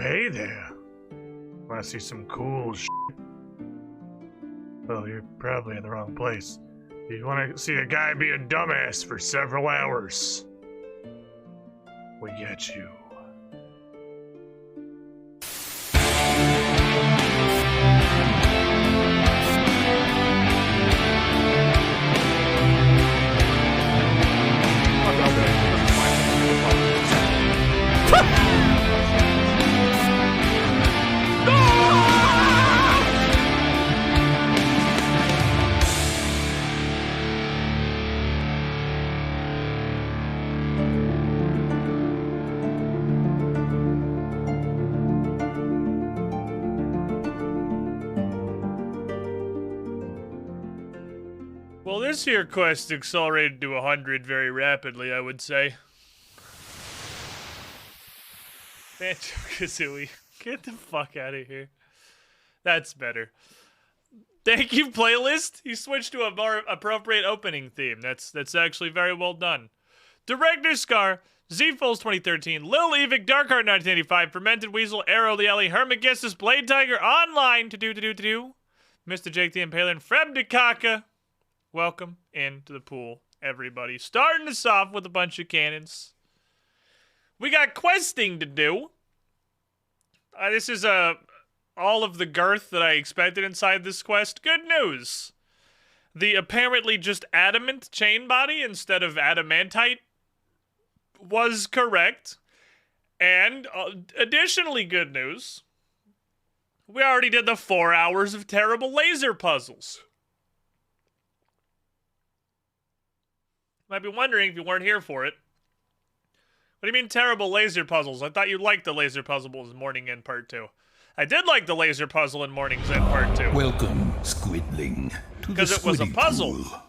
hey there. Wanna see some cool shit? Well, you're probably in the wrong place. You wanna see a guy be a dumbass for several hours? We get you. Well, this here quest accelerated to 100 very rapidly, I would say. Banjo-Kazooie, get the fuck out of here. That's better. Thank you, playlist. You switched to a more appropriate opening theme. That's actually very well done. Director Scar, Z-Foles 2013, Lil Evic, Darkheart 1985, Fermented Weasel, Arrow the Alley, Hermit Guesses, Blade Tiger, Online, to-do, Mr. Jake the Impaler, and Freb Dekaka. Welcome into the pool, everybody. Starting us off with a bunch of cannons. We got questing to do. This is all of the girth that I expected inside this quest. Good news. The apparently just adamant chain body instead of adamantite was correct. And additionally good news. We already did the 4 hours of terrible laser puzzles. Might be wondering if you weren't here for it. What do you mean terrible laser puzzles? I thought you liked the laser puzzles in Morning End Part 2. I did like the laser puzzle in Morning's End Part 2. Welcome, Squidling, to the because it was a puzzle. Pool.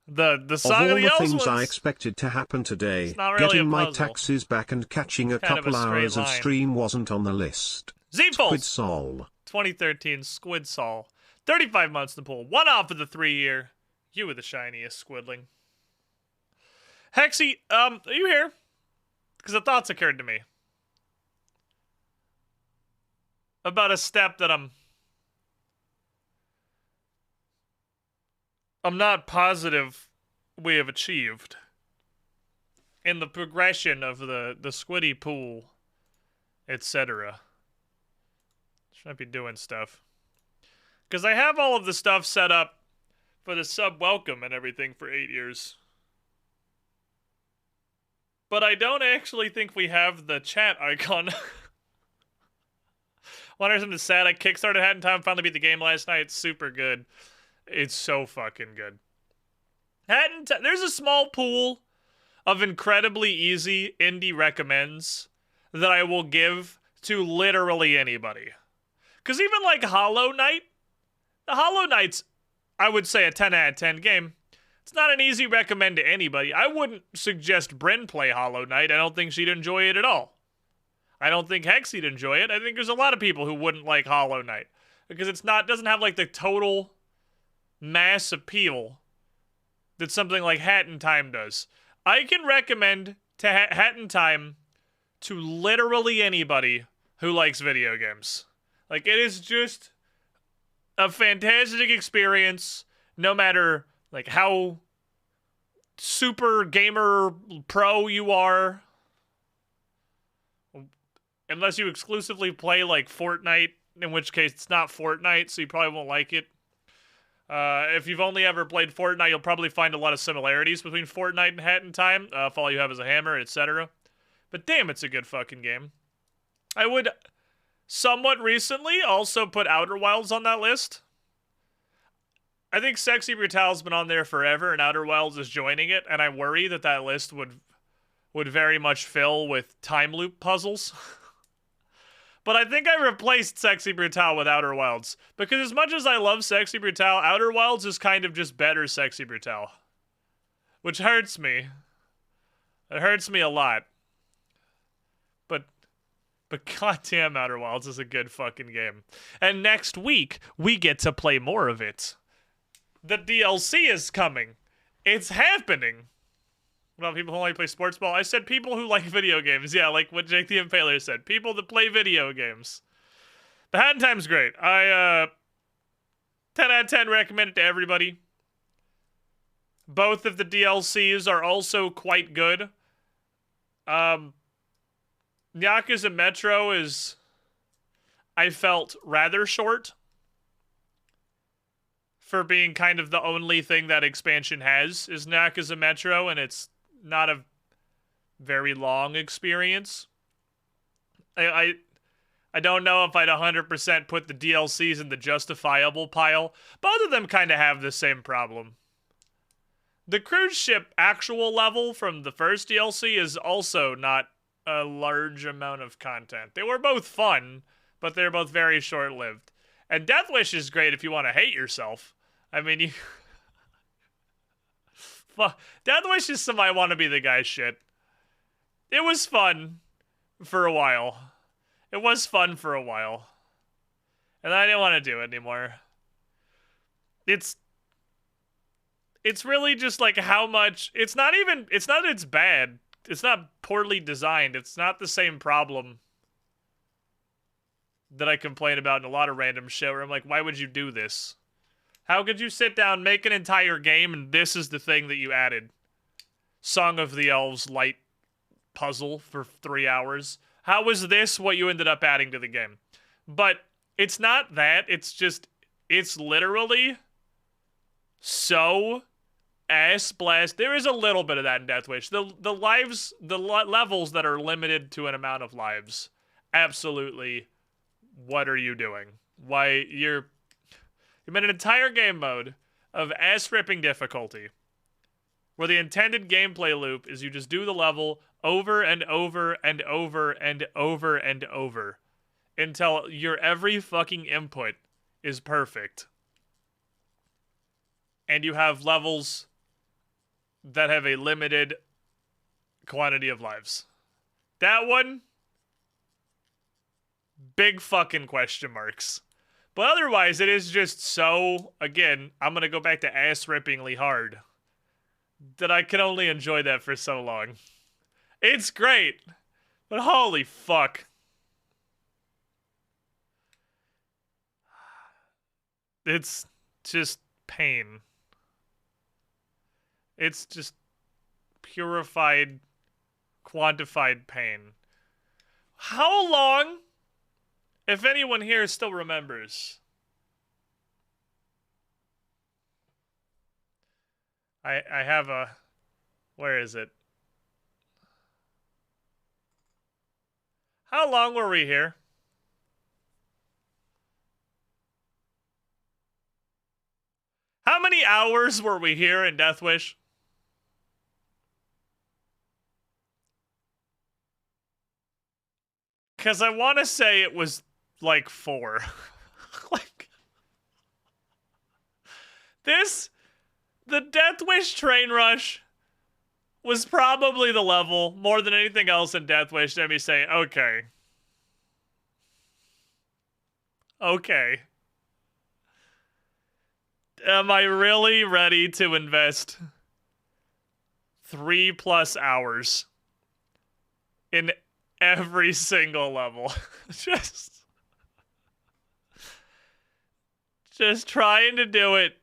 The Song of the Elves things I expected to happen today, not really getting a my puzzle. taxes back and catching a Kind of couple a straight hours of line. stream wasn't on the list. Z-Foles! Squid Sol. 2013 Squid Sol. 35 months in the pool. 1 off of the 3-year. You were the shiniest, Squidling. Hexy, are you here? Because the thoughts occurred to me. About a step that I'm not positive we have achieved in the progression of the Squiddy pool, etc. Should I be doing stuff? Because I have all of the stuff set up for the sub welcome and everything for 8 years. But I don't actually think we have the chat icon. Wonder something sad. I kickstarted Hat in Time, finally beat the game last night. It's super good. It's so fucking good. Hat in Time, there's a small pool of incredibly easy indie recommends that I will give to literally anybody. Because even like Hollow Knight, the Hollow Knight's, I would say, a 10 out of 10 game. It's not an easy recommend to anybody. I wouldn't suggest Bryn play Hollow Knight. I don't think she'd enjoy it at all. I don't think Hexy'd enjoy it. I think there's a lot of people who wouldn't like Hollow Knight. Because doesn't have like the total mass appeal that something like Hat in Time does. I can recommend to Hat in Time to literally anybody who likes video games. Like, it is just a fantastic experience, no matter like how super gamer pro you are. Unless you exclusively play like Fortnite, in which case it's not Fortnite, so you probably won't like it. If you've only ever played Fortnite, you'll probably find a lot of similarities between Fortnite and Hat in Time. If all you have is a hammer, etc. But damn, it's a good fucking game. I would somewhat recently also put Outer Wilds on that list. I think Sexy Brutal's been on there forever, and Outer Wilds is joining it, and I worry that list would very much fill with time loop puzzles. But I think I replaced Sexy Brutal with Outer Wilds, because as much as I love Sexy Brutal, Outer Wilds is kind of just better Sexy Brutal. Which hurts me. It hurts me a lot. But goddamn, Outer Wilds is a good fucking game. And next week, we get to play more of it. The DLC is coming. It's happening. About people who only play sports ball? I said people who like video games. Yeah, like what Jake the Impaler said. People that play video games. The Hat in Time's great. I, 10 out of 10 recommend it to everybody. Both of the DLCs are also quite good. Yakuza Metro is, I felt, rather short for being kind of the only thing that expansion has is Yakuza Metro, and it's not a very long experience. I don't know if I'd 100% put the DLCs in the justifiable pile. Both of them kind of have the same problem. The cruise ship actual level from the first DLC is also not a large amount of content. They were both fun, but they're both very short-lived. And Death Wish is great if you want to hate yourself. I mean, you... Death Wish is some I want to be the guy shit. It was fun for a while. It was fun for a while. And I didn't want to do it anymore. It's really just like how much... It's not that it's bad. It's not poorly designed. It's not the same problem that I complain about in a lot of random shit where I'm like, why would you do this? How could you sit down, make an entire game, and this is the thing that you added? Song of the Elves light puzzle for 3 hours. How was this what you ended up adding to the game? But it's not that. It's just, it's literally so ass blast. There is a little bit of that in Death Wish. The levels that are limited to an amount of lives. Absolutely. What are you doing? Why, you made an entire game mode of ass-ripping difficulty where the intended gameplay loop is you just do the level over and over and over and over and over until your every fucking input is perfect. And you have levels that have a limited quantity of lives. That one, big fucking question marks. But otherwise, it is just so, again, I'm going to go back to ass-rippingly hard, that I can only enjoy that for so long. It's great, but holy fuck. It's just pain. It's just purified, quantified pain. How long... If anyone here still remembers, I have a, where is it? How long were we here? How many hours were we here in Death Wish? Because I want to say it was like 4. Like, the Death Wish train rush was probably the level, more than anything else in Death Wish, that made me say, okay. Okay. Am I really ready to invest 3+ hours in every single level? Just trying to do it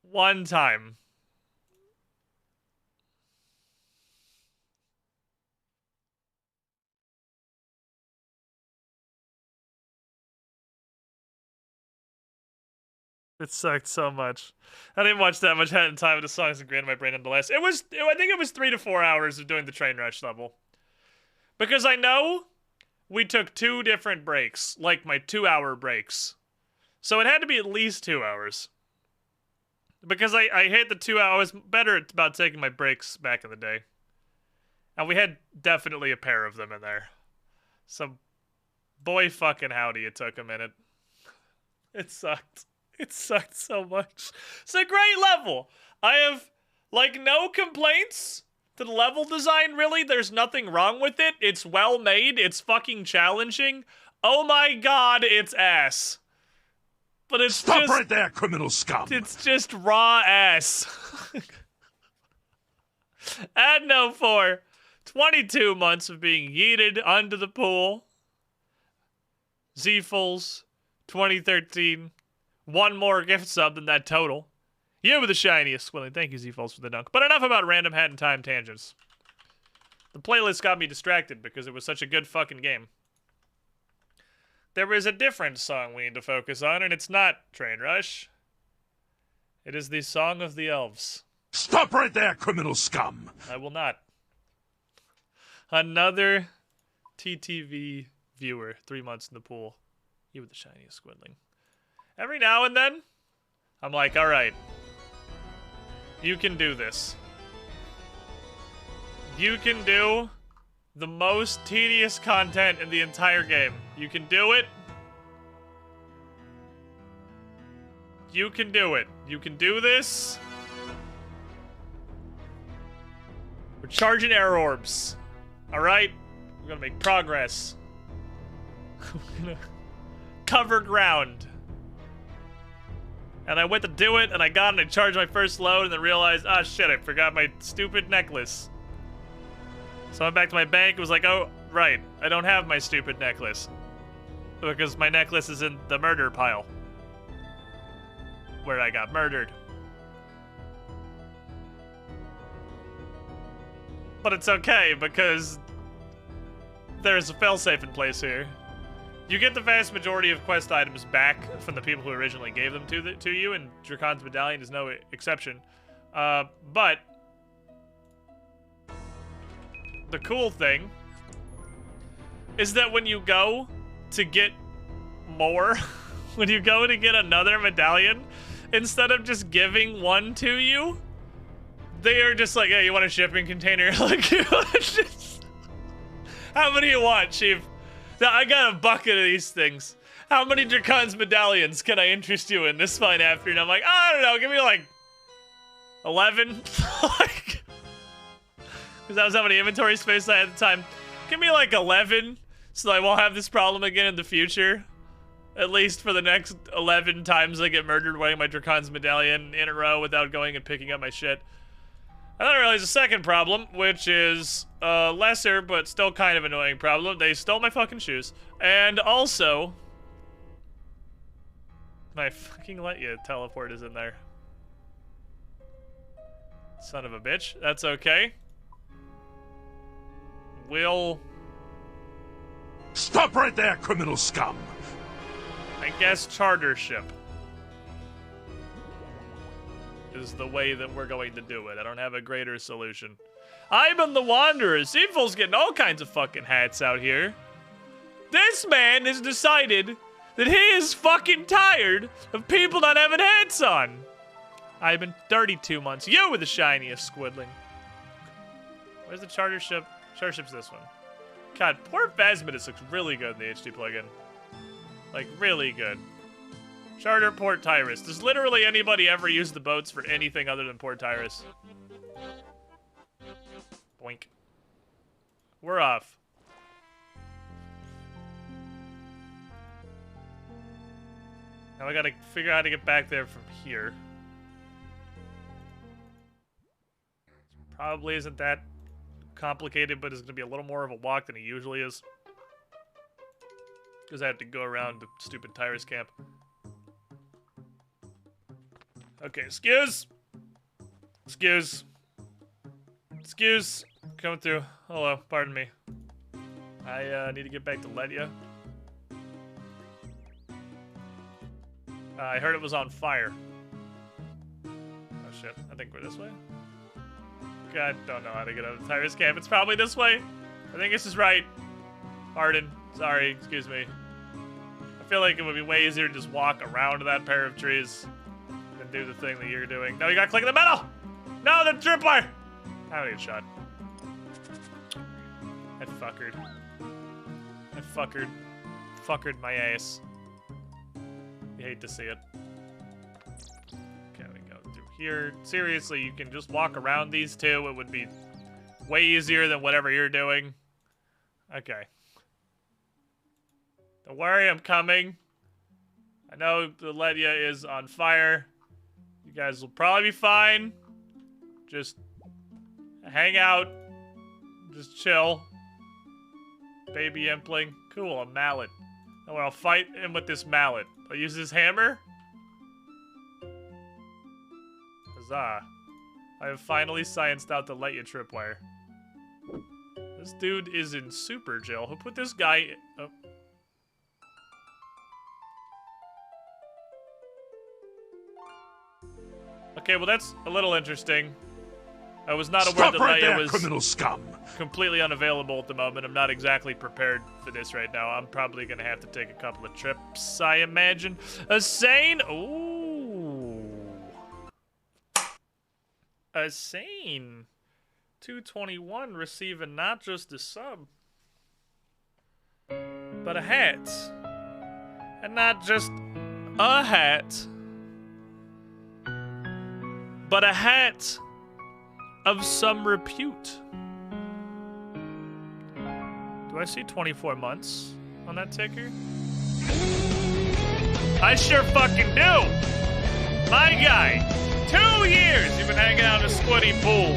one time. It sucked so much. I didn't watch that much Hat in Time, but the songs ingrained in my brain nonetheless. I think it was 3 to 4 hours of doing the train rush level. Because I know we took 2 different breaks, like my 2-hour breaks. So it had to be at least 2 hours. Because I hit the 2 hours, better about taking my breaks back in the day. And we had definitely a pair of them in there. So, boy fucking howdy, it took a minute. It sucked. It sucked so much. It's a great level. I have, like, no complaints to the level design, really. There's nothing wrong with it. It's well made. It's fucking challenging. Oh my god, it's ass. But it's Stop just... right there, criminal scum! It's just raw ass. Adno 4. 22 months of being yeeted onto the pool. Zfuls, 2013. One more gift sub than that total. You were the shiniest, Squilling. Thank you, Zfuls, for the dunk. But enough about random hat and time tangents. The playlist got me distracted because it was such a good fucking game. There is a different song we need to focus on, and it's not Train Rush. It is the Song of the Elves. Stop right there, criminal scum! I will not. Another TTV viewer, 3 months in the pool. You were the shiniest, Squidling. Every now and then, I'm like, alright. You can do this. You can do the most tedious content in the entire game. You can do it. You can do it. You can do this. We're charging air orbs. Alright? We're gonna make progress. We're gonna cover ground. And I went to do it, and I got it, and I charged my first load, and then realized, ah, shit, I forgot my stupid necklace. So I went back to my bank, and was like, oh, right, I don't have my stupid necklace. Because my necklace is in the murder pile. Where I got murdered. But it's okay, because there's a failsafe in place here. You get the vast majority of quest items back from the people who originally gave them to you, and Dracon's Medallion is no exception. But the cool thing is that when you go to get more, when you go to get another medallion, instead of just giving one to you, they are just like, hey, you want a shipping container? Like, you want just... How many you want, Chief? Now, I got a bucket of these things. How many Dracon's medallions can I interest you in this fine afternoon? I'm like, I don't know, give me like 11. Like, because that was how many inventory space I had at the time. Give me like 11, so I won't have this problem again in the future. At least for the next 11 times I get murdered wearing my Dracon's medallion in a row without going and picking up my shit. And then I realized a second problem, which is a lesser but still kind of annoying problem. They stole my fucking shoes. And also, my fucking let you teleport is in there. Son of a bitch. That's okay. We'll... Stop right there, criminal scum! I guess charter ship is the way that we're going to do it. I don't have a greater solution. I'm the Wanderer. Seafull's getting all kinds of fucking hats out here. This man has decided that he is fucking tired of people not having hats on. I've been 32 months. You were the shiniest, Squidling. Where's the charter ship? Charter ship's this one. God, Port Phasmidus looks really good in the HD plugin. Like, really good. Charter Port Tyrus. Does literally anybody ever use the boats for anything other than Port Tyrus? Boink. We're off. Now I gotta figure out how to get back there from here. Probably isn't that complicated, but it's gonna be a little more of a walk than it usually is. Because I have to go around the stupid Tyrus camp. Okay, excuse. Coming through. Hello, pardon me. I need to get back to Ledia. I heard it was on fire. Oh shit, I think we're this way. God, don't know how to get out of the Tyrus camp. It's probably this way. I think this is right. Pardon. Sorry, excuse me. I feel like it would be way easier to just walk around that pair of trees than do the thing that you're doing. No, you gotta click the metal! No, the tripwire! I don't get shot. I fuckered my ass. You hate to see it. Okay, we go through here. Seriously, you can just walk around these two. It would be way easier than whatever you're doing. Okay. Don't worry, I'm coming. I know the Ledia is on fire. You guys will probably be fine. Just Hang out. Just chill. Baby impling. Cool, a mallet. Oh, I'll fight him with this mallet. I'll use his hammer. Huzzah. I have finally scienced out the light you tripwire. This dude is in super jail. Who put this guy in? Oh. Okay, well that's a little interesting. I was not aware that right Leia there, was criminal scum. completely unavailable at the moment. I'm not exactly prepared for this right now. I'm probably gonna have to take a couple of trips, I imagine. A sane. Ooh. A sane. 221 receiving not just a sub, but a hat. And not just a hat, but a hat of some repute. Do I see 24 months on that ticker? I sure fucking do! My guy, 2 years you've been hanging out in a squiddy pool,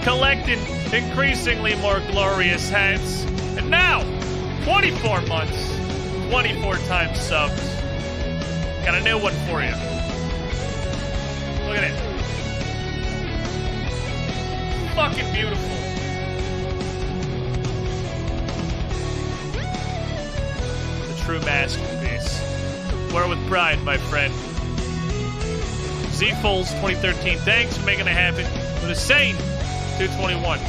collecting increasingly more glorious hats, and now, 24 months, 24 times subs. Got a new one for you. Look at it. Fucking beautiful. The true masterpiece. Wear with pride, my friend. Z-Foles 2013, thanks for making it happen. With a sane 221.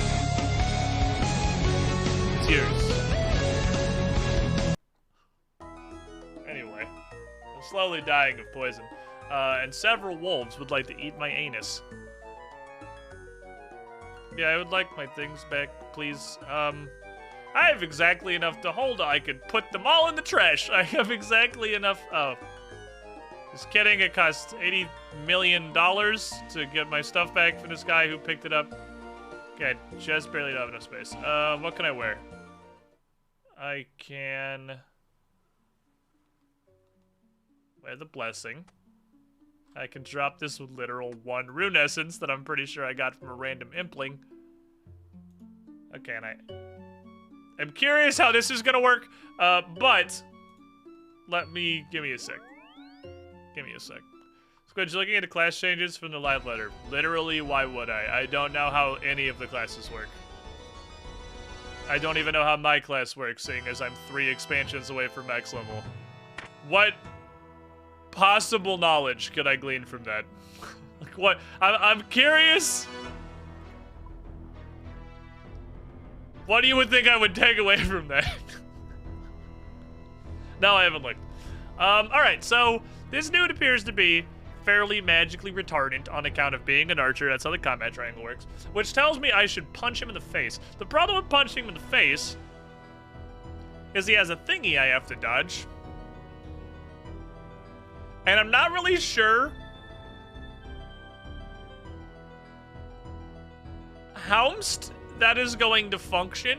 It's yours. Anyway, I'm slowly dying of poison. And several wolves would like to eat my anus. Yeah, I would like my things back, please. I have exactly enough to hold. I could put them all in the trash. I have exactly enough. Oh. Just kidding. It cost $80 million to get my stuff back from this guy who picked it up. Okay, I just barely don't have enough space. What can I wear? I can wear the blessing. I can drop this with literal 1 rune essence that I'm pretty sure I got from a random impling. Okay, and I'm curious how this is gonna work, but give me a sec. Give me a sec. Squidge, looking at the class changes from the live letter. Literally, why would I? I don't know how any of the classes work. I don't even know how my class works, seeing as I'm 3 expansions away from max level. What possible knowledge could I glean from that? Like what? I'm curious. What do you would think I would take away from that? No, I haven't looked. Alright, so this dude appears to be fairly magically retardant on account of being an archer. That's how the combat triangle works. Which tells me I should punch him in the face. The problem with punching him in the face is he has a thingy I have to dodge. And I'm not really sure how that is going to function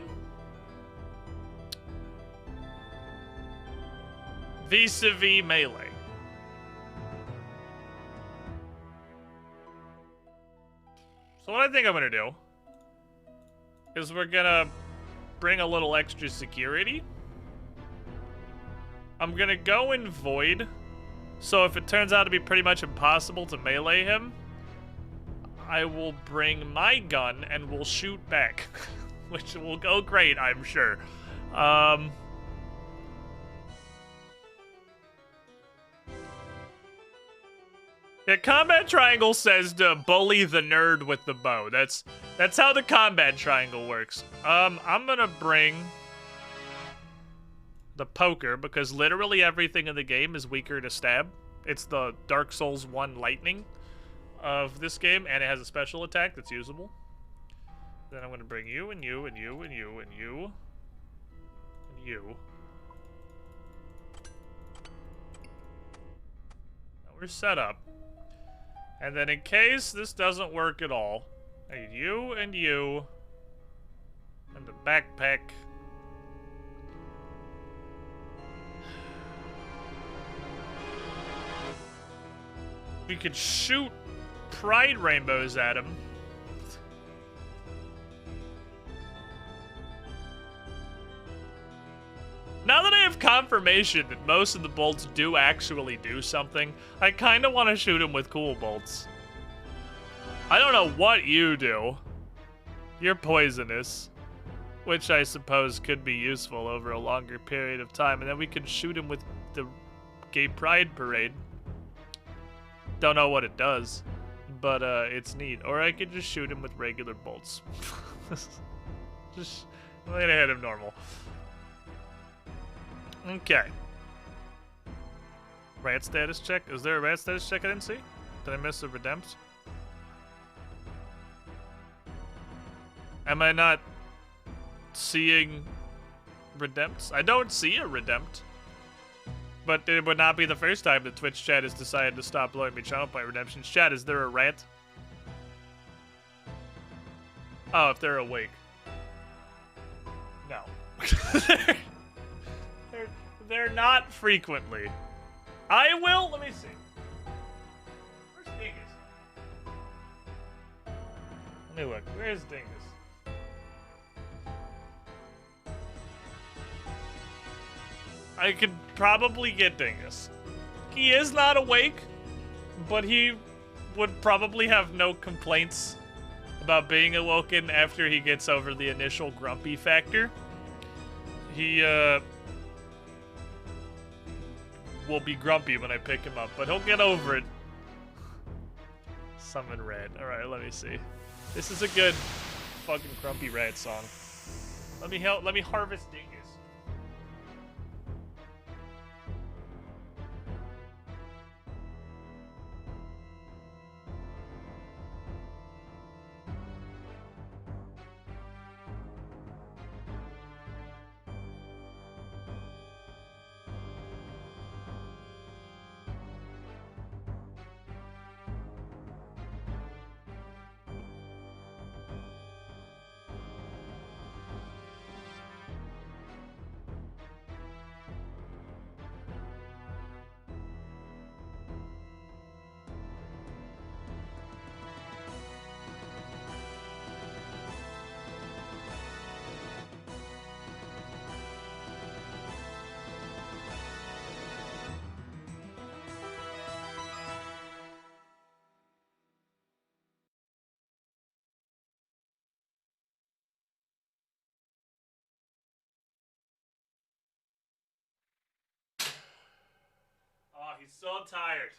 vis-a-vis melee. So what I think I'm gonna do is we're gonna bring a little extra security. I'm gonna go in Void. So if it turns out to be pretty much impossible to melee him, I will bring my gun and we'll shoot back, which will go great, I'm sure. Yeah, combat triangle says to bully the nerd with the bow. That's how the combat triangle works. I'm gonna bring the poker, because literally everything in the game is weaker to stab. It's the Dark Souls 1 lightning of this game, and it has a special attack that's usable. Then I'm going to bring you, and you, and you, and you, and you, and you. Now we're set up. And then in case this doesn't work at all, I need you, and you, and the backpack. We could shoot pride rainbows at him. confirmation that most of the bolts do actually do something, I kind of want to shoot him with cool bolts. I don't know what you do. You're poisonous, which I suppose could be useful over a longer period of time, and then we could shoot him with the Gay Pride Parade. Don't know what it does, but it's neat. Or I could just shoot him with regular bolts. I'm gonna hit him normal. Okay. Rat status check. Is there a rat status check I didn't see? Did I miss a redempt? Am I not seeing redempts? I don't see a redempt. But it would not be the first time that Twitch chat has decided to stop blowing me channel point redemptions. Chat, is there a rat? Oh, if they're awake. No. they're not frequently. I will. Let me see. Where's Dingus? Let me look. Where's Dingus? I could probably get Dingus. He is not awake, but he would probably have no complaints about being awoken after he gets over the initial grumpy factor. He will be grumpy when I pick him up, but he'll get over it. Summon rat. Alright, let me see. This is a good fucking grumpy rat song. Let me harvest Dingus. Oh, he's so tired.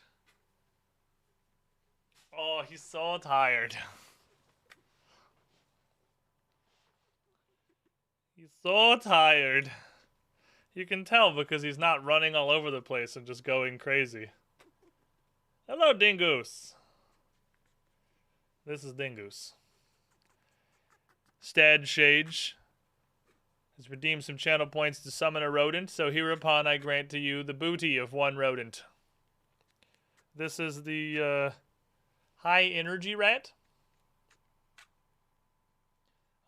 Oh, he's so tired. He's so tired. You can tell because he's not running all over the place and just going crazy. Hello, Dingoose. This is Dingoose. Stad Shage has redeemed some channel points to summon a rodent, so hereupon I grant to you the booty of one rodent. This is the high energy rat.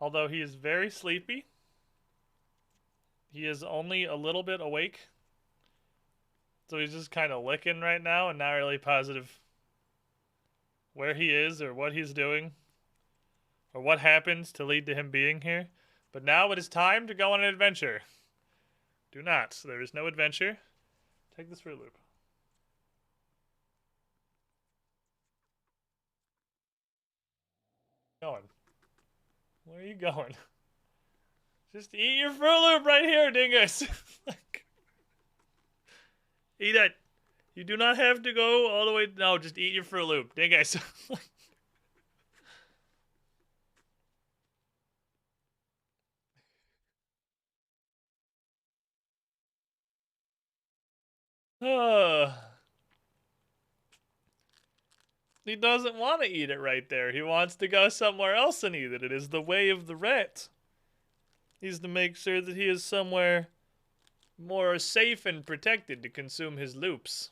Although he is very sleepy, he is only a little bit awake. So he's just kind of licking right now and not really positive where he is or what he's doing or what happens to lead to him being here. But now it is time to go on an adventure. Do not. There is no adventure. Take this for a loop. Going. Where are you going? Just eat your Fruit Loop right here, Dingus. Eat it. You do not have to go all the way. No, just eat your Fruit Loop, Dingus. He doesn't want to eat it right there. He wants to go somewhere else and eat it. It is the way of the rat. He's to make sure that he is somewhere more safe and protected to consume his loops.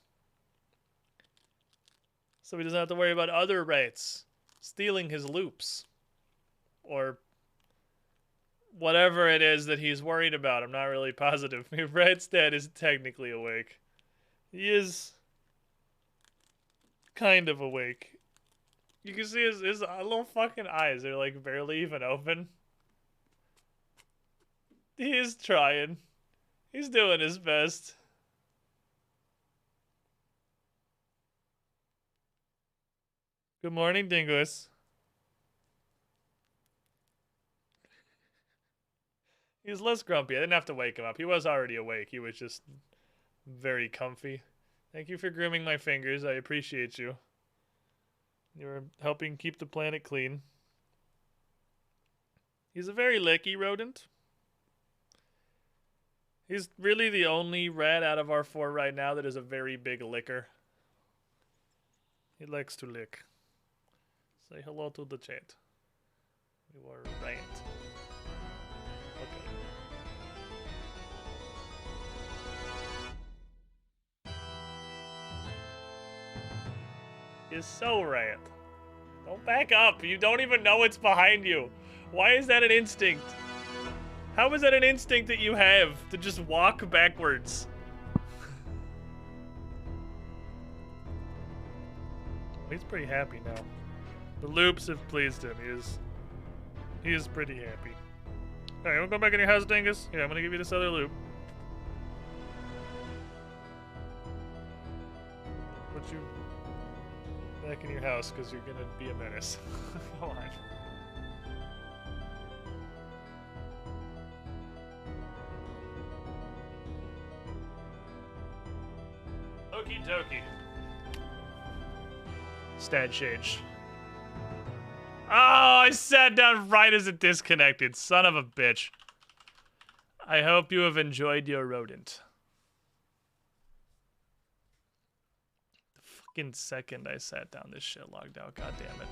So he doesn't have to worry about other rats stealing his loops. Or whatever it is that he's worried about. I'm not really positive. Rat's dad is technically awake. He is kind of awake. You can see his little fucking eyes are like barely even open. He is trying. He's doing his best. Good morning, Dingus. He was less grumpy. I didn't have to wake him up. He was already awake. He was just very comfy. Thank you for grooming my fingers. I appreciate you. You were helping keep the planet clean. He's a very licky rodent. He's really the only rat out of our 4 right now that is a very big licker. He likes to lick. Say hello to the chat. You are right. Okay. You're so right. Don't back up. You don't even know it's behind you. Why is that an instinct? How is that an instinct that you have to just walk backwards? He's pretty happy now. The loops have pleased him. He is pretty happy. Alright, you wanna go back in your house, Dingus? Yeah, I'm gonna give you this other loop. Put you back in your house because you're gonna be a menace. Come on. Okie dokie. Stat change. Oh, I sat down right as it disconnected. Son of a bitch. I hope you have enjoyed your rodent. The fucking second I sat down, this shit logged out. God damn it.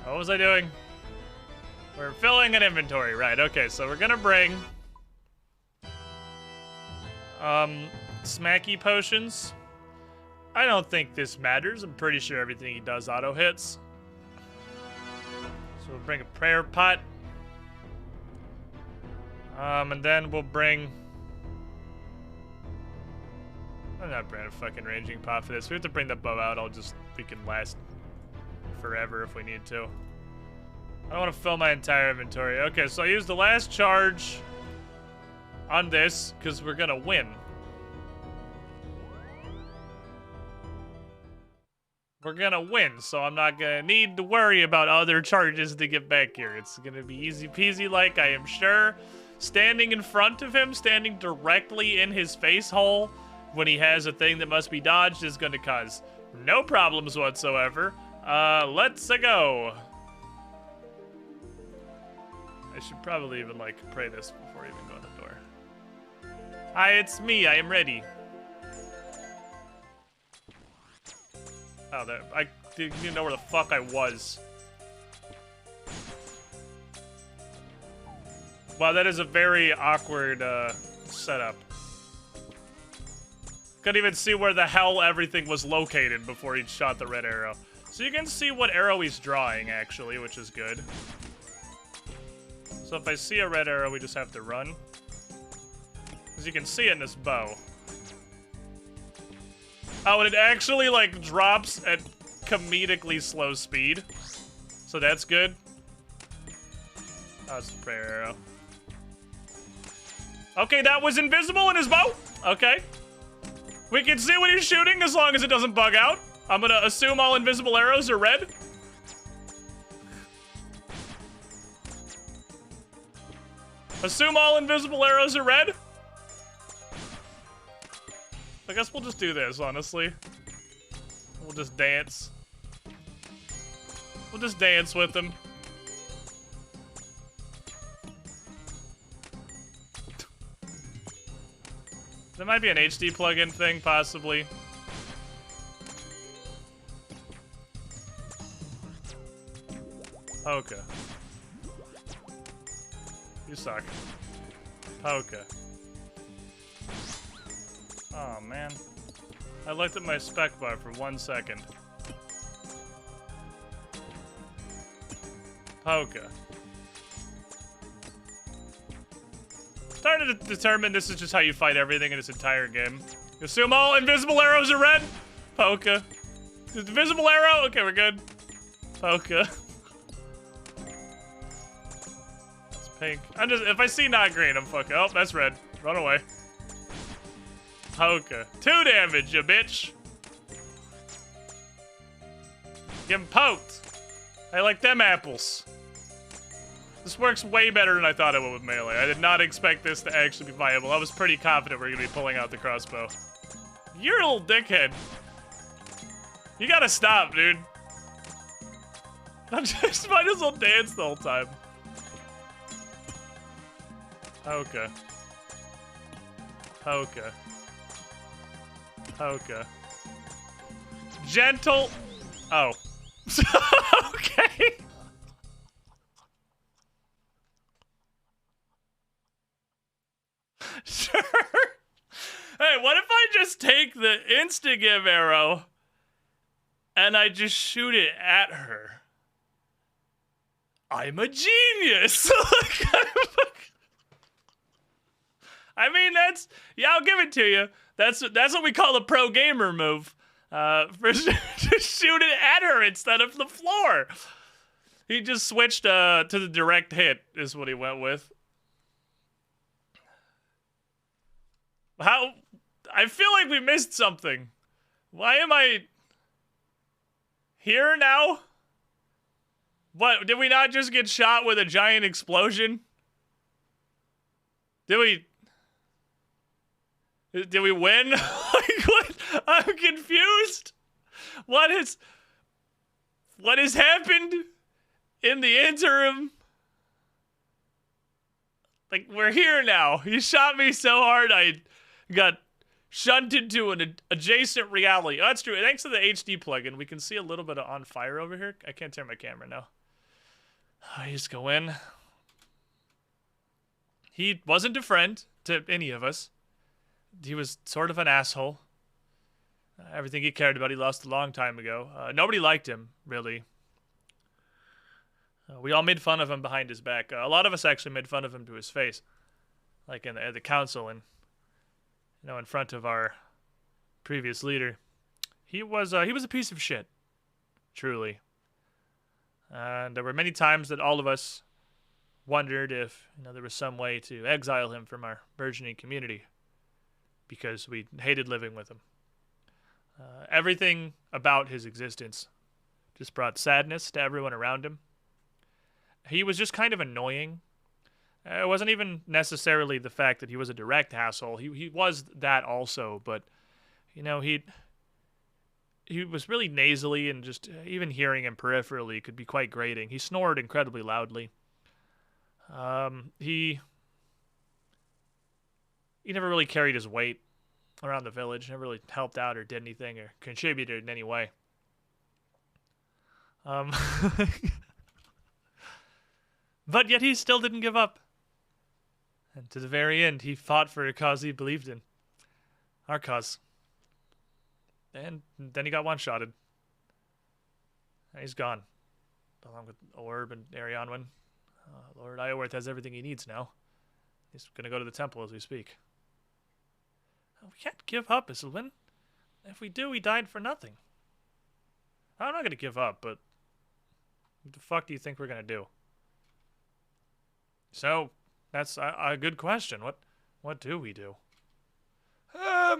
What was I doing? We're filling an inventory. Right, okay, so we're gonna bring... smacky potions. I don't think this matters. I'm pretty sure everything he does auto hits. So we'll bring a prayer pot. And then we'll bring... I'm not bringing a fucking ranging pot for this. We have to bring the bow out. We can last forever if we need to. I don't want to fill my entire inventory. Okay, so I used the last charge on this because we're gonna win. We're gonna win, so I'm not gonna need to worry about other charges to get back here. It's gonna be easy peasy, like I am sure. Standing in front of him, standing directly in his face hole when he has a thing that must be dodged is gonna cause no problems whatsoever. Let's go. I should probably even, like, pray this before I even go in the door. Hi, it's me. I am ready. Oh, there. I didn't even know where the fuck I was. Wow, that is a very awkward setup. Couldn't even see where the hell everything was located before he shot the red arrow. So you can see what arrow he's drawing, actually, which is good. So if I see a red arrow, we just have to run. Because you can see it in this bow. Oh, and it actually, like, drops at comedically slow speed. So that's good. Oh, it's a prayer arrow. Okay, that was invisible in his bow. Okay. We can see what he's shooting as long as it doesn't bug out. I'm gonna assume all invisible arrows are red. Assume all invisible arrows are red. I guess we'll just do this, honestly. We'll just dance. We'll just dance with them. There might be an HD plugin thing, possibly. Poka. You suck. Poka. Oh, man. I looked at my spec bar for 1 second. Poka. Starting to determine this is just how you fight everything in this entire game. Assume all invisible arrows are red. Poka. Invisible arrow? Okay, we're good. Poka. It's pink. If I see not green, I'm fucking. Oh, that's red. Run away. Poka. 2 damage, you bitch. Get him poked. I like them apples. This works way better than I thought it would with melee. I did not expect this to actually be viable. I was pretty confident we were going to be pulling out the crossbow. You're a little dickhead. You gotta stop, dude. I just might as well dance the whole time. Poka. Poka. Poka. Gentle. Oh. Okay. Sure. Hey, what if I just take the insta-give arrow and I just shoot it at her? I'm a genius. I mean, yeah, I'll give it to you. That's what we call a pro gamer move. For just shoot it at her instead of the floor. He just switched to the direct hit is what he went with. How? I feel like we missed something. Why am I here now? What, did we not just get shot with a giant explosion? Did we win? Like, what? I'm confused. What has happened in the interim? Like, we're here now. He shot me so hard I got shunted to an adjacent reality. Oh, that's true. Thanks to the HD plugin, we can see a little bit of on fire over here. I can't turn my camera now. I just go in. He wasn't a friend to any of us. He was sort of an asshole. Everything he cared about, he lost a long time ago. Nobody liked him, really. We all made fun of him behind his back. A lot of us actually made fun of him to his face, like in the council and in front of our previous leader. He was a piece of shit, truly. And there were many times that all of us wondered if there was some way to exile him from our burgeoning community because we hated living with him. Everything about his existence just brought sadness to everyone around him. He was just kind of annoying. It wasn't even necessarily the fact that he was a direct asshole. He was that also, but he was really nasally, and just even hearing him peripherally could be quite grating. He snored incredibly loudly. He never really carried his weight around the village, never really helped out or did anything or contributed in any way. But yet he still didn't give up. And to the very end, he fought for a cause he believed in. Our cause. And then he got one-shotted. And he's gone. Along with Orb and Arianwen. Lord Iorwerth has everything he needs now. He's going to go to the temple as we speak. We can't give up, Isilwin. If we do, we died for nothing. I'm not going to give up, but what the fuck do you think we're going to do? So, that's a good question. What do we do? I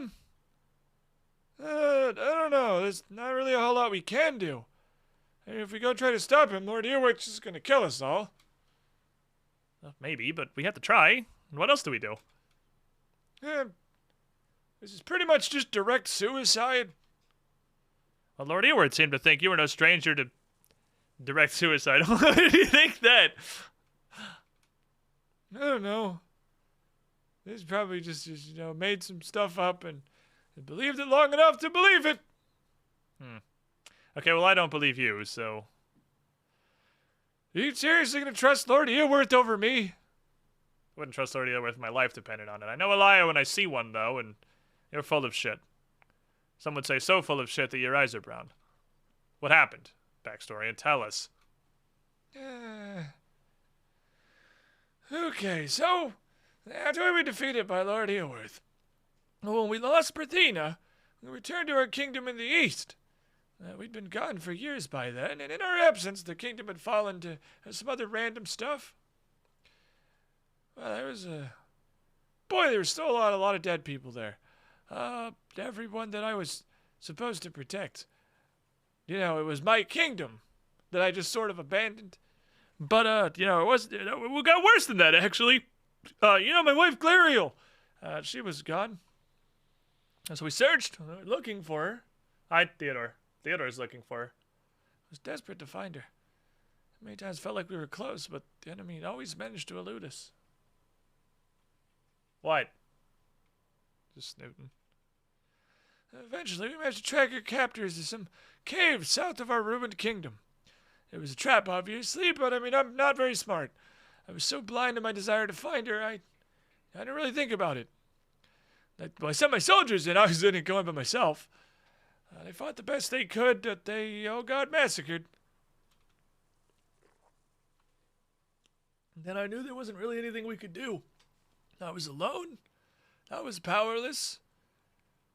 don't know. There's not really a whole lot we can do. And if we go try to stop him, Lord Earwick's just gonna kill us all. Maybe, but we have to try. What else do we do? This is pretty much just direct suicide. Well, Lord Earward seemed to think you were no stranger to direct suicide. Why do you think that? I don't know. He's probably just made some stuff up and believed it long enough to believe it. Okay, well, I don't believe you, so... Are you seriously going to trust Lord Earworth over me? I wouldn't trust Lord Earworth if my life depended on it. I know a liar when I see one, though, and you're full of shit. Some would say so full of shit that your eyes are brown. What happened? Backstory, and tell us. Okay, so after we were defeated by Lord Earworth, when we lost Berthina, we returned to our kingdom in the east. We'd been gone for years by then, and in our absence, the kingdom had fallen to some other random stuff. Well, there was there was still a lot of dead people there. everyone that I was supposed to protect. You know, it was my kingdom that I just sort of abandoned. But, you know, it got worse than that, actually. You know, my wife, Glariel, she was gone. And so we searched, looking for her. Hi, Theodore. Theodore's looking for her. I was desperate to find her. Many times felt like we were close, but the enemy always managed to elude us. What? Just snooting. Eventually, we managed to track her captors to some caves south of our ruined kingdom. It was a trap, obviously, but I mean, I'm not very smart. I was so blind to my desire to find her, I didn't really think about it. I sent my soldiers in. I was in it going by myself. They fought the best they could, but they all got massacred. Then I knew there wasn't really anything we could do. I was alone. I was powerless.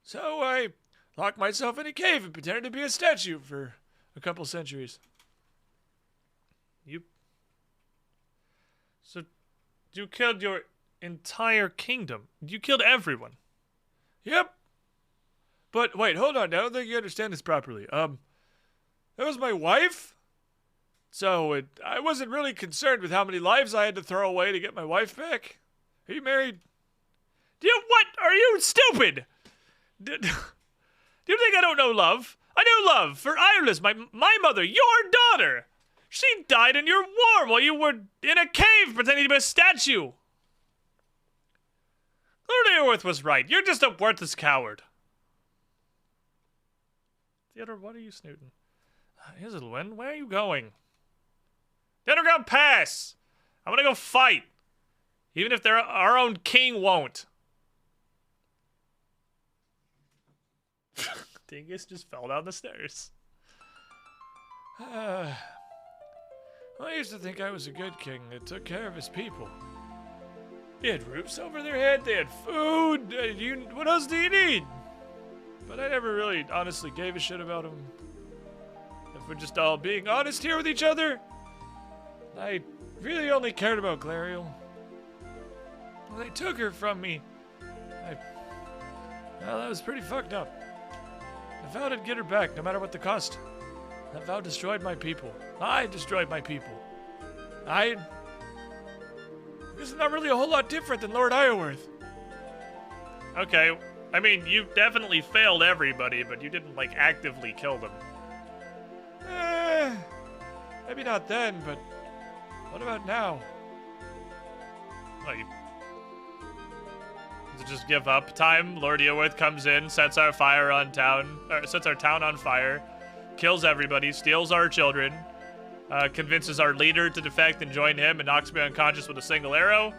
So I locked myself in a cave and pretended to be a statue for a couple centuries. So, you killed your entire kingdom. You killed everyone. Yep. But wait, hold on. I don't think you understand this properly. That was my wife. So I wasn't really concerned with how many lives I had to throw away to get my wife back. Are you married? What? Are you stupid? Do you think I don't know love? I know love for Iris, my mother, your daughter. She died in your war while you were in a cave pretending to be a statue. Lord Aorworth was right. You're just a worthless coward. Theodore, what are you snooting? Isilwin, where are you going? The underground pass! I'm gonna go fight. Even if our own king won't. Dingus just fell down the stairs. I used to think I was a good king that took care of his people. They had roofs over their head, they had food, what else do you need? But I never really honestly gave a shit about them. If we're just all being honest here with each other, I really only cared about Glariel. When they took her from me, well, that was pretty fucked up. I vowed I'd get her back, no matter what the cost. That vow destroyed my people. I destroyed my people. This is not really a whole lot different than Lord Iorworth. Okay, I mean, you definitely failed everybody, but you didn't, like, actively kill them. Maybe not then, but what about now? Like, to just give up time? Lord Iorworth comes in, sets our town on fire, kills everybody, steals our children, convinces our leader to defect and join him, and knocks me unconscious with a single arrow.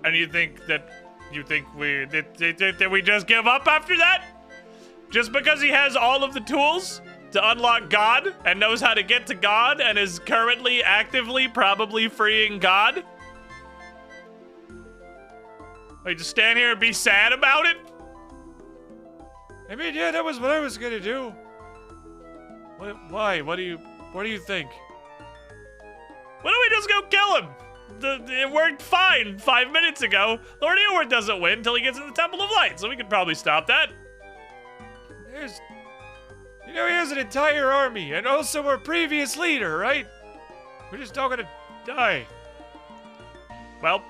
And you think we just give up after that? Just because he has all of the tools to unlock God and knows how to get to God and is currently actively probably freeing God? Like, just stand here and be sad about it? I mean, yeah, that was what I was gonna do. Why? What do you think? Why don't we just go kill him? It worked fine 5 minutes ago. Lord Iorworth doesn't win until he gets in the Temple of Light, so we could probably stop that. He has an entire army, and also our previous leader, right? We're just all gonna die. Well,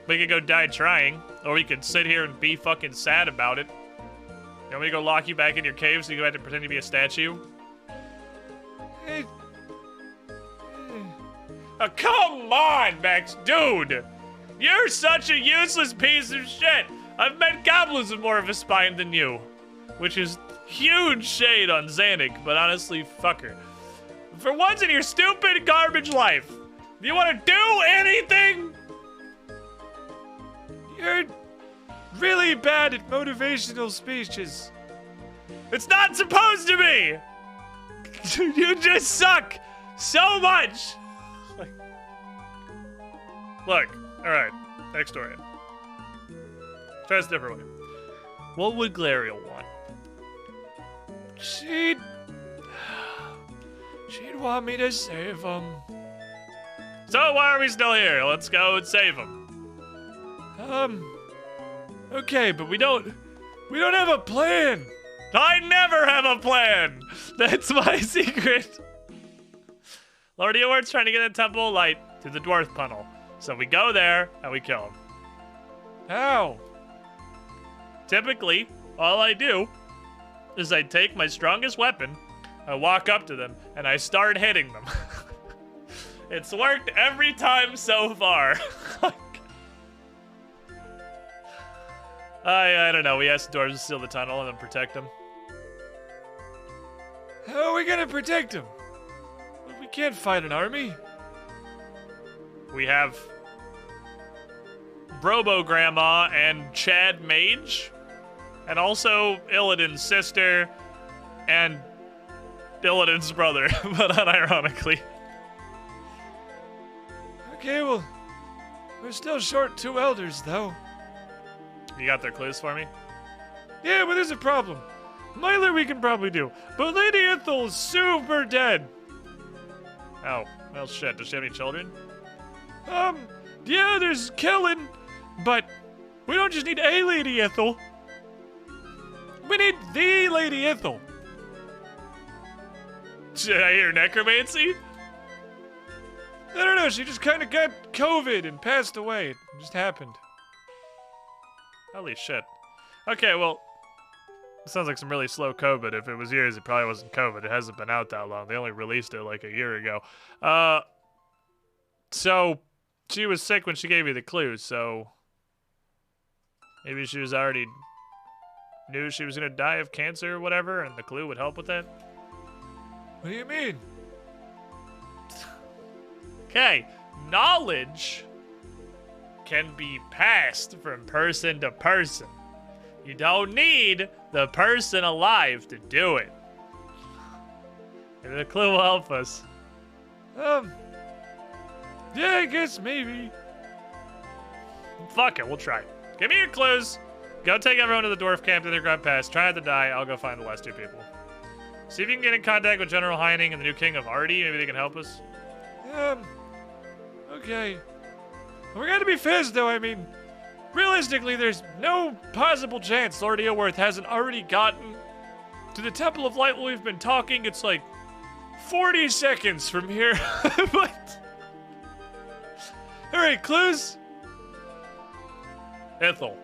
we could go die trying, or we could sit here and be fucking sad about it. You want me to go lock you back in your cave so you have to pretend to be a statue? Oh, come on, Max, dude! You're such a useless piece of shit! I've met goblins with more of a spine than you. Which is huge shade on Xanic, but honestly, fuck her. For once in your stupid garbage life, do you want to do anything? You're really bad at motivational speeches. It's not supposed to be! You just suck so much! Look, alright, next story. Try this a different way. What would Glariel want? She'd want me to save him. So why are we still here? Let's go and save him. Okay, but we don't We don't have a plan. I never have a plan. That's my secret. Lord Eoward's trying to get a Temple of Light to the Dwarf Tunnel. So we go there and we kill him. How? Typically, all I do is I take my strongest weapon, I walk up to them, and I start hitting them. It's worked every time so far. I don't know. We asked the dwarves to seal the tunnel and then protect them. How are we gonna protect him? We can't fight an army. We have Robo Grandma and Chad Mage, and also Illidan's sister and Illidan's brother, but unironically. Okay, well, we're still short 2 elders, though. You got their clues for me? Yeah, but there's a problem. Myler we can probably do, but Lady Ethel's super dead. Oh, well shit. Does she have any children? Yeah, there's Kellen, but we don't just need a Lady Ethel. We need the Lady Ethel. Did I hear necromancy? I don't know, she just kind of got COVID and passed away. It just happened. Holy shit. Okay, well, it sounds like some really slow COVID. If it was yours, it probably wasn't COVID. It hasn't been out that long. They only released it like a year ago. So she was sick when she gave you the clues, so maybe she was already knew she was gonna die of cancer or whatever, and the clue would help with that. What do you mean? Okay, knowledge can be passed from person to person. You don't need the person alive to do it. Maybe the clue will help us. Yeah, I guess maybe. Fuck it, we'll try. Give me your clues. Go take everyone to the dwarf camp to their Grub Pass. Try not to die. I'll go find the last 2 people. See if you can get in contact with General Heining and the new king of Artie. Maybe they can help us. Okay. We're gonna be fast, though. I mean, realistically, there's no possible chance Lord Eoworth hasn't already gotten to the Temple of Light while we've been talking. It's like 40 seconds from here. But... Alright, clues? Ethel.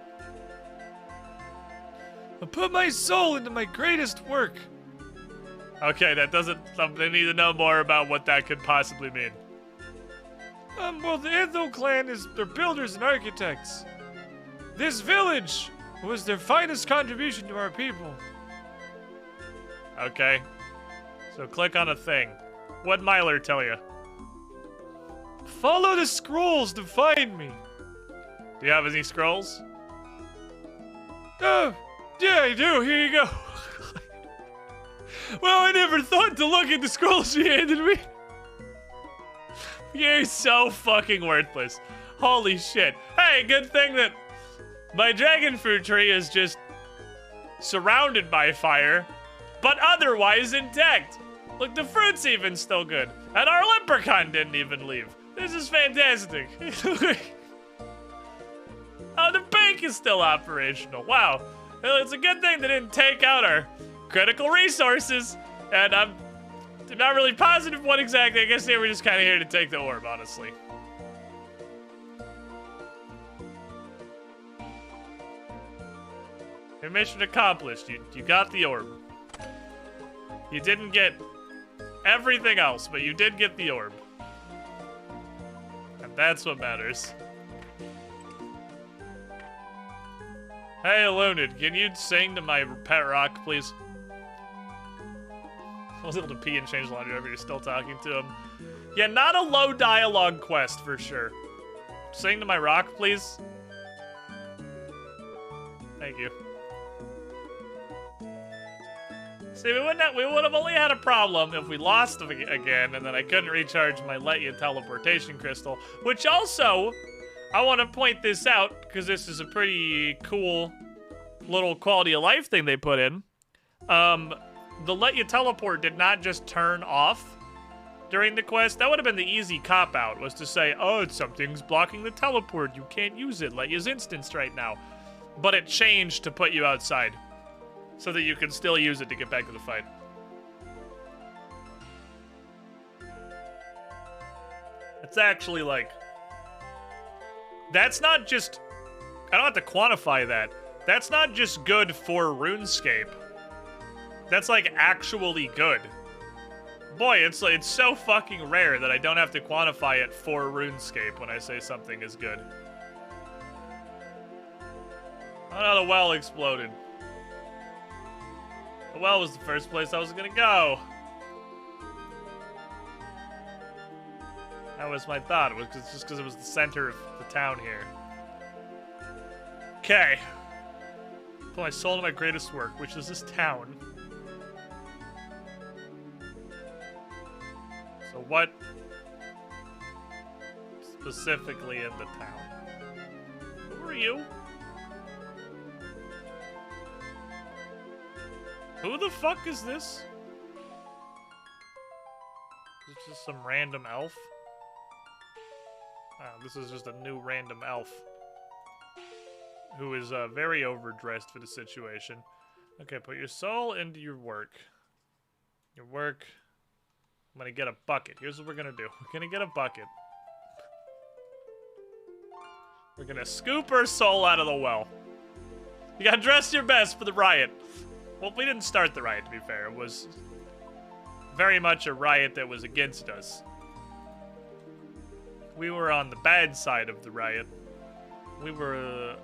I put my soul into my greatest work. Okay, that doesn't... They need to know more about what that could possibly mean. Well, the Ethel clan they're builders and architects. This village was their finest contribution to our people. Okay. So click on a thing. What'd Myler tell you? Follow the scrolls to find me. Do you have any scrolls? Yeah, I do. Here you go. Well, I never thought to look at the scrolls you handed me. You're so fucking worthless. Holy shit. Hey, good thing that my dragon fruit tree is just surrounded by fire, but otherwise intact. Look, the fruit's even still good. And our leprechaun didn't even leave. This is fantastic. Oh, the bank is still operational. Wow. Well, it's a good thing they didn't take out our critical resources. And I'm not really positive what exactly. I guess they were just kind of here to take the orb, honestly. Your mission accomplished. You got the orb. You didn't get everything else, but you did get the orb. And that's what matters. Hey, Lunid, can you sing to my pet rock, please? I was able to pee and change the laundry over. You're still talking to him. Yeah, not a low dialogue quest for sure. Sing to my rock, please. Thank you. See, we would have only had a problem if we lost them again, and then I couldn't recharge my Let You teleportation crystal. Which also, I want to point this out because this is a pretty cool little quality of life thing they put in. The Let You teleport did not just turn off during the quest. That would have been the easy cop-out, was to say, oh, something's blocking the teleport. You can't use it. Let You's instanced right now. but it changed to put you outside so that you can still use it to get back to the fight. It's actually like, that's not just, I don't have to quantify that. That's not just good for RuneScape. That's like actually good. Boy, it's so fucking rare that I don't have to quantify it for RuneScape when I say something is good. Oh no, the well exploded. The well was the first place I was gonna go. That was my thought. It was just because it was the center of the town here. Okay. Put my soul to my greatest work, which is this town. So what specifically in the town? Who are you? Who the fuck is this? Is this just some random elf? Oh, this is just a new random elf who is very overdressed for the situation. Okay, put your soul into your work. Your work. I'm gonna get a bucket. Here's what we're gonna do. We're gonna get a bucket. We're gonna scoop our soul out of the well. You gotta dress your best for the riot. Well, we didn't start the riot, to be fair. It was very much a riot that was against us. We were on the bad side of the riot. We were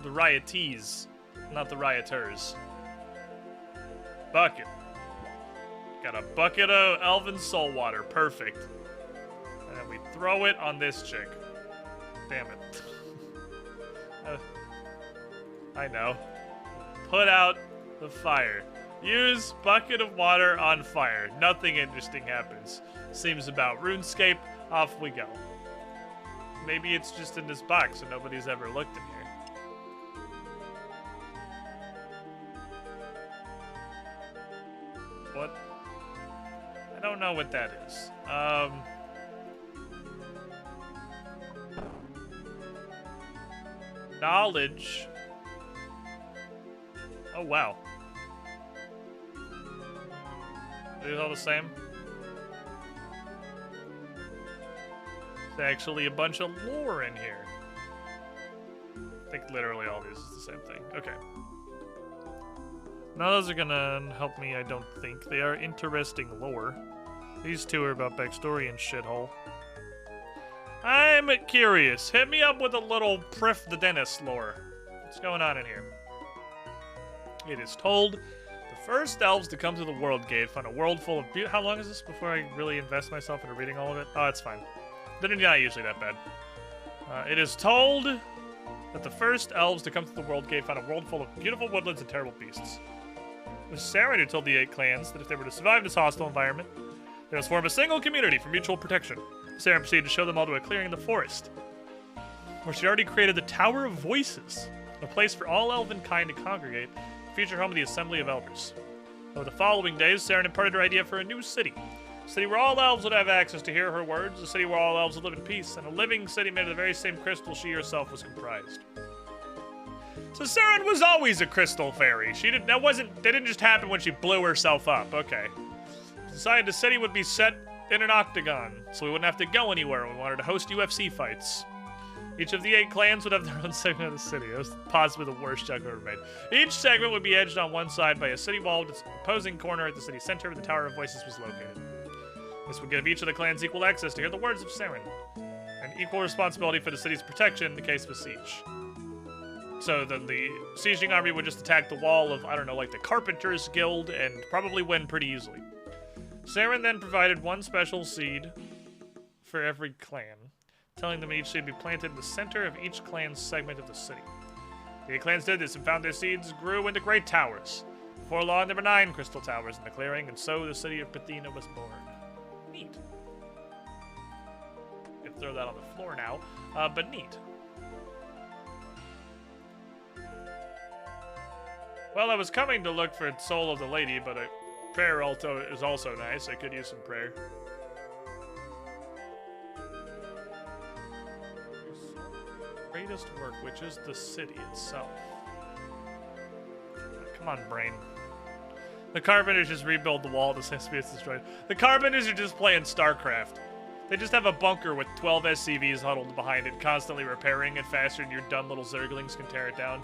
the riotees, not the rioters. Bucket. Got a bucket of elven soul water. Perfect. And then we throw it on this chick. Damn it. I know. Put out the fire. Use bucket of water on fire. Nothing interesting happens. Seems about RuneScape. Off we go. Maybe it's just in this box and nobody's ever looked in here. What? I don't know what that is. Knowledge. Oh, wow. Are these all the same? There's actually a bunch of lore in here. I think literally all these is the same thing. Okay. None of those are gonna help me, I don't think. They are interesting lore. These two are about backstory and shithole. I'm curious. Hit me up with a little Prif the Dentist lore. What's going on in here? It is told the first elves to come to the World Gate found a world full of How long is this before I really invest myself into reading all of it? Oh, it's fine. They're not usually that bad. It is told that the first elves to come to the World Gate found a world full of beautiful woodlands and terrible beasts. It was Saren who told the 8 clans that if they were to survive this hostile environment, they must form a single community for mutual protection. Saren proceeded to show them all to a clearing in the forest, where she already created the Tower of Voices, a place for all elven kind to congregate, future home of the Assembly of Elders. Over the following days, Saren imparted her idea for a new city. A city where all elves would have access to hear her words, a city where all elves would live in peace, and a living city made of the very same crystal she herself was comprised. So Saren was always a crystal fairy. That didn't just happen when she blew herself up. Okay. She decided the city would be set in an octagon, so we wouldn't have to go anywhere when we wanted to host UFC fights. Each of the 8 clans would have their own segment of the city. That was possibly the worst joke I've ever made. Each segment would be edged on one side by a city wall with its opposing corner at the city center where the Tower of Voices was located. This would give each of the clans equal access to hear the words of Saren, and equal responsibility for the city's protection in the case of a siege. So then the sieging army would just attack the wall of, I don't know, like the Carpenters Guild, and probably win pretty easily. Saren then provided one special seed for every clan, telling them each seed be planted in the center of each clan's segment of the city. The 8 clans did this and found their seeds grew into great towers. Before long, there were 9 crystal towers in the clearing, and so the city of Pathina was born. Neat. You can throw that on the floor now, but neat. Well, I was coming to look for Soul of the Lady, but a prayer alto is also nice. I could use some prayer. greatest work, which is the city itself. Come on, brain. The Carpenters just rebuild the wall the same speed it's destroyed. The Carpenters are just playing StarCraft. They just have a bunker with 12 SCVs huddled behind it, constantly repairing it faster than your dumb little Zerglings can tear it down.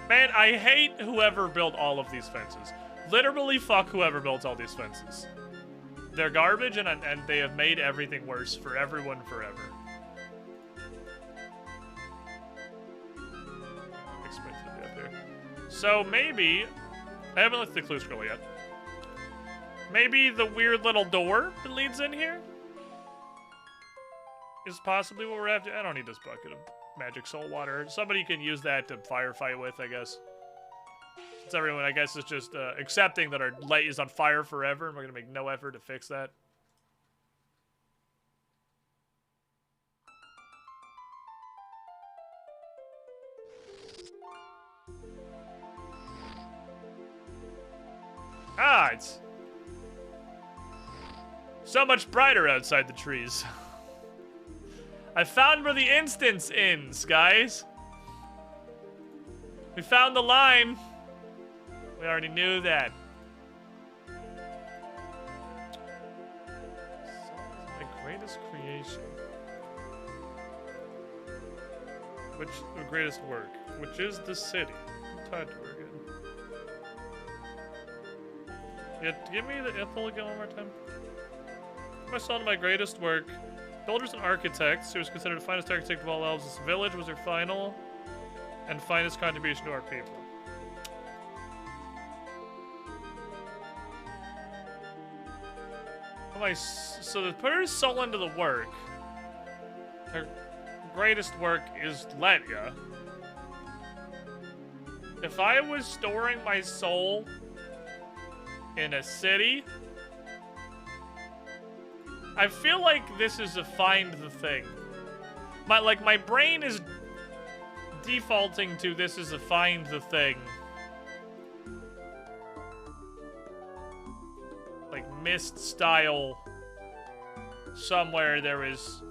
Man, I hate whoever built all of these fences. Literally fuck whoever built all these fences. They're garbage and they have made everything worse for everyone forever. So maybe, I haven't looked at the clue scroll yet. Maybe the weird little door that leads in here is possibly what we're after. I don't need this bucket of magic soul water. Somebody can use that to firefight with, I guess. Since everyone, I guess, is just accepting that our light is on fire forever, and we're gonna make no effort to fix that. Ah, it's so much brighter outside the trees. I found where the instance ends, guys. We found the line. We already knew that. My greatest creation. Which, the greatest work, which is the city. Time to work it. Yeah, give me the info again one more time. My son, my greatest work. Builders and architects, who was considered the finest architect of all elves. This village was her final and finest contribution to our people. So to put her soul into the work, her greatest work is Letya. If I was storing my soul in a city, I feel like this is a find the thing. My brain is defaulting to this is a find the thing. Like Myst style. Somewhere there is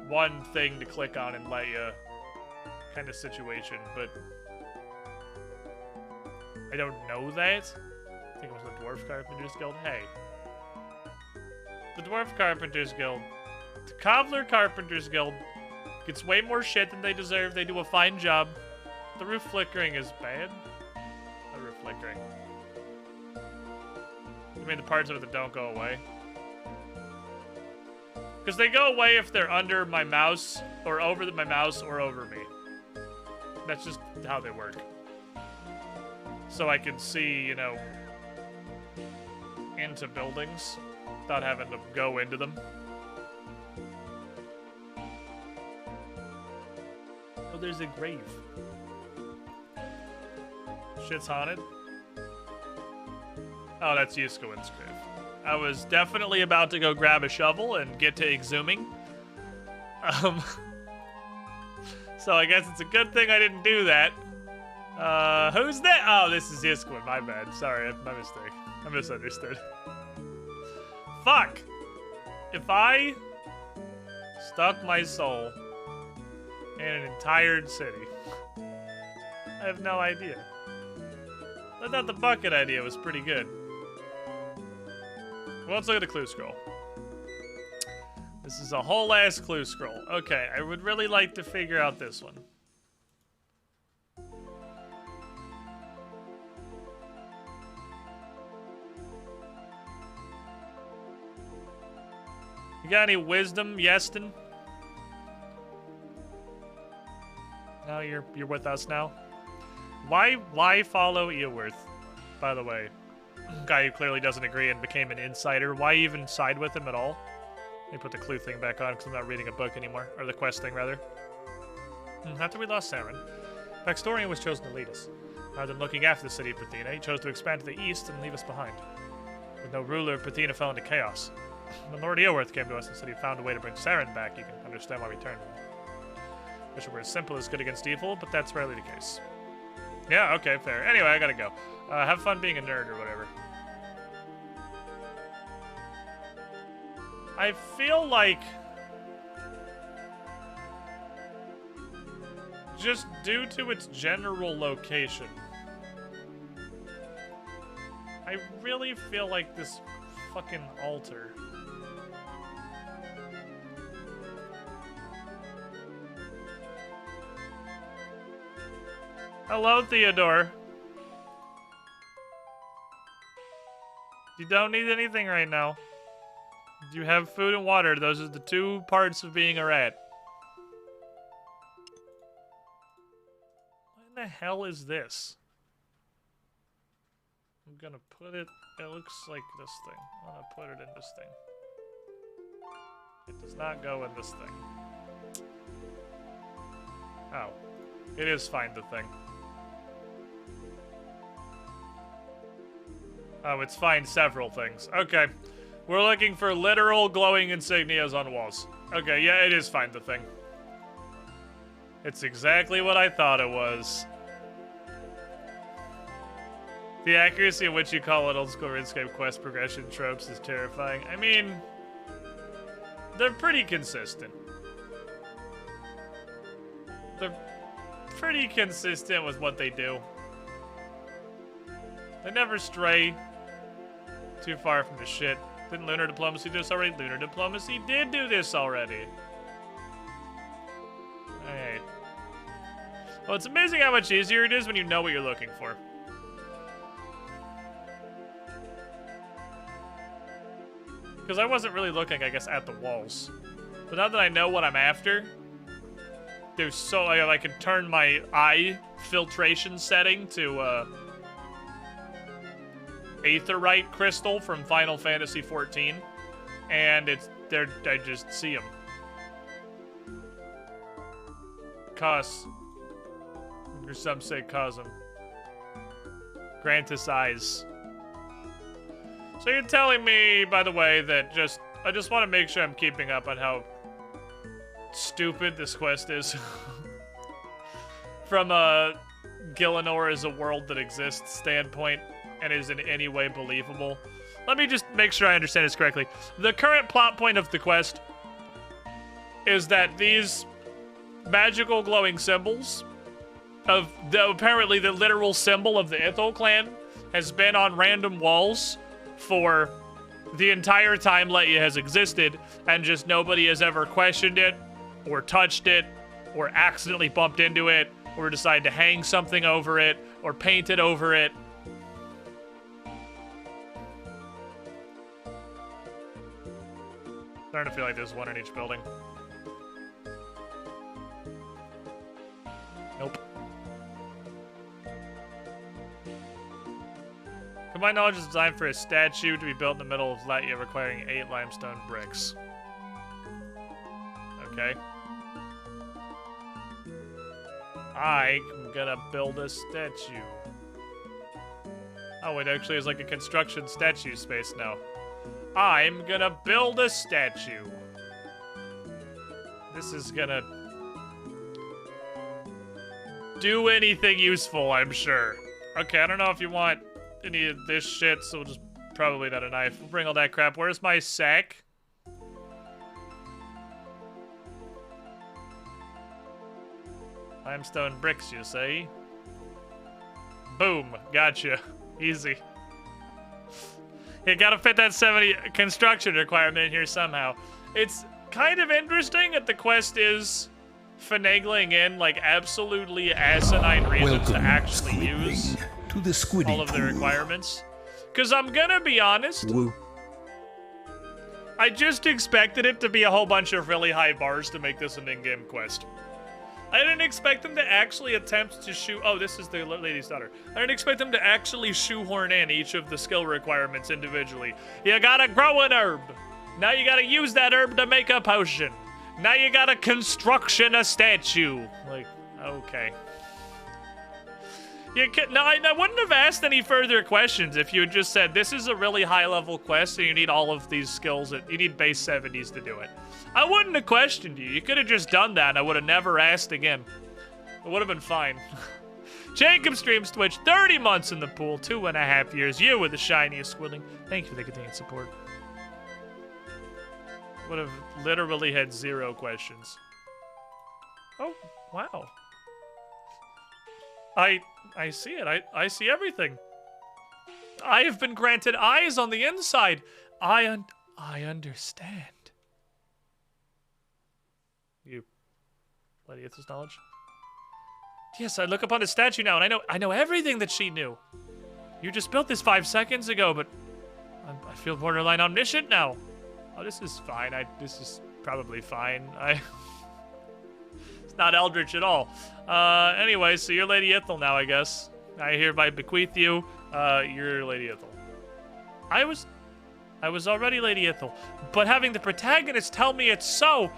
one thing to click on and Letya kind of situation, but I don't know that. I think it was the Dwarf Carpenters Guild. Hey. The Dwarf Carpenters Guild. The Cobbler Carpenters Guild gets way more shit than they deserve. They do a fine job. The roof flickering is bad. The roof flickering. I mean the parts of it that don't go away. Because they go away if they're under my mouse, or over my mouse, or over me. That's just how they work. So I can see, you know, into buildings without having to go into them. Oh, there's a grave. Shit's haunted. Oh, that's Yuskoin's grave. I was definitely about to go grab a shovel and get to exhuming. So I guess it's a good thing I didn't do that. Who's that? Oh, this is Yuskoin. My bad. Sorry, my mistake. I misunderstood. Fuck! If I stuck my soul in an entire city, I have no idea. I thought the bucket idea was pretty good. Well, let's look at the clue scroll. This is a whole ass clue scroll. Okay, I would really like to figure out this one. You got any wisdom, Yeston? No, you're with us now. Why follow Eowyrth, by the way? Guy who clearly doesn't agree and became an insider. Why even side with him at all? Let me put the clue thing back on because I'm not reading a book anymore. Or the quest thing, rather. After we lost Saren, Baxtorian was chosen to lead us. Rather than looking after the city of Parthena, he chose to expand to the east and leave us behind. With no ruler, Parthena fell into chaos. When Lord Eowyrth came to us and said he found a way to bring Saren back, you can understand why we turned to him. Wish it were as simple as good against evil, but that's rarely the case. Yeah, okay, fair. Anyway, I gotta go. Have fun being a nerd or whatever. I feel like just due to its general location, I really feel like this fucking altar. Hello, Theodore. You don't need anything right now. You have food and water. Those are the two parts of being a rat. What in the hell is this? I'm gonna put it... It looks like this thing. I'm gonna put it in this thing. It does not go in this thing. Oh. It is find the thing. Oh, it's find several things. Okay. We're looking for literal glowing insignias on walls. Okay, yeah, it is find the thing. It's exactly what I thought it was. The accuracy in which you call it old school RuneScape quest progression tropes is terrifying. I mean, they're pretty consistent. They're pretty consistent with what they do. They never stray too far from the shit. Didn't Lunar Diplomacy do this already? Lunar Diplomacy did do this already. Alright. Well, it's amazing how much easier it is when you know what you're looking for. Because I wasn't really looking, I guess, at the walls. But now that I know what I'm after, there's so... I can turn my eye filtration setting to, Aetherite crystal from Final Fantasy XIV, and it's there. I just see them. Cos, or some say cosm. Grant us eyes. So you're telling me, by the way, that I just want to make sure I'm keeping up on how stupid this quest is. From a Gielinor is a world that exists standpoint. And is in any way believable. Let me just make sure I understand this correctly. The current plot point of the quest is that these magical glowing symbols of apparently the literal symbol of the Ithel clan has been on random walls for the entire time Letia has existed, and just nobody has ever questioned it or touched it or accidentally bumped into it or decided to hang something over it or paint it over it. Starting to feel like there's one in each building. Nope. Combined knowledge is designed for a statue to be built in the middle of Latvia, requiring 8 limestone bricks. Okay. I'm gonna build a statue. Oh, it actually is like a construction statue space now. I'm gonna build a statue. This is gonna do anything useful, I'm sure. Okay, I don't know if you want any of this shit, so we'll just probably not a knife. We'll bring all that crap. Where's my sack? Limestone bricks, you say? Boom, gotcha. Easy. You gotta fit that 70 construction requirement in here somehow. It's kind of interesting that the quest is finagling in like absolutely asinine reasons to actually use to the all of the requirements. Because I'm gonna be honest, Woo. I just expected it to be a whole bunch of really high bars to make this an in-game quest. I didn't expect them to actually attempt to shoot... Oh, this is the lady's daughter. I didn't expect them to actually shoehorn in each of the skill requirements individually. You gotta grow an herb. Now you gotta use that herb to make a potion. Now you gotta construction a statue. Like, okay. You can, no, I wouldn't have asked any further questions if you had just said, this is a really high-level quest, so you need all of these skills. You need base 70s to do it. I wouldn't have questioned you. You could have just done that, and I would have never asked again. It would have been fine. Jacob streams Twitch, 30 months in the pool, 2.5 years. You were the shiniest Squidling. Thank you for the continued support. would have literally had 0 questions. Oh, wow. I see it. I see everything. I have been granted eyes on the inside. I understand. You, Lady Ithel's knowledge? Yes, I look upon his statue now, and I know everything that she knew. You just built this 5 seconds ago, but I feel borderline omniscient now. Oh, this is fine. This is probably fine. It's not eldritch at all. Anyway, so you're Lady Ithel now, I guess. I hereby bequeath you. You're Lady Ithel. I was already Lady Ithel, but having the protagonist tell me it's so.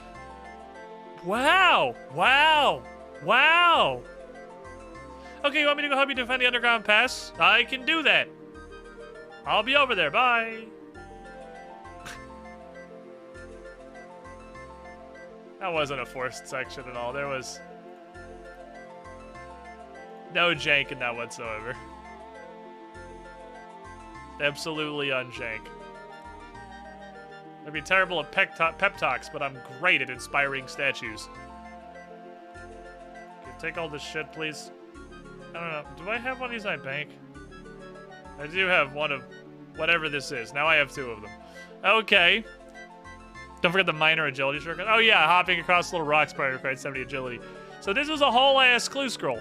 Wow! Wow! Wow! Okay, you want me to go help you defend the underground pass? I can do that. I'll be over there. Bye. That wasn't a forced section at all. There was no jank in that whatsoever. Absolutely unjank. I'd be terrible at pep talks, but I'm great at inspiring statues. Okay, take all this shit, please. I don't know. Do I have one of these I bank? I do have one of whatever this is. Now I have 2 of them. Okay. Don't forget the minor agility shortcut. Oh yeah, hopping across little rocks probably required 70 agility. So this is a whole ass clue scroll.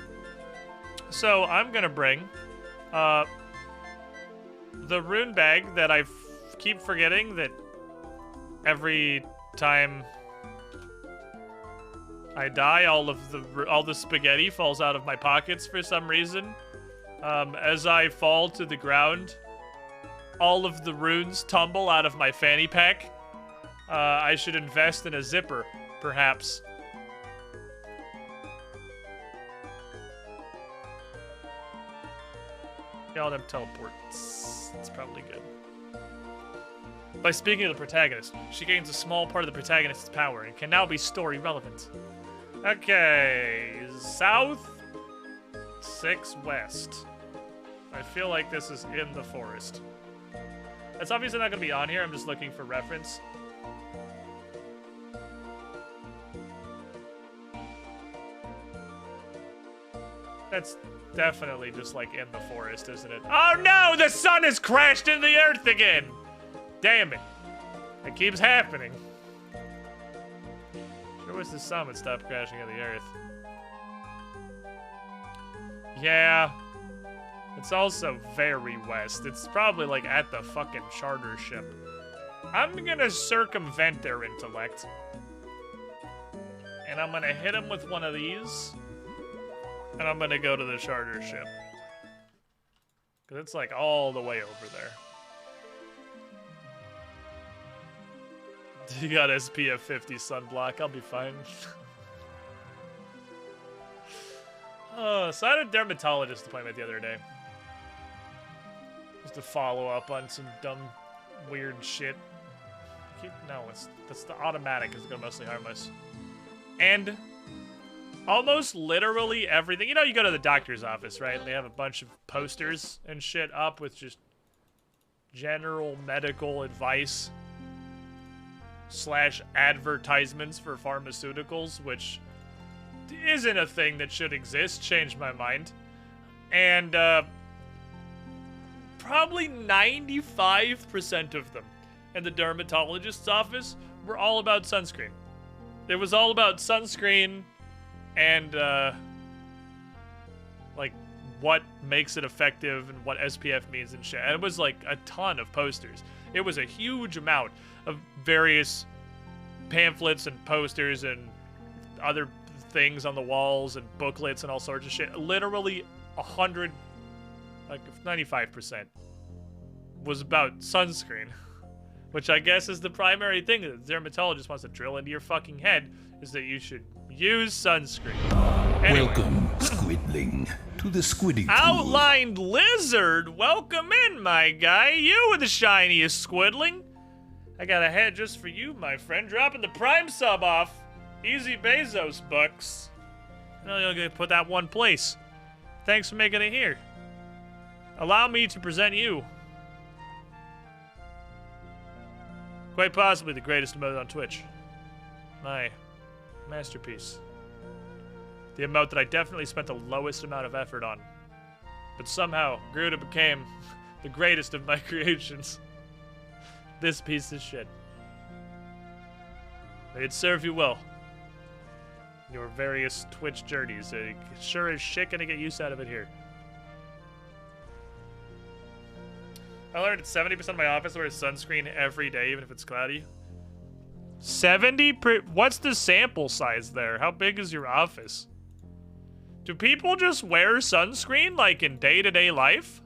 So I'm gonna bring the rune bag that I keep forgetting that every time I die, all the spaghetti falls out of my pockets for some reason. As I fall to the ground, all of the runes tumble out of my fanny pack. I should invest in a zipper, perhaps. Yeah, all them teleports. It's probably good. By speaking of the protagonist, she gains a small part of the protagonist's power and can now be story relevant. Okay, south, 6 west. I feel like this is in the forest. That's obviously not going to be on here. I'm just looking for reference. That's definitely just like in the forest, isn't it? Oh no, the sun has crashed into the earth again. Damn it. It keeps happening. Sure wish the sun would stop crashing into the earth. Yeah. It's also very west. It's probably like at the fucking charter ship. I'm gonna circumvent their intellect. And I'm gonna hit them with one of these. And I'm gonna go to the charter ship. Because it's like all the way over there. You got SPF 50 sunblock, I'll be fine. So I had a dermatologist appointment the other day. Just to follow up on some dumb, weird shit. No, that's the automatic, it's gonna mostly harm us. And almost literally everything. You know, you go to the doctor's office, right? They have a bunch of posters and shit up with just general medical advice / advertisements for pharmaceuticals, which isn't a thing that should exist. Changed my mind. And probably 95% of them in the dermatologist's office were all about sunscreen. It was all about sunscreen and like what makes it effective and what SPF means and shit. And it was like a ton of posters. It was a huge amount of various pamphlets and posters and other things on the walls and booklets and all sorts of shit. Literally 100, like 95% was about sunscreen, which I guess is the primary thing that the dermatologist wants to drill into your fucking head, is that you should use sunscreen. Anyway. Welcome, Squidling, to the Squidding Pool. Outlined Lizard, welcome in, my guy. You were the shiniest Squidling. I got a head just for you, my friend. Dropping the Prime sub off. Easy Bezos bucks. I'm only gonna put that one place. Thanks for making it here. Allow me to present you Quite possibly the greatest emote on Twitch. My masterpiece. The emote that I definitely spent the lowest amount of effort on. But somehow, grew to became the greatest of my creations. This piece of shit. May it serve you well. Your various Twitch journeys. Sure as shit gonna get use out of it here. I learned 70% of my office wears sunscreen every day, even if it's cloudy. 70? What's the sample size there? How big is your office? Do people just wear sunscreen, like, in day-to-day life?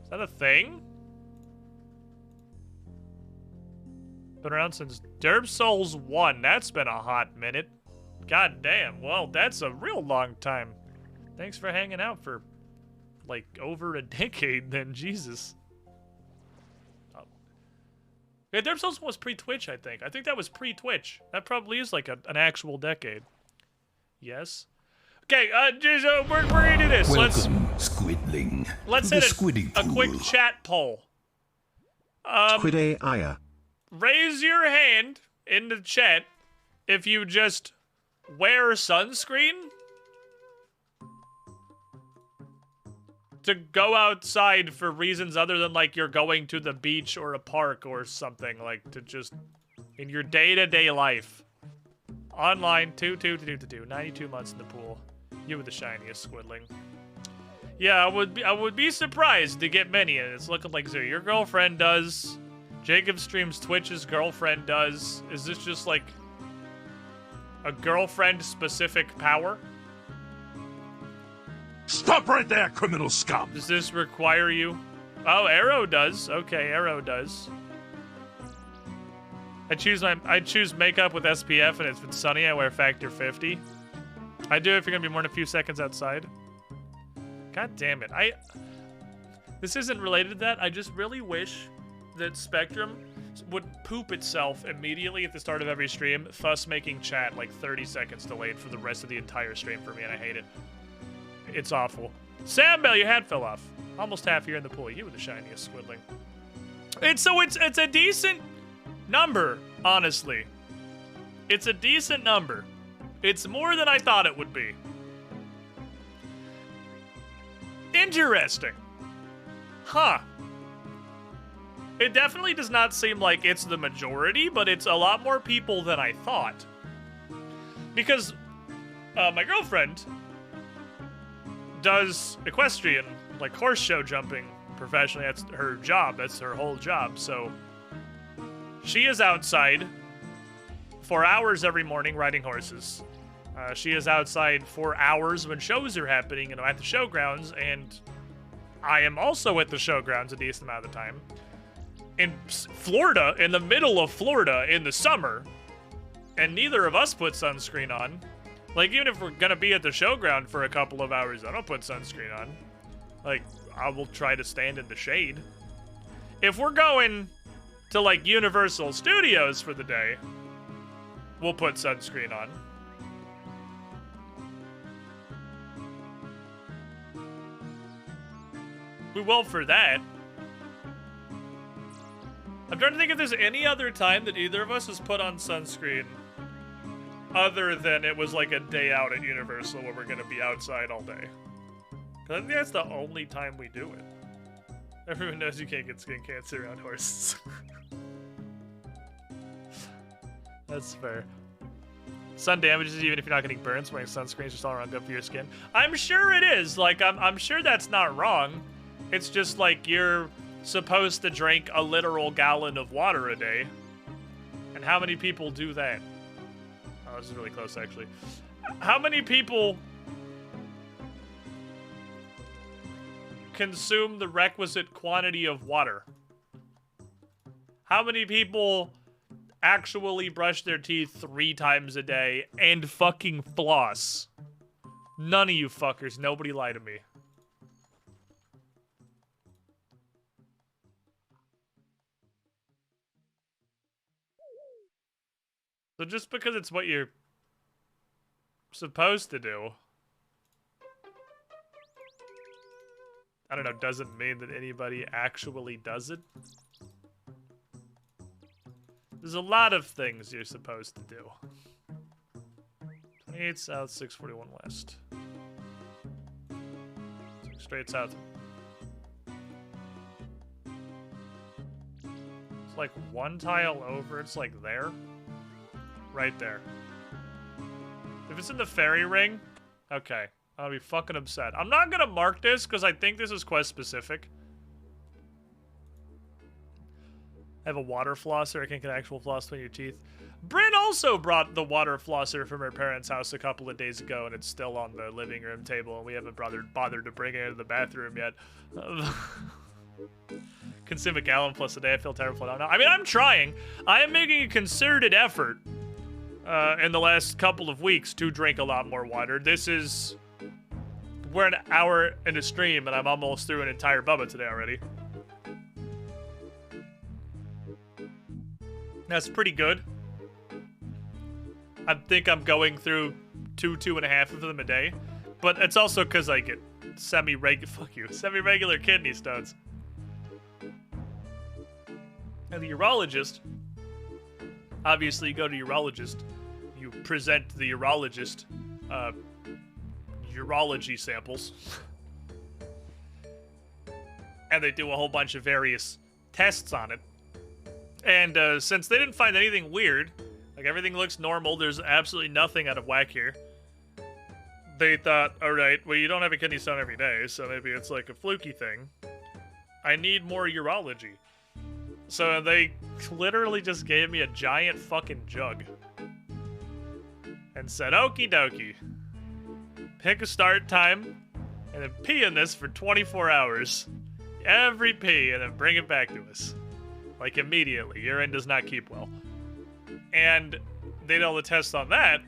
Is that a thing? Been around since Derp Souls 1. That's been a hot minute. God damn. Well, that's a real long time. Thanks for hanging out for, like, over a decade then. Jesus. Oh. Yeah, Derp Souls 1 was pre-Twitch, I think. I think that was pre-Twitch. That probably is, like, an actual decade. Yes? Okay, we're gonna do this. Welcome, Squidling. Let's to the hit Squiddy a quick pool. chat poll. Squiddy Aya. Raise your hand in the chat if you just wear sunscreen to go outside for reasons other than, like, you're going to the beach or a park or something, like, to just in your day-to-day life. Online, 92 months in the pool. You were the shiniest, Squidling. Yeah, I would be surprised to get many, and it's looking like your girlfriend does. Jacob streams Twitch's girlfriend does. Is this just like a girlfriend-specific power? Stop right there, criminal scum! Does this require you? Oh, Arrow does. Okay, Arrow does. I choose makeup with SPF, and if it's sunny, I wear factor 50. I do if you're gonna be more than a few seconds outside. God damn it! This isn't related to that. I just really wish that Spectrum would poop itself immediately at the start of every stream, thus making chat like 30 seconds delayed for the rest of the entire stream for me, and I hate it. It's awful. Sam Bell, your hat fell off. Almost half here in the pool. You were the shiniest, Squidling. It's a decent number, honestly. It's a decent number. It's more than I thought it would be. Interesting. Huh. It definitely does not seem like it's the majority, but it's a lot more people than I thought. Because my girlfriend does equestrian, like horse show jumping professionally. That's her job. That's her whole job. So she is outside for hours every morning riding horses. She is outside for hours when shows are happening, and I'm at the showgrounds, and I am also at the showgrounds a decent amount of the time. In Florida, in the middle of Florida in the summer, and neither of us put sunscreen on. Like, even if we're gonna be at the showground for a couple of hours, I don't put sunscreen on. Like, I will try to stand in the shade. If we're going to, like, Universal Studios for the day, we'll put sunscreen on. We will for that. I'm trying to think if there's any other time that either of us has put on sunscreen other than it was like a day out at Universal where we're going to be outside all day. I think that's the only time we do it. Everyone knows you can't get skin cancer around horses. That's fair. Sun damages you even if you're not getting burns. Wearing sunscreen is just all around good for your skin. I'm sure it is. Like, I'm sure that's not wrong. It's just like you're supposed to drink a literal gallon of water a day. And how many people do that? Oh, this is really close, actually. How many people consume the requisite quantity of water? How many people actually brush their teeth 3 times a day and fucking floss? None of you fuckers. Nobody lie to me. So just because it's what you're supposed to do I don't know, doesn't mean that anybody actually does it. There's a lot of things you're supposed to do. 28 south, 641 west. Straight south. It's like one tile over, it's like there. Right there. If it's in the fairy ring, okay. I'll be fucking upset. I'm not gonna mark this because I think this is quest specific. I have a water flosser. I can get actual floss between your teeth. Bryn also brought the water flosser from her parents' house a couple of days ago, and it's still on the living room table, and we haven't bothered to bring it into the bathroom yet. Consume a gallon plus a day. I feel terrible. I mean, I'm trying. I am making a concerted effort in the last couple of weeks to drink a lot more water. We're an hour into stream, and I'm almost through an entire Bubba today already. That's pretty good. I think I'm going through 2.5 of them a day. But it's also because I get semi-regular kidney stones. And the urologist, obviously you go to urologist, you present the urologist urology samples. And they do a whole bunch of various tests on it. And since they didn't find anything weird, like everything looks normal, there's absolutely nothing out of whack here. They thought, alright, well you don't have a kidney stone every day, so maybe it's like a fluky thing. I need more urology. So they literally just gave me a giant fucking jug. And said, okie dokie. Pick a start time, and then pee in this for 24 hours. Every pee, and then bring it back to us. Like immediately. Urine does not keep well. And they did all the tests on that,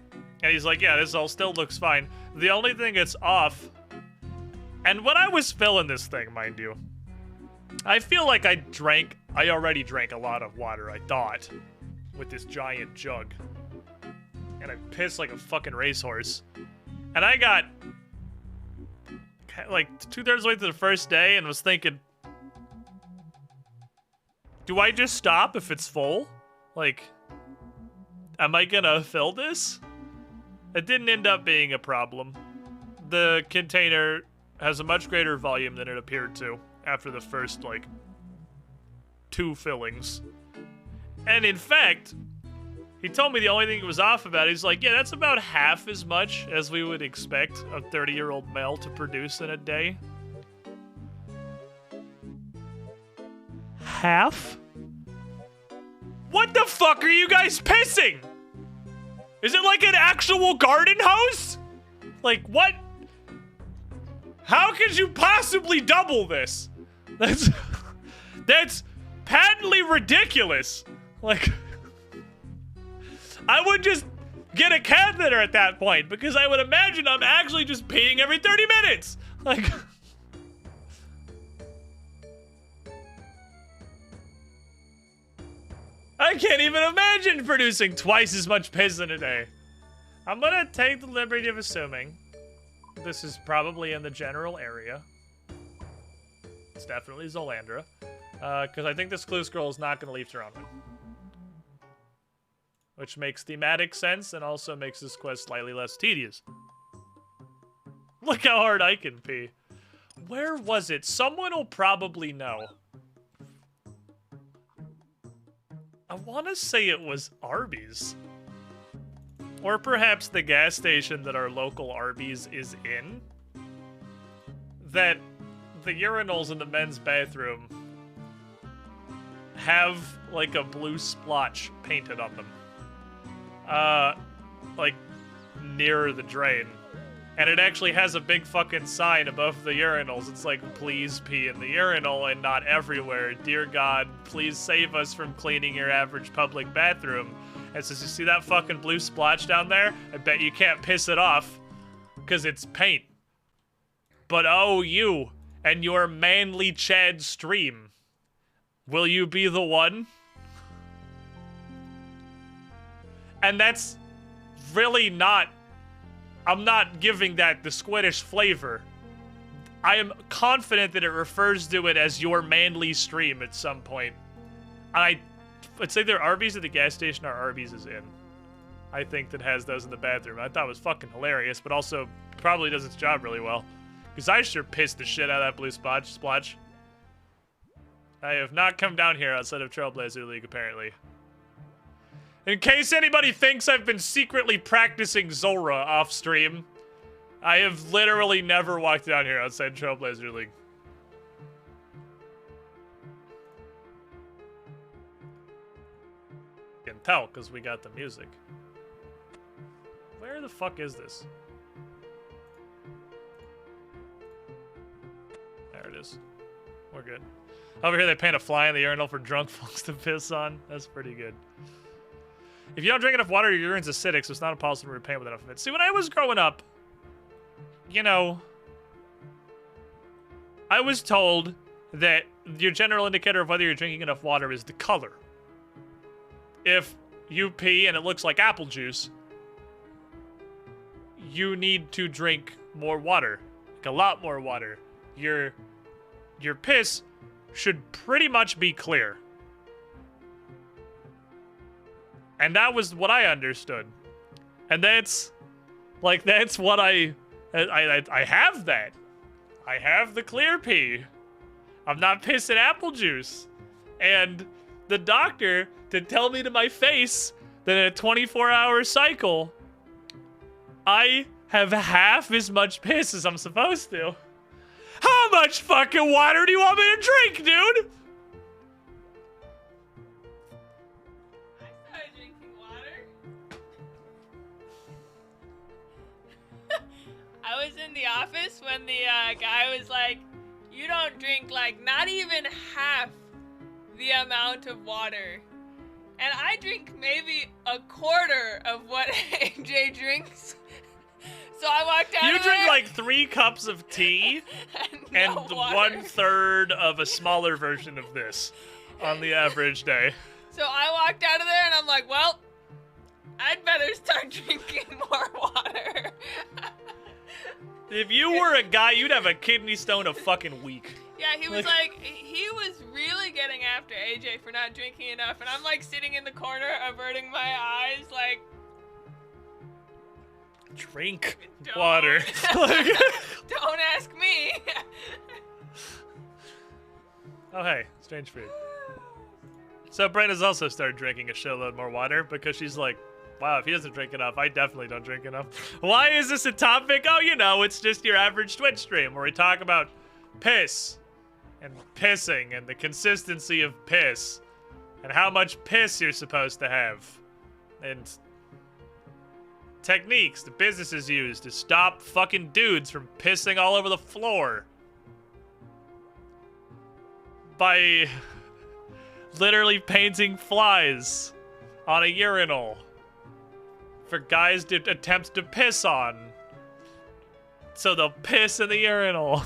and he's like, yeah, this all still looks fine. The only thing that's off, and when I was filling this thing, mind you, I feel like I already drank a lot of water, I thought, with this giant jug. And I pissed like a fucking racehorse. And I got like 2/3 of the way through the first day and was thinking, do I just stop if it's full? Like, am I gonna fill this? It didn't end up being a problem. The container has a much greater volume than it appeared to after the first, like, 2 fillings. And in fact, he told me the only thing that was off about it, he's like, yeah, that's about half as much as we would expect a 30-year-old male to produce in a day. Half? What the fuck are you guys pissing? Is it like an actual garden hose? Like, what? How could you possibly double this? That's patently ridiculous. Like, I would just get a catheter at that point, because I would imagine I'm actually just peeing every 30 minutes. Like, I can't even imagine producing twice as much piss in a day. I'm gonna take the liberty of assuming this is probably in the general area. It's definitely Zolandra. Because I think this clue scroll is not gonna leave Toronto. Which makes thematic sense and also makes this quest slightly less tedious. Look how hard I can pee. Where was it? Someone will probably know. I want to say it was Arby's. Or perhaps the gas station that our local Arby's is in. That the urinals in the men's bathroom have like a blue splotch painted on them. Like near the drain. And it actually has a big fucking sign above the urinals. It's like, please pee in the urinal and not everywhere. Dear God, please save us from cleaning your average public bathroom. And says, you see that fucking blue splotch down there? I bet you can't piss it off, because it's paint. But oh, you and your manly Chad stream. Will you be the one? And that's really not... I'm not giving that the squiddish flavor. I am confident that it refers to it as your manly stream at some point. It's either Arby's at the gas station or Arby's is in. I think that has those in the bathroom. I thought it was fucking hilarious, but also probably does its job really well. Because I sure pissed the shit out of that blue splotch. I have not come down here outside of Trailblazer League, apparently. In case anybody thinks I've been secretly practicing Zora off stream, I have literally never walked down here outside Trailblazer League. You can tell, because we got the music. Where the fuck is this? There it is. We're good. Over here they paint a fly in the urinal for drunk folks to piss on. That's pretty good. If you don't drink enough water, your urine's acidic, so it's not impossible to repaint with enough of it. See, when I was growing up, you know, I was told that your general indicator of whether you're drinking enough water is the color. If you pee and it looks like apple juice, you need to drink more water, like a lot more water. Your piss should pretty much be clear. And that was what I understood. And that's what I have that. I have the clear pee. I'm not pissing apple juice. And the doctor to tell me to my face that in a 24-hour cycle, I have half as much piss as I'm supposed to. How much fucking water do you want me to drink, dude? I started drinking water. I was in the office when the guy was like, you don't drink like not even half the amount of water. And I drink maybe a quarter of what AJ drinks. So I walked out. You drink like 3 cups of tea and no 1/3 of a smaller version of this on the average day. So I walked out of there and I'm like, well, I'd better start drinking more water. If you were a guy, you'd have a kidney stone a fucking week. Yeah, he was he was really getting after AJ for not drinking enough. And I'm like sitting in the corner, averting my eyes, like, drink Don't. water. don't ask me. Oh, hey, strange food. So Brenda's also started drinking a shitload more water because she's like, wow, if he doesn't drink enough, I definitely don't drink enough. Why is this a topic? Oh, you know, it's just your average Twitch stream where we talk about piss and pissing and the consistency of piss and how much piss you're supposed to have and techniques the businesses use to stop fucking dudes from pissing all over the floor by literally painting flies on a urinal for guys to attempt to piss on, so they'll piss in the urinal.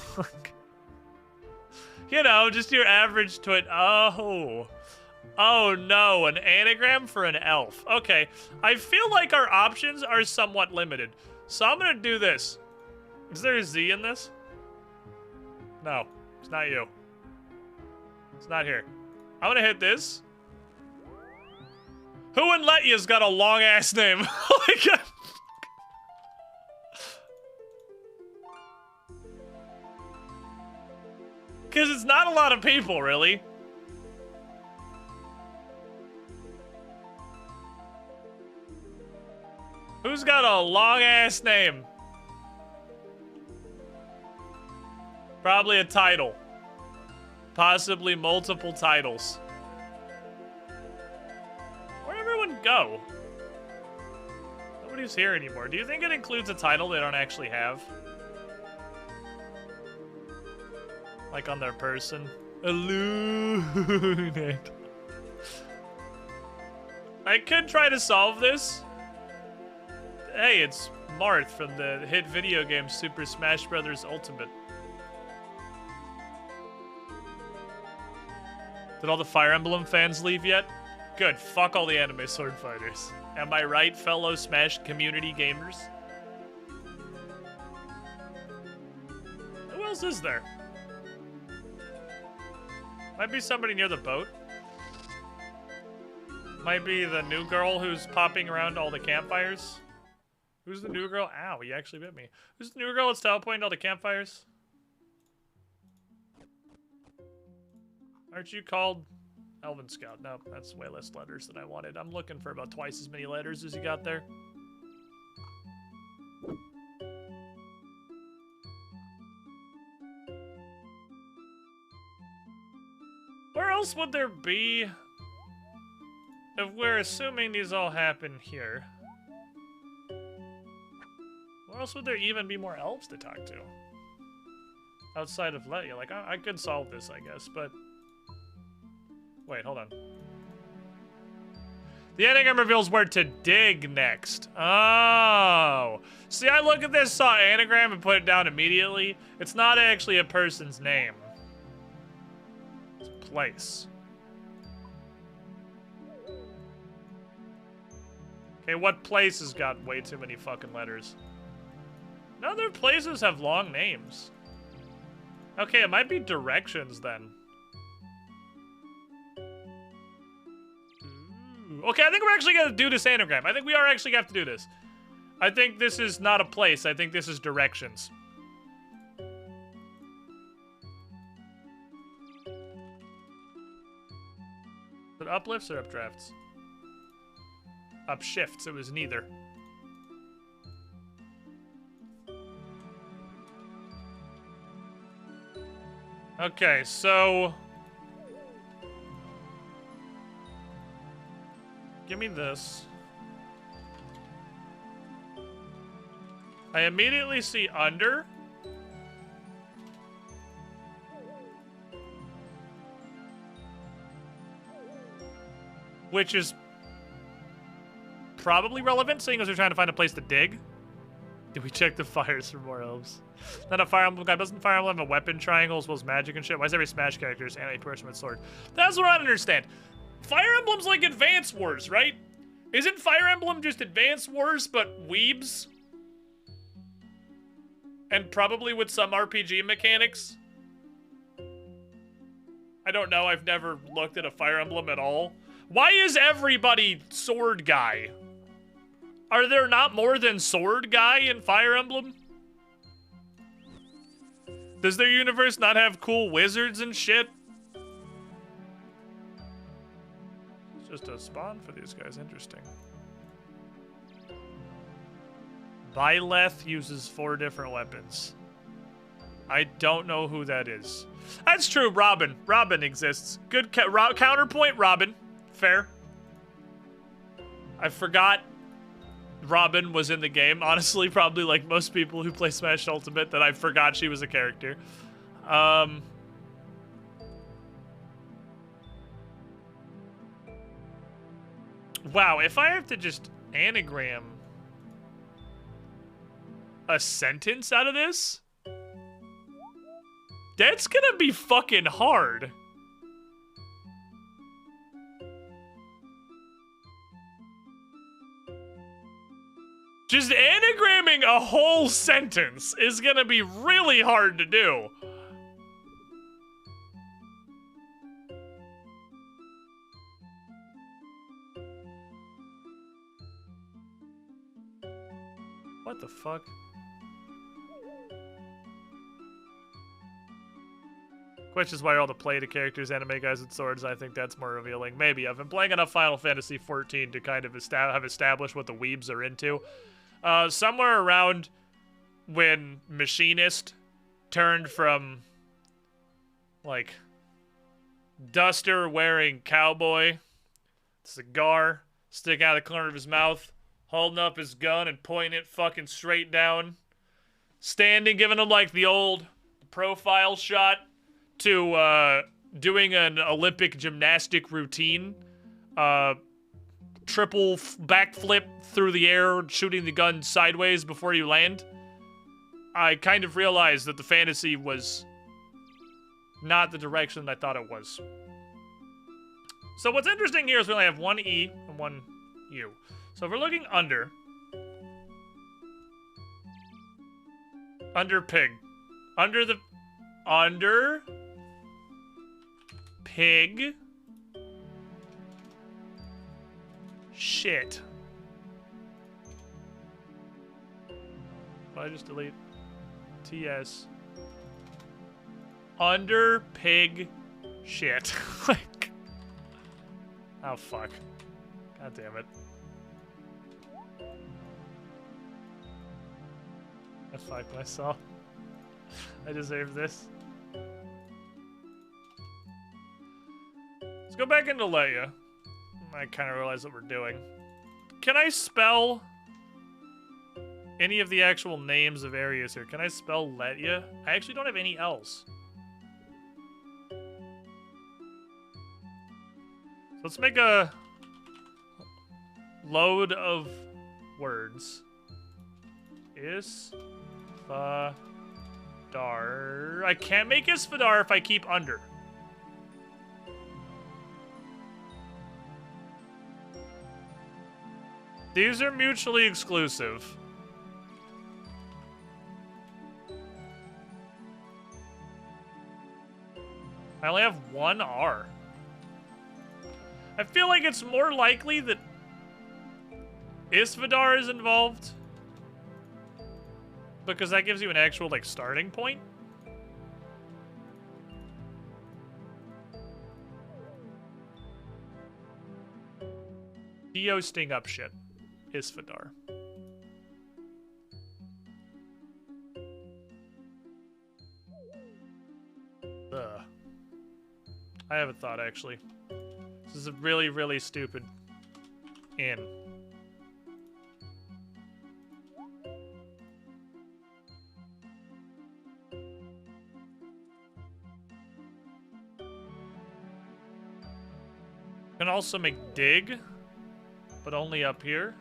You know, just your average twit. Oh no, an anagram for an elf. Okay, I feel like our options are somewhat limited. So I'm gonna do this. Is there a Z in this? No, it's not you. It's not here. I'm gonna hit this. Who in Letya's got a long ass name? Oh my god. Cause it's not a lot of people, really. Who's got a long-ass name? Probably a title. Possibly multiple titles. Where'd everyone go? Nobody's here anymore. Do you think it includes a title they don't actually have? Like on their person? Illuminate. I could try to solve this. Hey, it's Marth from the hit video game Super Smash Bros. Ultimate. Did all the Fire Emblem fans leave yet? Good, fuck all the anime sword fighters. Am I right, fellow Smash community gamers? Who else is there? Might be somebody near the boat. Might be the new girl who's popping around all the campfires. Who's the new girl? Ow, you actually bit me. Who's the new girl that's teleporting to all the campfires? Aren't you called Elven Scout? No, that's way less letters than I wanted. I'm looking for about twice as many letters as you got there. Where else would there be if we're assuming these all happen here? Where else would there even be more elves to talk to? Outside of Letia. Like, I could solve this, I guess, but... Wait, hold on. The anagram reveals where to dig next. Oh. See, I look at this, saw anagram, and put it down immediately. It's not actually a person's name. It's a place. Okay, what place has got way too many fucking letters? None other places have long names. Okay, it might be directions then. Ooh. Okay, I think we're actually gonna do this anagram. I think we are actually gonna have to do this. I think this is not a place. I think this is directions. Is it uplifts or updrafts? Upshifts. It was neither. Okay, so... Give me this. I immediately see under. Which is probably relevant, seeing as we're trying to find a place to dig. Did we check the fires for more elves? Not a Fire Emblem guy. Doesn't Fire Emblem have a weapon triangle as well as magic and shit? Why is every Smash character anti-person with sword? That's what I don't understand. Fire Emblem's like Advance Wars, right? Isn't Fire Emblem just Advance Wars, but weebs? And probably with some RPG mechanics? I don't know. I've never looked at a Fire Emblem at all. Why is everybody sword guy? Are there not more than sword guy in Fire Emblem? Does their universe not have cool wizards and shit? It's just a spawn for these guys. Interesting. Byleth uses 4 different weapons. I don't know who that is. That's true, Robin. Robin exists. Good counterpoint, Robin. Fair. I forgot Robin was in the game. Honestly, probably like most people who play Smash Ultimate, that I forgot she was a character. Wow, if I have to just anagram a sentence out of this, that's gonna be fucking hard. Just anagramming a whole sentence is gonna be really hard to do. What the fuck? Which is why all the play to characters, anime guys with swords, I think that's more revealing. Maybe. I've been playing enough Final Fantasy XIV to kind of have established what the weebs are into. Somewhere around when Machinist turned from, like, duster wearing cowboy, cigar sticking out of the corner of his mouth, holding up his gun and pointing it fucking straight down, standing, giving him like the old profile shot, to doing an Olympic gymnastic routine, triple backflip through the air, shooting the gun sideways before you land. I kind of realized that the fantasy was not the direction I thought it was. So what's interesting here is we only have one E and one U. So if we're looking under pig, under the under pig shit. Why just delete TS under pig shit. Like, oh fuck. God damn it. I fucked myself. I deserve this. Let's go back into Leia. I kind of realize what we're doing. Can I spell any of the actual names of areas here? Can I spell Leia? I actually don't have any else. So let's make a load of words. Isfadar. I can't make Isfadar if I keep under. These are mutually exclusive. I only have one R. I feel like it's more likely that Isfadar is involved, because that gives you an actual, like, starting point. Dio sting up shit. Isfadar. Ugh. I have a thought, actually. This is a really, really stupid in. Can also make dig, but only up here.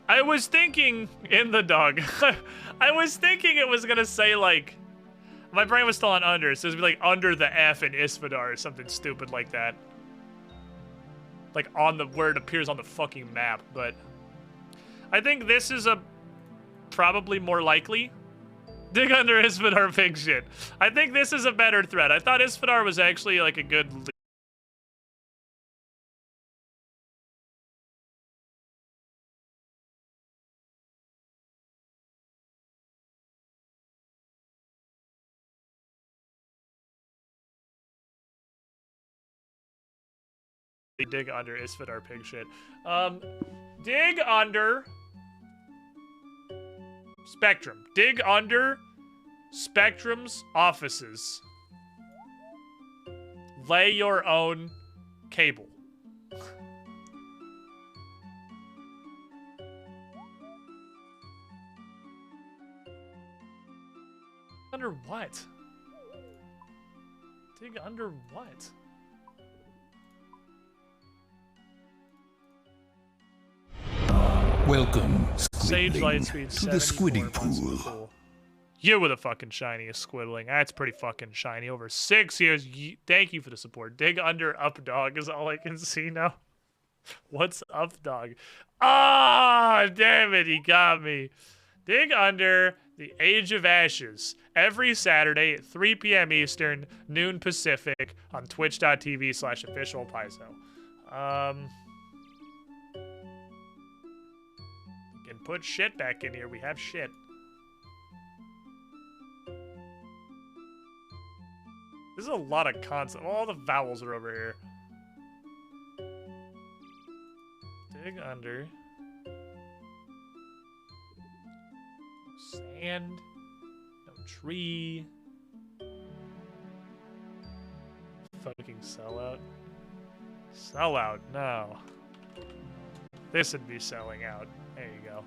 I was thinking in the dog. I was thinking it was gonna say, like, my brain was still on under, so it would be like under the F in Isfadar or something stupid like that. Like on the where it appears on the fucking map, but I think this is a probably more likely. Dig under Isfadar pig shit. I think this is a better thread. I thought Isfadar was actually like a good dig under Isfadar pig shit. Dig under Spectrum. Dig under Spectrum's offices. Lay your own cable. Under what? Dig under what? Welcome, Sage Light Squidling, Speed to the Squiddy 74 months Pool. cool. You were the fucking shiniest Squidling. That's pretty fucking shiny. Over 6 years. Thank you for the support. Dig under up dog is all I can see now. What's up dog? Ah, damn it. He got me. Dig under the Age of Ashes every Saturday at 3 p.m. Eastern, noon Pacific on twitch.tv/officialpaizo. Can put shit back in here. We have shit. This is a lot of concept. All the vowels are over here. Dig under. Sand. No tree. Fucking sellout. Sellout, no. This would be selling out. There you go.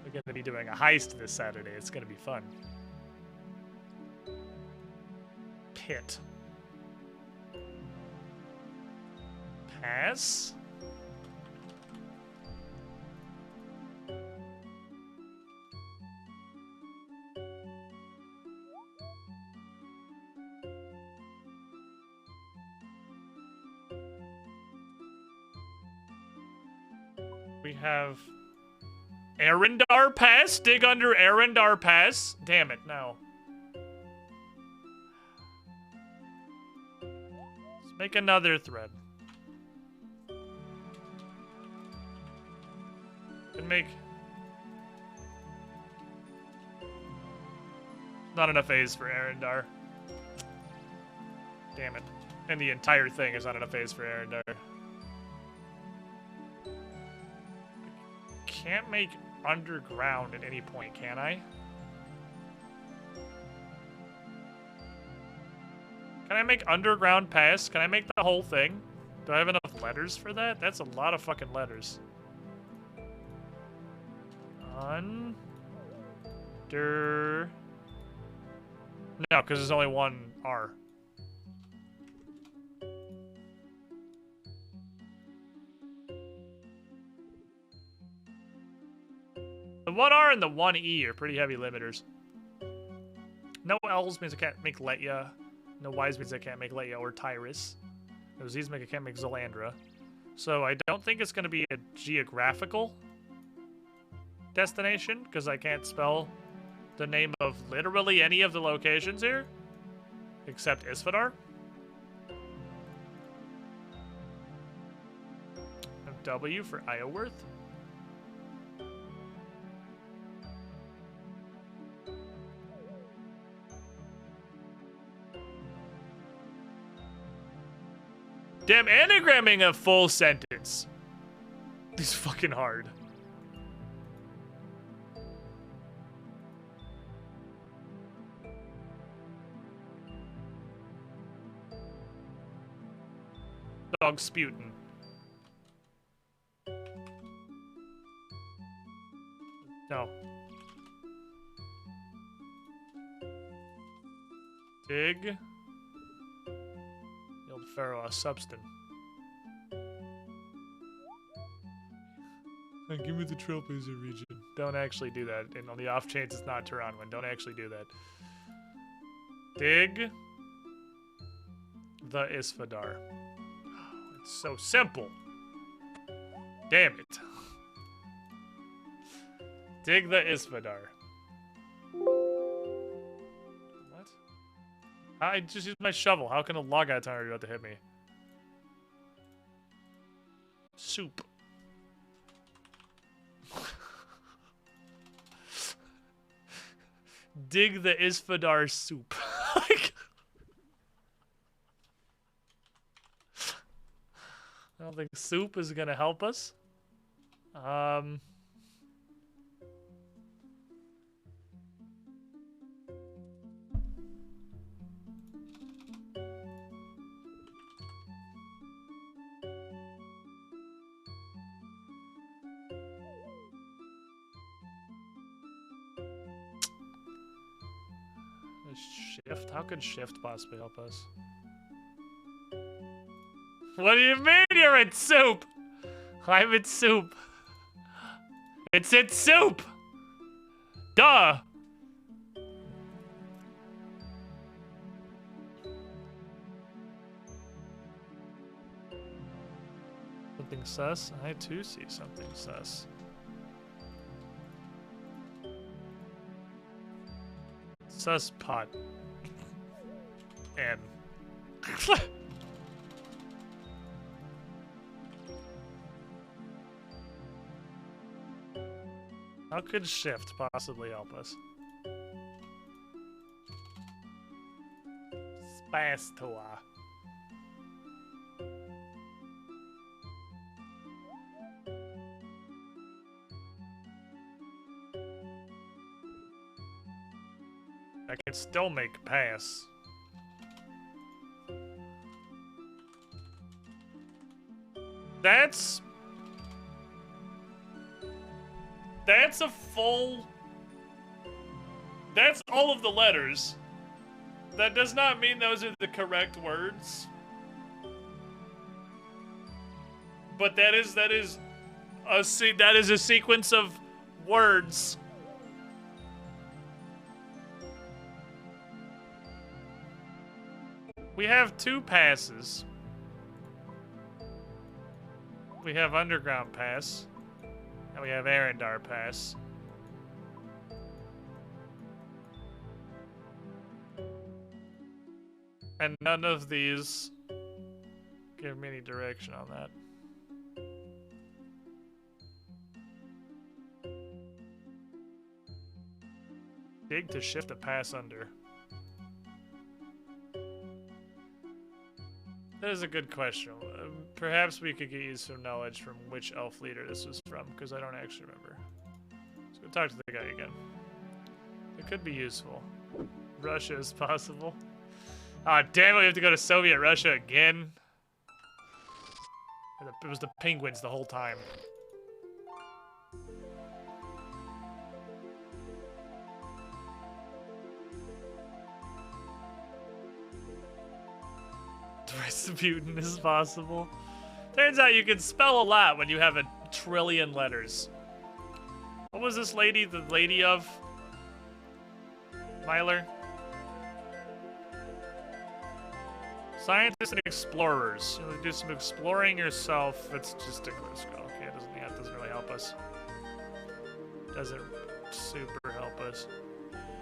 We're going to be doing a heist this Saturday. It's going to be fun. Pit. Pass. We have Arendar Pass? Dig under Arendar Pass? Damn it, no. Let's make another thread. And make... Not enough A's for Arendar. Damn it. And the entire thing is not enough A's for Arendar. Can't make underground at any point, can I? Can I make underground pass? Can I make the whole thing? Do I have enough letters for that? That's a lot of fucking letters. No, because there's only one R. The 1R and the 1E are pretty heavy limiters. No L's means I can't make Letya. No Y's means I can't make Letya or Tyrus. No Z's mean I can't make Zolandra. So I don't think it's going to be a geographical destination, because I can't spell the name of literally any of the locations here, except Isfadar. W for Ioworth. Damn, anagramming a full sentence is fucking hard. Dog sputin'. No. Dig. Old Pharaoh Substan. And give me the Trailblazer region. Don't actually do that. And on the off chance it's not Taranwan, don't actually do that. Dig the Isfadar. It's so simple. Damn it. Dig the Isfadar. What? I just used my shovel. How can a logout timer be about to hit me? Soup. Dig the Isfadar soup. I don't think soup is gonna help us. Shift? How could shift possibly help us? What do you mean you're in soup? I'm in soup. It's in soup! Duh! Something sus? I too see something sus. Sus pot. And... How could shift possibly help us? Spastua. I can still make pass. That's a full... That's all of the letters. That does not mean those are the correct words. But that is a sequence of words. We have two passes. We have underground pass. And we have Arendar Pass. And none of these give me any direction on that. Dig to shift a pass under. That is a good question. Perhaps we could get you some knowledge from which elf leader this was from, because I don't actually remember. Let's go talk to the guy again. It could be useful. Russia is possible. Ah, damn it, we have to go to Soviet Russia again. It was the penguins the whole time. Rasputin is possible. Turns out you can spell a lot when you have a trillion letters. What was this lady the lady of? Myler? Scientists and explorers. You do some exploring yourself. It's just a quiz. Okay, it doesn't really help us. Doesn't super help us.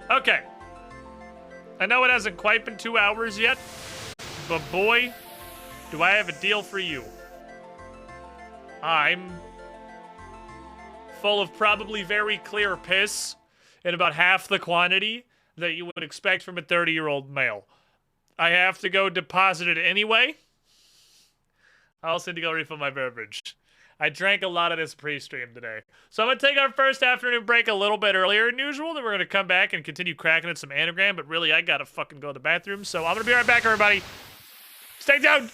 Okay. I know it hasn't quite been 2 hours yet, but boy, do I have a deal for you. I'm full of probably very clear piss in about half the quantity that you would expect from a 30-year-old male. I have to go deposit it anyway. I also need to go refill my beverage. I drank a lot of this pre-stream today. So I'm going to take our first afternoon break a little bit earlier than usual. Then we're going to come back and continue cracking at some anagram. But really, I got to fucking go to the bathroom. So I'm going to be right back, everybody. Stay tuned.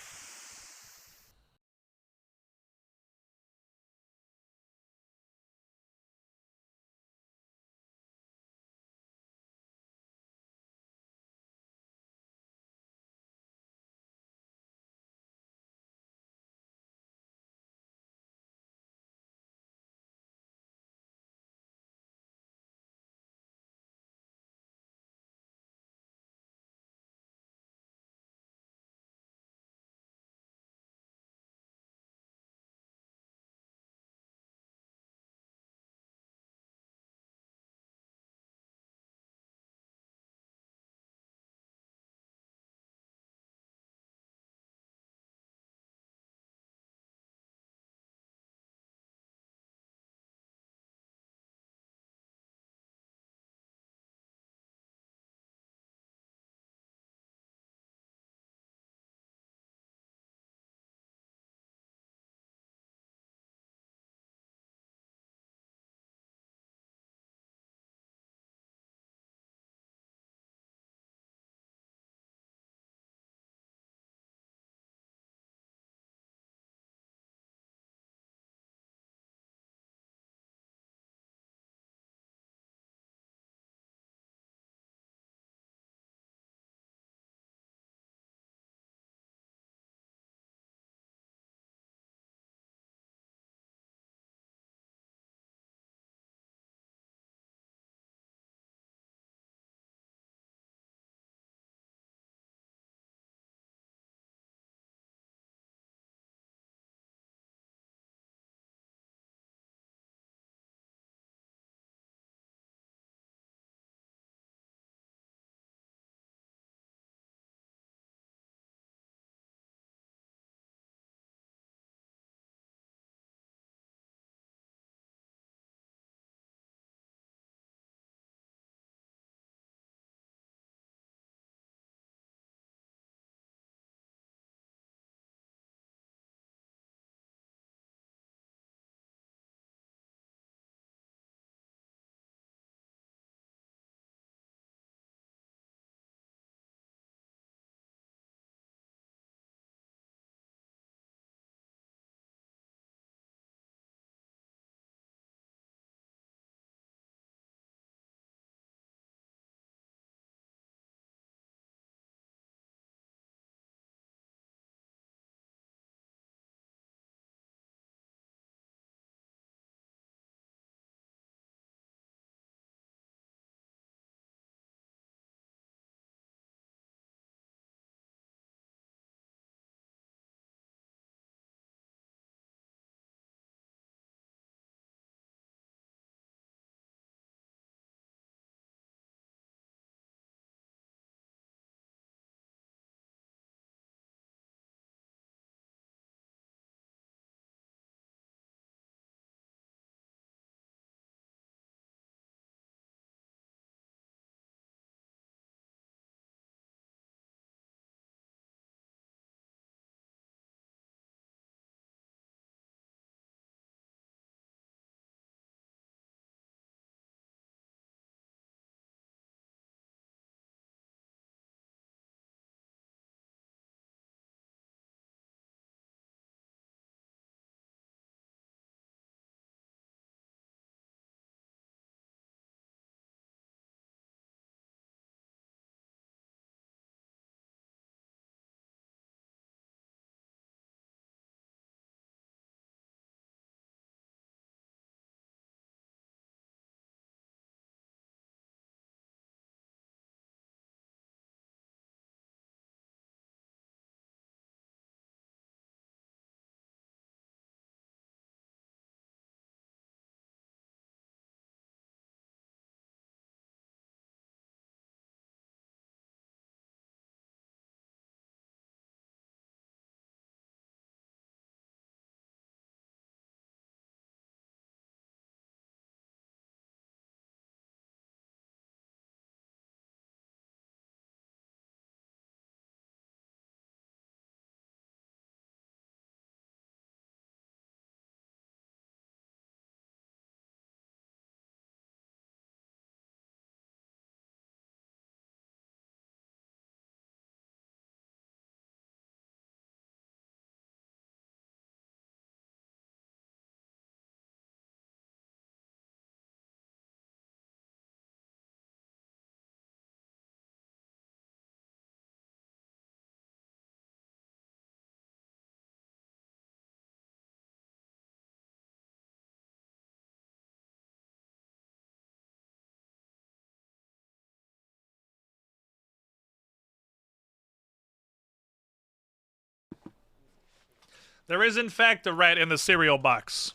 There is, in fact, a rat in the cereal box.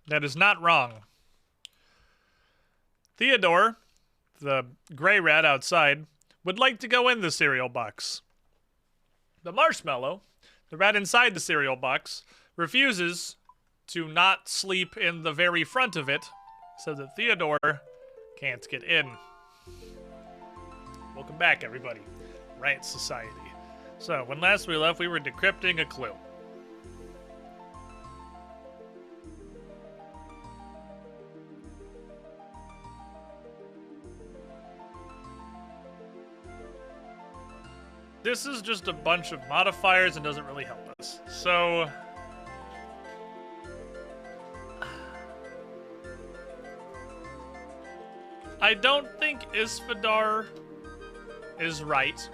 That is not wrong. Theodore, the gray rat outside, would like to go in the cereal box. The Marshmallow, the rat inside the cereal box, refuses to not sleep in the very front of it so that Theodore can't get in. Welcome back, everybody. Rat Society. So, when last we left, we were decrypting a clue. This is just a bunch of modifiers and doesn't really help us. So... I don't think Isfadar is right.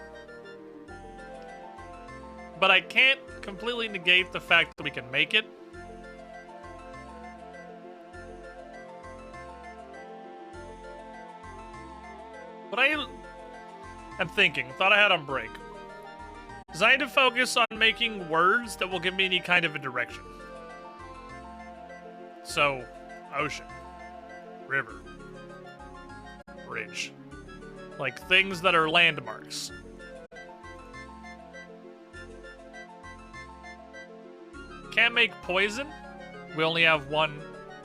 But I can't completely negate the fact that we can make it. But I'm thinking, thought I had on break. Is I need to focus on making words that will give me any kind of a direction. So, ocean, river, bridge. Like things that are landmarks. Can't make poison. We only have one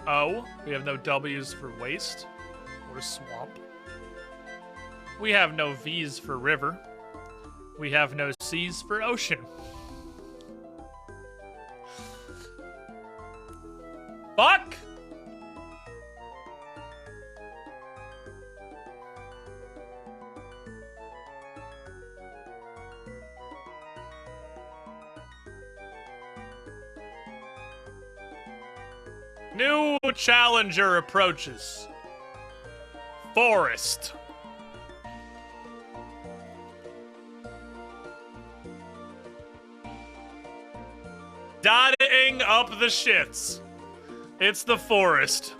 O. We have no W's for waste or swamp. We have no V's for river. We have no C's for ocean. Fuck! New challenger approaches. Forest. Dotting up the shits. It's the forest.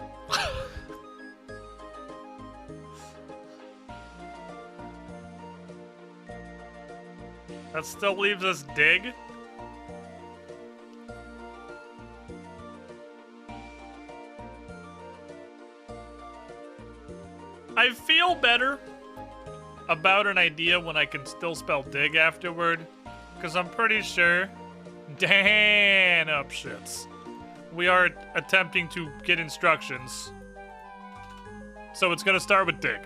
That still leaves us dig. I feel better about an idea when I can still spell dig afterward, because I'm pretty sure Dan up shits. We are attempting to get instructions. So it's gonna start with dig.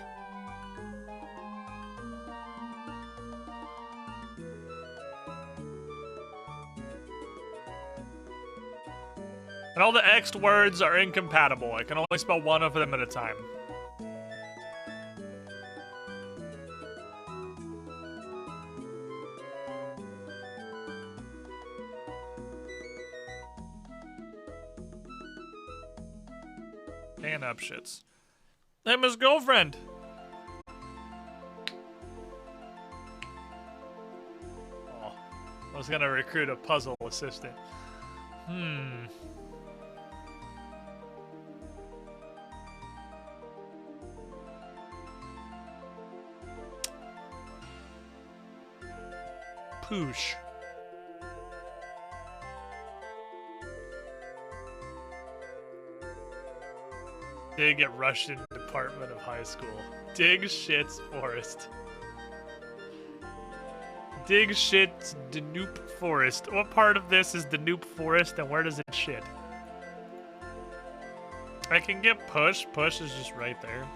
And all the X'd words are incompatible. I can only spell one of them at a time. And up shits. I'm his girlfriend. Oh, I was gonna recruit a puzzle assistant. Poosh. Dig at Russian Department of High School. Dig shits forest. Dig shits Danube Forest. What part of this is Danube Forest and where does it shit? I can get push. Push is just right there.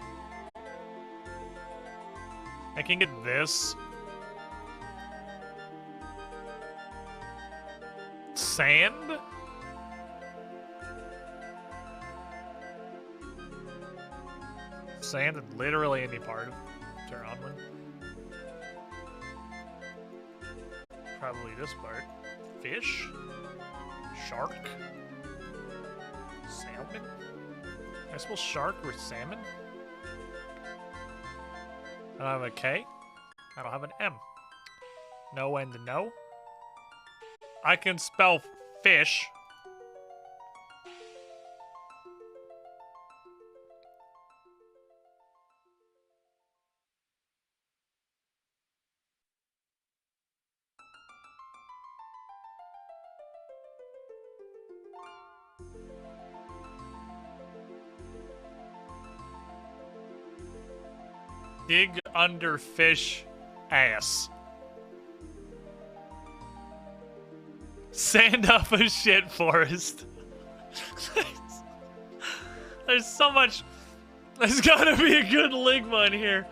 I can get this. Sand? Sand in literally any part of Terranman. Probably this part. Fish? Shark? Salmon? I spell shark with salmon? I don't have a K. I don't have an M. No and no. I can spell fish. Dig under fish ass. Sand up a shit forest. There's so much. There's gotta be a good ligma in here.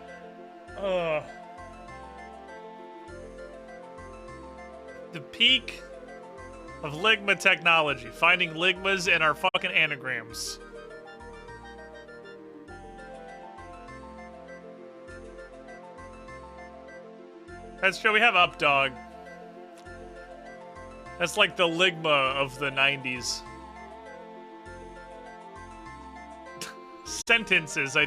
The peak of ligma technology. Finding ligmas in our fucking anagrams. That's true, we have Updog. That's like the ligma of the 90s. Sentences I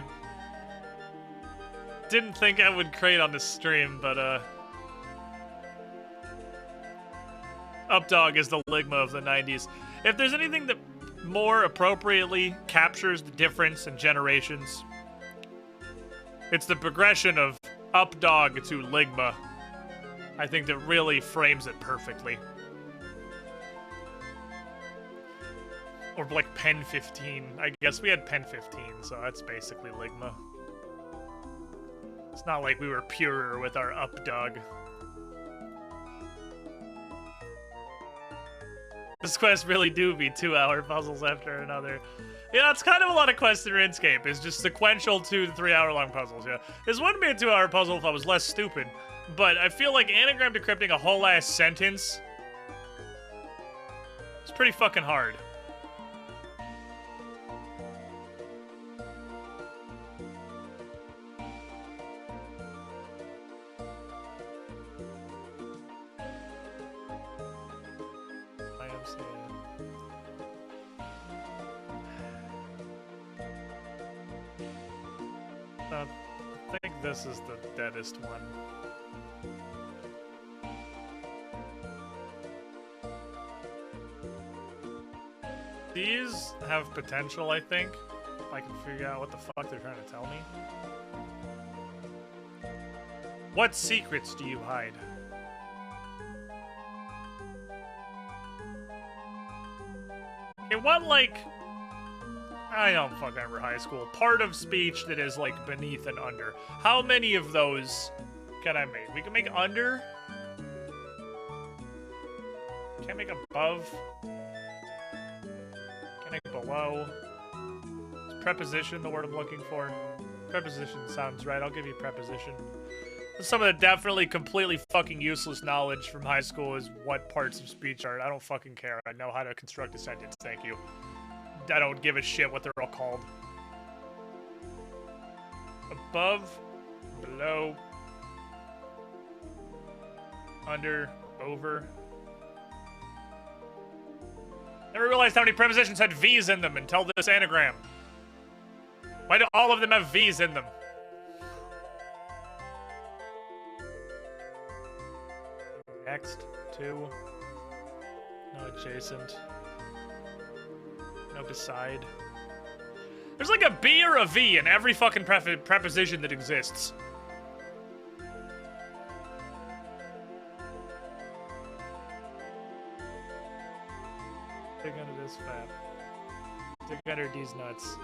didn't think I would create on this stream, but Updog is the ligma of the 90s. If there's anything that more appropriately captures the difference in generations, it's the progression of Updog to ligma. I think that really frames it perfectly. Or like Pen 15. I guess we had Pen 15, so that's basically ligma. It's not like we were purer with our Updog. This quest really do be 2-hour puzzles after another. Yeah, it's kind of a lot of quests in RuneScape. It's just sequential 2 to 3 hour long puzzles, yeah. This wouldn't be a 2-hour puzzle if I was less stupid. But I feel like anagram decrypting a whole ass sentence is pretty fucking hard. I think this is the deadest one. These have potential, I think. If I can figure out what the fuck they're trying to tell me. What secrets do you hide? Okay, what, like... I don't fucking remember high school. Part of speech that is, like, beneath and under. How many of those can I make? We can make under. Can't make above. Can't make below. Is preposition the word I'm looking for? Preposition sounds right. I'll give you preposition. Some of the definitely completely fucking useless knowledge from high school is what parts of speech are. I don't fucking care. I know how to construct a sentence. Thank you. I don't give a shit what they're all called. Above, below, under, over. Never realized how many prepositions had V's in them until this anagram. Why do all of them have V's in them? Next, two. No adjacent. No beside. There's like a B or a V in every fucking preposition that exists. Dig under this fat. Dig under these nuts.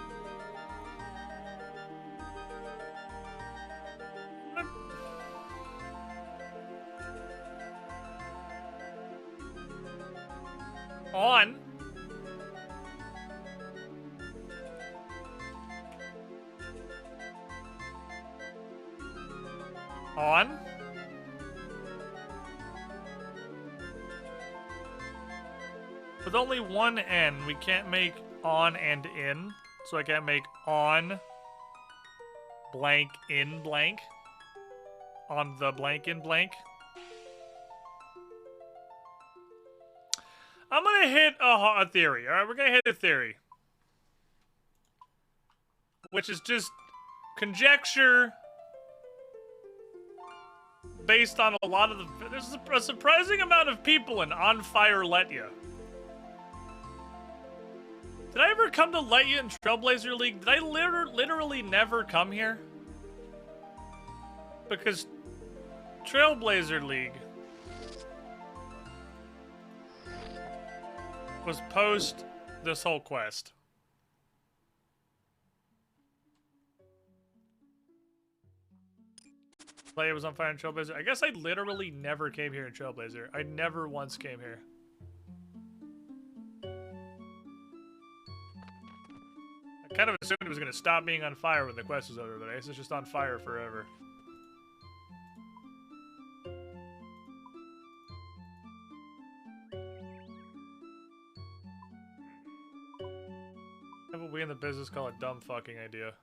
On. On. With only one N, we can't make on and in. So I can't make on blank in blank. On the blank in blank. I'm gonna hit a theory. Alright, we're gonna hit a theory. Which is just conjecture based on a lot of the... There's a surprising amount of people in On Fire Letya. Did I ever come to Letya in Trailblazer League? Did I literally never come here? Because Trailblazer League was post this whole quest. Play was on fire in Trailblazer. I guess I literally never came here in Trailblazer. I never once came here. I kind of assumed it was going to stop being on fire when the quest was over, but I guess it's just on fire forever. How about we in the business call it dumb fucking idea?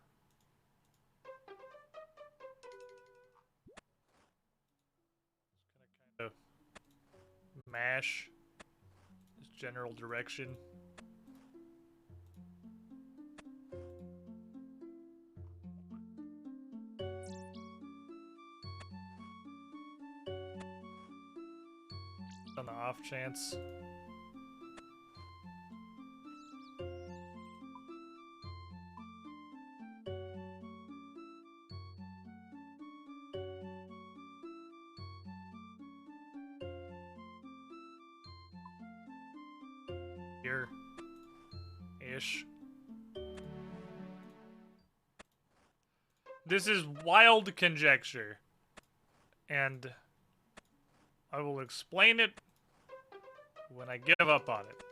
Just gonna kind of mash this general direction. On the off chance. Here-ish. This is wild conjecture, and I will explain it when I give up on it.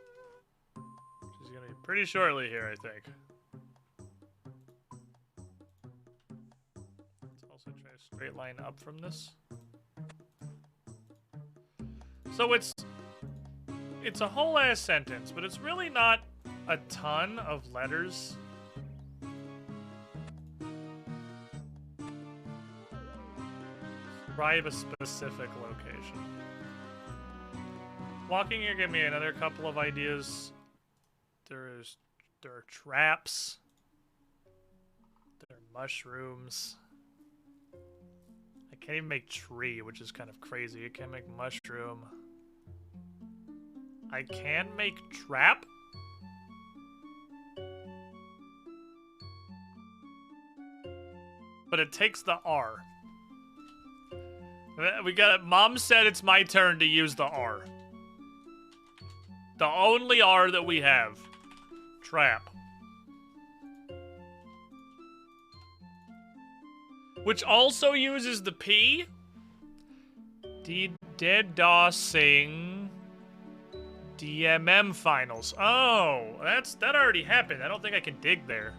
Which is gonna be pretty shortly here, I think. Let's also try a straight line up from this. So it's a whole ass sentence, but it's really not a ton of letters. Describe a specific location. Walking here gave me another couple of ideas. There are traps. There are mushrooms. I can't even make tree, which is kind of crazy. I can't make mushroom. I can make trap? But it takes the R. We got it. Mom said it's my turn to use the R. The only R that we have. Trap. Which also uses the P. DDoSing DMM finals. Oh, that already happened. I don't think I can dig there.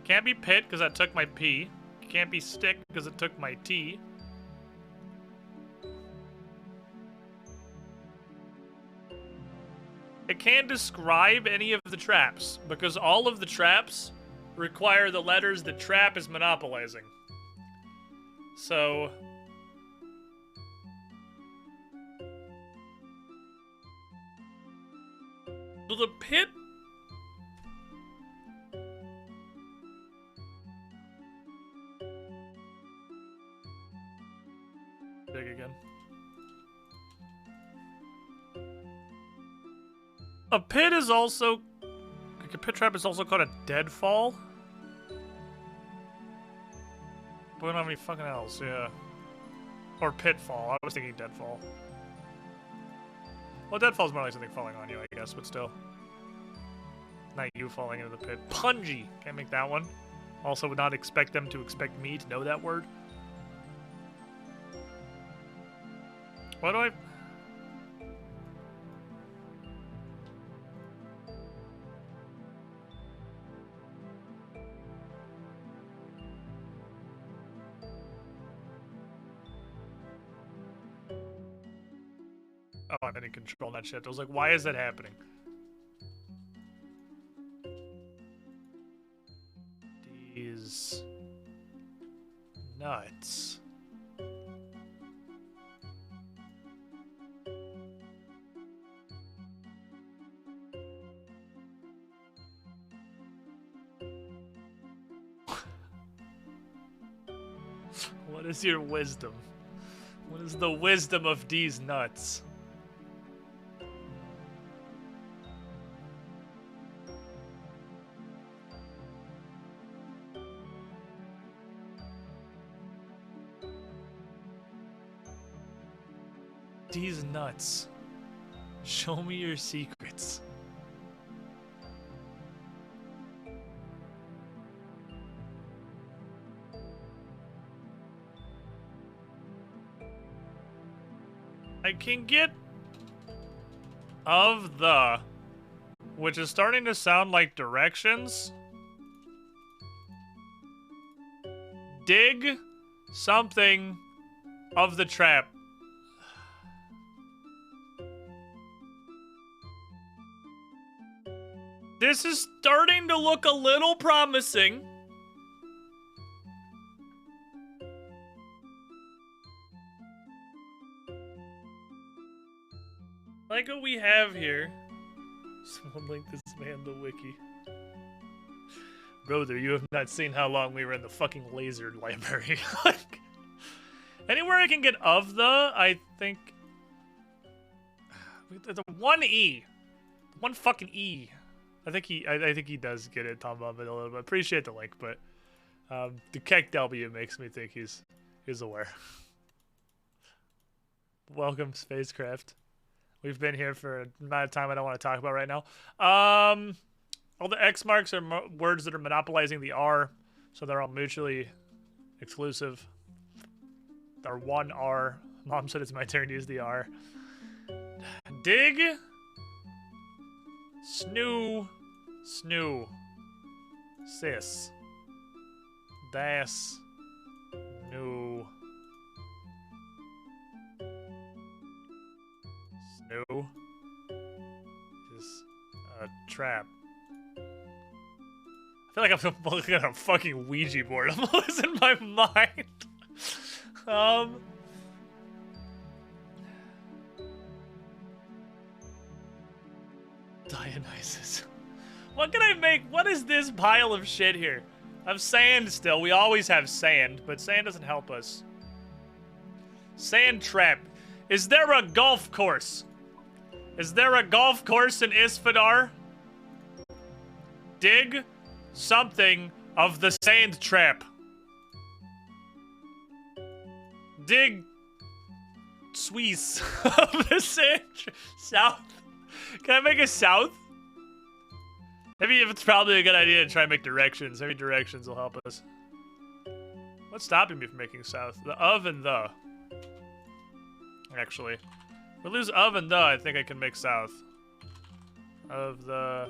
Can't be pit because that took my P. Can't be stick because it took my T. It can't describe any of the traps because all of the traps require the letters the trap is monopolizing. So the pit. Dig again. A pit is also, like a pit trap is also called a deadfall. But we don't have any fucking else, yeah. Or pitfall. I was thinking deadfall. Well, deadfall's more like something falling on you, I guess, but still. Not you falling into the pit. Pungy! Can't make that one. Also would not expect them to expect me to know that word. What do I... Oh, I didn't control that shit. I was like, why is that happening? These nuts. What is your wisdom? What is the wisdom of these nuts? These nuts. Show me your secrets. I can get of the, which is starting to sound like directions. Dig something of the trap. This is starting to look a little promising. Like what we have here. Someone link this man the wiki. Brother, you have not seen how long we were in the fucking laser library. Like, anywhere I can get of the, I think. The one E. One fucking E. I think he does get it, Tom Bombit, a little bit. Appreciate the link, but the Keck W makes me think he's aware. Welcome, Spacecraft. We've been here for an amount of time I don't want to talk about right now. All the X marks are words that are monopolizing the R, so they're all mutually exclusive. They're one R. Mom said it's my turn to use the R. Dig. Snoo. Snoo. Sis. Das. No. Snoo. Is a trap. I feel like I'm looking at a fucking Ouija board. I'm losing my mind. Dionysus. What can I make? What is this pile of shit here? I have sand still. We always have sand, but sand doesn't help us. Sand trap. Is there a golf course? Is there a golf course in Isfadar? Dig something of the sand trap. Dig Swiss of the sand south. Can I make a south? Maybe if it's probably a good idea to try and make directions. Maybe directions will help us. What's stopping me from making south? The of and the. Actually. If we lose of and the, I think I can make south. Of the...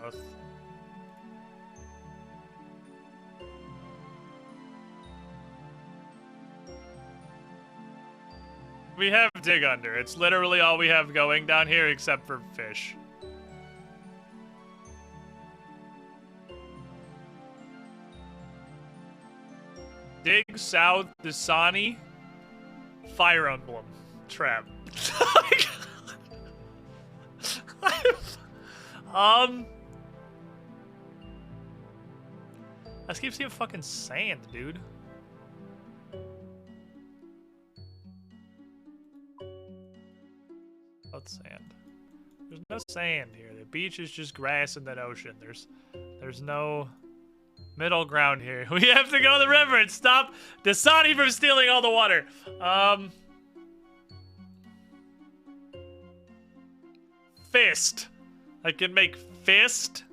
South. We have dig under. It's literally all we have going down here except for fish. Dig south, Dasani, Fire Emblem, trap. I just keep seeing fucking sand, dude. Sand. There's no sand here. The beach is just grass and then ocean. There's no middle ground here. We have to go to the river and stop Dasani from stealing all the water. Fist. I can make fist.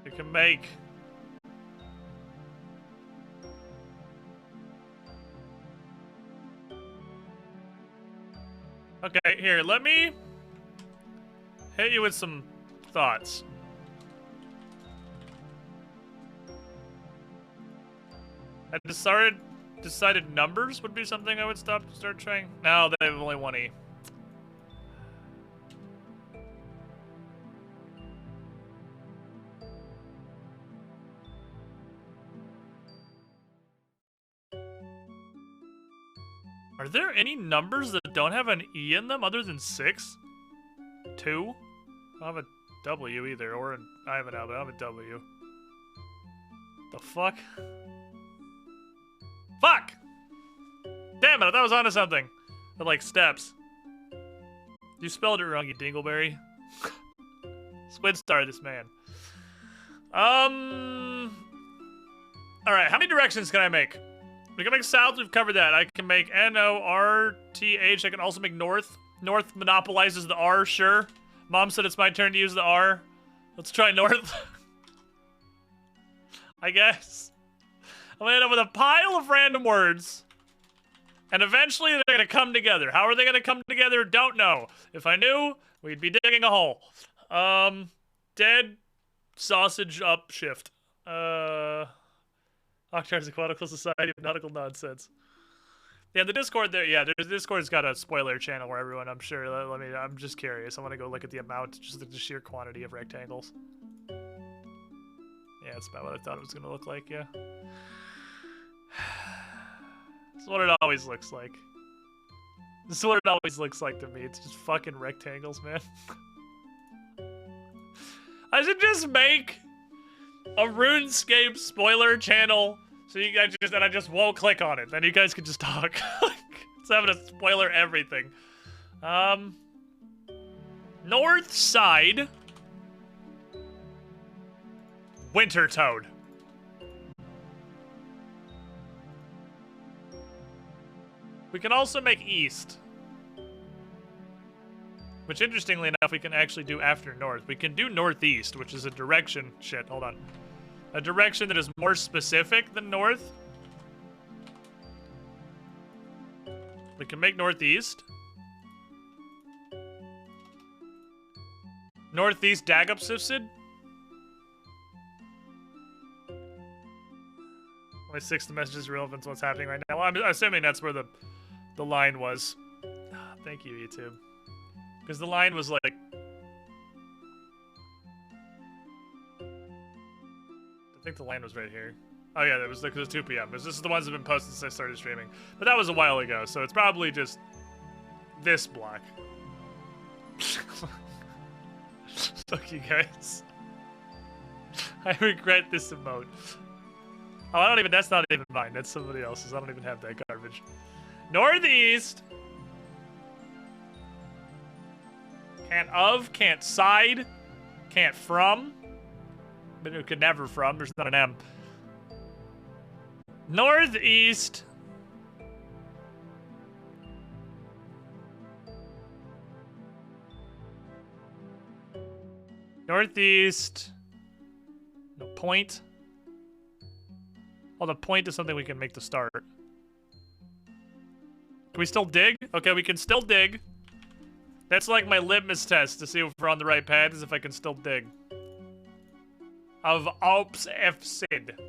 I can make... Okay, here, let me hit you with some thoughts. I decided numbers would be something I would start trying. No, they have only one E. Are there any numbers that don't have an E in them other than 6? 2? I don't have a W either, or I have an L, but I have a W. The fuck? Fuck! Damn it, I thought I was onto something. But like steps. You spelled it wrong, you dingleberry. Squid star this man. Alright, how many directions can I make? We can make south, we've covered that. I can make N-O-R-T-H. I can also make north. North monopolizes the R, sure. Mom said it's my turn to use the R. Let's try north. I guess. I'm gonna end up with a pile of random words. And eventually they're gonna come together. How are they gonna come together? Don't know. If I knew, we'd be digging a hole. Dead sausage up shift. Octar's Aquatical Society of Nautical Nonsense. Yeah, the Discord there. Yeah, the Discord's got a spoiler channel where everyone. I'm sure. I'm just curious. I want to go look at the amount, just the sheer quantity of rectangles. Yeah, that's about what I thought it was gonna look like. Yeah. That's what it always looks like. This is what it always looks like to me. It's just fucking rectangles, man. I should just make a RuneScape spoiler channel so you guys I just won't click on it. Then you guys can just talk. It's having to spoiler everything. North side. Winter Toad. We can also make east. Which, interestingly enough, we can actually do after north. We can do northeast, which is a direction... Shit, hold on. A direction that is more specific than north. We can make northeast. Northeast Dagupsifsid. Only 6 the message is relevant to what's happening right now. Well, I'm assuming that's where the line was. Thank you, YouTube. Because the line was like... I think the line was right here. Oh yeah, it was like it was 2 p.m. This is the ones that have been posted since I started streaming. But that was a while ago, so it's probably just this block. Fuck you guys. I regret this emote. Oh, I don't even, that's not even mine. That's somebody else's. I don't even have that garbage. Northeast. Can't of, can't side, can't from. But it could never from. There's not an M. Northeast. Northeast. No point. Oh, the point is something we can make to start. Can we still dig? Okay, we can still dig. That's like my litmus test to see if we're on the right path, is if I can still dig. Of Alps F. Sid.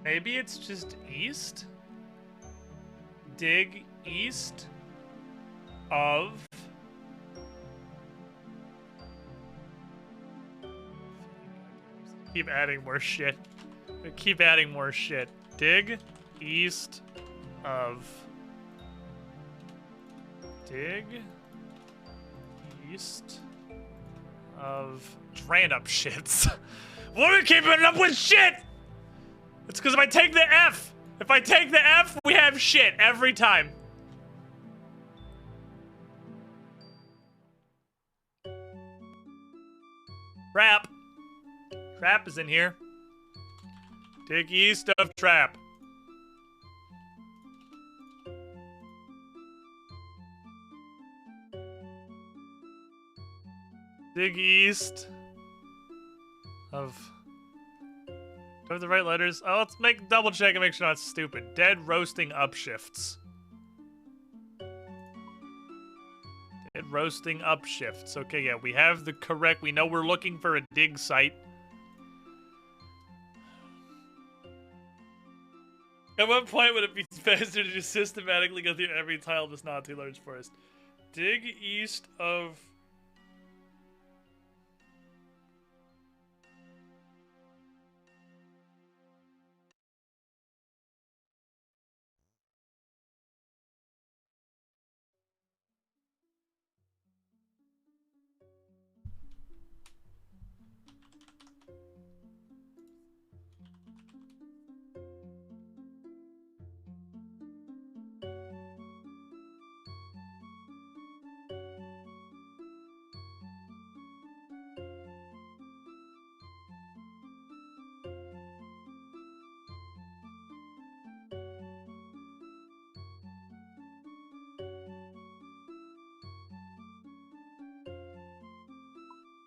Maybe it's just east? Dig east of... Keep adding more shit. Keep adding more shit. Dig east of... Dig east of... Drain up shits. What are we keeping up with shit? It's because if I take the F, we have shit every time. Trap. Trap is in here. Dig east of trap. Dig east of... Do I have the right letters? Oh, let's double check and make sure it's stupid. Dead roasting upshifts. Dead roasting upshifts. Okay, yeah, we have the correct... We know we're looking for a dig site. At what point would it be faster to just systematically go through every tile that's not too large forest? Dig east of...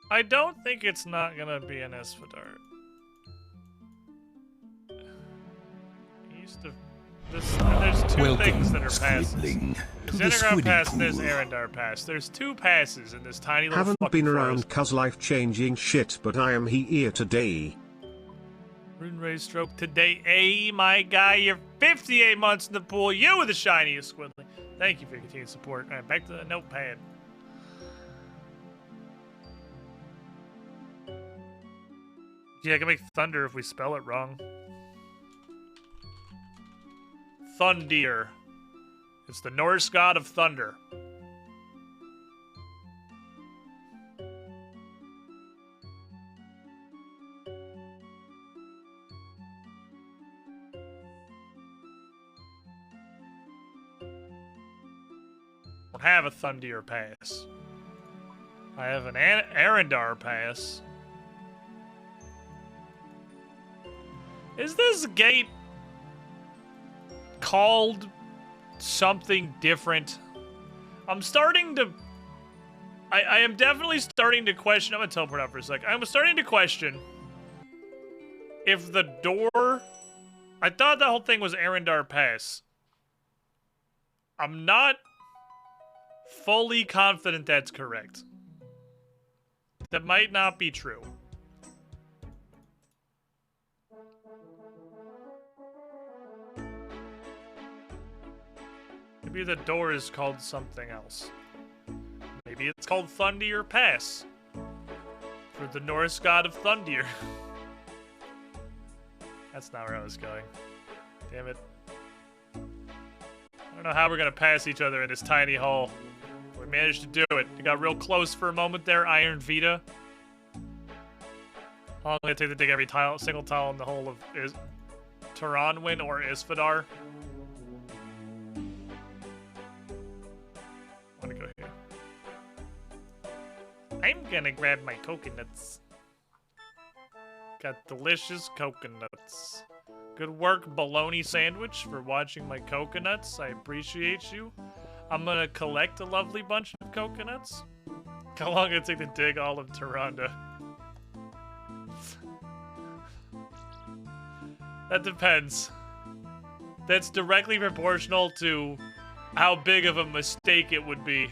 I don't think it's not gonna be an Esfadar. East of this, and there's two things that are passes. Squidling, to There's the Interground Squiddy Pass and there's Pool. Arendar Pass. There's two passes in this tiny little Haven't fucking been forest. around cause life changing shit, but I am here today. Rune Ray Stroke today. Hey, my guy, you're 58 months in the pool. You were the shiniest Squidly. Thank you for your continued support. All right, back to the notepad. Yeah, I can make thunder if we spell it wrong. Thundir. It's the Norse god of thunder. I don't have a Thundir pass. I have an Arendar pass. Is this gate called something different? I'm starting to... I am definitely starting to question... I'm gonna teleport out for a sec. I'm starting to question if the door... I thought the whole thing was Arendar Pass. I'm not fully confident that's correct. That might not be true. Maybe the door is called something else. Maybe it's called Thundir Pass. For the Norse god of Thundir. That's not where I was going. Damn it. I don't know how we're gonna pass each other in this tiny hole. We managed to do it. We got real close for a moment there, Iron Vita. How long will it take to dig every tile, single tile in the whole of Taranwin or Isfadar? I'm gonna go here. I'm gonna grab my coconuts. Got delicious coconuts. Good work, bologna sandwich, for watching my coconuts. I appreciate you. I'm gonna collect a lovely bunch of coconuts. How long did it take to dig all of Tyrande? That depends. That's directly proportional to how big of a mistake it would be.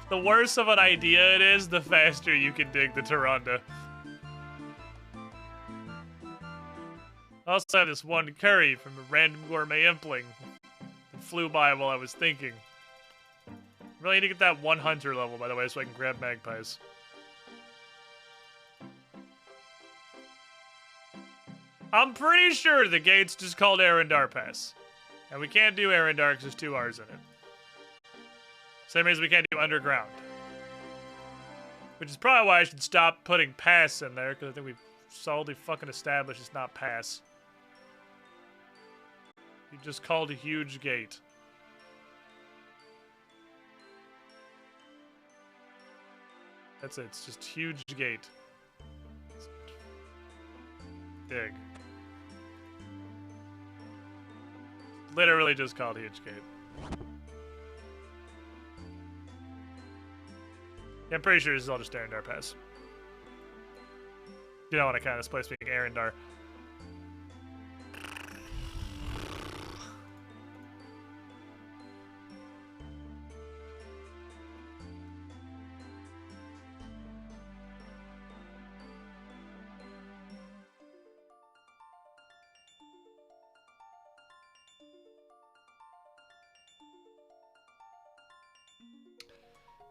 The worse of an idea it is, the faster you can dig the Tyrande. I also have this one curry from a random gourmet impling that flew by while I was thinking. Really need to get that one hunter level, by the way, so I can grab magpies. I'm pretty sure the gate's just called Arendar Pass. And we can't do Arendar because there's two R's in it. Same reason we can't do Underground. Which is probably why I should stop putting Pass in there, because I think we've solidly fucking established it's not Pass. You just called a huge gate. That's it, it's just huge gate. Dig. Literally just called huge gate. Yeah, I'm pretty sure this is all just Arendar Pass. You don't want to count this place being Arendar.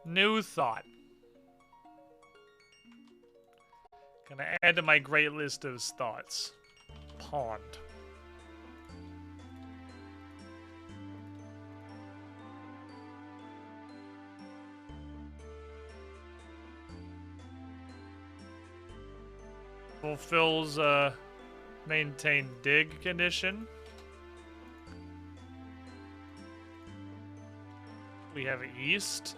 New thought. Gonna add to my great list of thoughts. Pond. Fulfills maintain dig condition. We have east.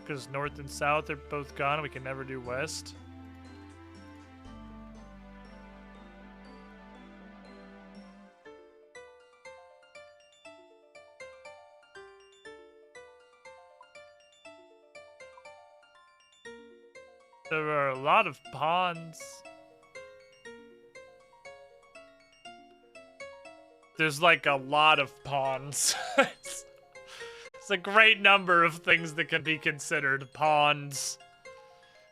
Because north and south are both gone, we can never do west. There are a lot of ponds. There's like a lot of ponds. It's a great number of things that can be considered ponds.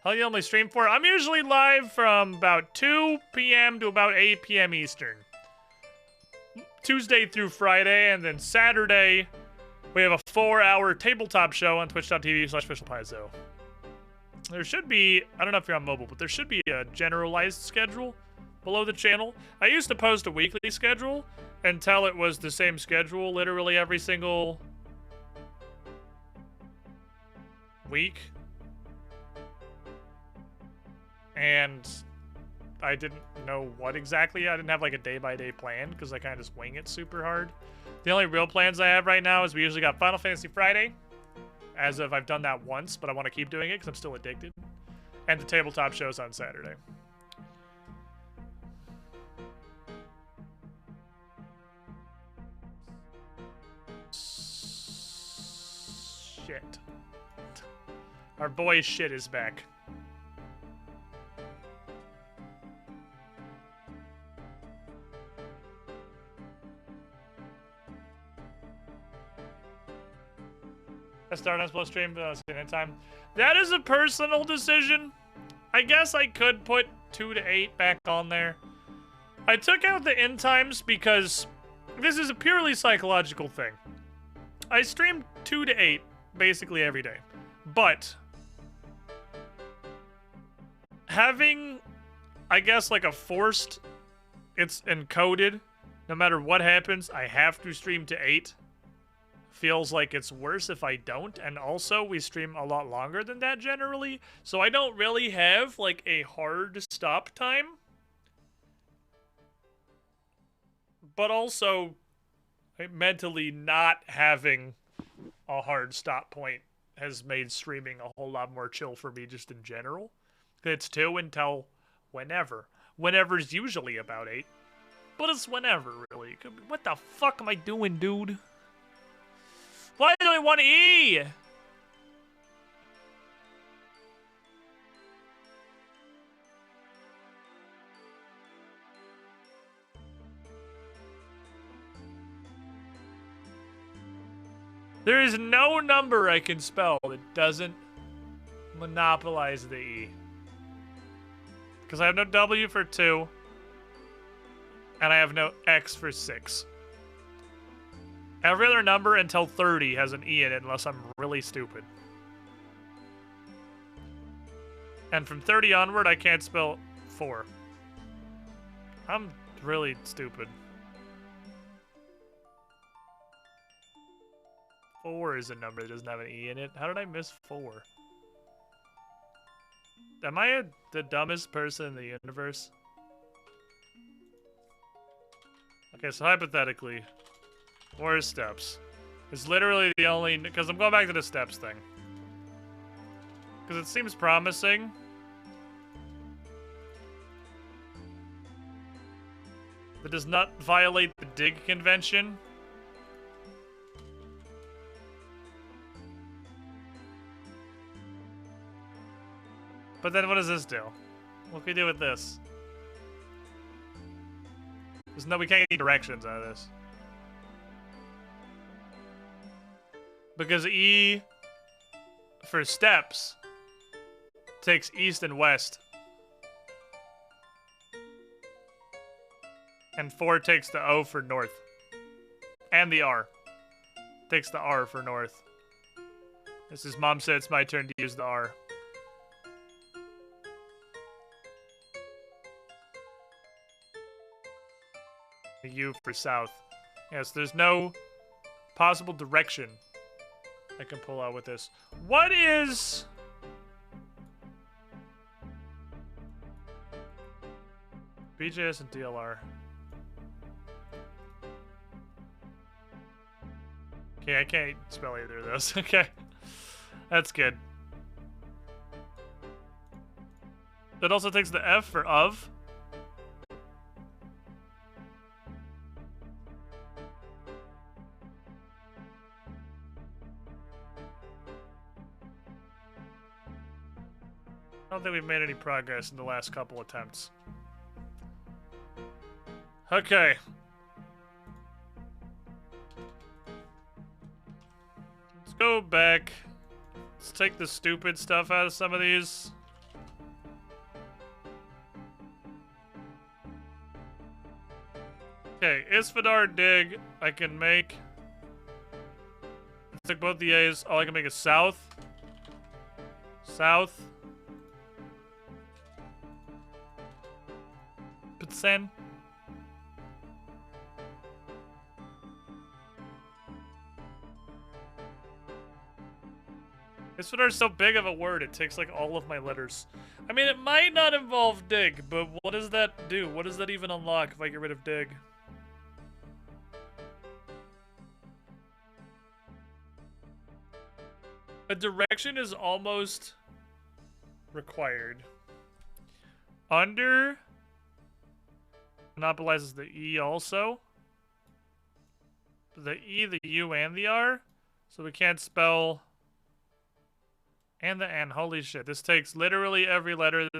How you only stream for? I'm usually live from about 2 p.m. to about 8 p.m. Eastern. Tuesday through Friday, and then Saturday, we have a 4-hour tabletop show on twitch.tv/officialpaizo. There should be, I don't know if you're on mobile, but there should be a generalized schedule below the channel. I used to post a weekly schedule until it was the same schedule literally every single week. And I didn't know what exactly. I didn't have like a day-by-day plan because I kind of just wing it super hard. The only real plans I have right now is we usually got Final Fantasy Friday. As of I've done that once, but I want to keep doing it because I'm still addicted. And the tabletop shows on Saturday. Shit. Our boy Shit is back. I start on slow stream, but I was in time. That is a personal decision. I guess I could put 2 to 8 back on there. I took out the end times because this is a purely psychological thing. I stream 2 to 8 basically every day. But having, I guess, like a forced, it's encoded, no matter what happens, I have to stream to 8. Feels like it's worse if I don't, and also we stream a lot longer than that generally, so I don't really have like a hard stop time. But also, mentally not having a hard stop point has made streaming a whole lot more chill for me just in general. It's 2 until whenever. Whenever's usually about 8, but it's whenever really. What the fuck am I doing, dude? Why do I want E? There is no number I can spell that doesn't monopolize the E. Because I have no W for 2, and I have no X for 6. Every other number until 30 has an E in it unless I'm really stupid. And from 30 onward, I can't spell 4. I'm really stupid. 4 is a number that doesn't have an E in it. How did I miss 4? Am I the dumbest person in the universe? Okay, so hypothetically, what are steps? It's literally the only... Because I'm going back to the steps thing. Because it seems promising. That does not violate the dig convention. But then what does this do? What can we do with this? There's no... We can't get directions out of this. Because E for steps takes east and west. And 4 takes the O for north. And the R. Takes the R for north. This is Mom said it's my turn to use the R. The U for south. Yes, there's no possible direction I can pull out with this. What is... BJS and DLR? Okay, I can't spell either of those. Okay. That's good. It also takes the F for of. I don't think we've made any progress in the last couple attempts. Okay. Let's go back. Let's take the stupid stuff out of some of these. Okay, Isfadar dig, I can make. Let's take both the A's. All I can make is south. South. Pitsen. Isfadar's so big of a word, it takes like all of my letters. I mean, it might not involve dig, but what does that do? What does that even unlock if I get rid of dig? A direction is almost required. Under monopolizes the E also. The E, the U, and the R. So we can't spell... And the N. Holy shit. This takes literally every letter.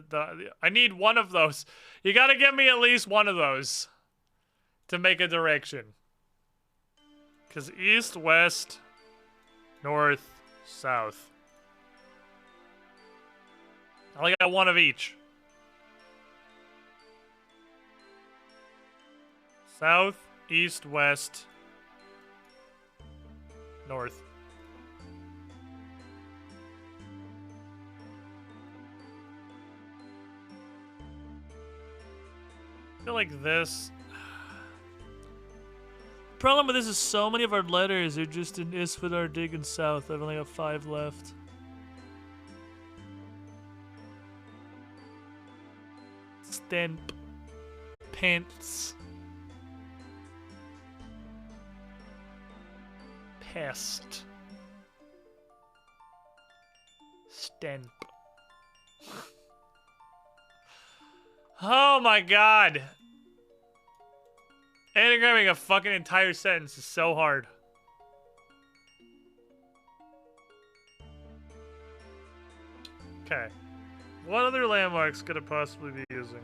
I need one of those. You gotta give me at least one of those to make a direction. Because east, west, north, south. I only got one of each. South, east, west, north. I feel like this. Problem with this is so many of our letters are just in Isfadar, Dig, and South. I've only got 5 left. Stamp. Pants. Pest. Stamp. Oh my god. Anagramming a fucking entire sentence is so hard. Okay. What other landmarks could it possibly be using?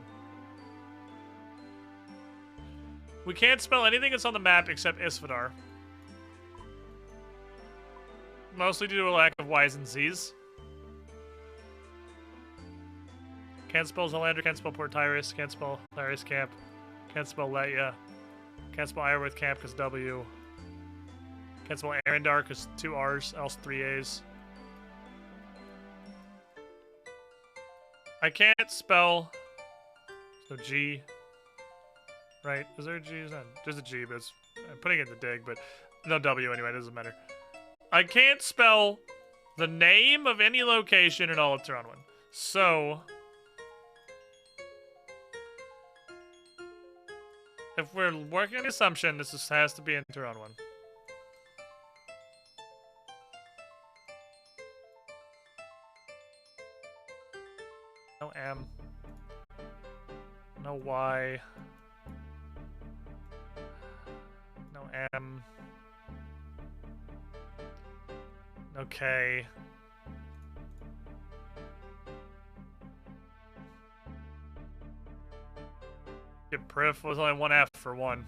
We can't spell anything that's on the map except Isfadar. Mostly due to a lack of Y's and Z's. Can't spell Zolander, can't spell Port Tyrus, can't spell Tyrus Camp, can't spell Letya, can't spell Ironworth Camp because W, can't spell Arendar because 2 R's, else 3 A's. I can't spell, no G, right? Is there a G? There's a G, but it's, I'm putting it in the dig, but no W anyway, it doesn't matter. I can't spell the name of any location in all of Turan 1. So... if we're working on the assumption, this just has to be in Turan 1. No M. No Y. No M. No K. Prif was only 1 F for 1.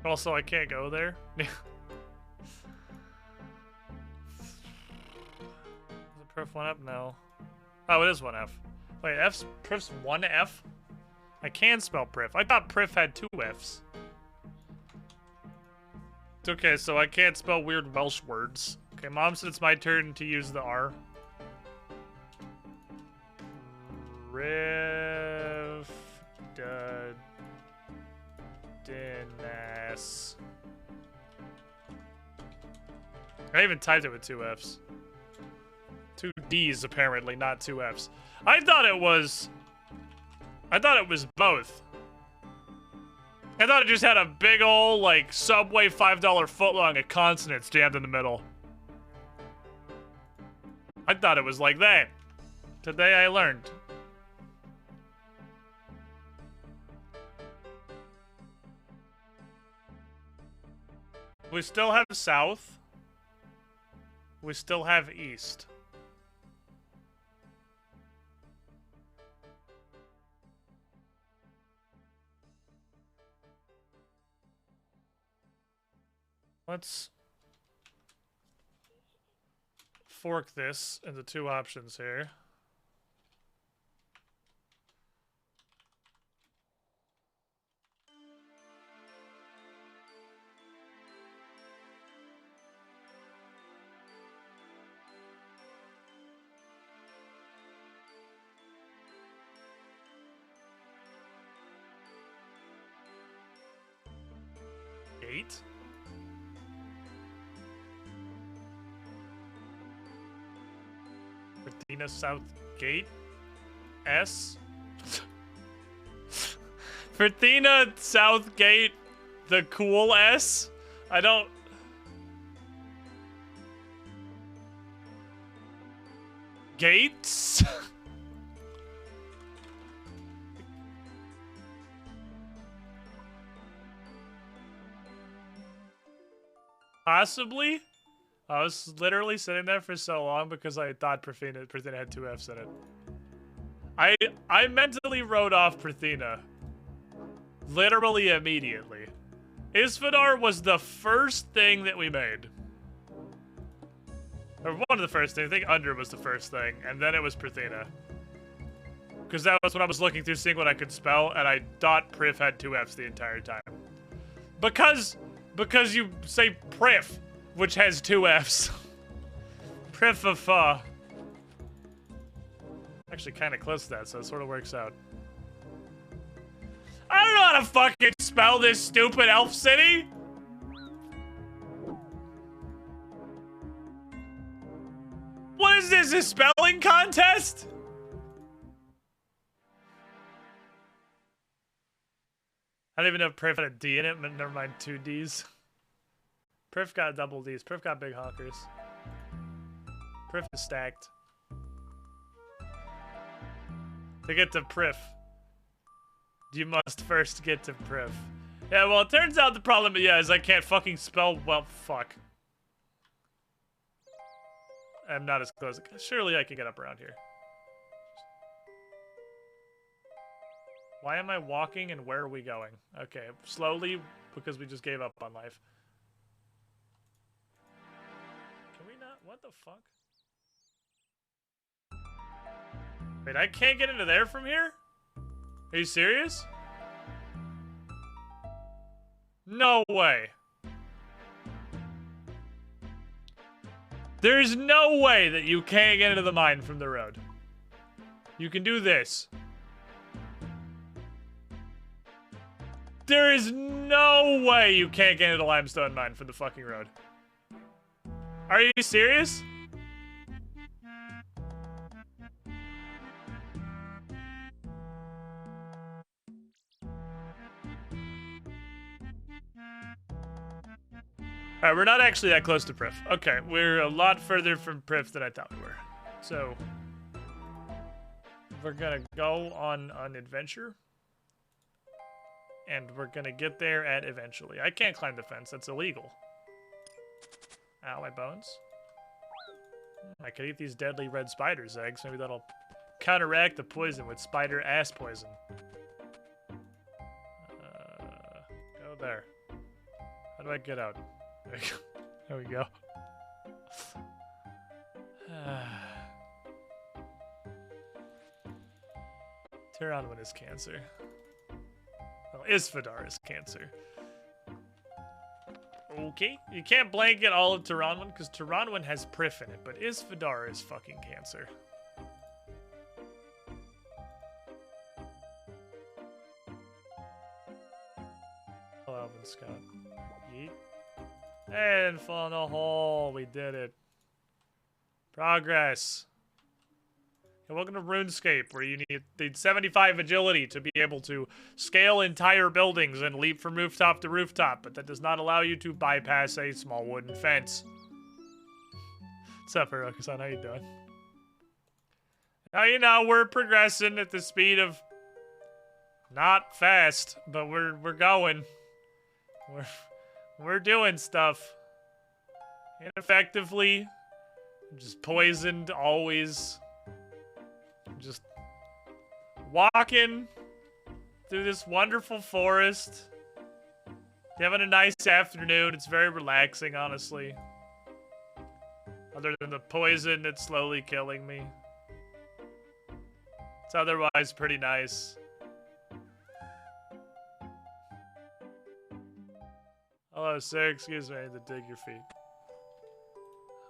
Also, I can't go there. Is it Prif 1 F? No. Oh, it is 1 F. Wait, Prif's 1 F? I can spell Prif. I thought Prif had 2 Fs. It's okay, so I can't spell weird Welsh words. Okay, Mom said it's my turn to use the R. Riv Dinas. I even typed it with 2 Fs. 2 Ds apparently, not 2 Fs. I thought it was both. I thought it just had a big ol' like Subway $5 footlong of consonants jammed in the middle. I thought it was like that. Today I learned. We still have south. We still have east. Let's fork this into two options here. Gate. Ferdina South Gate. S. Ferdina South Gate. The cool S. I don't. Gates. Possibly. I was literally sitting there for so long because I thought Prithina had two F's in it. I mentally wrote off Prithina. Literally immediately. Isfadar was the first thing that we made. Or one of the first things. I think Under was the first thing. And then it was Prithina. Because that was when I was looking through seeing what I could spell. And I thought Prif had two F's the entire time. Because you say Prif, which has two F's. Prifafa. Actually kind of close to that, so it sort of works out. I don't know how to fucking spell this stupid elf city! What is this, a spelling contest? I don't even know if Prif had a D in it, but never mind, two Ds. Prif got double Ds. Prif got big honkers. Prif is stacked. To get to Prif, you must first get to Prif. Yeah, well, it turns out the problem, is I can't fucking spell, well, fuck. I'm not as close. Surely I can get up around here. Why am I walking and where are we going? Okay, slowly, because we just gave up on life. Can we not? What the fuck? Wait, I can't get into there from here? Are you serious? No way. There's no way that you can't get into the mine from the road. You can do this. There is no way you can't get into the limestone mine from the fucking road. Are you serious? Alright, we're not actually that close to Prif. Okay, we're a lot further from Prif than I thought we were. So, we're gonna go on an adventure. And we're gonna get there at eventually. I can't climb the fence, that's illegal. Ow, my bones. I could eat these deadly red spider's eggs. Maybe that'll counteract the poison with spider ass poison. Go there. How do I get out? There we go. Tyranwan is cancer. Well, Isfadar is cancer. Okay. You can't blanket all of Tyranwan because Tyranwan has Prif in it, but Isfadar is fucking cancer. Hello, Alvin Scott. Yeet. And fall in a hole. We did it. Progress. And welcome to RuneScape, where you need 75 agility to be able to scale entire buildings and leap from rooftop to rooftop, but that does not allow you to bypass a small wooden fence. What's up, Hiroki-san? How you doing? Now, you know, we're progressing at the speed of... not fast, but we're going. We're doing stuff. Ineffectively. Just poisoned, always. Just walking through this wonderful forest. Having a nice afternoon. It's very relaxing, honestly. Other than the poison that's slowly killing me. It's otherwise pretty nice. Hello, sir. Excuse me. I need to dig your feet. Oh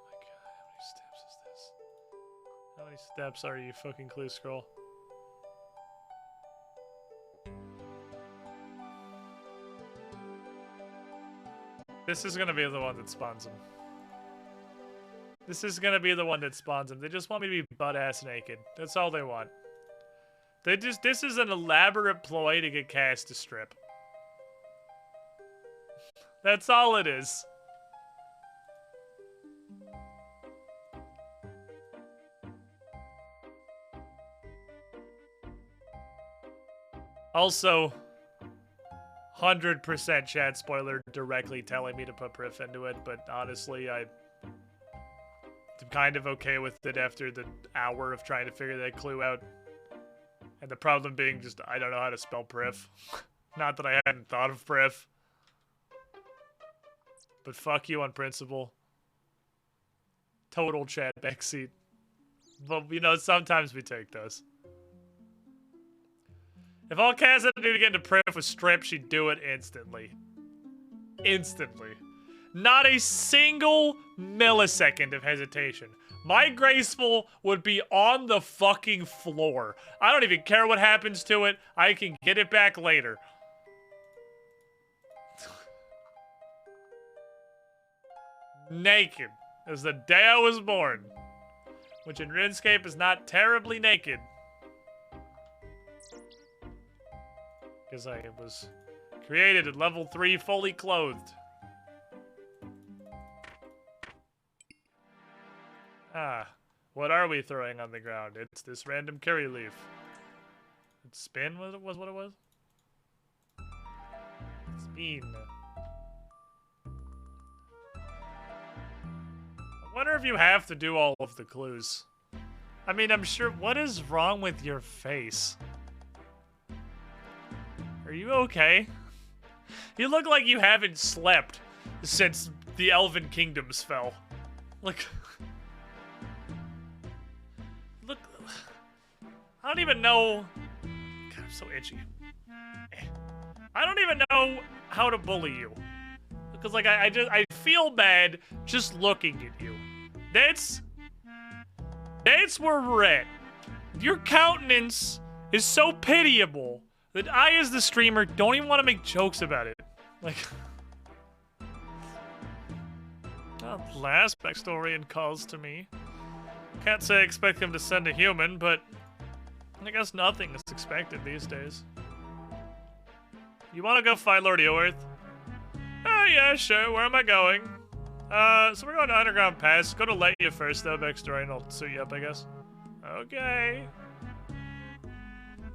my god, how many steps is this? How many steps are you, fucking clue scroll? This is gonna be the one that spawns him. This is gonna be the one that spawns him. They just want me to be butt-ass naked. That's all they want. This is an elaborate ploy to get Cass to strip. That's all it is. Also, 100% chat spoiler directly telling me to put Prif into it, but honestly, I'm kind of okay with it after the hour of trying to figure that clue out. And the problem being just, I don't know how to spell Prif. Not that I hadn't thought of Prif. But fuck you on principle. Total chat backseat. But, you know, sometimes we take those. If all Cass had to do to get into Prif was strip, she'd do it instantly. Instantly. Not a single millisecond of hesitation. My graceful would be on the fucking floor. I don't even care what happens to it. I can get it back later. Naked as the day I was born. Which in RuneScape is not terribly naked. Because I was created at level 3 fully clothed. Ah, what are we throwing on the ground? It's this random curry leaf. Spin was what it was? Spin. I wonder if you have to do all of the clues. I mean, I'm sure. What is wrong with your face? Are you okay? You look like you haven't slept since the Elven Kingdoms fell. Look. Look. I don't even know. God, I'm so itchy. I don't even know how to bully you. Because, like, I feel bad just looking at you. That's where we're at. Your countenance is so pitiable that I, as the streamer, don't even want to make jokes about it. Like, last backstory calls to me. Can't say I expect him to send a human, but I guess nothing is expected these days. You want to go fight Lord Eorth? Oh yeah, sure. Where am I going? So we're going to Underground Pass. Go to let you first, though, backstory, and I'll suit you up, I guess. Okay.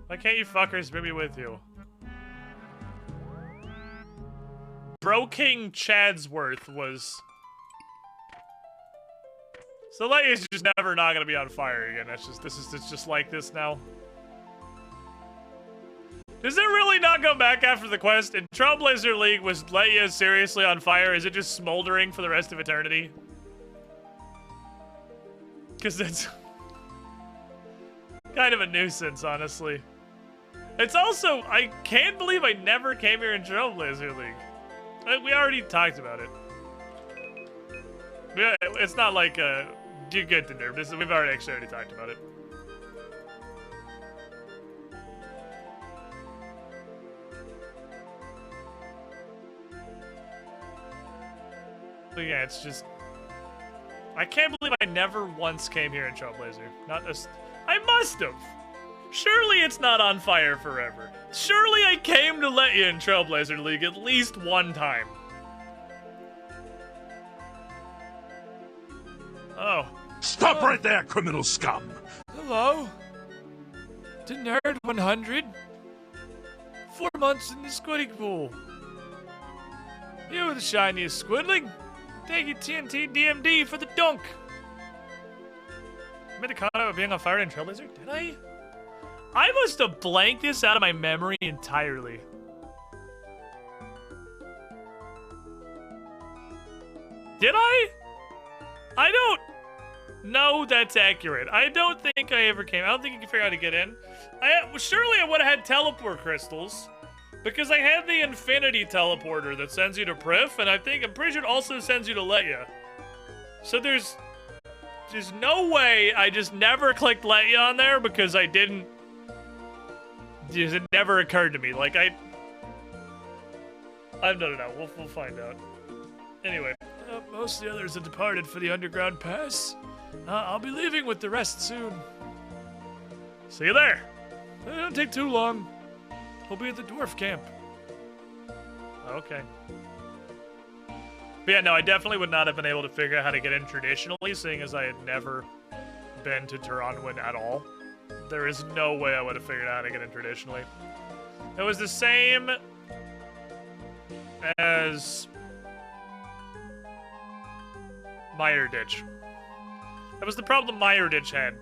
Why can't you fuckers bring me with you? Bro King Chadsworth was... So Leia's just never not gonna be on fire again. It's just like this now. Does it really not go back after the quest? In Trailblazer League, was Leia seriously on fire? Is it just smoldering for the rest of eternity? Because that's kind of a nuisance, honestly. It's also, I can't believe I never came here in Trailblazer League. We already talked about it. Yeah, it's not like, you get the nerve. We've already talked about it. But yeah, it's just... I can't believe I never once came here in Trailblazer. I must have! Surely it's not on fire forever. Surely I came to let you in Trailblazer League at least one time. Oh. Stop right there, criminal scum! Hello? To Nerd 100? 4 months in the squidding pool. You the shiniest, Squidling. Thank you, TNT DMD, for the dunk. I made a comment about being on fire in Trailblazer? Did I? I must have blanked this out of my memory entirely. Did I? I don't know that's accurate. I don't think I ever came. I don't think you can figure out how to get in. Surely I would have had teleport crystals. Because I had the infinity teleporter that sends you to Prif, and I'm pretty sure it also sends you to Letya. So there's no way I just never clicked Letya on there because I didn't. It never occurred to me. Like I don't know. We'll find out. Anyway, most of the others have departed for the underground pass. I'll be leaving with the rest soon. see you there. It don't take too long. We'll be at the dwarf camp. Okay. But yeah, no, I definitely would not have been able to figure out how to get in traditionally, seeing as I had never been to Turanwin at all. There is no way I would have figured out how to get in traditionally. It was the same as Meyerditch. That was the problem Meyerditch had.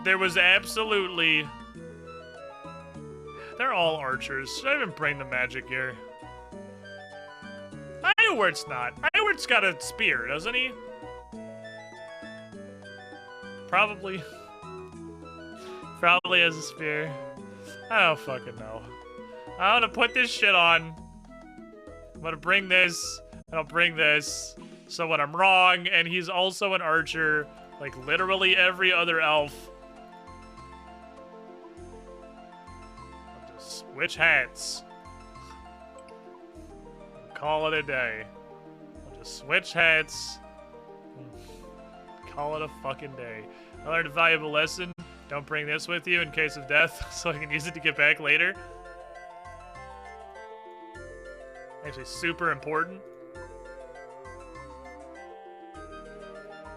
There was absolutely... They're all archers. Should I even bring the magic here? Iorwert's not. Iorwert's got a spear, doesn't he? Probably. Probably has a spear. I don't fucking know. I'm gonna put this shit on. I'm gonna bring this, and I'll bring this. So when I'm wrong, and he's also an archer, like literally every other elf. Switch hats. Call it a day. I'll just switch hats. Call it a fucking day. I learned a valuable lesson. Don't bring this with you in case of death, so I can use it to get back later. Actually, super important.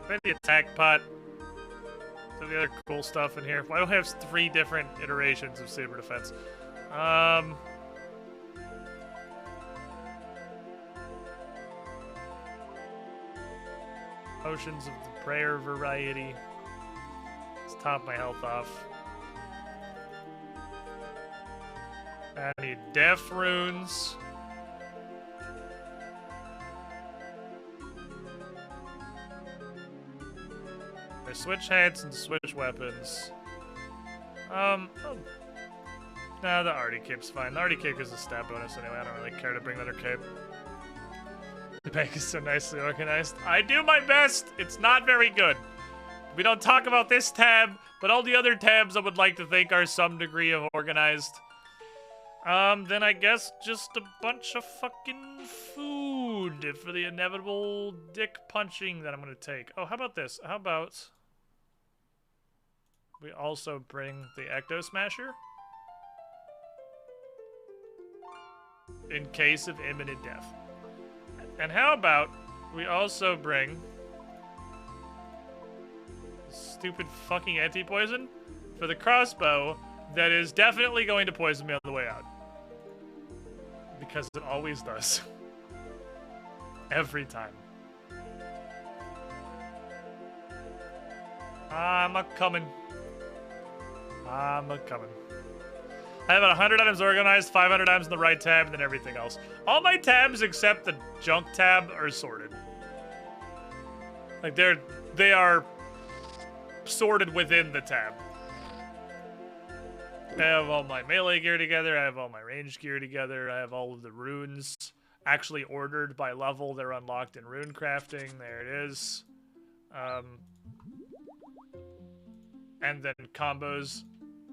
Maybe the attack pot. Some of the other cool stuff in here. Why do I have 3 different iterations of saber defense? Potions of the prayer variety. Let's top my health off. I need death runes. I switch hats and switch weapons. Oh. Nah, the Artie cape's fine. The Artie cape is a stat bonus anyway. I don't really care to bring another cape. The bank is so nicely organized. I do my best. It's not very good. We don't talk about this tab, but all the other tabs I would like to think are some degree of organized. Then I guess just a bunch of fucking food for the inevitable dick punching that I'm gonna take. Oh, how about this? How about we also bring the Ecto Smasher? In case of imminent death. And how about we also bring stupid fucking anti-poison for the crossbow that is definitely going to poison me on the way out. Because it always does. Every time. I'm a-coming. I'm a-coming. I have about 100 items organized, 500 items in the right tab, and then everything else. All my tabs except the junk tab are sorted. Like they are sorted within the tab. I have all my melee gear together, I have all my range gear together, I have all of the runes actually ordered by level. They're unlocked in rune crafting. There it is. And then combos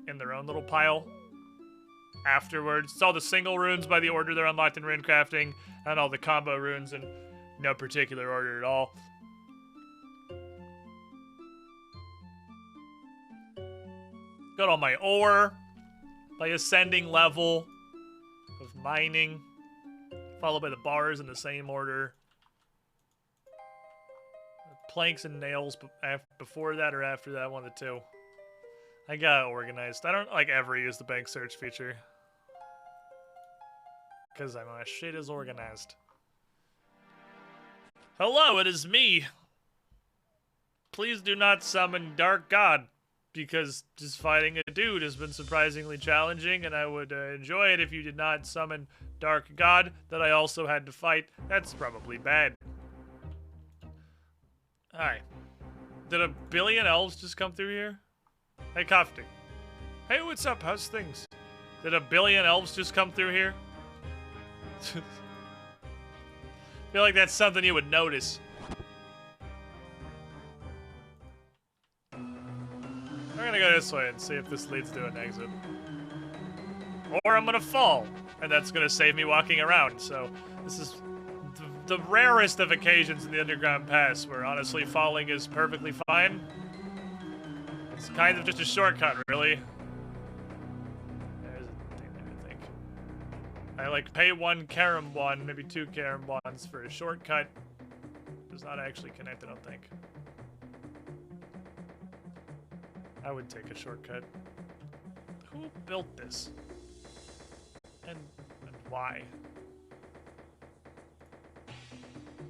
in their own little pile. Afterwards, it's all the single runes by the order they're unlocked in rune crafting, and all the combo runes in no particular order at all. Got all my ore by ascending level of mining, followed by the bars in the same order. Planks and nails before that or after that, one of the two. I got organized. I don't ever use the bank search feature. because my shit is organized. Hello, it is me. Please do not summon Dark God, because just fighting a dude has been surprisingly challenging, and I would enjoy it if you did not summon Dark God that I also had to fight. That's probably bad. Hi. Did a billion elves just come through here? Hey, Koftik. Hey, what's up? How's things? Did a billion elves just come through here? Feel like that's something you would notice. I'm gonna go this way and see if this leads to an exit. Or I'm gonna fall, and that's gonna save me walking around, so this is the rarest of occasions in the Underground Pass where honestly falling is perfectly fine. It's kind of just a shortcut, really. There's a thing there, I think. I like pay 1 Karam 1, maybe 2 Karam 1s for a shortcut. Does not actually connect, I don't think. I would take a shortcut. Who built this? And why?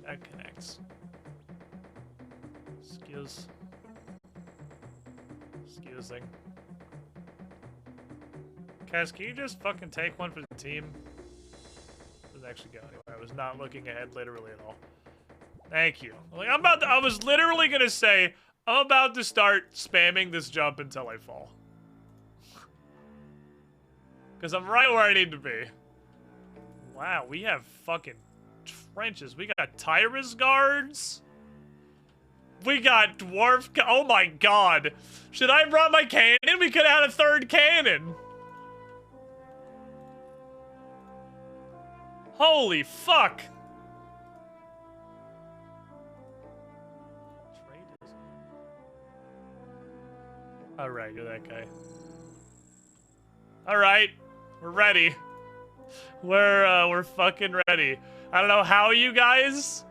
That connects. Excusing. Cass, can you just fucking take one for the team? Doesn't actually go anywhere. I was not looking ahead literally at all. Thank you. Like, I was literally gonna say, I'm about to start spamming this jump until I fall. Because I'm right where I need to be. Wow, we have fucking trenches. We got Tyrus guards. We got dwarf. Oh my god. Should I have brought my cannon? We could have had a 3rd cannon. Holy fuck. Alright, you're that guy. Alright, we're ready. We're fucking ready. I don't know how you guys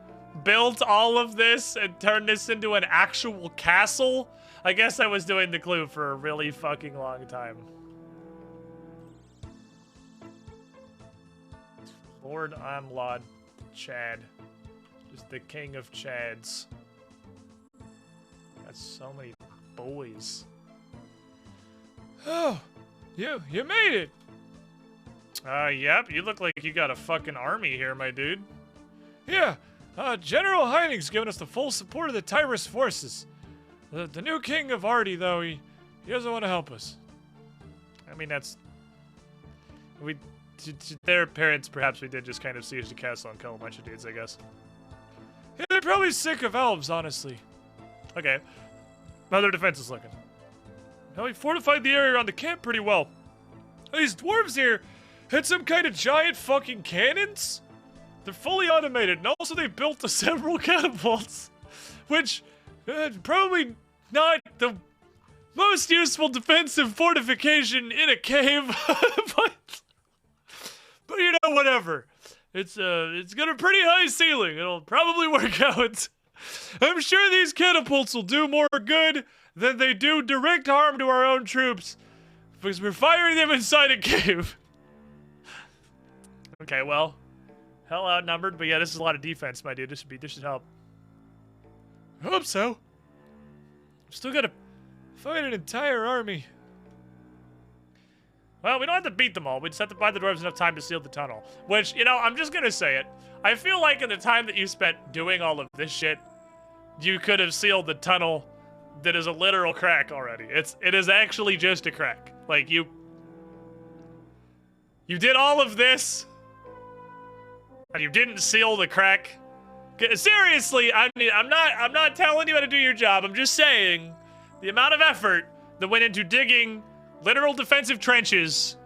built all of this and turned this into an actual castle. I guess I was doing the clue for a really fucking long time. Lord Amlod Chad. Just the king of Chads. Got so many boys. Oh, you made it. Yep, you look like you got a fucking army here, my dude. Yeah, General Heining's given us the full support of the Tyrus forces. The new king of Artie, though, he doesn't want to help us. I mean, that's... To their parents, perhaps we did just kind of siege the castle and kill a bunch of dudes, I guess. Yeah, they're probably sick of elves, honestly. Okay. How their defense is looking? Now, we fortified the area around the camp pretty well. These dwarves here had some kind of giant fucking cannons. They're fully automated, and also they built several catapults, which probably not the most useful defensive fortification in a cave, but you know, whatever. It's got a pretty high ceiling. It'll probably work out. I'm sure these catapults will do more good than they do direct harm to our own troops, because we're firing them inside a cave. Okay, well, hell outnumbered, but yeah, this is a lot of defense, my dude. This should help. I hope so. Still gotta fight an entire army. Well, we don't have to beat them all. We just have to buy the dwarves enough time to seal the tunnel. Which, you know, I'm just gonna say it. I feel like in the time that you spent doing all of this shit, you could have sealed the tunnel that is a literal crack already. It is actually just a crack. Like, you did all of this, and you didn't seal the crack. Seriously, I'm not telling you how to do your job. I'm just saying the amount of effort that went into digging literal defensive trenches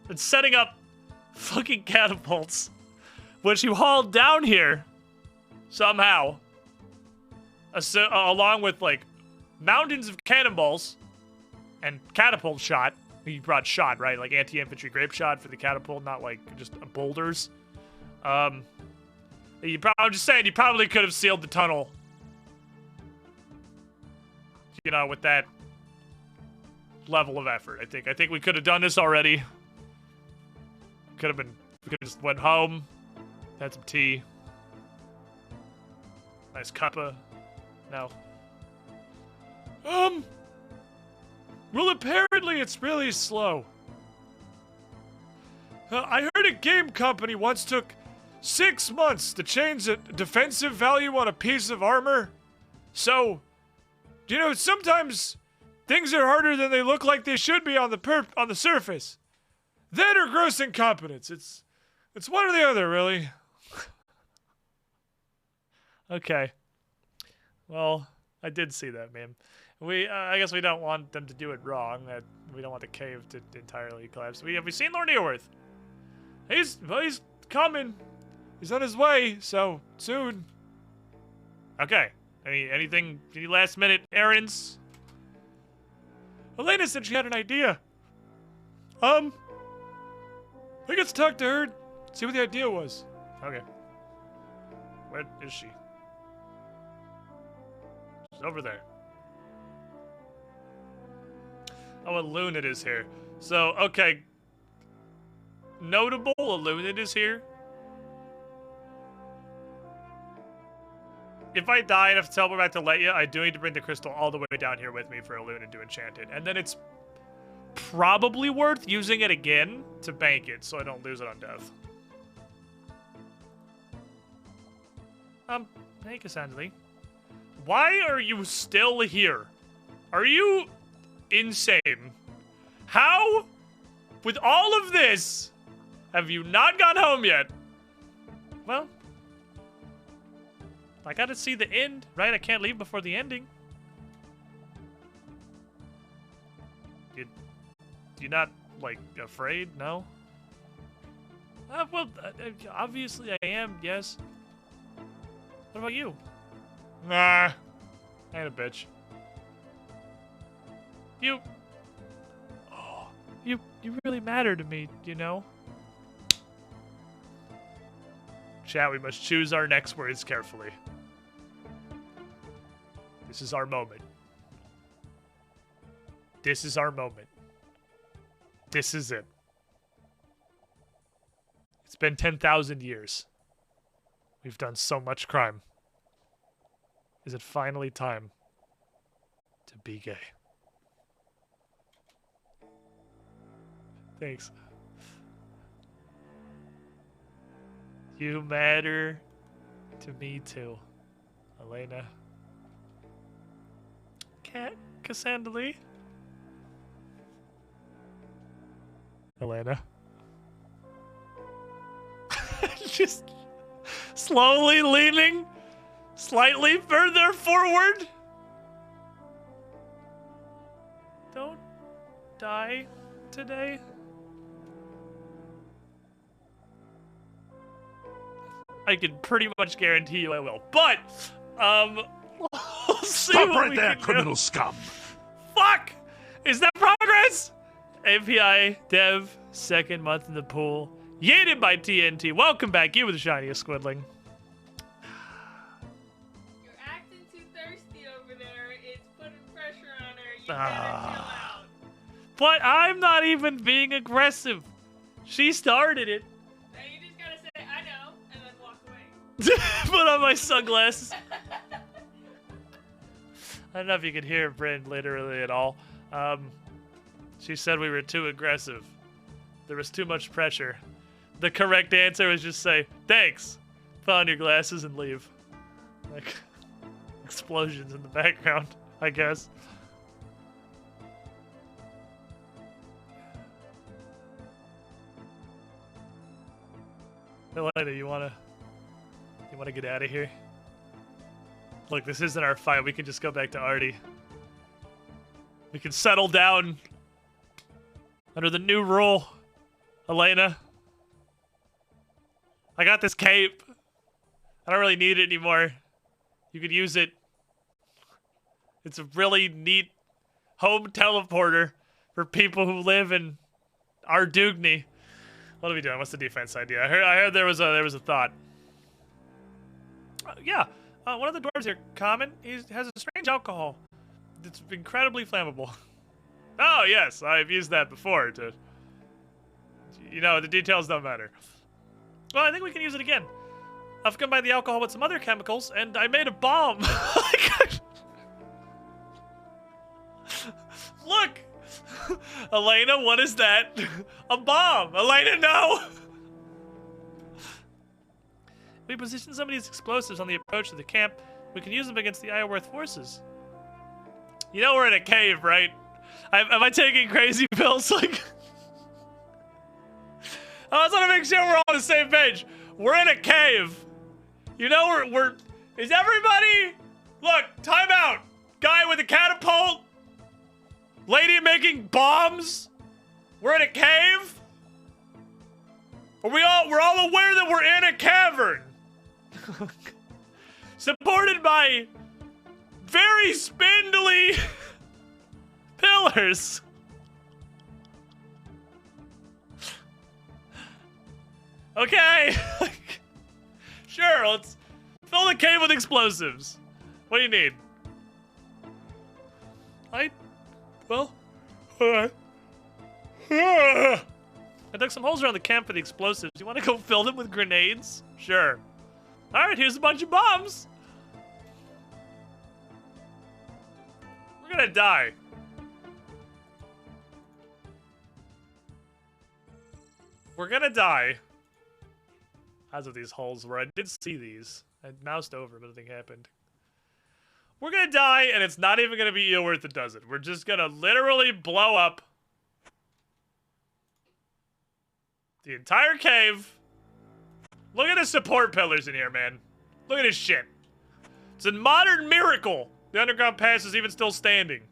and setting up fucking catapults, which you hauled down here somehow, along with like mountains of cannonballs and catapult shot. You brought shot, right? Like anti-infantry grape shot for the catapult, not like just boulders. I'm just saying, you probably could have sealed the tunnel, you know, with that level of effort. I think we could have done this already. We could have just went home, had some tea. Nice cuppa. No. Well, apparently it's really slow. I heard a game company once took 6 months to change the defensive value on a piece of armor. So, you know, sometimes things are harder than they look like they should be on the surface. That or gross incompetence. It's one or the other, really. Okay. Well, I did see that meme. I guess we don't want them to do it wrong. That we don't want the cave to entirely collapse. Have we seen Lord Eorworth? He's coming. He's on his way, so soon. Okay. Any last minute errands? Elena said she had an idea. I got to talk to her, see what the idea was. Okay. Where is she? She's over there. Oh, a Lunid is here. So, okay. Notable, a Lunid is here. If I die and have to teleport back to Letia, I do need to bring the crystal all the way down here with me for a Lunid to enchant it. And then it's probably worth using it again to bank it so I don't lose it on death. Hey, Cassandra. Why are you still here? Are you insane? How, with all of this, have you not gone home yet? Well, I gotta see the end, right? I can't leave before the ending. You're not, like, afraid? No? Well, obviously I am, yes. What about you? Nah, I ain't a bitch. You really matter to me, you know? Chat, we must choose our next words carefully. This is our moment. This is our moment. This is it. It's been 10,000 years. We've done so much crime. Is it finally time to be gay? Thanks. You matter to me too, Elena. Cassandra? Elena. Just slowly leaning slightly further forward. Don't die today. I can pretty much guarantee you I will. But, we'll see. Stop what right we there, can criminal do. scum! Fuck! Is that progress? API Dev, second month in the pool. Yeeted by TNT. Welcome back. You were the shiniest squidling. You're acting too thirsty over there. It's putting pressure on her. You gotta chill out. But I'm not even being aggressive. She started it. Now you just gotta say, I know, and then walk away. Put on my sunglasses. I don't know if you could hear Bryn literally at all. She said we were too aggressive. There was too much pressure. The correct answer was just say, thanks. Put on your glasses and leave. Like, explosions in the background, I guess. Elena, you wanna get out of here? Look, this isn't our fight. We can just go back to Artie. We can settle down under the new rule. Elena, I got this cape. I don't really need it anymore. You could use it. It's a really neat home teleporter for people who live in Ardugny. What are we doing? What's the defense idea? I heard there was a thought. Yeah, one of the dwarves here, Common, he has a strange alcohol. It's incredibly flammable. Oh yes, I've used that before to You know, the details don't matter. Well, I think we can use it again. I've combined the alcohol with some other chemicals, and I made a bomb. Look! Elena, what is that? A bomb! Elena, no! We positioned some of these explosives on the approach to the camp. We can use them against the Iorworth forces. You know we're in a cave, right? Am I taking crazy pills? Like, I just want to make sure we're all on the same page. We're in a cave. You know we're is everybody? Look, time out. Guy with a catapult. Lady making bombs. We're in a cave. We're all aware that we're in a cavern. Supported by very spindly pillars. Okay. Sure, let's fill the cave with explosives. What do you need? Well, I dug some holes around the camp for the explosives. You want to go fill them with grenades? Sure. All right, here's a bunch of bombs. We're gonna die. We're gonna die. As of these holes where I did see these. I moused over, but nothing happened. We're gonna die, and it's not even gonna be Eorworth that does it. We're just gonna literally blow up the entire cave. Look at the support pillars in here, man. Look at this shit. It's a modern miracle the underground pass is even still standing.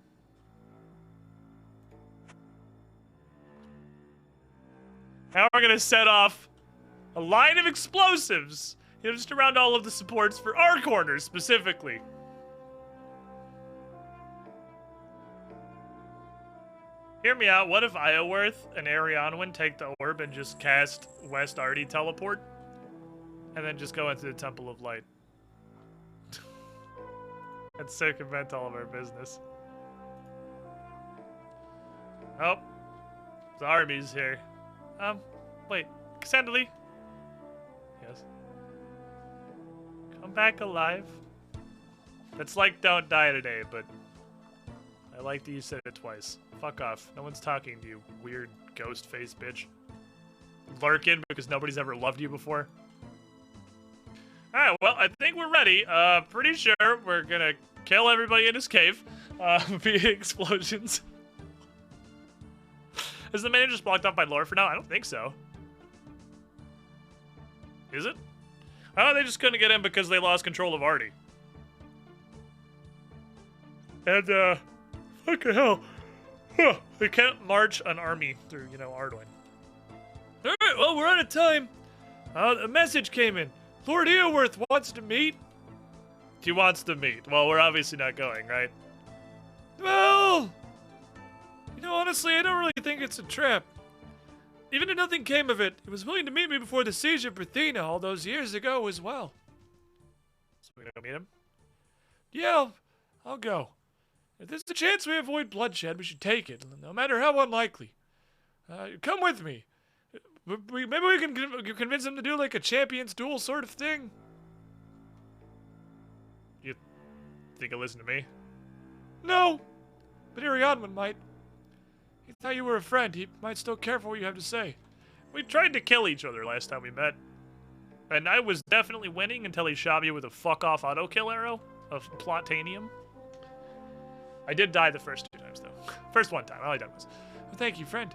Now we're gonna set off a line of explosives, you know, just around all of the supports for our corners specifically. Hear me out. What if Iorworth and Arianwin take the orb and just cast West Arty teleport? And then just go into the Temple of Light. And circumvent all of our business. Oh. The army's here. Wait. Cassandra? Yes. Come back alive. That's like don't die today, but I like that you said it twice. Fuck off. No one's talking to you, weird ghost face bitch. Lurking because nobody's ever loved you before. Alright, well, I think we're ready. Pretty sure we're gonna kill everybody in this cave. Via explosions. Is the menu just blocked off by lore for now? I don't think so. Is it? Oh, they just couldn't get in because they lost control of Arty. And, fucking hell. Huh. They can't march an army through, you know, Ardoin. Alright, well, we're out of time. A message came in. Lord Eorworth wants to meet. He wants to meet. Well, we're obviously not going, right? Well, you know, honestly, I don't really think it's a trap. Even if nothing came of it, he was willing to meet me before the siege of Berthina all those years ago as well. So we're gonna go meet him? Yeah, I'll go. If there's a chance we avoid bloodshed, we should take it, no matter how unlikely. Come with me. Maybe we can convince him to do like a champion's duel sort of thing. You think he'll listen to me? No, but Arianwin might. He thought you were a friend. He might still care for what you have to say. We tried to kill each other last time we met. And I was definitely winning until he shot me with a fuck-off auto-kill arrow of Plotanium. I did die the first 2 times, though. First one time, all I done was. Well, thank you, friend.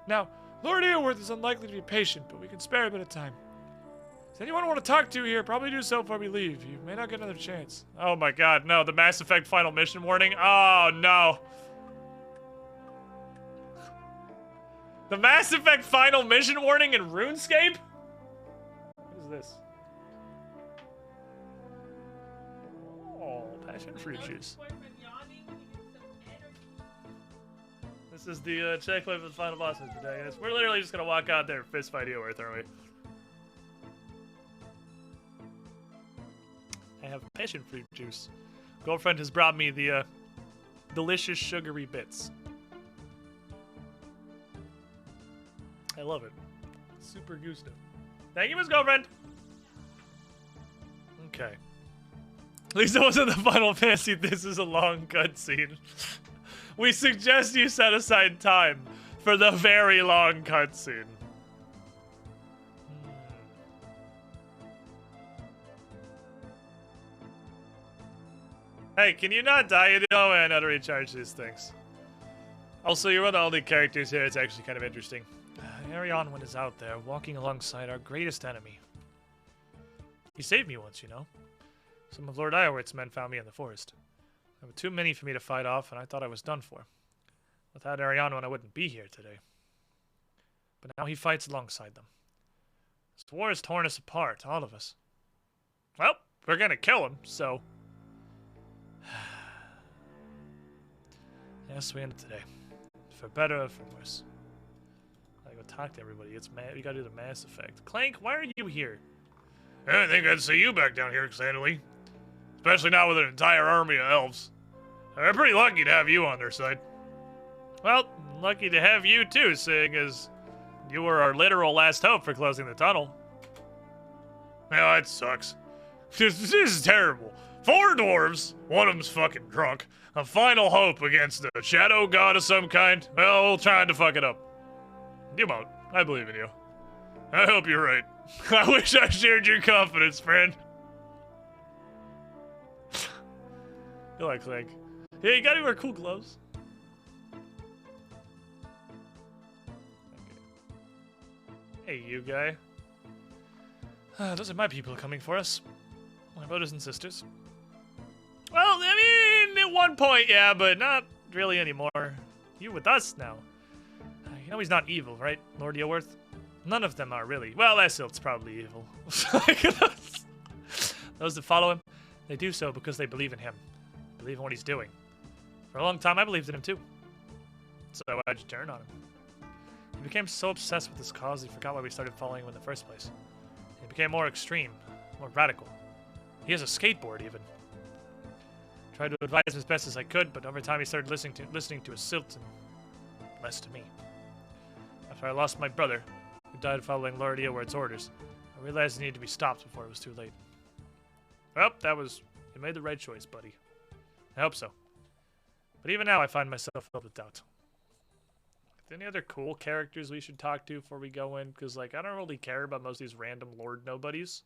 Now, Lord Eorworth is unlikely to be patient, but we can spare a bit of time. Does anyone want to talk to here? Probably do so before we leave. You may not get another chance. Oh my god, no. The Mass Effect final mission warning? Oh, no. The Mass Effect final mission warning in RuneScape? What is this? Oh, passion fruit juice. This is the checkpoint for the final boss of the protagonist. We're literally just gonna walk out there and fist fight Eorworth, aren't we? I have passion fruit juice. Girlfriend has brought me the delicious sugary bits. I love it. Super Gusto. Thank you, Miss Girlfriend. Okay. At least it wasn't the Final Fantasy. This is a long cutscene. We suggest you set aside time for the very long cutscene. Hey, can you not die? You know I know how to recharge these things. Also, you're one of the only characters here. It's actually kind of interesting. Arianwan is out there, walking alongside our greatest enemy. He saved me once, you know. Some of Lord Iorwerth's men found me in the forest. There were too many for me to fight off, and I thought I was done for. Without Arianwan, I wouldn't be here today. But now he fights alongside them. This war has torn us apart, all of us. Well, we're gonna kill him, so... Yes, we ended today. For better or for worse. I gotta go talk to everybody. It's we gotta do the Mass Effect. Clank, why are you here? I didn't think I'd see you back down here, Xanderly. Especially not with an entire army of elves. They're pretty lucky to have you on their side. Well, lucky to have you too, seeing as you were our literal last hope for closing the tunnel. Yeah, that sucks. This is terrible. 4 dwarves, one of them's fucking drunk. A final hope against a shadow god of some kind. Well, trying to fuck it up. You won't. I believe in you. I hope you're right. I wish I shared your confidence, friend. You like Clank. Yeah, you gotta wear cool gloves. Okay. Hey, you guy. Those are my people coming for us. My brothers and sisters. Well, I mean, at one point, yeah, but not really anymore. You with us now. You know he's not evil, right, Lord Iorwerth? None of them are, really. Well, Essilt's probably evil. Those that follow him, they do so because they believe in him. Believe in what he's doing. For a long time, I believed in him, too. So I just turned on him. He became so obsessed with his cause, he forgot why we started following him in the first place. He became more extreme, more radical. He has a skateboard, even. Tried to advise him as best as I could, but over time he started listening to Essildt and less to me. After I lost my brother, who died following Lord Iorwerth's orders, I realized it needed to be stopped before it was too late. Well, you made the right choice, buddy. I hope so. But even now, I find myself filled with doubt. Any other cool characters we should talk to before we go in? Because, like, I don't really care about most of these random Lord Nobodies.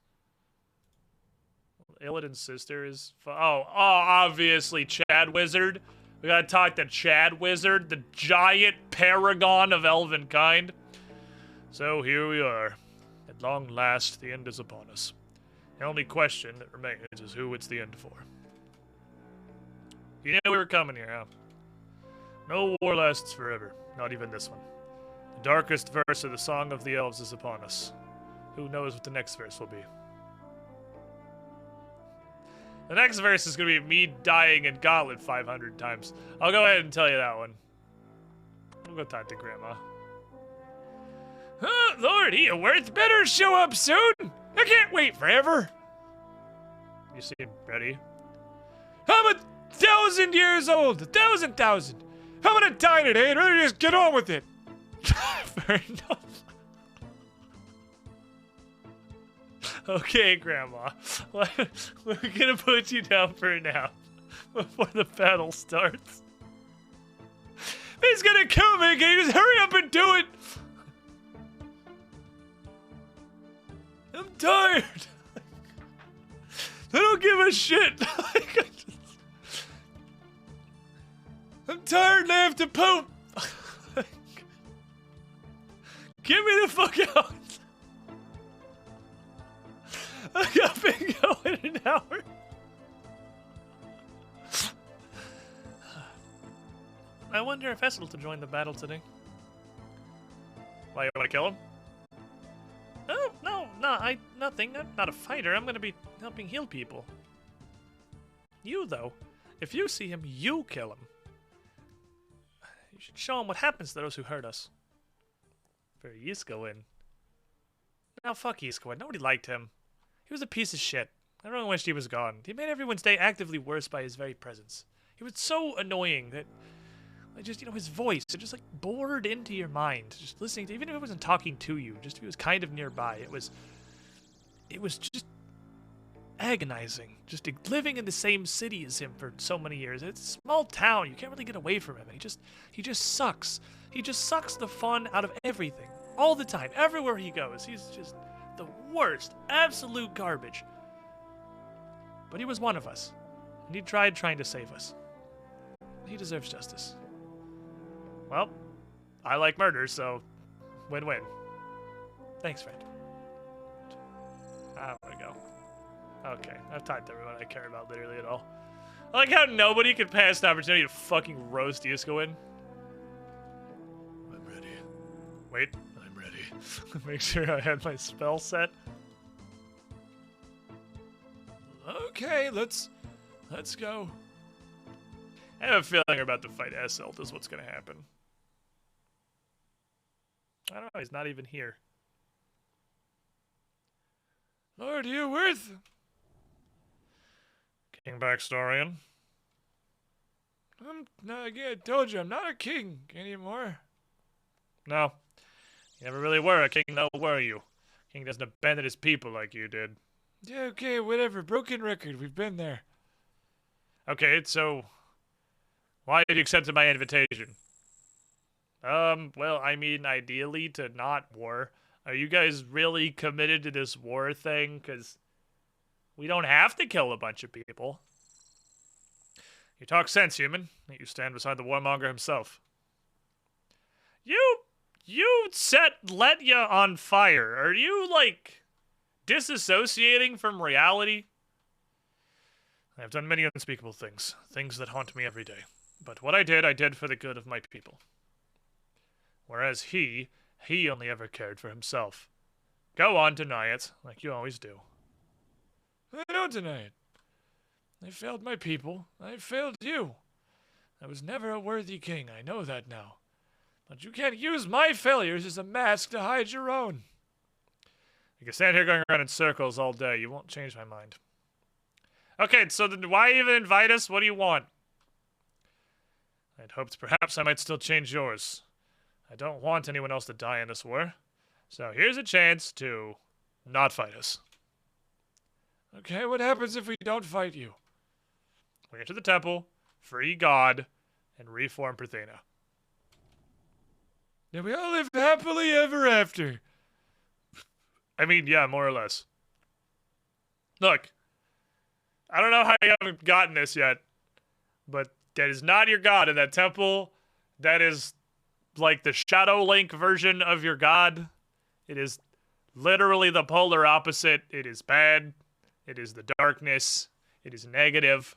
Illidan's sister is... obviously, Chad Wizard. We gotta talk to Chad Wizard, the giant paragon of elven kind. So here we are. At long last, the end is upon us. The only question that remains is who it's the end for. You knew we were coming here, huh? No war lasts forever, not even this one. The darkest verse of the Song of the Elves is upon us. Who knows what the next verse will be? The next verse is going to be me dying in Gauntlet 500 times. I'll go ahead and tell you that one. We'll go talk to Grandma. Lord Iorwerth better show up soon! I can't wait forever! You seem ready. I'm 1,000 years old! 1,000! I'm gonna die today and rather just get on with it! Fair enough. Okay, Grandma. We're gonna put you down for now, before the battle starts. He's gonna kill me! Can you just hurry up and do it? I'm tired! I don't give a shit! I'm tired and I have to poop! Get me the fuck out! I've been going an hour. I wonder if Essildt will join the battle today. Why, you want to kill him? Oh, no, nothing. I'm not a fighter. I'm going to be helping heal people. You, though, if you see him, you kill him. You should show him what happens to those who hurt us. For Yiskoin. Now, fuck Yiskoin. Nobody liked him. He was a piece of shit. Everyone wished he was gone. He made everyone's day actively worse by his very presence. He was so annoying that Like just, his voice, it just like bored into your mind. Just listening to, even if it wasn't talking to you, just if it was kind of nearby, it was just agonizing. Just living in the same city as him for so many years. It's a small town. You can't really get away from him. And he just sucks. He just sucks the fun out of everything. All the time. Everywhere he goes. He's just the worst. Absolute garbage. But he was one of us. And he tried trying to save us. He deserves justice. Well, I like murder, so win-win. Thanks, friend. I'm gonna go. Okay, I've talked to everyone I care about literally at all. I like how nobody could pass the opportunity to fucking roast Yusko in. I'm ready. Wait, I'm ready. make sure I had my spell set. Okay, let's go. I have a feeling we're about to fight Esselt is what's gonna happen. I don't know, he's not even here. Lord Eorworth. King Backstorian. I told you, I'm not a king anymore. No. You never really were a king, though, were you? King doesn't abandon his people like you did. Yeah, okay, whatever. Broken record. We've been there. Okay, so why did you accept my invitation? Well, I mean, ideally to not war. Are you guys really committed to this war thing? Because we don't have to kill a bunch of people. You talk sense, human. You stand beside the warmonger himself. You set Letya on fire. Are you, like, disassociating from reality? I have done many unspeakable things. Things that haunt me every day. But what I did for the good of my people. Whereas he only ever cared for himself. Go on, deny it, like you always do. I don't deny it. I failed my people. I failed you. I was never a worthy king. I know that now. But you can't use my failures as a mask to hide your own. You can stand here going around in circles all day. You won't change my mind. Okay, so then why even invite us? What do you want? I'd hoped perhaps I might still change yours. I don't want anyone else to die in this war. So here's a chance to not fight us. Okay, what happens if we don't fight you? We enter the temple, free God, and reform Parthena. Then we all live happily ever after. I mean, yeah, more or less. Look, I don't know how you haven't gotten this yet, but that is not your God in that temple. That is like the Shadow Link version of your God. It is literally the polar opposite. It is bad. It is the darkness. It is negative.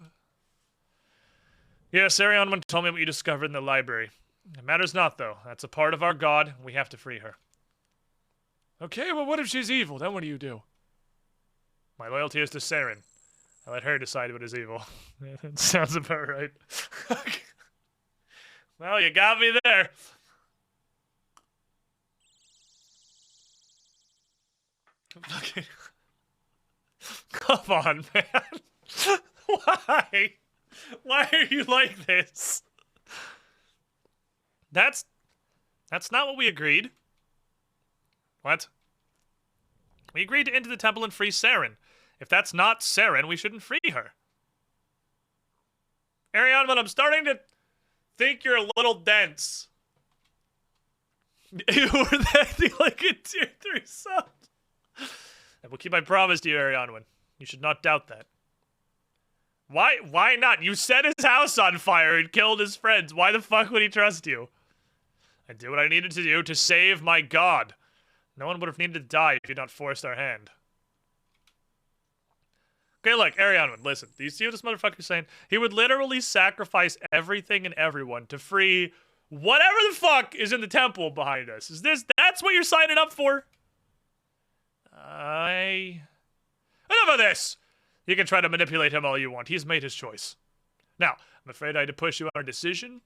Yes, Arianman told me what you discovered in the library. It matters not, though. That's a part of our God. We have to free her. Okay, well, what if she's evil? Then what do you do? My loyalty is to Saren. I let her decide what is evil. That sounds about right. Well, you got me there. Fucking... Come on, man. Why? Why are you like this? That's not what we agreed. What? We agreed to enter the temple and free Saren. If that's not Saren, we shouldn't free her. Arianman, I'm starting to think you're a little dense. You were acting like a tier 3 sub. I will keep my promise to you, Arianman. You should not doubt that. Why not? You set his house on fire and killed his friends. Why the fuck would he trust you? I did what I needed to do to save my God. No one would have needed to die if you'd not forced our hand. Okay, look, Arianman, listen. Do you see what this motherfucker's saying? He would literally sacrifice everything and everyone to free whatever the fuck is in the temple behind us. That's what you're signing up for? Enough of this! You can try to manipulate him all you want. He's made his choice. Now, I'm afraid I had to push you on our decision.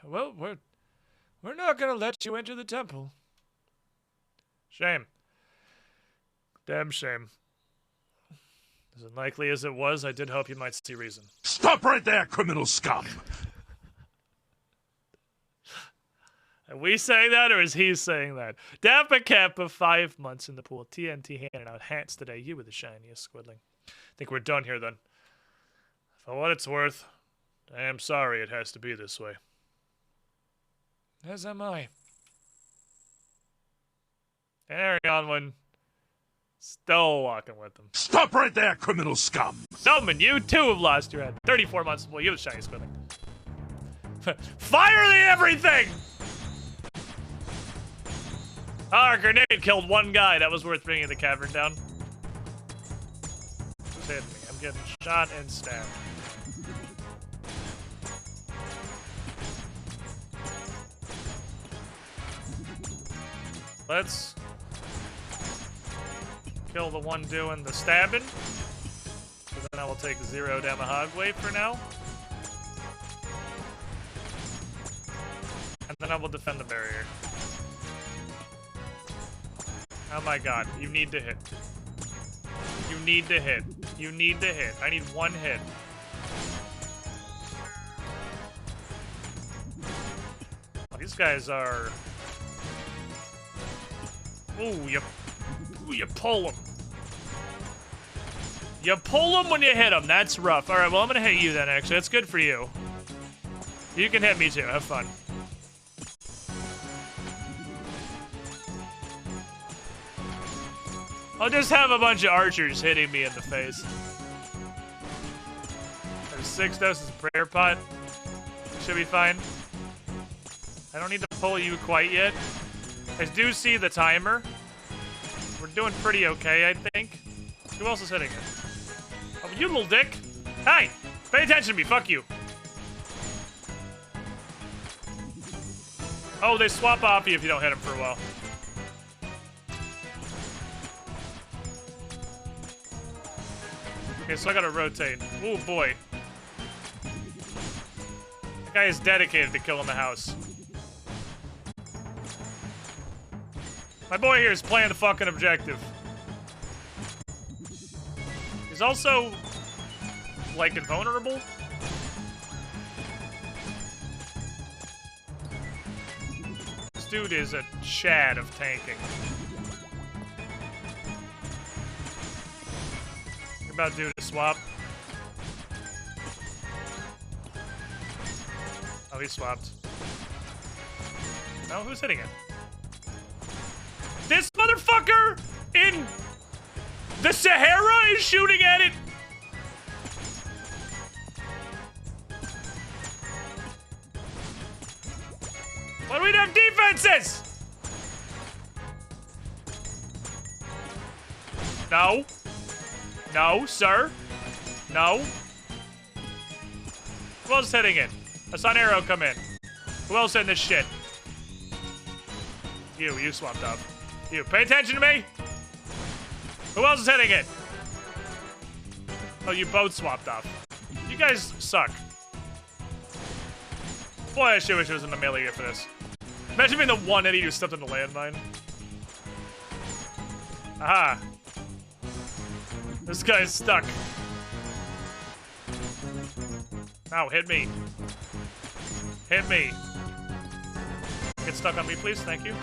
Well, we're not gonna let you enter the temple. Shame. Damn shame. As unlikely as it was, I did hope you might see reason. Stop right there, criminal scum! Are we saying that, or is he saying that? Dappa Kappa, 5 months in the pool. TNT handing out hats today. You were the shiniest, Squidling. Think we're done here, then. For what it's worth, I am sorry it has to be this way. As am I. Carry on one. Still walking with them. Stop right there, criminal scum! Summon, you too have lost your head. 34 months. Well, you're the shiniest, Squidling. Fire the everything! Our grenade killed one guy. That was worth bringing the cavern down. Who's hitting me? I'm getting shot and stabbed. Let's kill the one doing the stabbing. So then I will take 0 Damahogway for now. And then I will defend the barrier. Oh my god, you need to hit. You need to hit. You need to hit. I need one hit. Oh, these guys are... Ooh, you pull them. You pull them when you hit them. That's rough. Alright, well, I'm gonna hit you then, actually. That's good for you. You can hit me too. Have fun. I'll just have a bunch of archers hitting me in the face. There's 6 doses of prayer pot. Should be fine. I don't need to pull you quite yet. I do see the timer. We're doing pretty okay, I think. Who else is hitting it? Oh, you little dick. Hey! Pay attention to me, fuck you. Oh, they swap off you if you don't hit them for a while. Okay, so I gotta rotate. Oh boy. That guy is dedicated to killing the house. My boy here is playing the fucking objective. He's also, like, invulnerable. This dude is a chad of tanking. You're about due to swap. Oh, he swapped. No, who's hitting it? This motherfucker in the Sahara is shooting at it! Why do we have defenses? No. No, sir. No. Who else is hitting it? I saw an arrow come in. Who else in this shit? You swapped up. You, pay attention to me! Who else is hitting it? Oh, you both swapped off. You guys suck. Boy, I sure wish I was in the melee here for this. Imagine being the one idiot who stepped on the landmine. Aha. This guy's stuck. Ow, hit me. Hit me. Get stuck on me, please. Thank you.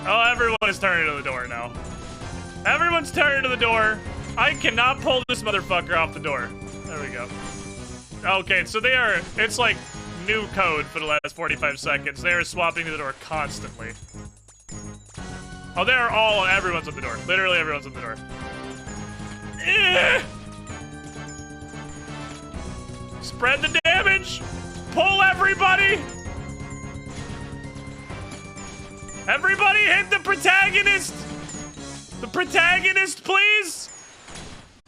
Oh, everyone is turning to the door now. Everyone's turning to the door. I cannot pull this motherfucker off the door. There we go. Okay, so they are... It's like new code for the last 45 seconds. They are swapping to the door constantly. Oh, they are all... Everyone's at the door. Literally everyone's at the door. Spread the damage! Pull everybody! Everybody hit the protagonist! The protagonist, please!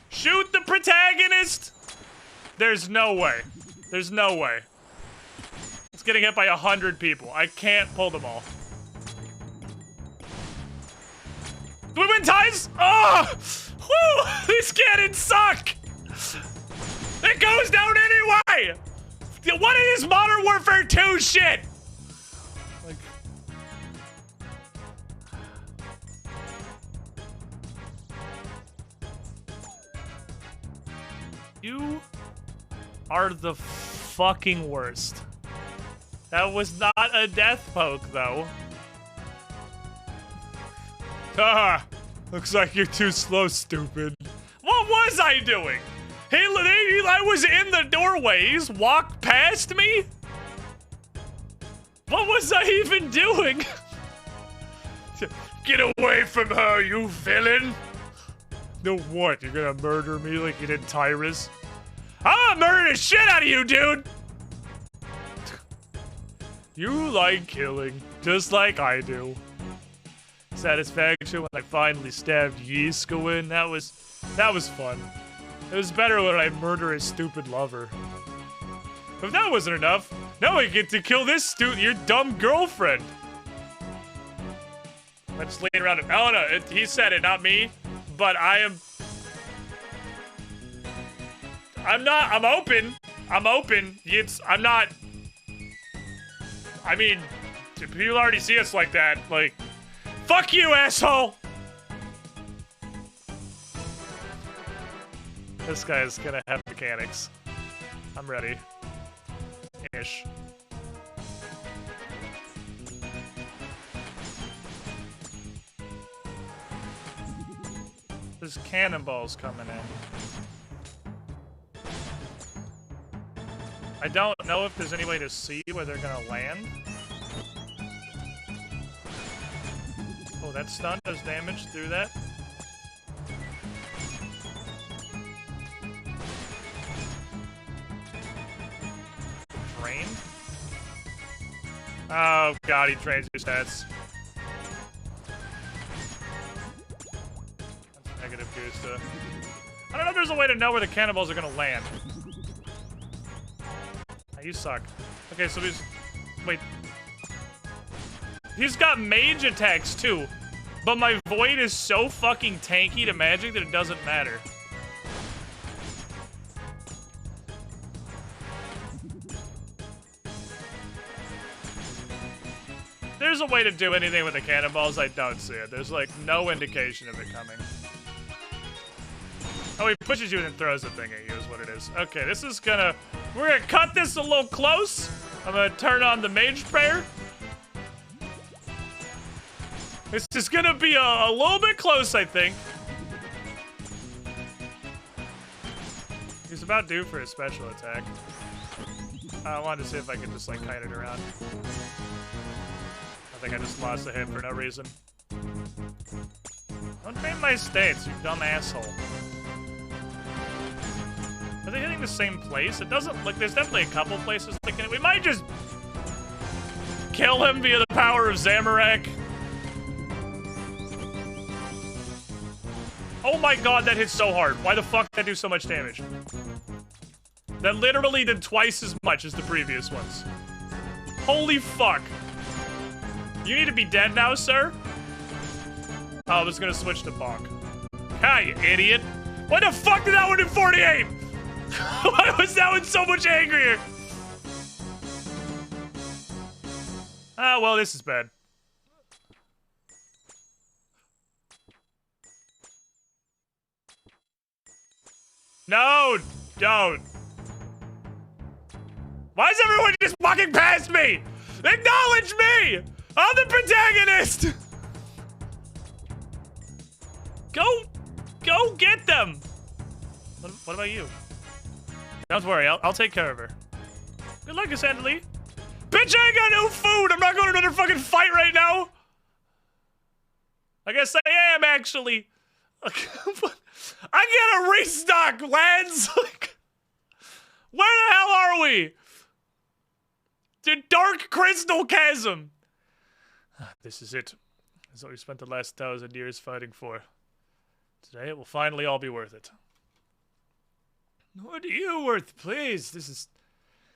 Shoot the protagonist! There's no way. There's no way. It's getting hit by 100 people. I can't pull them all. Do we win ties? Oh! Whew! These cannons suck! It goes down anyway! What is Modern Warfare 2 shit? Like... You are the fucking worst. That was not a death poke, though. Ah, looks like you're too slow, stupid. What was I doing? I was in the doorway. He's walked past me? What was I even doing? Get away from her, you villain! No, what? You're gonna murder me like you did Tyrus? I'm gonna murder the shit out of you, dude! You like killing, just like I do. Satisfaction when I finally stabbed Yiska. That was fun. It was better when I murder his stupid lover. If that wasn't enough, now I get to kill this your dumb girlfriend. I'm just laying around him. Oh no, he said it, not me. But I'm open. I'm not. I mean, people already see us like that. Like, fuck you, asshole! This guy is gonna have mechanics. I'm ready. Ish. There's cannonballs coming in. I don't know if there's any way to see where they're gonna land. Oh, that stun does damage through that. Drained? Oh god, he drains your stats. That's negative Gusta. I don't know if there's a way to know where the cannonballs are gonna land. You suck. Okay, so he's... Wait. He's got mage attacks, too. But my void is so fucking tanky to magic that it doesn't matter. There's a way to do anything with the cannonballs, I don't see it. There's, like, no indication of it coming. Oh, he pushes you and then throws the thing at you is what it is. Okay, this is gonna... We're gonna cut this a little close. I'm gonna turn on the mage prayer. This is gonna be a little bit close, I think. He's about due for a special attack. I wanted to see if I could just, like, kite it around. I think I just lost a hit for no reason. Don't drain my states, you dumb asshole. Are they hitting the same place? It doesn't look... There's definitely a couple places thinking it. We might just kill him via the power of Zamorak. Oh my god, that hits so hard. Why the fuck did that do so much damage? That literally did twice as much as the previous ones. Holy fuck. You need to be dead now, sir? Oh, I was gonna switch to Bonk. Ah, you idiot. Why the fuck did that one do 48? Why was that one so much angrier? Ah, well, this is bad. No, don't. Why is everyone just walking past me? Acknowledge me! I'm the protagonist! Go get them! What about you? Don't worry, I'll take care of her. Good luck, Ascendly. Bitch, I ain't got no food! I'm not going to another fucking fight right now! I guess I am, actually. I gotta restock, lads! Like, where the hell are we? The Dark Crystal Chasm! This is it. This is what we spent the last 1,000 years fighting for. Today it will finally all be worth it. What are you worth, please?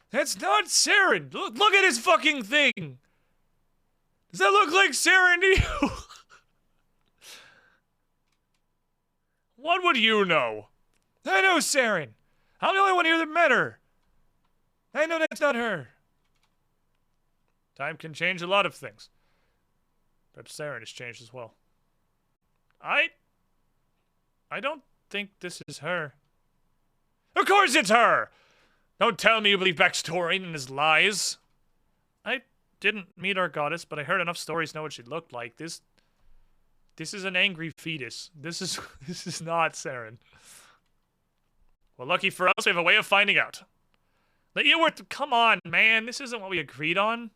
That's not Saren. Look at his fucking thing. Does that look like Saren to you? What would you know? I know Saren. I'm the only one here that met her. I know that's not her. Time can change a lot of things. Perhaps Saren has changed as well. I don't think this is her. Of course it's her! Don't tell me you believe Baxtorian and his lies. I didn't meet our goddess, but I heard enough stories to know what she looked like. This is an angry fetus. This is not Saren. Well, lucky for us, we have a way of finding out. That you were come on, man. This isn't what we agreed on.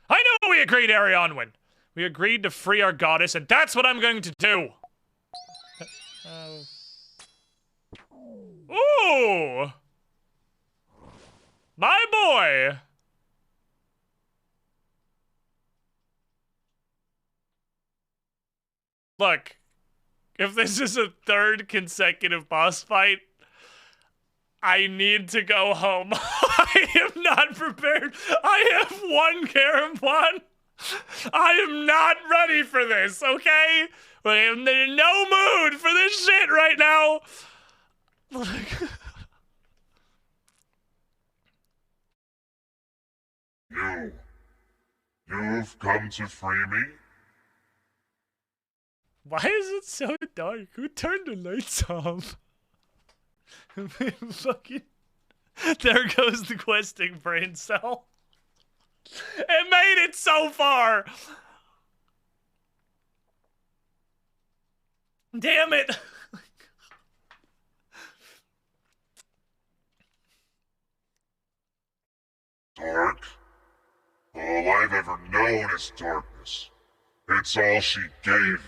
I know what we agreed, Arianwen. We agreed to free our goddess, and that's what I'm going to do. Ooh! My boy! Look, if this is a third consecutive boss fight, I need to go home. I am not prepared. I have one Karamban. I am not ready for this, okay? I am in no mood for this shit right now. You've come to free me? Why is it so dark? Who turned the lights off? Fucking... There goes the questing brain cell. It made it so far! Damn it! Dark? All I've ever known is darkness. It's all she gave me.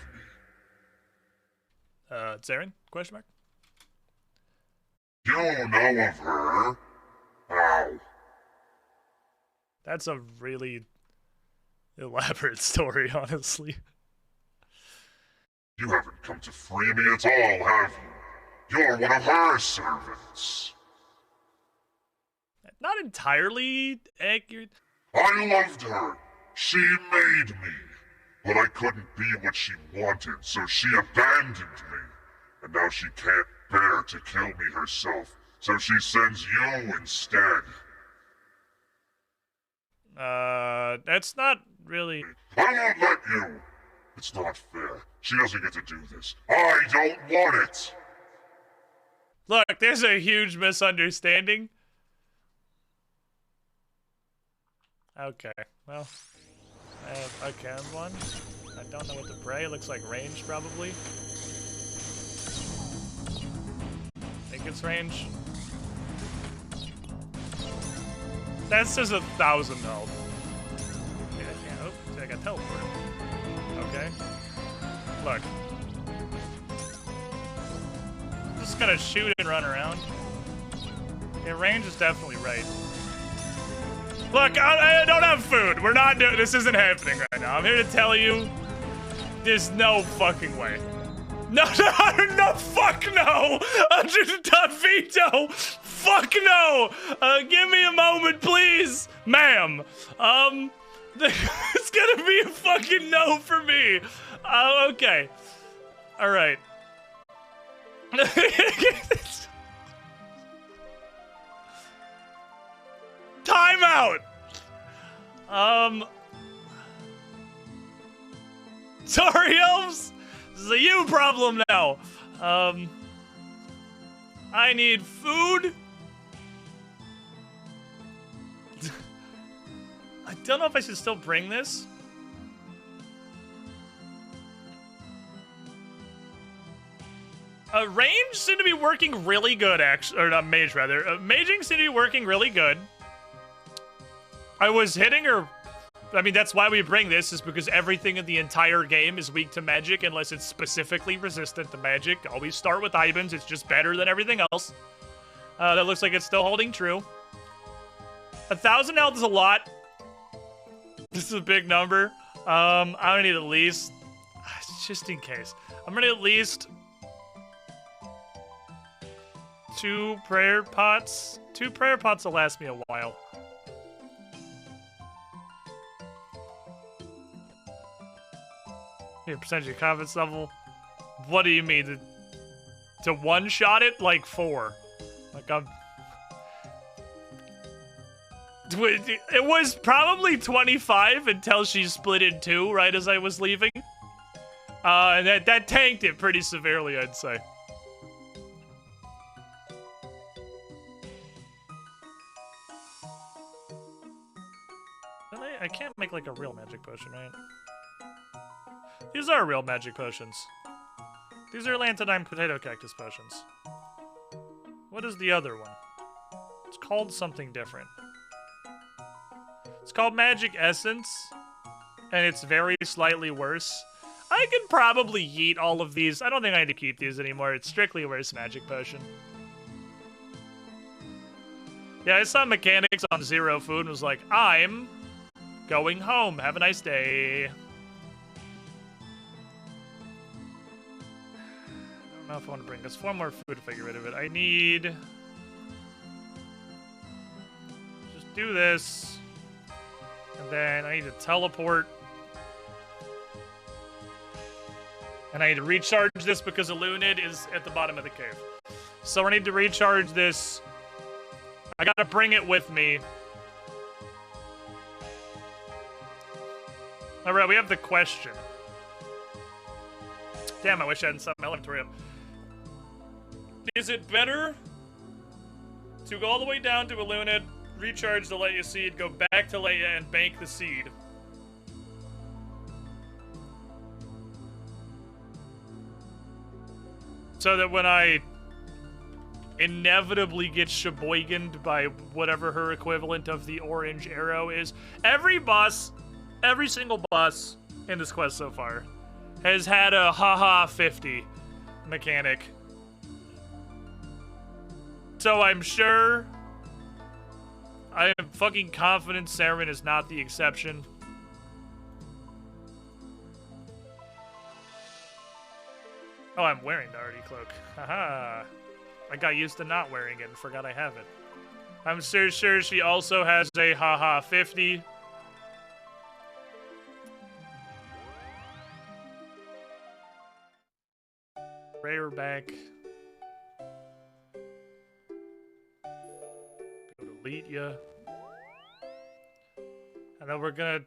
Saren? Question mark? You know of her? How? That's a really elaborate story, honestly. You haven't come to free me at all, have you? You're one of her servants. Not entirely accurate. I loved her. She made me. But I couldn't be what she wanted, so she abandoned me. And now she can't bear to kill me herself, so she sends you instead. That's not really... I won't let you! It's not fair. She doesn't get to do this. I don't want it! Look, there's a huge misunderstanding. Okay, well... I have a cam one. I don't know what to pray. It looks like range, probably. I think it's range. That says 1,000 health. Yeah, I can't. Oh, see, I got teleported. Okay. Look. I'm just gonna shoot and run around. Yeah, range is definitely right. Look, I don't have food. We're not doing this. Isn't happening right now. I'm here to tell you, there's no fucking way. No, no, fuck no! Veto! Fuck no! Give me a moment, please, ma'am. It's gonna be a fucking no for me. Okay. All right. Time out! Sorry, elves! This is a you problem now. I need food. I don't know if I should still bring this. Range seemed to be working really good, actually. Or not mage, rather. Maging seemed to be working really good. I was hitting her. I mean, that's why we bring this, is because everything in the entire game is weak to magic unless it's specifically resistant to magic. Always start with Ibans. It's just better than everything else. That looks like it's still holding true. 1,000 health is a lot. This is a big number. I'm gonna need at least, just in case, I'm gonna need at least 2 prayer pots. 2 prayer pots will last me a while. Your percentage of confidence level. What do you mean? To one-shot it? Like 4. Like I'm... It was probably 25 until she split in 2 right as I was leaving. And that tanked it pretty severely, I'd say. I can't make like a real magic potion, right? These are real magic potions. These are Lantidine potato cactus potions. What is the other one? It's called something different. It's called Magic Essence, and it's very slightly worse. I could probably yeet all of these. I don't think I need to keep these anymore. It's strictly worse magic potion. Yeah, I saw mechanics on Zero Food and was like, I'm going home. Have a nice day. I don't know if I want to bring this. 4 more food if I get rid of it. I need... Just do this. And then I need to teleport. And I need to recharge this because Elunid is at the bottom of the cave. So I need to recharge this. I gotta bring it with me. Alright, we have the question. Damn, I wish I hadn't set my inventory up. Is it better to go all the way down to Elunid, recharge the Leia seed, go back to Leia, and bank the seed? So that when I inevitably get sheboyganed by whatever her equivalent of the orange arrow is. Every single boss in this quest so far has had a haha 50 mechanic. So I'm sure, I am fucking confident Saren is not the exception. Oh, I'm wearing the Artie cloak. Haha. I got used to not wearing it and forgot I have it. I'm sure she also has a haha 50. Rare back. Go to Lydia. And then we're gonna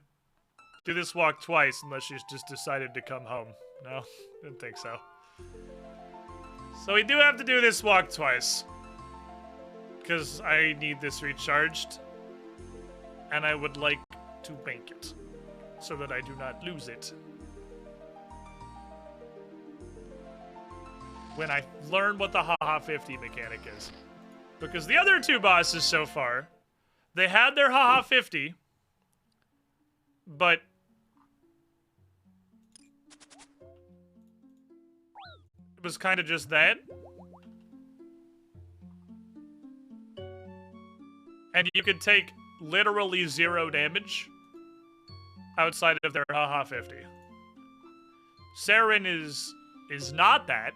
do this walk twice unless she's just decided to come home. No? Didn't think so. So we do have to do this walk twice. Because I need this recharged. And I would like to bank it. So that I do not lose it. When I learn what the haha 50 mechanic is. Because the other 2 bosses so far, they had their haha 50. But was kind of just that. And you could take literally 0 damage outside of their haha 50. Saren is not that.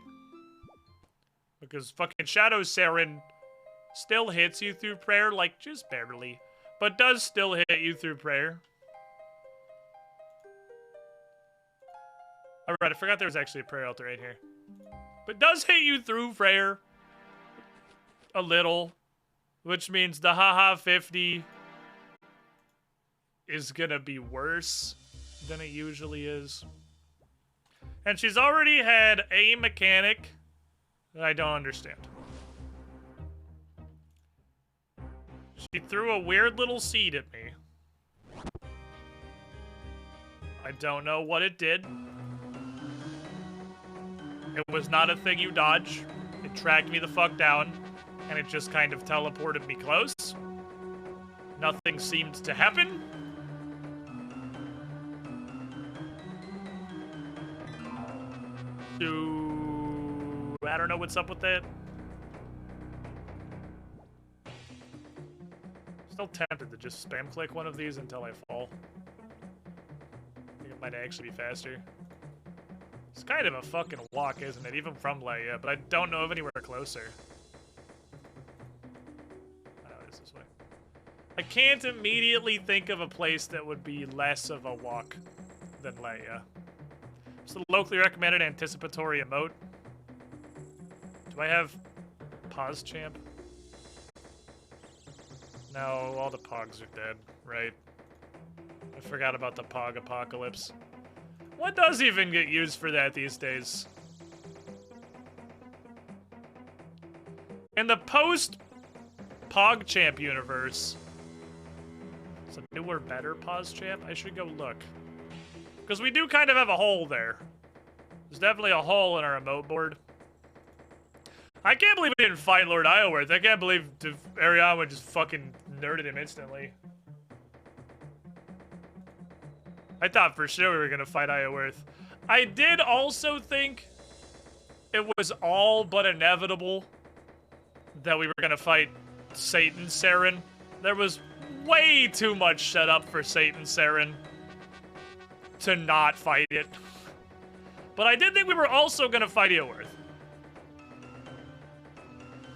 Because fucking Shadow Saren still hits you through prayer, like just barely. But does still hit you through prayer. Alright, I forgot there was actually a prayer altar right here. But does hit you through prayer a little, which means the haha 50 is gonna be worse than it usually is. And she's already had a mechanic that I don't understand. She threw a weird little seed at me. I don't know what it did. It was not a thing you dodge. It tracked me the fuck down, and it just kind of teleported me close. Nothing seemed to happen. So, I don't know what's up with that. Still tempted to just spam click one of these until I fall. I think it might actually be faster. It's kind of a fucking walk, isn't it? Even from Leia, but I don't know of anywhere closer. I know it is this way. I can't immediately think of a place that would be less of a walk than Leia. It's the locally recommended anticipatory emote. Do I have Pause Champ? No, all the Pogs are dead, right? I forgot about the Pog Apocalypse. What does even get used for that these days? In the post-PogChamp universe, Some newer, better pause champ? I should go look. Because we do kind of have a hole there. There's definitely a hole in our emote board. I can't believe we didn't fight Lord Ioworth. I can't believe Ariana just fucking nerded him instantly. I thought for sure we were going to fight Ioworth. I did also think it was all but inevitable that we were going to fight Satan Saren. There was way too much set up for Satan Saren to not fight it. But I did think we were also going to fight Ioworth.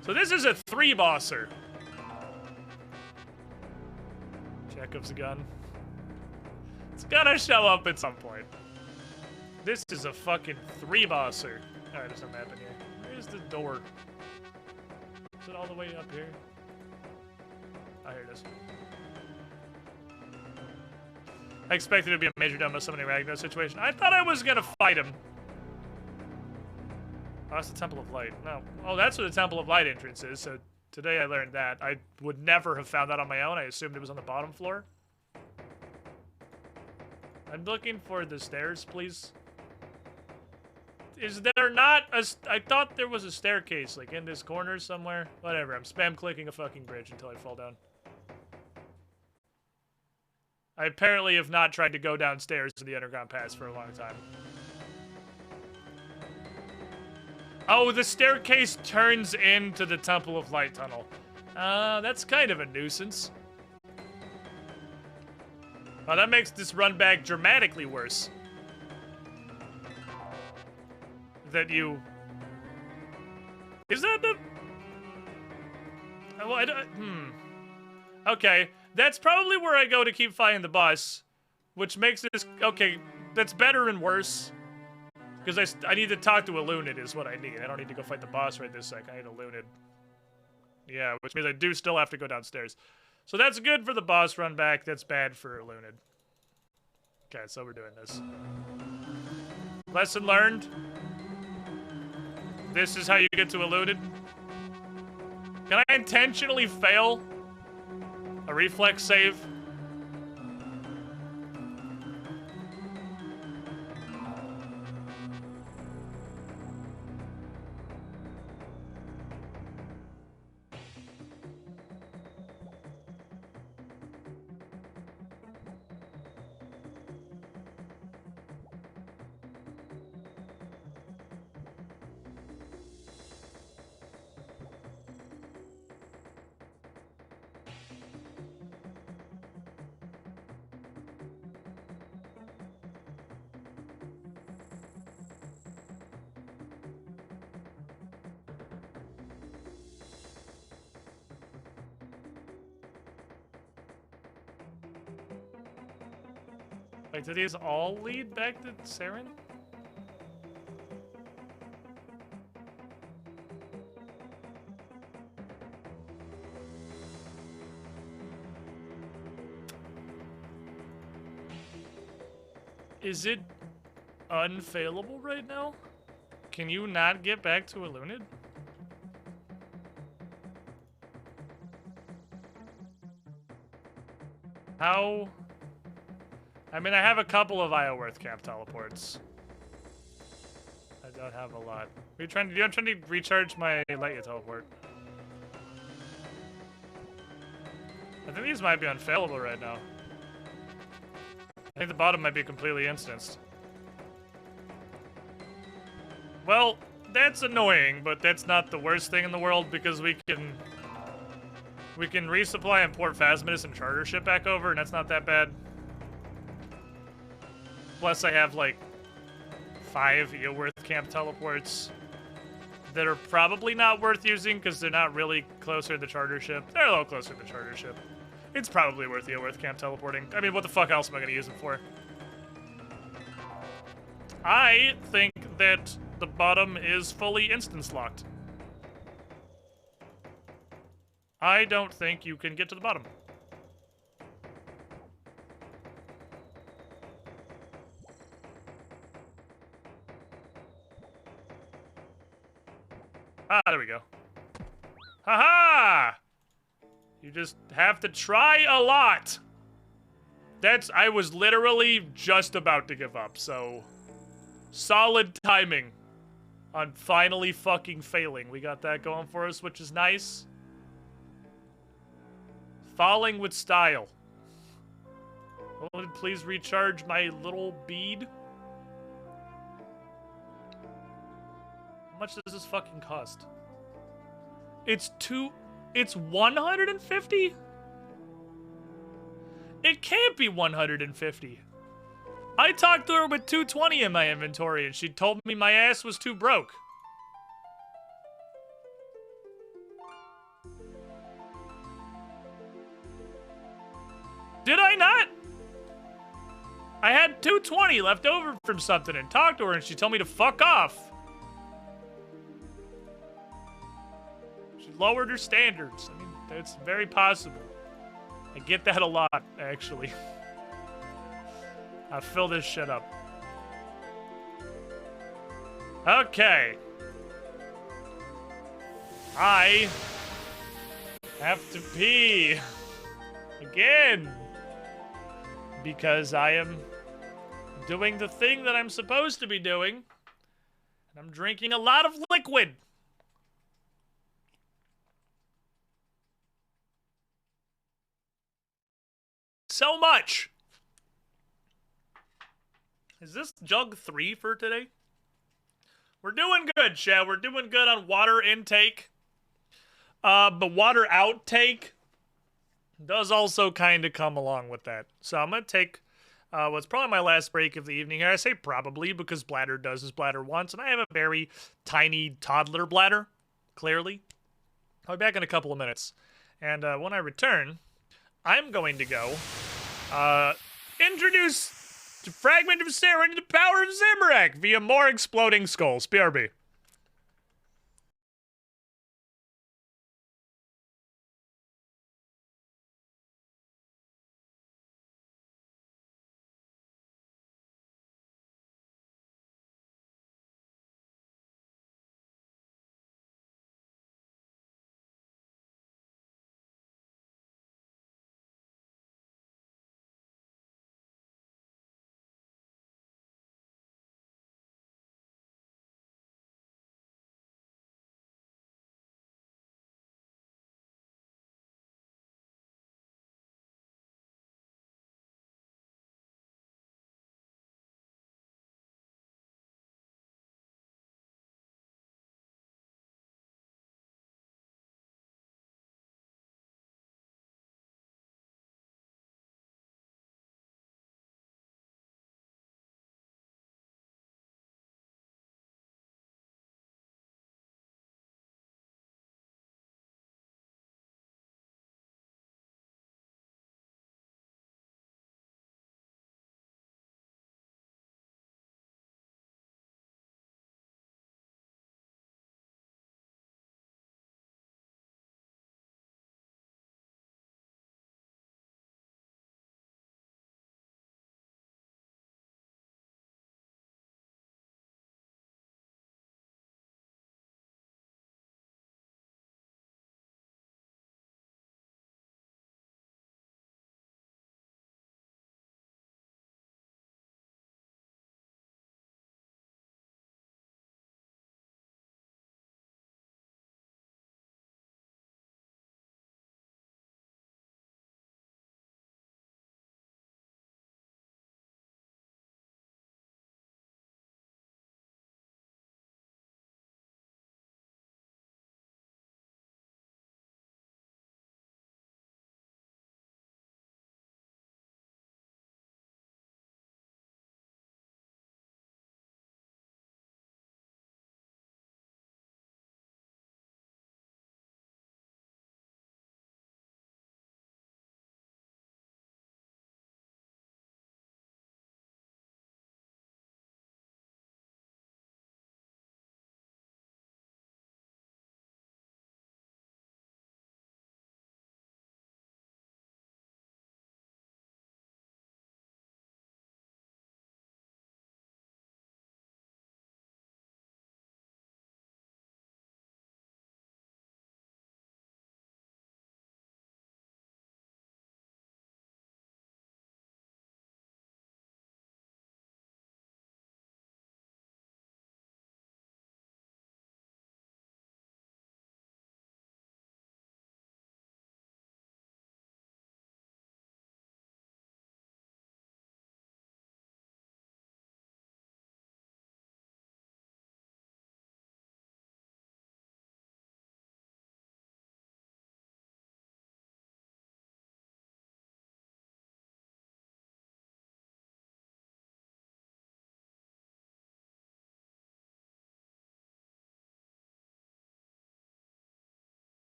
So this is a 3-bosser. Chekhov's gun. It's gonna show up at some point. This is a fucking 3-bosser. Alright, there's a map in here. Where's the door? Is it all the way up here? Oh, here it is. I expected it to be a major demo summoning Ragnar situation. I thought I was gonna fight him. Oh, that's the Temple of Light. No. Oh, that's where the Temple of Light entrance is, so today I learned that. I would never have found that on my own. I assumed it was on the bottom floor. I'm looking for the stairs, please. Is there not a... I thought there was a staircase, like, in this corner somewhere. Whatever, I'm spam clicking a fucking bridge until I fall down. I apparently have not tried to go downstairs to the underground pass for a long time. Oh, the staircase turns into the Temple of Light tunnel. That's kind of a nuisance. Oh, that makes this run back dramatically worse. That you... Is that the... Oh, Okay, that's probably where I go to keep fighting the boss. Which makes this... Okay, that's better and worse. Because I need to talk to a Lunid is what I need. I don't need to go fight the boss right this sec. I need a Lunid. Yeah, which means I do still have to go downstairs. So that's good for the boss run back. That's bad for Lunid. Okay, so we're doing this. Lesson learned. This is how you get to a Lunid. Can I intentionally fail a reflex save? Like, do these all lead back to Saren? Is it unfailable right now? Can you not get back to a Lunid? How? I mean, I have a couple of Ioworth camp teleports. I don't have a lot. What are you trying to do? I'm trying to recharge my Lightyear teleport. I think these might be unfailable right now. I think the bottom might be completely instanced. Well, that's annoying, but that's not the worst thing in the world because we can resupply and port Phasmidus and charter ship back over, and that's not that bad. Plus, I have like 5 Eoworth camp teleports that are probably not worth using because they're not really closer to the charter ship. They're a little closer to the charter ship. It's probably worth Eoworth camp teleporting. I mean, what the fuck else am I going to use them for? I think that the bottom is fully instance locked. I don't think you can get to the bottom. Ah, there we go. Haha! You just have to try a lot. I was literally just about to give up, so solid timing on finally fucking failing. We got that going for us, which is nice. Falling with style. Oh, please recharge my little bead. How much does this fucking cost? It's 150? It can't be 150. I talked to her with 220 in my inventory and she told me my ass was too broke. Did I not? I had 220 left over from something and talked to her and she told me to fuck off. She lowered her standards. I mean, that's very possible. I get that a lot, actually. I'll fill this shit up. Okay. I have to pee. Again. Because I am doing the thing that I'm supposed to be doing. And I'm drinking a lot of liquid. So much. Is this jug 3 for today? We're doing good, chat. We're doing good on water intake. But water outtake does also kind of come along with that. So I'm going to take what's probably my last break of the evening here. I say probably because bladder does his bladder once, and I have a very tiny toddler bladder, clearly. I'll be back in a couple of minutes. And when I return, I'm going to go introduce the Fragment of Sarah into the power of Zamorak via more exploding skulls. BRB.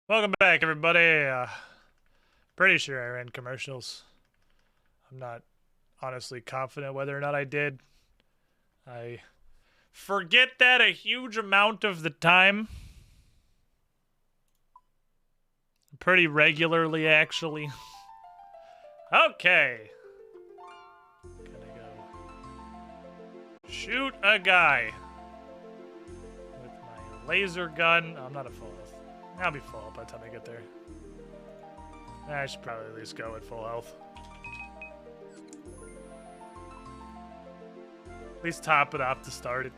Welcome back, everybody. Pretty sure I ran commercials. I'm not honestly confident whether or not I did. I forget that a huge amount of the time. Pretty regularly, actually. Okay. Gonna go shoot a guy with my laser gun. I'm not at full health. I'll be full by the time I get there. I should probably at least go at full health. At least top it off to start it.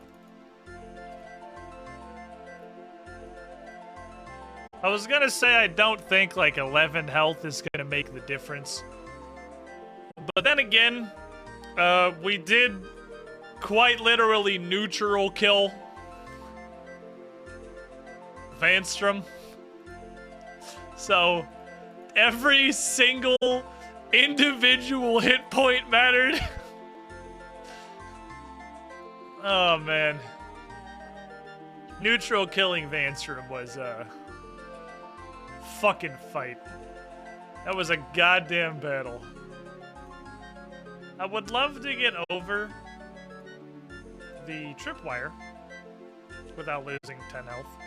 I was gonna say I don't think like 11 health is gonna make the difference. But then again, we did quite literally neutral kill Vanstrom. So every single individual hit point mattered. Oh man. Neutral killing Vanstrom was a fucking fight. That was a goddamn battle. I would love to get over the tripwire without losing 10 health.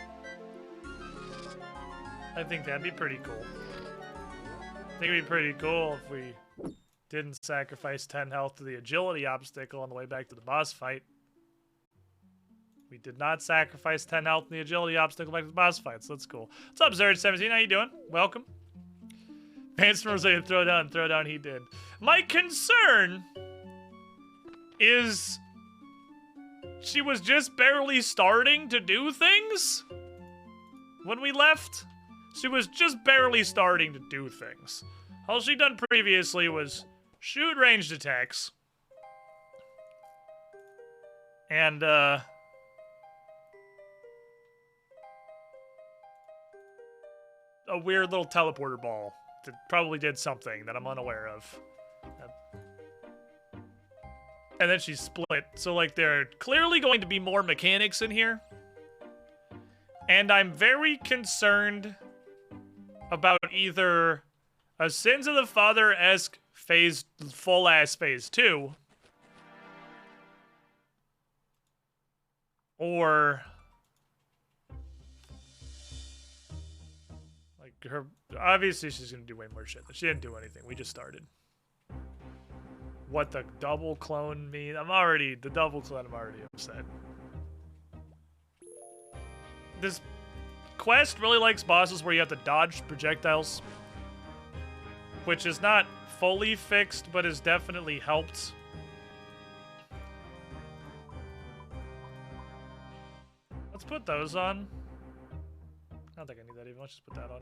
I think that'd be pretty cool. I think it'd be pretty cool if we didn't sacrifice 10 health to the agility obstacle on the way back to the boss fight. We did not sacrifice 10 health in the agility obstacle back to the boss fight, so that's cool. What's up, Zerd17? How you doing? Welcome. Vanstrom was like, throw down, he did. My concern is she was just barely starting to do things when we left. She was just barely starting to do things. All she'd done previously was shoot ranged attacks. And, a weird little teleporter ball that probably did something that I'm unaware of. And then she split. So, like, there are clearly going to be more mechanics in here. And I'm very concerned about either a Sins of the Father-esque full-ass phase 2, or like her, obviously she's gonna do way more shit. She didn't do anything, we just started. What the double clone mean? I'm already upset. This quest really likes bosses where you have to dodge projectiles, which is not fully fixed, but has definitely helped. Let's put those on. I don't think I need that even. Let's just put that on.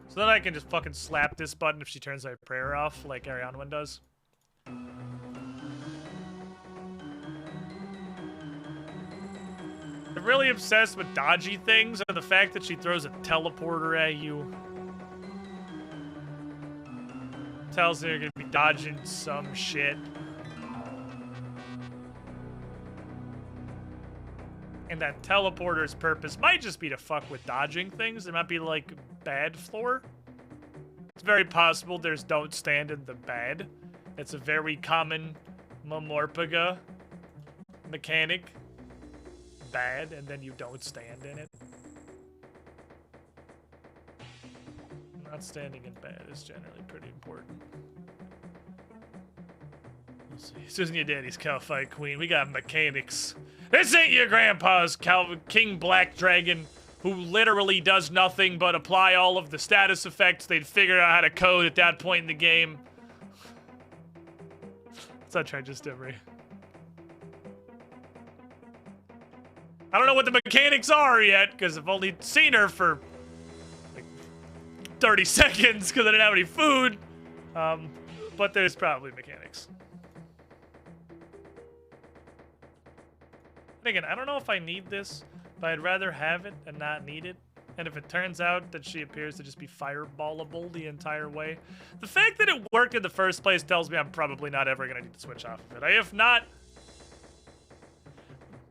So then I can just fucking slap this button if she turns my prayer off, like Arianwen does. I'm really obsessed with dodgy things, and the fact that she throws a teleporter at you tells me you're gonna be dodging some shit. And that teleporter's purpose might just be to fuck with dodging things. There might be, like, bad floor. It's very possible there's don't stand in the bad. It's a very common Momorpaga mechanic. Bad, and then you don't stand in it. Not standing in bad is generally pretty important. We'll see. This isn't your daddy's cow fight queen. We got mechanics. This ain't your grandpa's King Black Dragon, who literally does nothing but apply all of the status effects they'd figured out how to code at that point in the game. It's not Trench's Dimmery. I don't know what the mechanics are yet, because I've only seen her for like 30 seconds because I didn't have any food. But there's probably mechanics. And again, I don't know if I need this, but I'd rather have it and not need it. And if it turns out that she appears to just be fireballable the entire way, the fact that it worked in the first place tells me I'm probably not ever going to need to switch off of it. I have not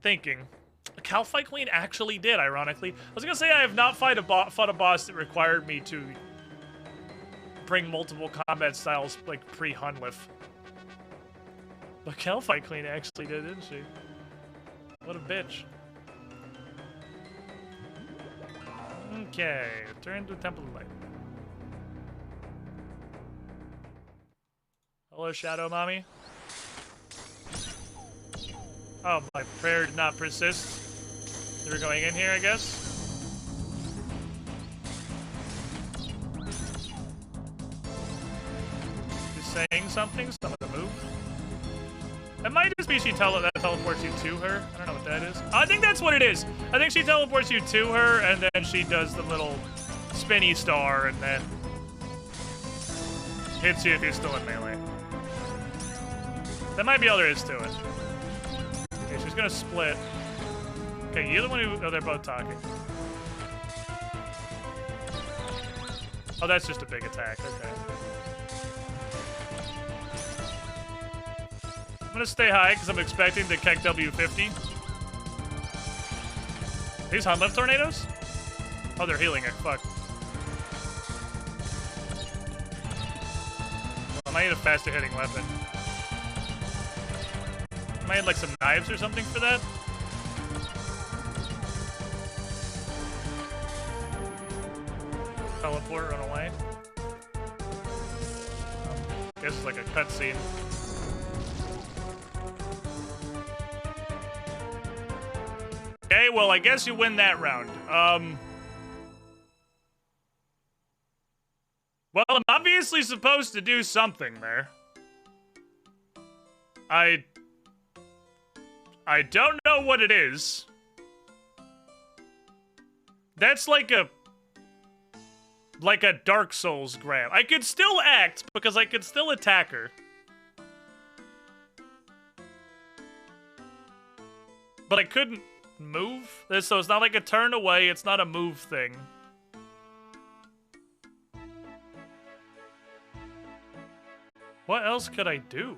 thinking, Calphi Queen actually did, ironically. I was gonna say I have not fought a boss that required me to bring multiple combat styles, like, pre-Hunlif. But Calphi Queen actually did, didn't she? What a bitch. Okay, turn to Temple of Light. Hello, Shadow Mommy. Oh, my prayer did not persist. They were going in here, I guess. She's saying something, so I'm gonna move. That might just be that teleports you to her. I don't know what that is. I think that's what it is. I think she teleports you to her, and then she does the little spinny star, and then hits you if you're still in melee. That might be all there is to it. Okay, she's gonna split. Okay, you're the one who... Oh, they're both talking. Oh, that's just a big attack. Okay. I'm gonna stay high because I'm expecting the Keck W50. These Hunlif tornadoes? Oh, they're healing it. Fuck. I might need a faster hitting weapon. I might need like some knives or something for that. Teleport, run away. Guess it's like a cutscene. Okay, well, I guess you win that round. Well, I'm obviously supposed to do something there. I don't know what it is. That's like a Dark Souls grab. I could still act, because I could still attack her. But I couldn't move? So it's not like a turn away, it's not a move thing. What else could I do?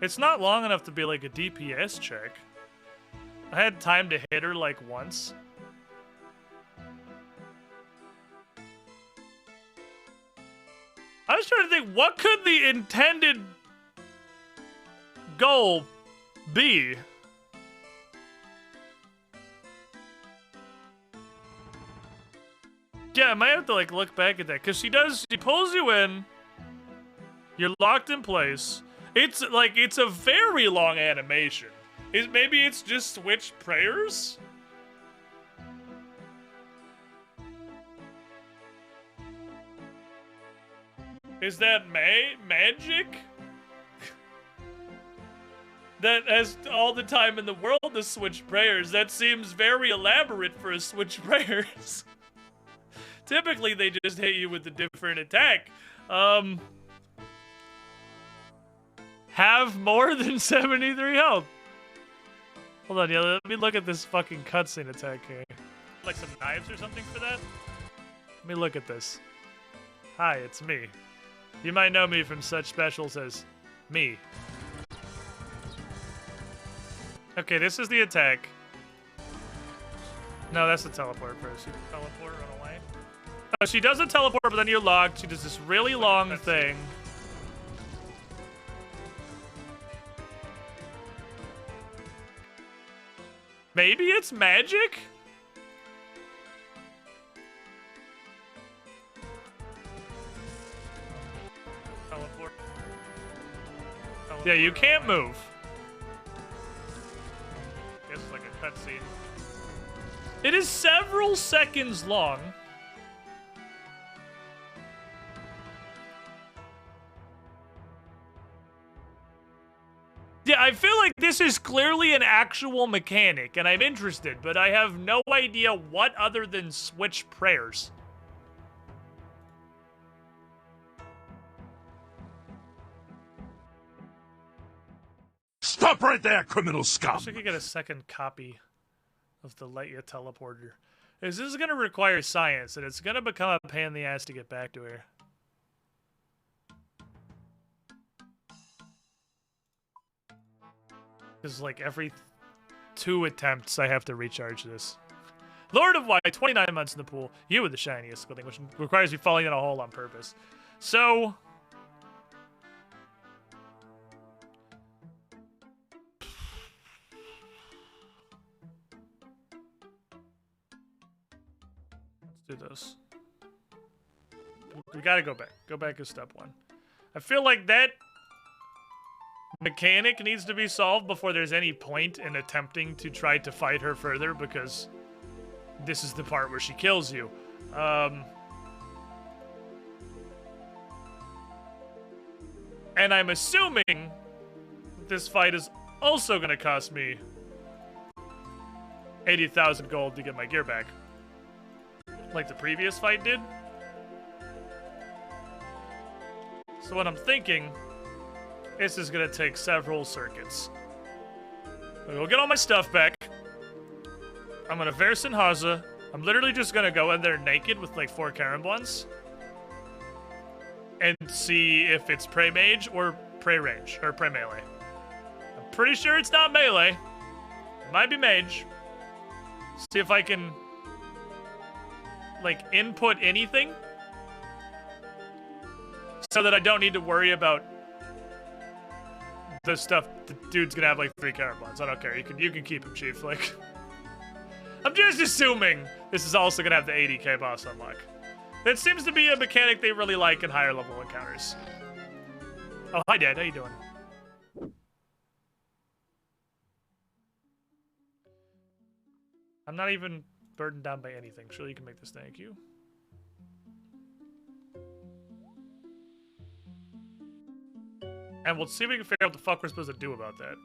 It's not long enough to be like a DPS check. I had time to hit her like once. I was trying to think, what could the intended goal be? Yeah, I might have to like look back at that, because she pulls you in, you're locked in place. It's like, it's a very long animation. Maybe it's just switch prayers? Is that magic? That has all the time in the world to switch prayers. That seems very elaborate for a switch prayers. Typically, they just hit you with a different attack. Have more than 73 health. Hold on, yeah, let me look at this fucking cutscene attack here. Like some knives or something for that? Let me look at this. Hi, it's me. You might know me from such specials as me. Okay, this is the attack. No, that's the teleport first. You teleport, run away. Oh, she does a teleport, but then you're locked. She does this really long thing. Maybe it's magic? Teleport. Yeah, you can't move. It's like a cutscene. It is several seconds long. Yeah, I feel like this is clearly an actual mechanic, and I'm interested, but I have no idea what other than switch prayers. Stop right there, criminal I scum! wish I could get a second copy of the Lightyear teleporter. This is going to require science, and it's going to become a pain in the ass to get back to her. Because, like, every 2 attempts I have to recharge this. Lord of White, 29 months in the pool. You with the shiniest thing, which requires me falling in a hole on purpose. So... let's do this. We gotta go back. Go back to step 1. I feel like that mechanic needs to be solved before there's any point in attempting to try to fight her further, because this is the part where she kills you. And I'm assuming this fight is also going to cost me 80,000 gold to get my gear back, like the previous fight did. So what I'm thinking, this is going to take several circuits. I'm going to get all my stuff back. I'm going to Versenhaza. I'm literally just going to go in there naked with like 4 Karambwans and see if it's Prey Mage or Prey Range, or Prey Melee. I'm pretty sure it's not Melee. It might be Mage. See if I can, like, input anything so that I don't need to worry about the stuff. The dude's gonna have like 3 Karambwans. I don't care. You can keep him, Chief. Like, I'm just assuming this is also gonna have the 80k boss unlock. That seems to be a mechanic they really like in higher level encounters. Oh, hi Dad, how you doing? I'm not even burdened down by anything. Surely you can make this, thank you. And we'll see if we can figure out what the fuck we're supposed to do about that.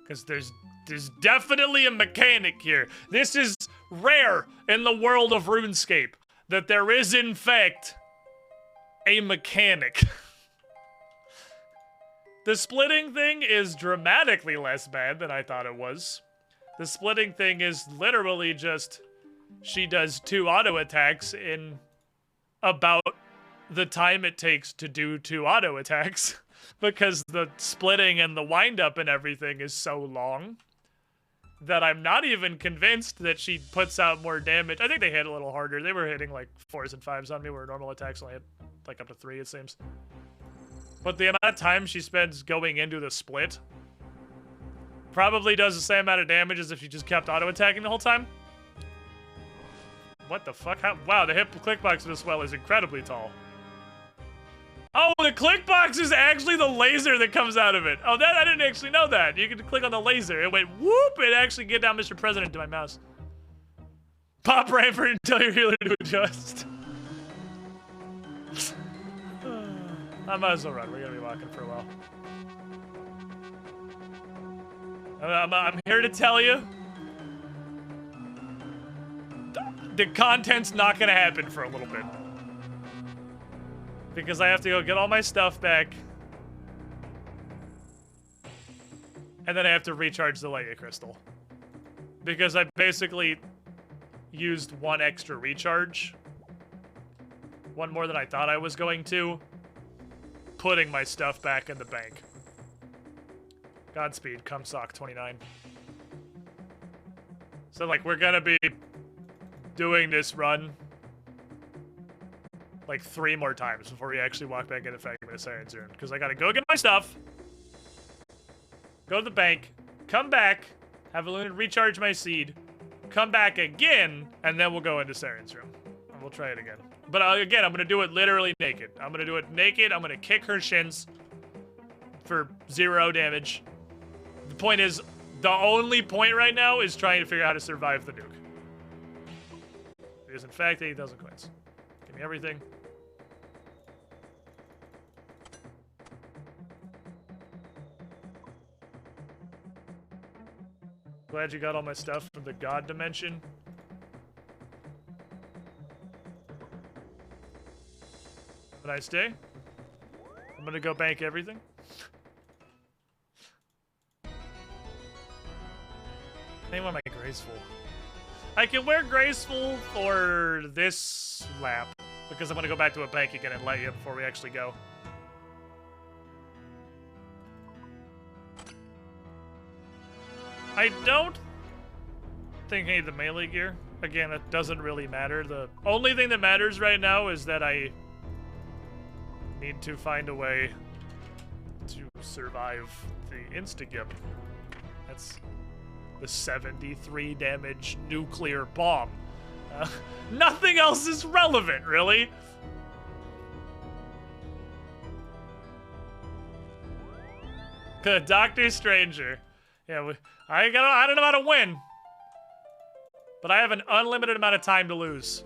Because there's definitely a mechanic here. This is rare in the world of RuneScape, that there is, in fact, a mechanic. The splitting thing is dramatically less bad than I thought it was. The splitting thing is literally just, she does 2 auto attacks in about the time it takes to do 2 auto attacks, because the splitting and the wind up and everything is so long that I'm not even convinced that she puts out more damage. I think they hit a little harder. They were hitting like 4s and 5s on me, where normal attacks only hit like up to 3, it seems. But the amount of time she spends going into the split probably does the same amount of damage as if she just kept auto attacking the whole time. What the fuck? Wow, the hit click box of this well is incredibly tall. Oh, the click box is actually the laser that comes out of it. Oh, that I didn't actually know that. You can click on the laser. It went whoop. It actually get down Mr. President to my mouse. Pop Ramper and tell your healer to adjust. I might as well run. We're gonna be walking for a while. I'm here to tell you, the content's not gonna happen for a little bit. Because I have to go get all my stuff back. And then I have to recharge the Light Crystal. Because I basically used 1 extra recharge. 1 more than I thought I was going to. Putting my stuff back in the bank. Godspeed, Cumsock 29. So, like, we're gonna be doing this run like 3 more times before we actually walk back into Fragment of Siren's Rune. Because I gotta go get my stuff, go to the bank, come back, have a Lunar recharge my seed, come back again, and then we'll go into Siren's Rune. And we'll try it again. But again, I'm gonna do it literally naked. I'm gonna do it naked, I'm gonna kick her shins for 0 damage. The point is, the only point right now is trying to figure out how to survive the nuke. It is in fact 80,000 coins. Give me everything. Glad you got all my stuff from the God dimension. Have a nice day. I'm gonna go bank everything. Name one my Graceful. I can wear Graceful for this lap, because I'm gonna go back to a bank again and light you before we actually go. I don't think I need the melee gear. Again, that doesn't really matter. The only thing that matters right now is that I need to find a way to survive the insta-gimp. That's the 73 damage nuclear bomb. Nothing else is relevant, really. Dr. Stranger. Yeah, I don't know how to win. But I have an unlimited amount of time to lose.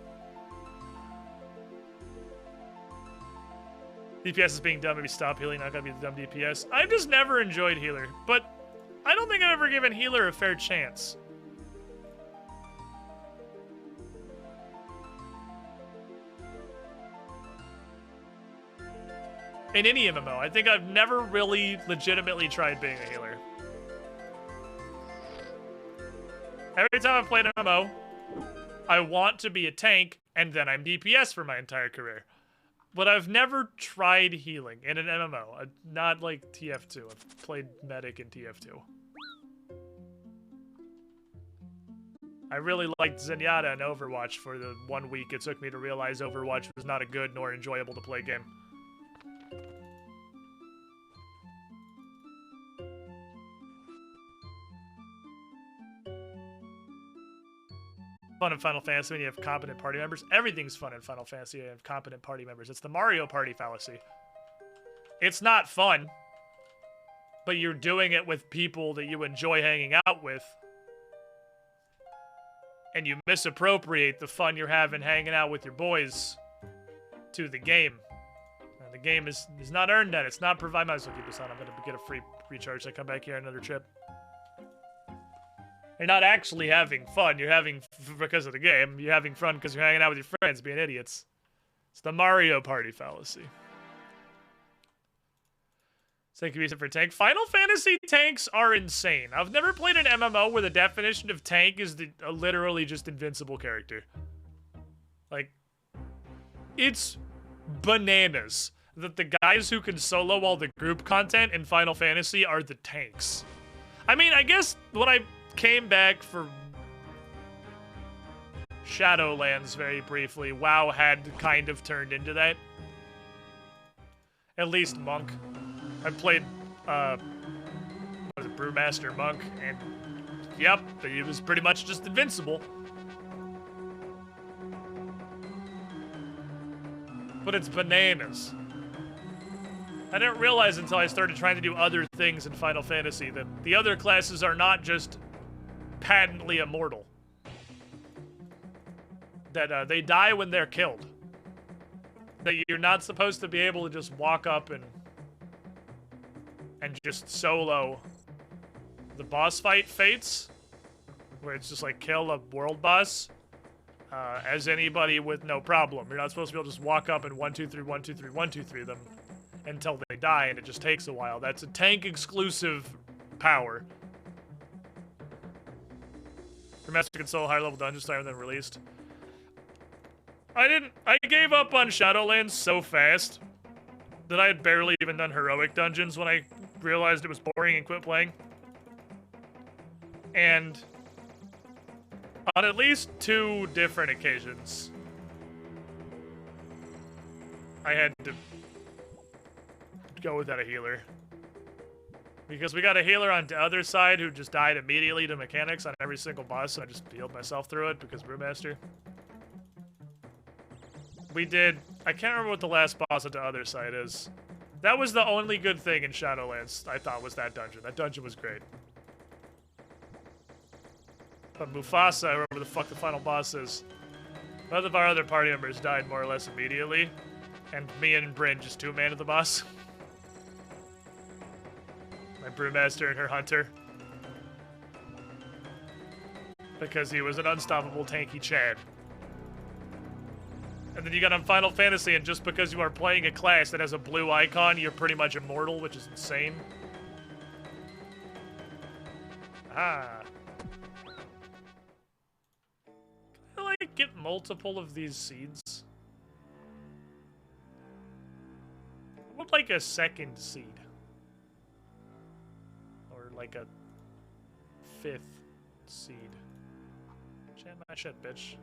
DPS is being dumb. Maybe stop healing. Not gonna be the dumb DPS. I've just never enjoyed healer. But I don't think I've ever given healer a fair chance. In any MMO, I think I've never really legitimately tried being a healer. Every time I've played an MMO, I want to be a tank, and then I'm DPS for my entire career. But I've never tried healing in an MMO. Not like TF2. I've played medic in TF2. I really liked Zenyatta in Overwatch for the 1 week it took me to realize Overwatch was not a good nor enjoyable to play game. Fun in Final Fantasy when you have competent party members. Everything's fun in Final Fantasy when you have competent party members. It's the Mario Party fallacy. It's not fun, but you're doing it with people that you enjoy hanging out with, and you misappropriate the fun you're having hanging out with your boys to the game. And the game is not earned that. It's not provide. Might as well keep this on. I'm going to get a free recharge. I come back here on another trip. You're not actually having fun. You're having because of the game. You're having fun because you're hanging out with your friends, being idiots. It's the Mario Party fallacy. Thank you for tank. Final Fantasy tanks are insane. I've never played an MMO where the definition of tank is a literally just invincible character. Like, it's bananas that the guys who can solo all the group content in Final Fantasy are the tanks. I mean, I guess when I came back for Shadowlands very briefly, WoW had kind of turned into that. At least Monk. I played, what was it, Brewmaster Monk, and yep, he was pretty much just invincible. But it's bananas. I didn't realize until I started trying to do other things in Final Fantasy that the other classes are not just patently immortal. That they die when they're killed. That you're not supposed to be able to just walk up and just solo the boss fight fates, where it's just like kill a world boss as anybody with no problem. You're not supposed to be able to just walk up and 1, 2, 3, 1, 2, 3, 1, 2, 3 them until they die, and it just takes a while. That's a tank exclusive power. Remaster console higher level dungeons time than released. I gave up on Shadowlands so fast that I had barely even done heroic dungeons when I realized it was boring and quit playing. And on at least 2 different occasions, I had to go without a healer. Because we got a healer on the other side who just died immediately to mechanics on every single boss, so I just healed myself through it because Brewmaster. We did... I can't remember what the last boss at the other side is. That was the only good thing in Shadowlands, I thought, was that dungeon. That dungeon was great. But Mufasa, whoever the fuck the final boss is, both of our other party members died more or less immediately, and me and Bryn just 2-man the boss. My Brewmaster and her Hunter. Because he was an unstoppable tanky Chad. And then you got on Final Fantasy, and just because you are playing a class that has a blue icon, you're pretty much immortal, which is insane. Ah. Can I, like, get multiple of these seeds? I would like a second seed. Or, like, a 5th seed. Chat my shit, bitch.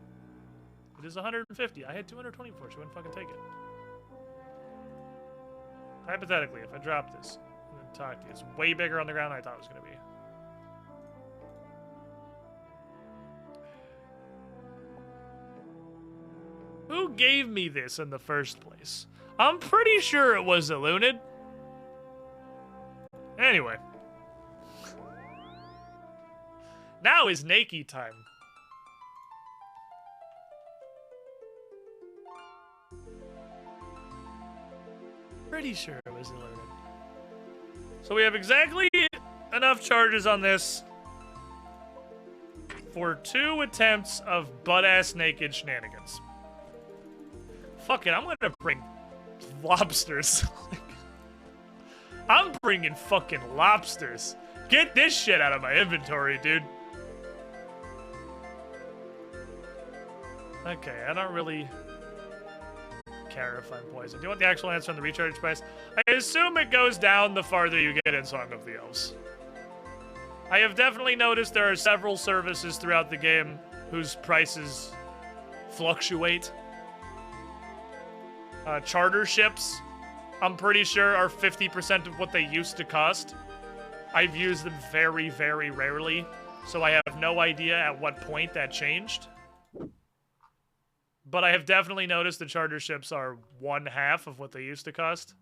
It is 150. I had 224. She wouldn't fucking take it. Hypothetically, if I drop this and then talk to you, it's way bigger on the ground than I thought it was going to be. Who gave me this in the first place? I'm pretty sure it was Elunid. Anyway. Now is Nakey time. Pretty sure it was Elunid. So we have exactly enough charges on this for 2 attempts of butt-ass naked shenanigans. Fuck it, I'm gonna bring lobsters. I'm bringing fucking lobsters. Get this shit out of my inventory, dude. Okay, I don't really care if I'm poisoned. Do you want the actual answer on the recharge price? I assume it goes down the farther you get in Song of the Elves. I have definitely noticed there are several services throughout the game whose prices fluctuate. Charter ships, I'm pretty sure, are 50% of what they used to cost. I've used them very, very rarely, so I have no idea at what point that changed. But I have definitely noticed the charter ships are 1/2 of what they used to cost.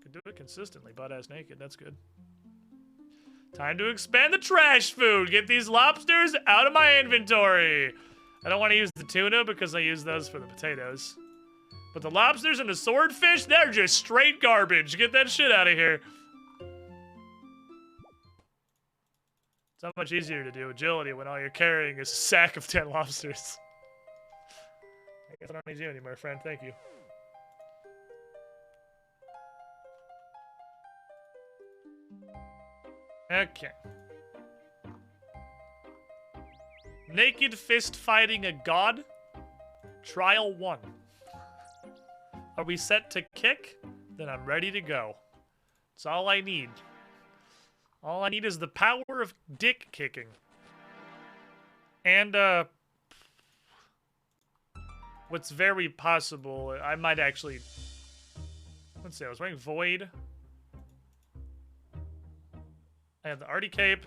Could do it consistently, butt-ass naked, that's good. Time to expand the trash food! Get these lobsters out of my inventory! I don't want to use the tuna because I use those for the potatoes. But the lobsters and the swordfish, they're just straight garbage. Get that shit out of here. It's not much easier to do agility when all you're carrying is a sack of 10 lobsters. I guess I don't need you anymore, friend. Thank you. Okay. Naked fist fighting a god? Trial 1. Are we set to kick? Then I'm ready to go. That's all I need. All I need is the power of dick kicking. And, what's very possible, I might actually... Let's see, I was wearing Void. I had the Artie Cape.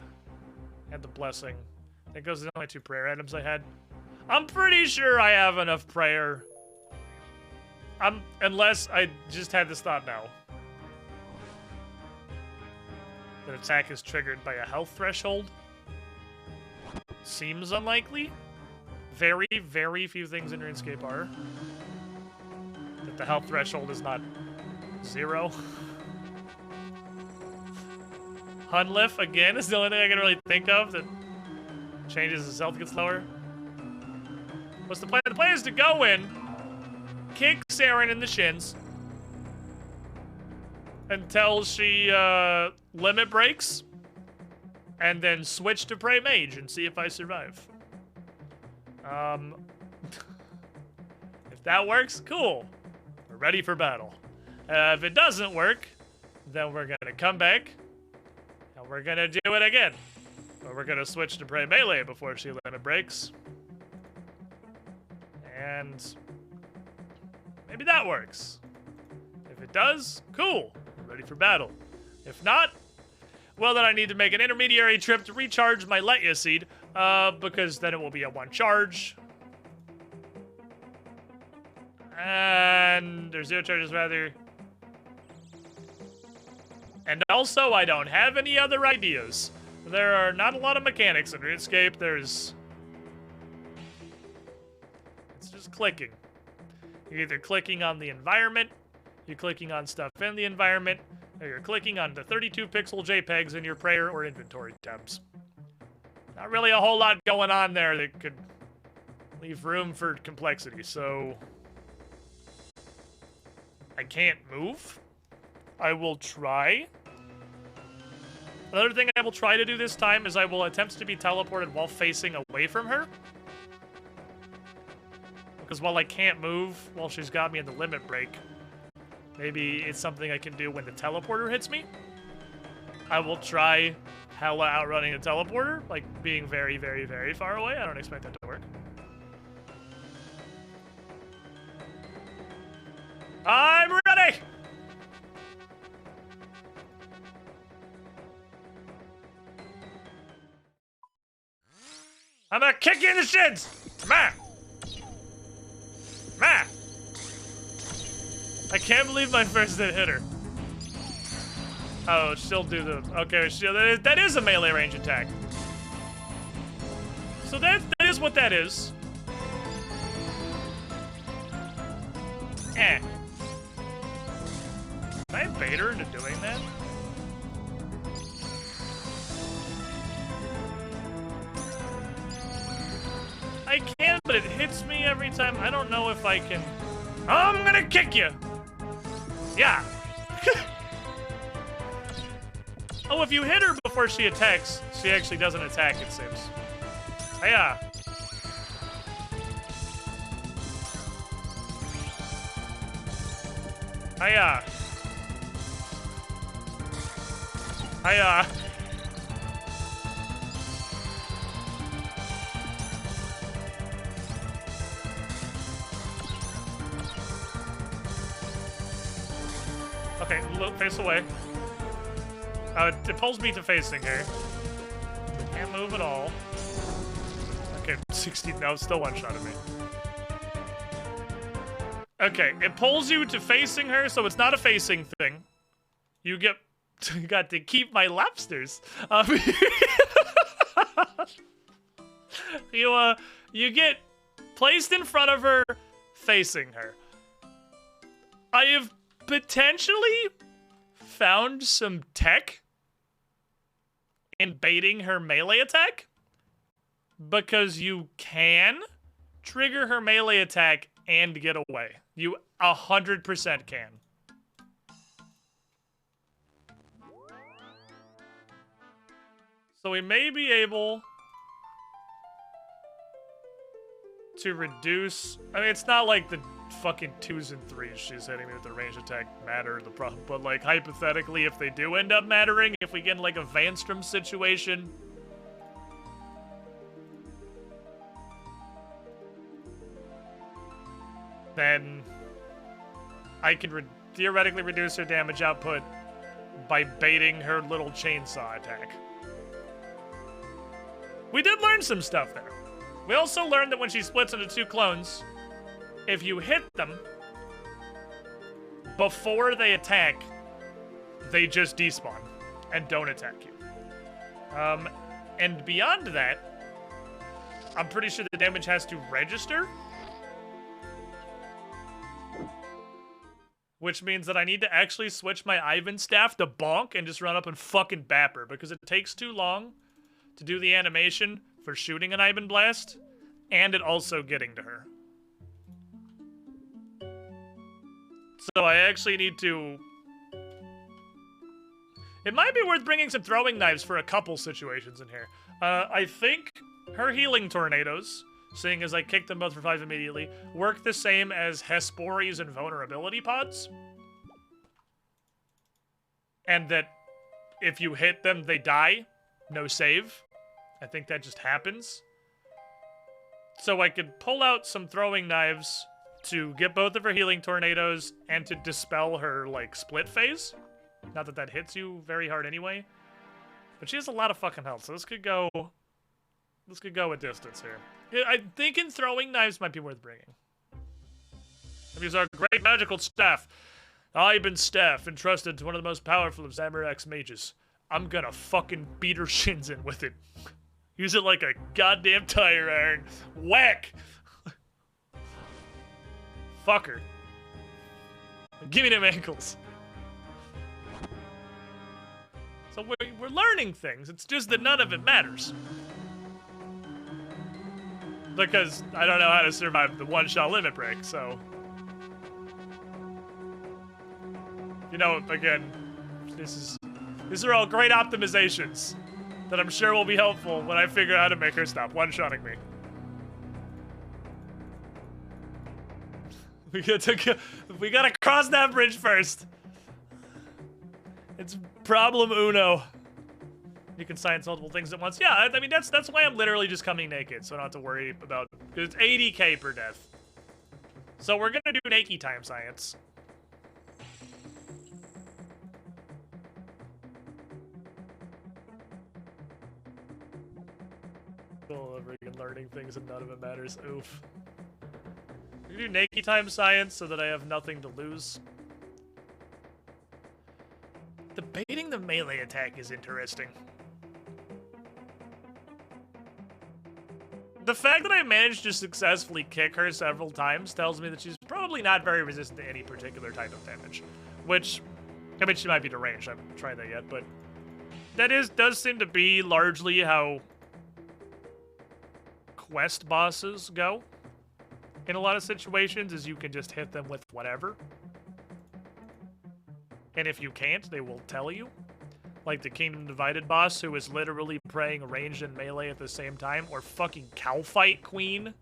And the Blessing. That goes to the only 2 prayer items I had. I'm pretty sure I have enough prayer. Unless I just had this thought now. That attack is triggered by a health threshold. Seems unlikely. Very, very few things in RuneScape are. That the health threshold is not 0. Hunliff, again, is the only thing I can really think of that changes as health gets lower. What's the plan? The plan is to go in, kick Saren in the shins until she limit breaks, and then switch to Prey Mage and see if I survive. If that works, cool. We're ready for battle. If it doesn't work, then we're gonna come back and we're gonna do it again. Or we're gonna switch to Prey Melee before she limit breaks. And maybe that works. If it does, cool. We're ready for battle. If not, well, then I need to make an intermediary trip to recharge my Letya Seed, because then it will be a 1 charge. And there's 0 charges, rather. And also, I don't have any other ideas. There are not a lot of mechanics in RuneScape. It's just clicking. You're either clicking on the environment, you're clicking on stuff in the environment, or you're clicking on the 32-pixel JPEGs in your prayer or inventory tabs. Not really a whole lot going on there that could leave room for complexity, so I can't move. I will try. Another thing I will try to do this time is I will attempt to be teleported while facing away from her. Because while I can't move while she's got me in the limit break, maybe it's something I can do when the teleporter hits me. I will try hella outrunning a teleporter, like being very, very, very far away. I don't expect that to work. I'm ready! I'm gonna kick you in the shins! Ma! Ma! I can't believe my first hit her. Oh, she'll do the... Okay, that is a melee range attack. So that is what that is. Eh. Can I bait her into doing that? I can, but it hits me every time. I don't know if I can... I'm gonna kick you! Yeah! Oh, if you hit her before she attacks, she actually doesn't attack, it seems. Hiya! Hiya! Hiya! Okay, look, face away. It pulls me to facing her. Can't move at all. Okay, 60, no, still one-shotted me. Okay, it pulls you to facing her, so it's not a facing thing. You got to keep my lobsters. You get placed in front of her, facing her. I have potentially found some tech in baiting her melee attack, because you can trigger her melee attack and get away. You 100% can. So we may be able to reduce... I mean, it's not like the fucking 2s and 3s she's hitting me with the range attack matter the problem, but like hypothetically, if they do end up mattering, if we get in like a Vanstrom situation, then I can theoretically reduce her damage output by baiting her little chainsaw attack. We did learn some stuff there. We also learned that when she splits into 2 clones, if you hit them before they attack, they just despawn and don't attack you. And beyond that, I'm pretty sure the damage has to register, which means that I need to actually switch my Ivan staff to bonk and just run up and fucking bap her, because it takes too long to do the animation for shooting an Ivan blast and it also getting to her. So I actually need to... It might be worth bringing some throwing knives for a couple situations in here. I think her healing tornadoes, seeing as I kicked them both for 5 immediately, work the same as Hespori's invulnerability pods. And that if you hit them, they die. No save. I think that just happens. So I could pull out some throwing knives to get both of her healing tornadoes and to dispel her, like, split phase. Not that that hits you very hard anyway. But she has a lot of fucking health, so this could go a distance here. I'm thinking throwing knives might be worth bringing. These are great magical staff. Ivan staff, entrusted to one of the most powerful of Zamorak's mages. I'm gonna fucking beat her shins in with it. Use it like a goddamn tire iron. Whack! Fuck her. Give me them ankles. So we're learning things. It's just that none of it matters. Because I don't know how to survive the one-shot limit break, so... You know, again, these are all great optimizations that I'm sure will be helpful when I figure out how to make her stop one-shotting me. We gotta cross that bridge first. It's problem uno. You can science multiple things at once. Yeah, I mean, that's why I'm literally just coming naked, so I don't have to worry about... It's 80k per death. So we're gonna do naked time science. Oh, freaking learning things and none of it matters. Oof. We do naked time science so that I have nothing to lose. Debating the melee attack is interesting. The fact that I managed to successfully kick her several times tells me that she's probably not very resistant to any particular type of damage. Which, I mean, she might be deranged. I haven't tried that yet, but that does seem to be largely how quest bosses go in a lot of situations, is you can just hit them with whatever. And if you can't, they will tell you. Like the Kingdom Divided boss, who is literally praying ranged and melee at the same time, or fucking Cowfight Queen.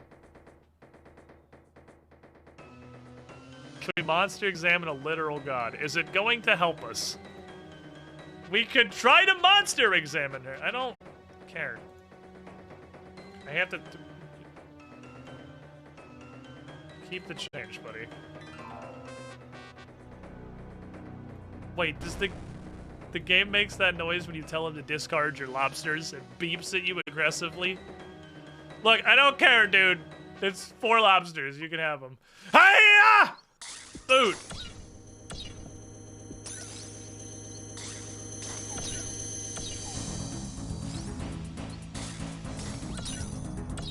Can we monster examine a literal god? Is it going to help us? We could try to monster examine her. I don't care. I have to keep the change, buddy. Wait, does the game makes that noise when you tell him to discard your lobsters and beeps at you aggressively? Look, I don't care, dude. It's 4 lobsters. You can have them. Hiya! Food.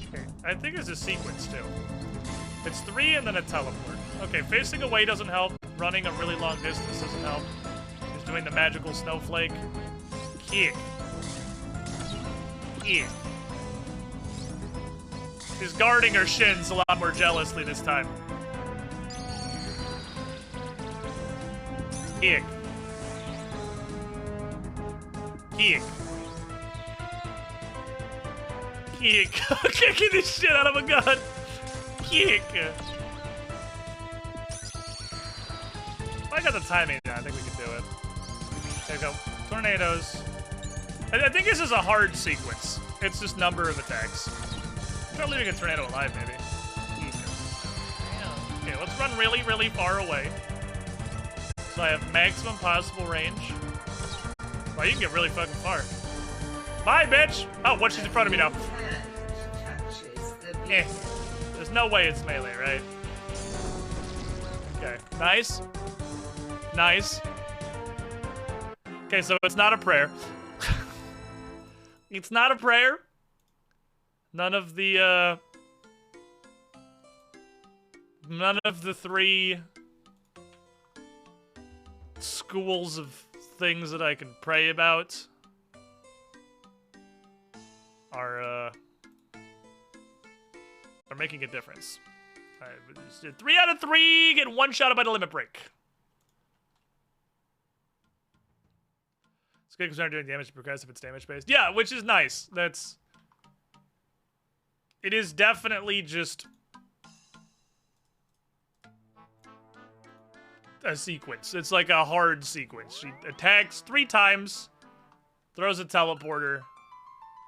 Okay, I think it's a sequence, too. It's 3 and then a teleport. Okay, facing away doesn't help. Running a really long distance doesn't help. He's doing the magical snowflake. Kick. Kick. He's guarding her shins a lot more jealously this time. Kick. Kick. Kick. Kicking the shit out of a gun. Kick. I got the timing down. I think we can do it. There we go. Tornadoes. I think this is a hard sequence. It's just number of attacks. Try leaving a tornado alive, maybe. Okay, let's run really, really far away. So I have maximum possible range. Wow, you can get really fucking far. Bye, bitch! Oh, what? She's in front of me now. Eh. There's no way it's melee, right? Okay, nice. Nice. Okay, so it's not a prayer. It's not a prayer. None of the 3 schools of things that I can pray about are making a difference. Alright, 3 out of 3 get one-shotted by the limit break. It's good because we're not doing damage to progress if it's damage-based. Yeah, which is nice. It is definitely just a sequence. It's like a hard sequence. She attacks 3 times, throws a teleporter,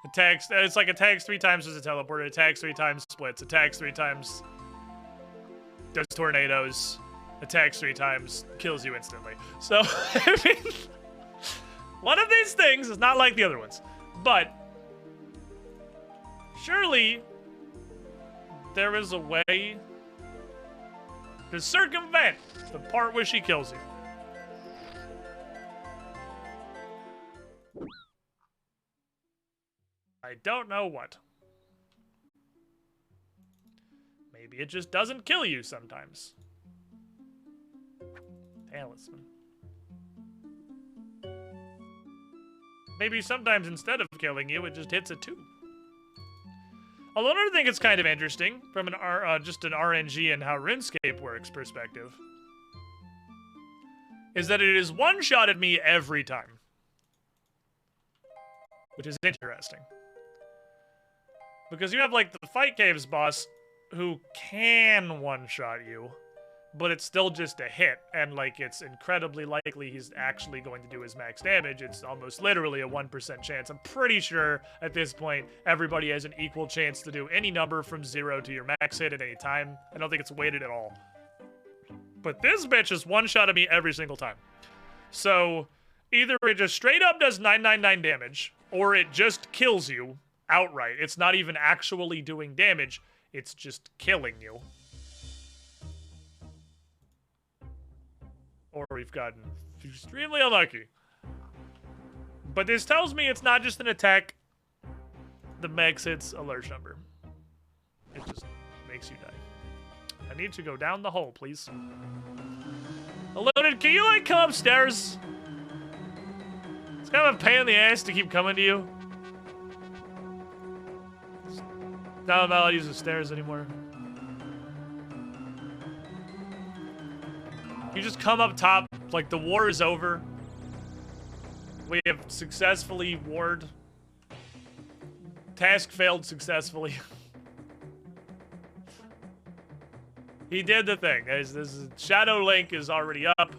attacks. It's like attacks 3 times as a teleporter, attacks 3 times, splits, attacks 3 times, does tornadoes, attacks 3 times, kills you instantly. So, I mean, one of these things is not like the other ones, but surely there is a way to circumvent the part where she kills you. I don't know what. Maybe it just doesn't kill you sometimes. Talisman. Maybe sometimes instead of killing you, it just hits a 2. Although another thing that's kind of interesting from just an RNG and how RuneScape works perspective is that it is one-shotted me every time, which is interesting. Because you have like the Fight Caves boss who can one-shot you, but it's still just a hit, and like it's incredibly likely he's actually going to do his max damage. It's almost literally a 1% chance. I'm pretty sure at this point everybody has an equal chance to do any number from 0 to your max hit at any time. I don't think it's weighted at all. But this bitch is one-shotted me every single time. So either it just straight up does 999 damage, or it just kills you outright. It's not even actually doing damage, it's just killing you. Or we've gotten extremely unlucky. But this tells me it's not just an attack. The max hits a large number. It just makes you die. I need to go down the hole, please. Eluded, can you, like, come upstairs? It's kind of a pain in the ass to keep coming to you. Not allowed to use the stairs anymore. You just come up top, like the war is over. We have successfully warred. Task failed successfully. He did the thing. Shadow Link is already up.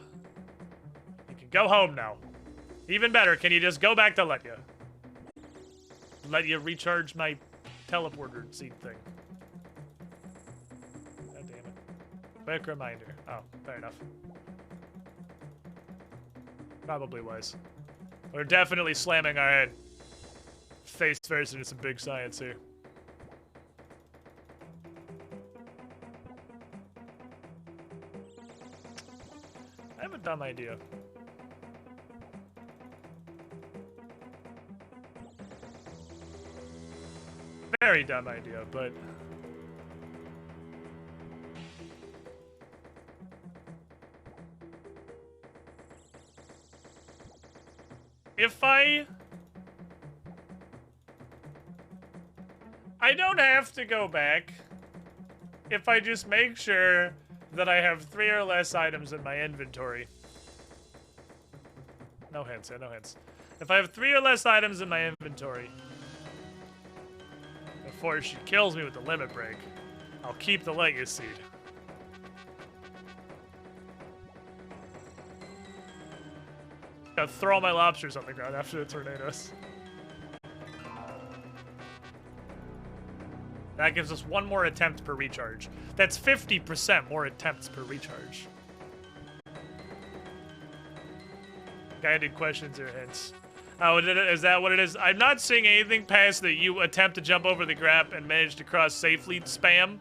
You can go home now. Even better, can you just go back to Letya? Let you recharge my teleporter seat thing. God damn it. Quick reminder. Oh, fair enough. Probably was. We're definitely slamming our head face first into some big science here. I have a dumb idea. Very dumb idea, but... if I don't have to go back if I just make sure that I have 3 or less items in my inventory. No hints, yeah, no hints. If I have 3 or less items in my inventory before she kills me with the limit break, I'll keep the Legacy Seed. Gotta throw all my lobsters on the ground after the tornadoes. That gives us 1 more attempt per recharge. That's 50% more attempts per recharge. Guided questions or hints. Oh, is that what it is? I'm not seeing anything past that you attempt to jump over the gap and manage to cross safely spam.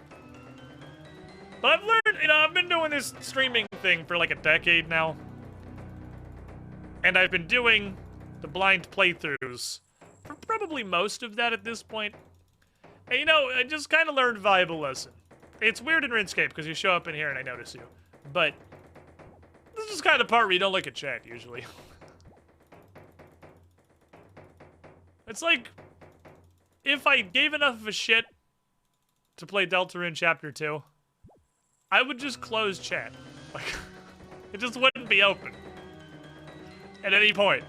But I've learned, you know, I've been doing this streaming thing for like a decade now. And I've been doing the blind playthroughs for probably most of that at this point. And you know, I just kind of learned a valuable lesson. It's weird in RuneScape because you show up in here and I notice you. But this is kind of the part where you don't look at chat usually. It's like, if I gave enough of a shit to play Deltarune Chapter 2, I would just close chat. Like, it just wouldn't be open. At any point.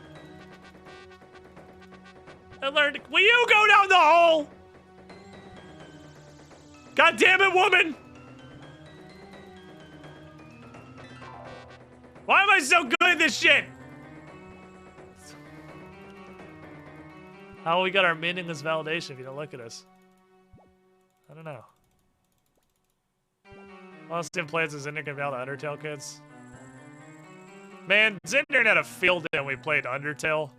I learned, will you go down the hole? God damn it, woman! Why am I so good at this shit? How we got our meaningless validation if you don't look at us? I don't know. Austin plays as Zinder can be all the Undertale kids. Man, Zinder had a field day when we played Undertale.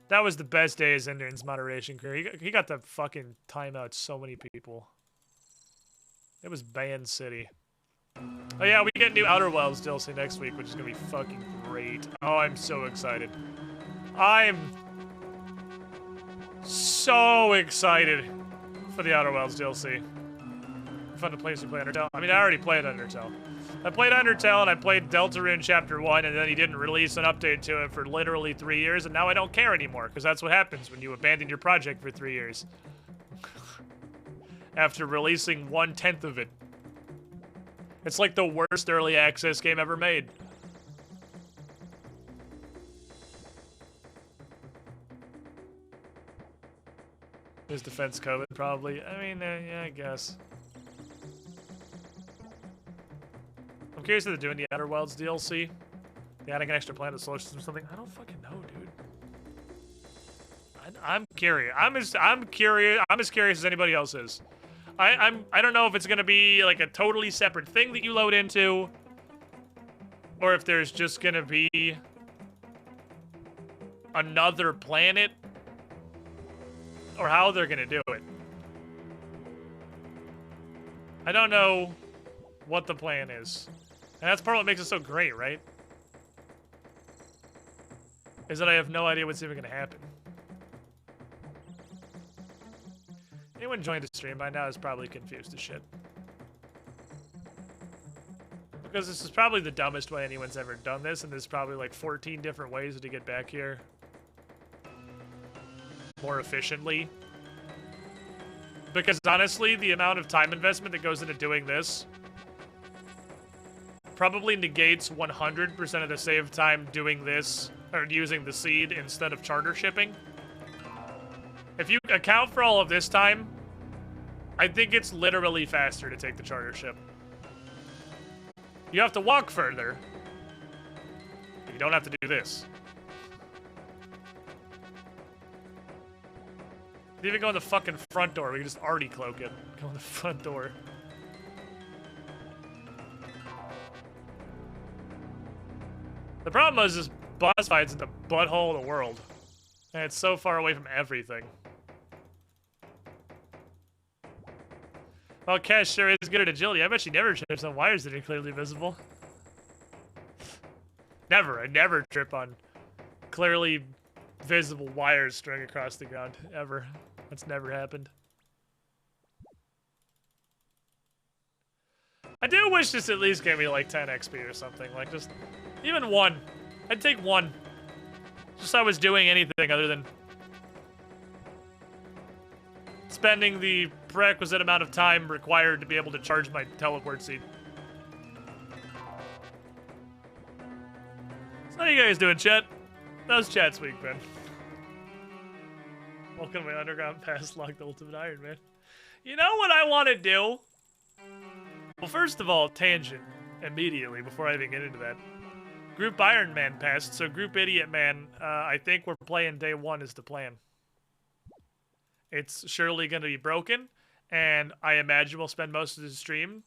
That was the best day of Zinder's moderation career. He got to fucking time out so many people. It was Band City. Oh yeah, we get new Outer Wilds DLC next week, which is gonna be fucking great. Oh, I'm so excited. I'm so excited for the Outer Wilds DLC. Fun to play as you play Undertale. I mean, I already played Undertale. I played Undertale and I played Deltarune Chapter 1, and then he didn't release an update to it for literally 3 years, and now I don't care anymore, because that's what happens when you abandon your project for 3 years. After releasing 1/10 of it. It's like the worst early access game ever made. His defense COVID, probably. I mean, yeah, I guess. I'm curious if they're doing the Outer Wilds DLC. They adding an extra planet solar system or something. I don't fucking know, dude. I'm curious. I'm curious. I'm as curious as anybody else is. I don't know if it's gonna be like a totally separate thing that you load into, or if there's just gonna be another planet, or how they're gonna do it. I don't know what the plan is. And that's part of what makes it so great, right? Is that I have no idea what's even gonna happen. Anyone joined the stream by now is probably confused as shit. Because this is probably the dumbest way anyone's ever done this, and there's probably like 14 different ways to get back here more efficiently. Because honestly, the amount of time investment that goes into doing this probably negates 100% of the save time doing this, or using the seed instead of charter shipping. If you account for all of this time, I think it's literally faster to take the charter ship. You have to walk further, but you don't have to do this. You even go in the fucking front door. We can just already cloak it. Go in the front door. The problem is this boss fight's in the butthole of the world. And it's so far away from everything. Well, Cash sure is good at agility. I bet she never trips on wires that are clearly visible. Never. I never trip on clearly visible wires strung across the ground. Ever. That's never happened. I do wish this at least gave me like 10 XP or something. Like just even one. I'd take one. Just so I was doing anything other than spending the prerequisite amount of time required to be able to charge my teleport seed. So how you guys doing, chat? How's chat's week been? Welcome to my underground pass locked ultimate Iron Man. You know what I want to do? Well, first of all, tangent immediately before I even get into that. Group Iron Man passed, so Group Idiot Man, I think we're playing day one is the plan. It's surely going to be broken, and I imagine we'll spend most of the stream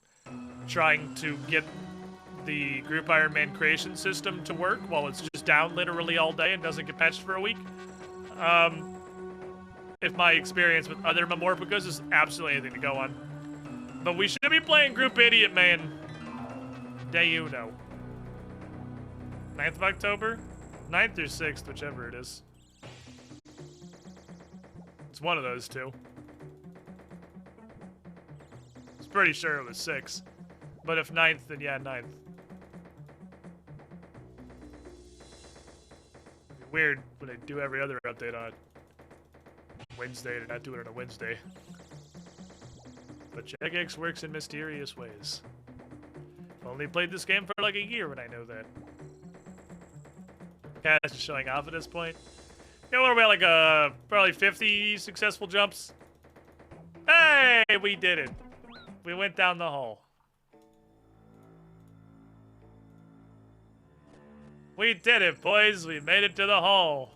trying to get the Group Iron Man creation system to work while it's just down literally all day and doesn't get patched for a week. If my experience with other Memorpicas is absolutely anything to go on. But we should be playing Group Idiot Man day you know. 9th of October? 9th or 6th, whichever it is. It's one of those two. I was pretty sure it was 6. But if 9th, then yeah, 9th. It'd be weird when I do every other update on Wednesday to not do it on a Wednesday. But Jagex works in mysterious ways. I've only played this game for like a year when I know that. Cast is showing off at this point. Yeah, what are we at, like probably 50 successful jumps? Hey, we did it. We went down the hole. We did it, boys. We made it to the hole.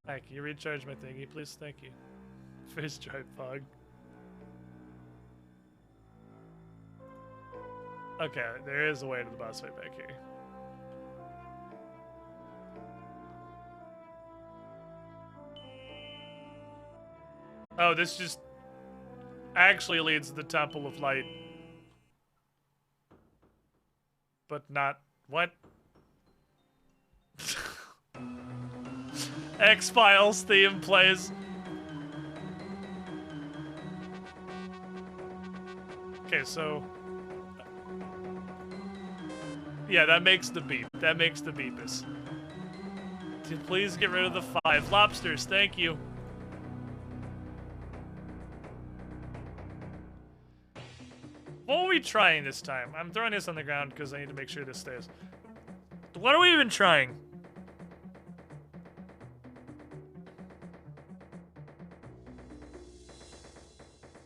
Hi, can you recharge my thingy, please? Thank you. Fish dry fog. Okay, there is a way to the boss fight back here. Oh, this just actually leads to the Temple of Light. But not... What? X-Files theme plays. Okay, so... Yeah, that makes the beep. That makes the beepus. Please get rid of the 5 lobsters. Thank you. What are we trying this time? I'm throwing this on the ground because I need to make sure this stays. What are we even trying?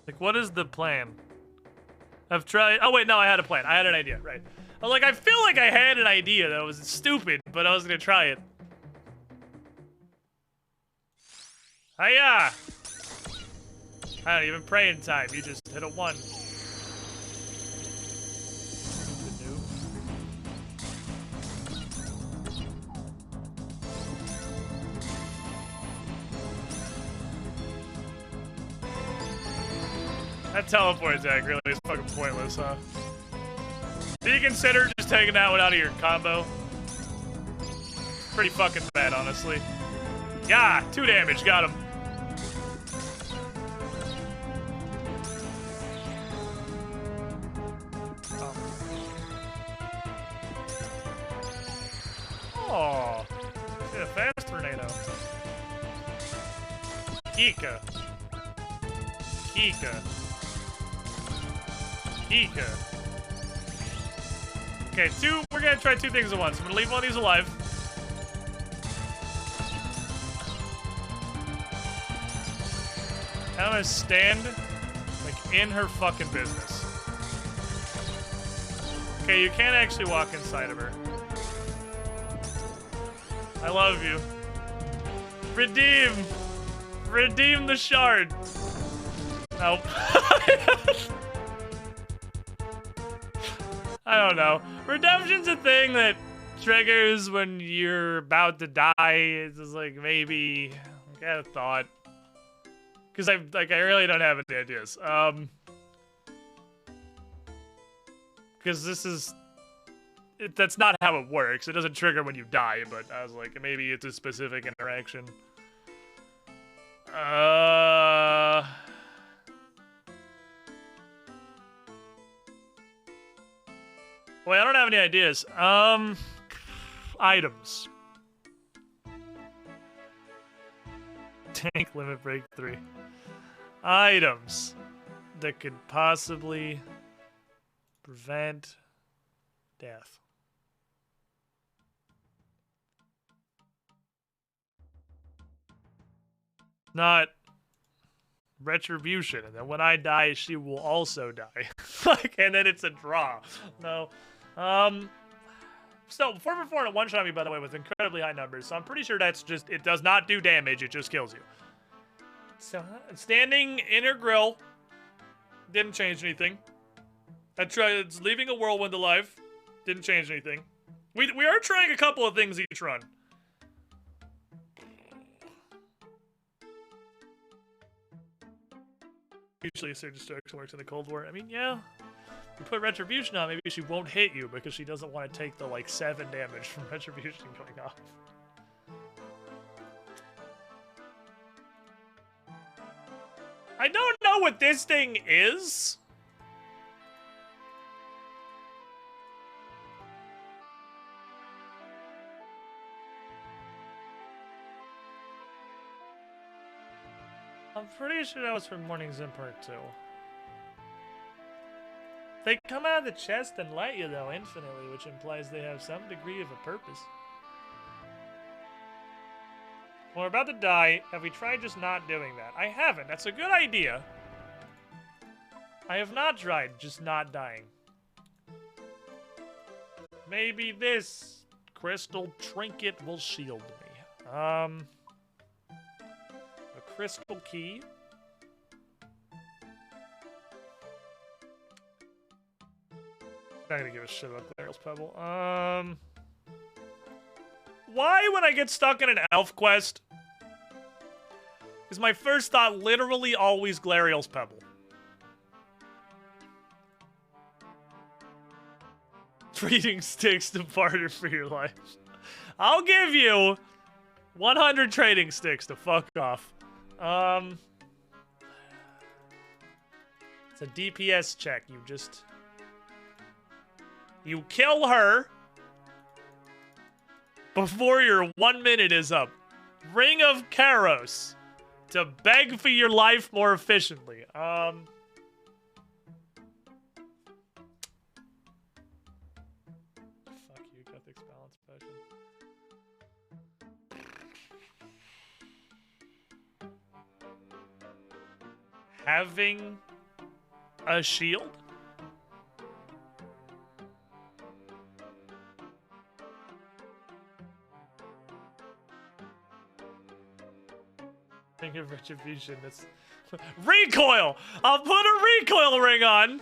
Like, what is the plan? I've tried. Oh wait, no, I had a plan. I had an idea, right? I was like, I feel like I had an idea that was stupid, but I was gonna try it. Hiya! I don't even pray in time. You just hit a 1. Stupid noob. That teleport attack really is fucking pointless, huh? Do you consider just taking that one out of your combo? Pretty fucking bad, honestly. Yeah, 2 damage, got him. Oh, get a fast tornado. Kika. Kika. Kika. Okay, we're gonna try 2 things at once. I'm gonna leave one of these alive. And I'm gonna stand, like, in her fucking business. Okay, you can't actually walk inside of her. I love you. Redeem! Redeem the shard! Nope. I don't know. Redemption's a thing that triggers when you're about to die. It's just like, maybe... I had a thought. Because I really don't have any ideas. Because this is... that's not how it works. It doesn't trigger when you die, but I was like, maybe it's a specific interaction. Wait, I don't have any ideas. Items. Tank limit break 3. Items that could possibly prevent death. Not retribution, and then when I die, she will also die. Like, and then it's a draw. No. So 4 for 4 and a one-shot me, by the way, with incredibly high numbers. So I'm pretty sure that's just, it does not do damage, it just kills you. So standing in her grill didn't change anything. I tried leaving a whirlwind alive. Didn't change anything. We are trying a couple of things each run. Usually Surge Destruction works in the Cold War. I mean, yeah. You put Retribution on, maybe she won't hit you because she doesn't want to take the, like, 7 damage from Retribution going off. I don't know what this thing is. I'm pretty sure that was from Morning's in Part 2. They come out of the chest and light you, though, infinitely, which implies they have some degree of a purpose. When we're about to die, have we tried just not doing that? I haven't. That's a good idea. I have not tried just not dying. Maybe this crystal trinket will shield me. A crystal key. Not gonna give a shit about Glariel's Pebble. Why, when I get stuck in an elf quest, is my first thought literally always Glariel's Pebble? Trading sticks to barter for your life. I'll give you 100 trading sticks to fuck off. It's a DPS check. You kill her before your 1 minute is up. Ring of Karos to beg for your life more efficiently. Fuck you, Gothic Balance Potion. Having a shield? Ring of Retribution. That's recoil. I'll put a recoil ring on,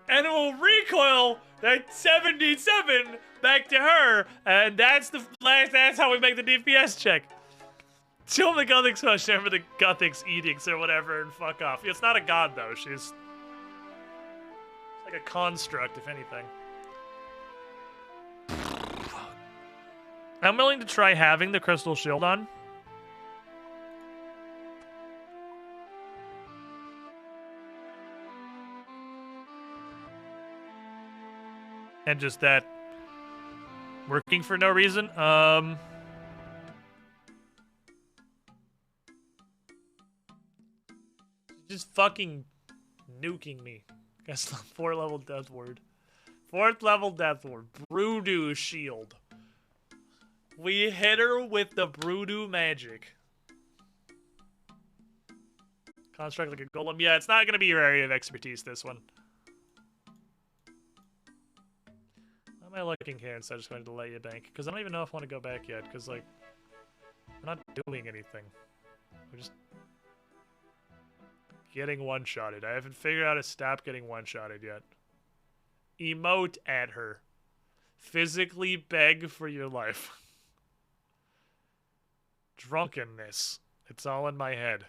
and it will recoil that 77 back to her, and that's the last. That's how we make the DPS check. Show the Gothics hush over the Gothics edicts or whatever, and fuck off. It's not a god though. She's like a construct, if anything. I'm willing to try having the crystal shield on. And just that working for no reason. Just fucking nuking me. Guess the 4-level death word. 4th level death word. Broodoo shield. We hit her with the Broodoo magic. Construct like a golem. Yeah, it's not gonna be your area of expertise, this one. Why am I looking here instead of just going to delay a bank? Because I don't even know if I want to go back yet, because, like, we're not doing anything. We're just getting one-shotted. I haven't figured out how to stop getting one-shotted yet. Emote at her. Physically beg for your life. Drunkenness. It's all in my head.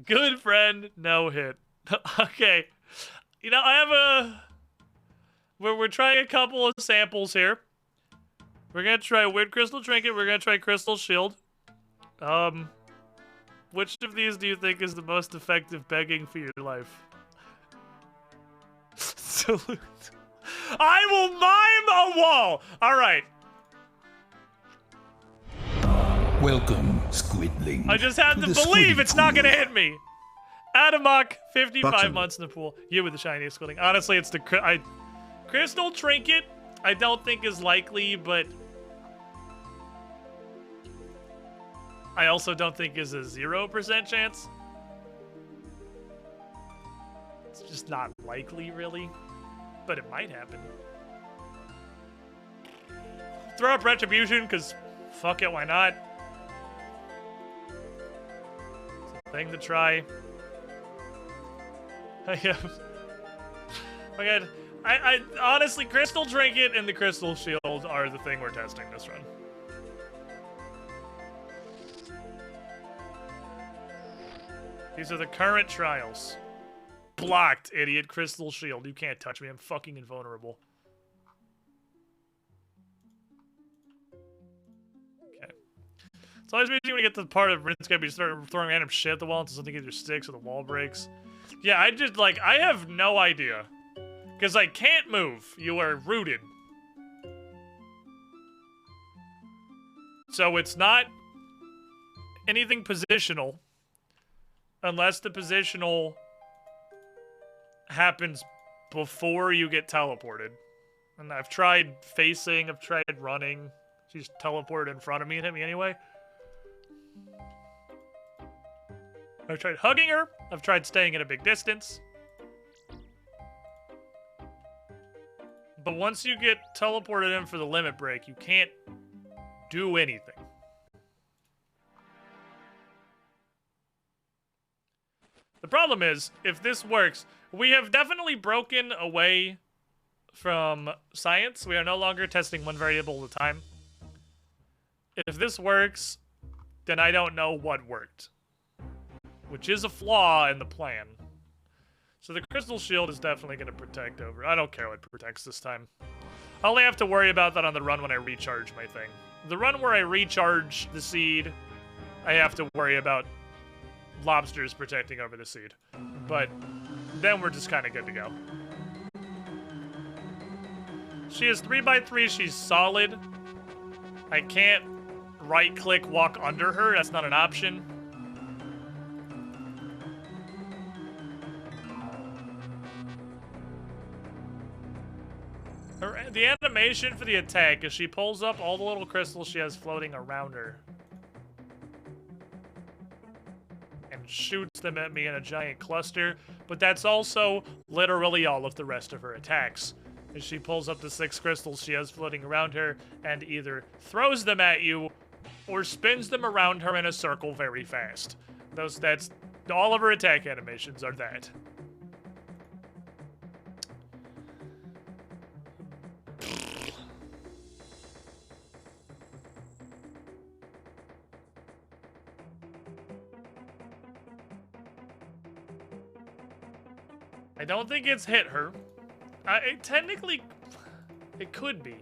Good friend, no hit. Okay. You know, I have a... We're trying a couple of samples here. We're gonna try Weird Crystal Trinket. We're gonna try Crystal Shield. Which of these do you think is the most effective begging for your life? Salute. I will mime a wall! Alright. Welcome, Squidling. I just had to believe it's not gonna hit me! Adamok, 55 Button. months in the pool. You with the shiniest Squidling. Honestly, it's the... Crystal Trinket, I don't think is likely, but I also don't think is a 0% chance. It's just not likely, really, but it might happen. Throw up Retribution, because fuck it, why not? It's a thing to try. I have... Oh my god. I honestly, Crystal Trinket and the Crystal Shield are the thing we're testing this run. These are the current trials. Blocked, idiot. Crystal Shield. You can't touch me. I'm fucking invulnerable. Okay. It's always amazing when you get to the part of RuneScape, you start throwing random shit at the wall until something either sticks or the wall breaks. Yeah, I just, like, I have no idea. Because I can't move. You are rooted. So it's not anything positional. Unless the positional happens before you get teleported. And I've tried facing, I've tried running. She's teleported in front of me and hit me anyway. I've tried hugging her. I've tried staying at a big distance. But once you get teleported in for the limit break, you can't do anything. The problem is, if this works, we have definitely broken away from science. We are no longer testing one variable at a time. If this works, then I don't know what worked. Which is a flaw in the plan. So the Crystal Shield is definitely going to protect over. I don't care what protects this time. I only have to worry about that on the run when I recharge my thing. The run where I recharge the seed, I have to worry about lobsters protecting over the seed. But then we're just kind of good to go. She is 3x3. She's solid. I can't right-click walk under her. That's not an option. The animation for the attack is she pulls up all the little crystals she has floating around her and shoots them at me in a giant cluster, but that's also literally all of the rest of her attacks. As she pulls up the 6 crystals she has floating around her and either throws them at you or spins them around her in a circle very fast. That's all of her attack animations are that. I don't think it's hit her. Technically, it could be.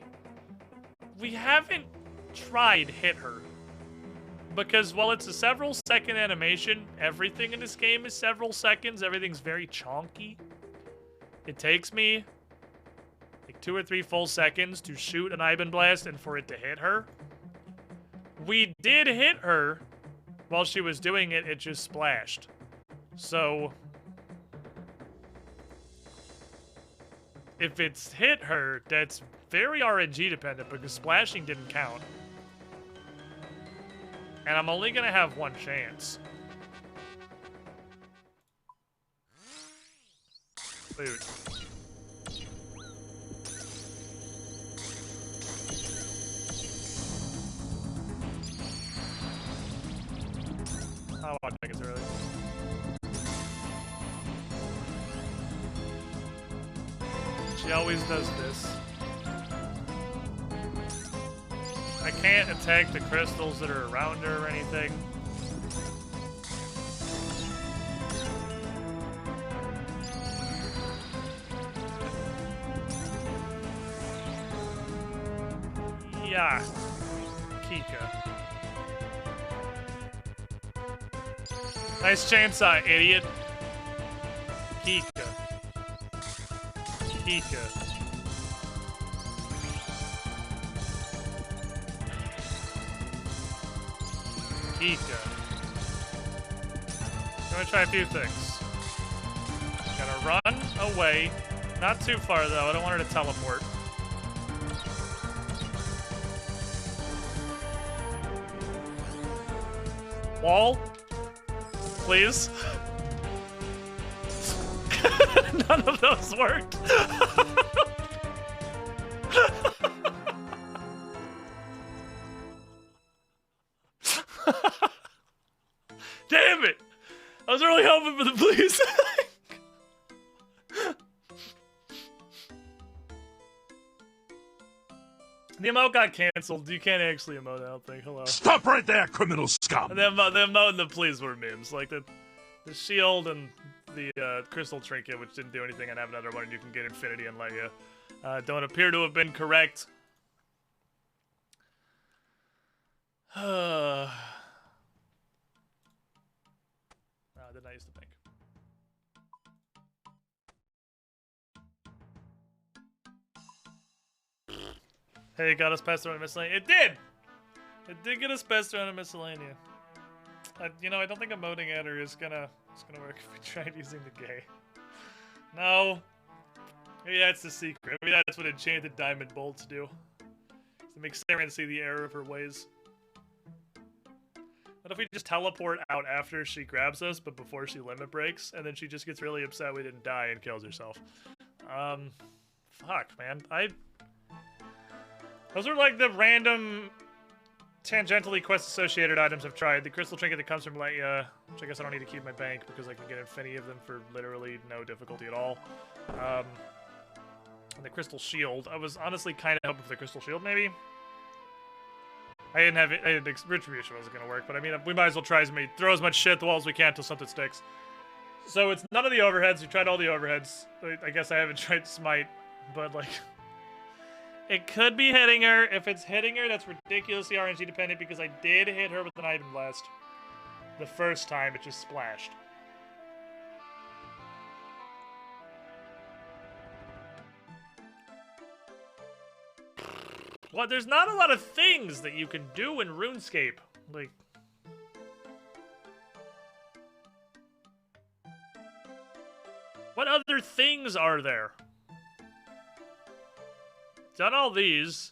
We haven't tried hit her. Because while it's a several second animation, everything in this game is several seconds. Everything's very chonky. It takes me like 2 or 3 full seconds to shoot an Iban Blast and for it to hit her. We did hit her. While she was doing it, it just splashed. So if it's hit her, that's very RNG dependent because splashing didn't count. And I'm only gonna have one chance. Food. I'll watch seconds early. She always does this. I can't attack the crystals that are around her or anything. Yeah. Kika. Nice chainsaw, idiot. Kika. Kika. Kika. I'm gonna try a few things. Gonna run away. Not too far though, I don't want her to teleport. Wall? Please? None of those worked. Damn it! I was really hoping for the please. The emote got canceled. You can't actually emote, I don't think. Hello. Stop right there, criminal scum! The emote and the please were memes. Like the shield and the crystal trinket, which didn't do anything, and have another one, and you can get infinity and Leia. Don't appear to have been correct. Than I used to think. Hey, it got us past around miscellaneous. It did! It did get us past around a miscellanea. You know, I don't think emoting at her is gonna work if we tried using the gay. No. Maybe that's the secret. Maybe that's what enchanted diamond bolts do. To make Saren see the error of her ways. What if we just teleport out after she grabs us, but before she limit breaks, and then she just gets really upset we didn't die and kills herself? Fuck, man. Those are like the random tangentially quest-associated items I've tried. The crystal trinket that comes from Leia, which I guess I don't need to keep in my bank because I can get infinity of them for literally no difficulty at all. And the crystal shield. I was honestly kind of hoping for the crystal shield, maybe. I didn't have it. Retribution wasn't gonna work, but I mean, we might as well try throw as much shit at the wall as we can until something sticks. So it's none of the overheads. We tried all the overheads. I guess I haven't tried smite, but like, it could be hitting her. If it's hitting her, that's ridiculously RNG dependent because I did hit her with an Iban Blast. The first time, it just splashed. Well, there's not a lot of things that you can do in RuneScape. Like, what other things are there? Done all these.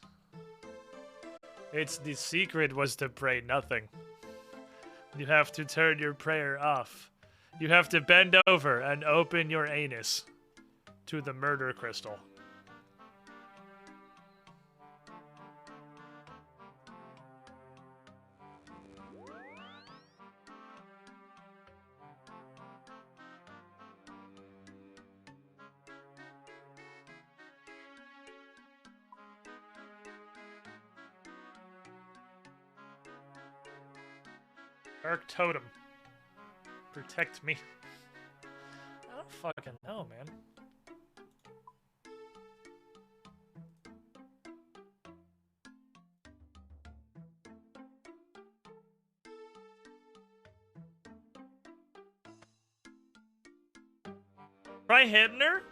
It's the secret was to pray nothing. You have to turn your prayer off. You have to bend over and open your anus to the murder crystal. Dark Totem. Protect me. I don't fucking know, man. Try hitting her?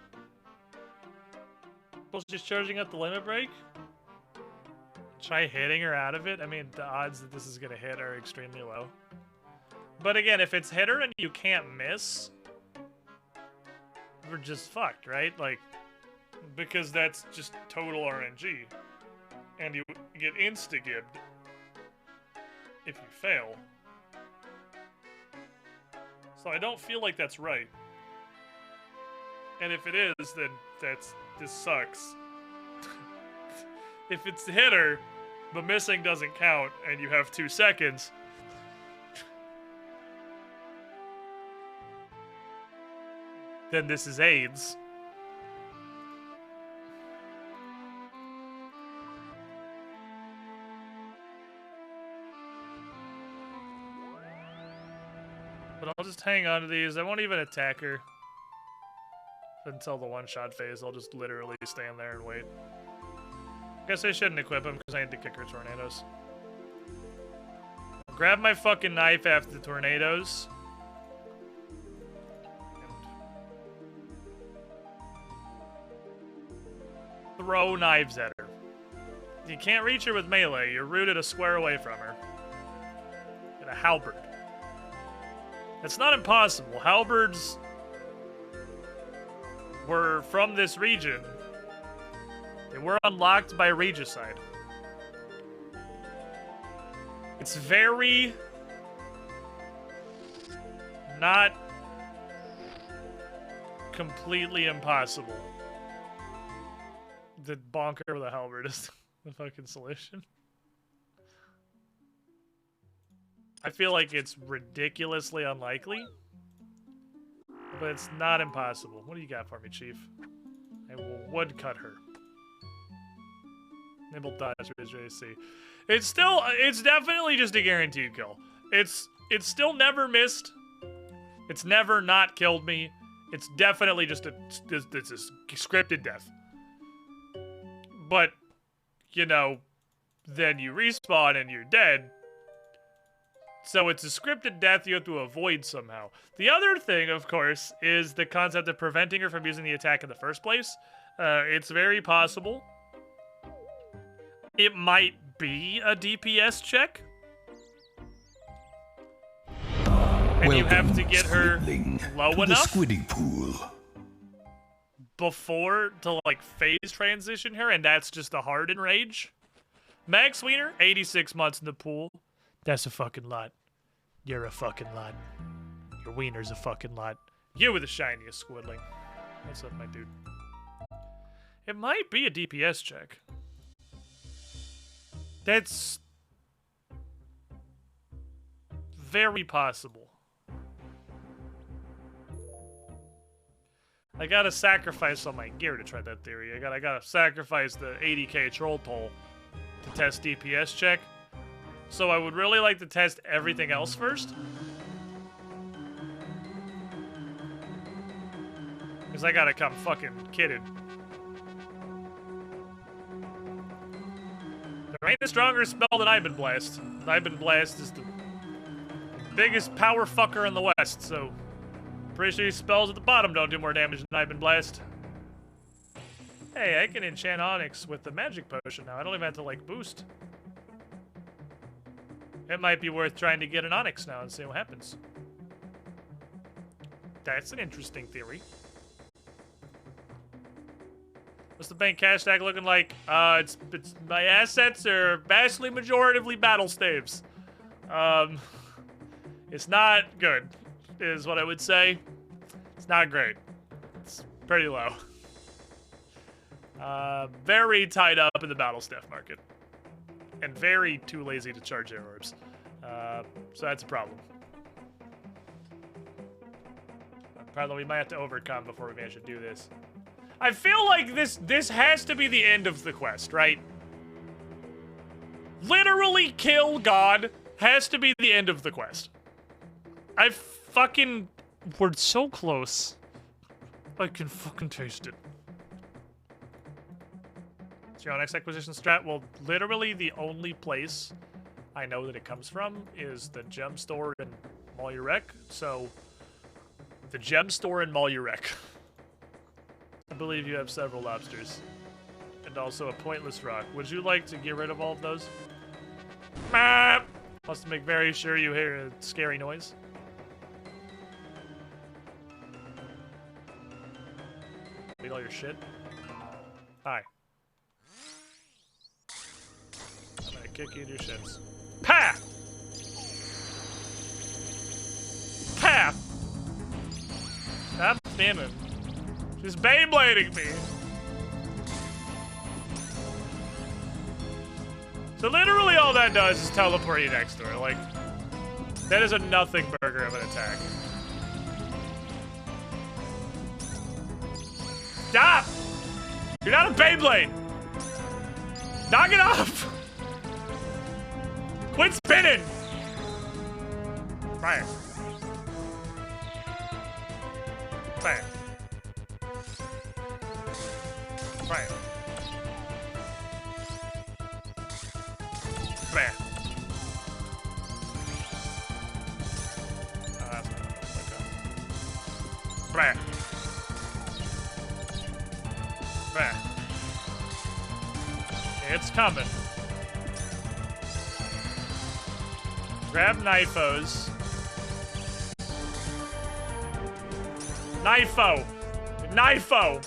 Well, she's charging up the limit break? Try hitting her out of it? I mean, the odds that this is gonna hit are extremely low. But again, if it's hit her and you can't miss, we're just fucked, right? Like, because that's just total RNG. And you get insta-gibbed if you fail. So I don't feel like that's right. And if it is, then this sucks. If it's hit her, but missing doesn't count, and you have 2 seconds, then this is AIDS. But I'll just hang on to these. I won't even attack her until the one-shot phase. I'll just literally stand there and wait. Guess I shouldn't equip him because I need to kick her tornadoes. Grab my fucking knife after the tornadoes. And throw knives at her. You can't reach her with melee. You're rooted a square away from her. Get a halberd. It's not impossible. Halberds were from this region. They were unlocked by Regicide. It's very not completely impossible that bonker with a halberd is the fucking solution. I feel like it's ridiculously unlikely, but it's not impossible. What do you got for me, Chief? I will woodcut her. Nibble dodge with JC. It's definitely just a guaranteed kill. It's still never missed. It's never not killed me. It's definitely just it's a scripted death. But, you know, then you respawn and you're dead. So it's a scripted death you have to avoid somehow. The other thing, of course, is the concept of preventing her from using the attack in the first place. It's very possible. It might be a DPS check. And you have to get her low enough before to, like, phase transition her, and that's just a hard enrage. Max Wiener, 86 months in the pool. That's a fucking lot. You're a fucking lot. Your wiener's a fucking lot. You were the shiniest squidling. What's up, my dude? It might be a DPS check. That's very possible. I gotta sacrifice all my gear to try that theory. I gotta sacrifice the 80k troll toll to test DPS check. So I would really like to test everything else first. Because I gotta come fucking kitted. There ain't a stronger spell than Ibon Blast. Ibon Blast is the biggest power fucker in the West, so pretty sure these spells at the bottom don't do more damage than Ibon Blast. Hey, I can enchant Onyx with the magic potion now. I don't even have to, like, boost. It might be worth trying to get an Onyx now and see what happens. That's an interesting theory. What's the bank cash tag looking like? It's my assets are vastly majoritively battle staves. It's not good, is what I would say. It's not great. It's pretty low. Very tied up in the battle staff market. And very too lazy to charge air orbs. So that's a problem. Probably we might have to overcome before we manage to do this. I feel like this has to be the end of the quest, right? Literally kill God has to be the end of the quest. We're so close. I can fucking taste it. So your next acquisition strat? Well, literally the only place I know that it comes from is the gem store in Malurek. So, the gem store in Malurek. I believe you have several lobsters. And also a pointless rock. Would you like to get rid of all of those? Plus to make very sure you hear a scary noise. Eat all your shit. Hi. I'm gonna kick you in your shins. Pa! Pa! Stop spamming. She's Beyblading me. So literally all that does is teleport you next to her. Like, that is a nothing burger of an attack. Stop! You're not a Beyblade! Knock it off! Quit spinning! Fire. Fire. Fire. Fire. Oh, that's not Fire. Fire. It's coming. Grab knifos. Knifo. Knifo.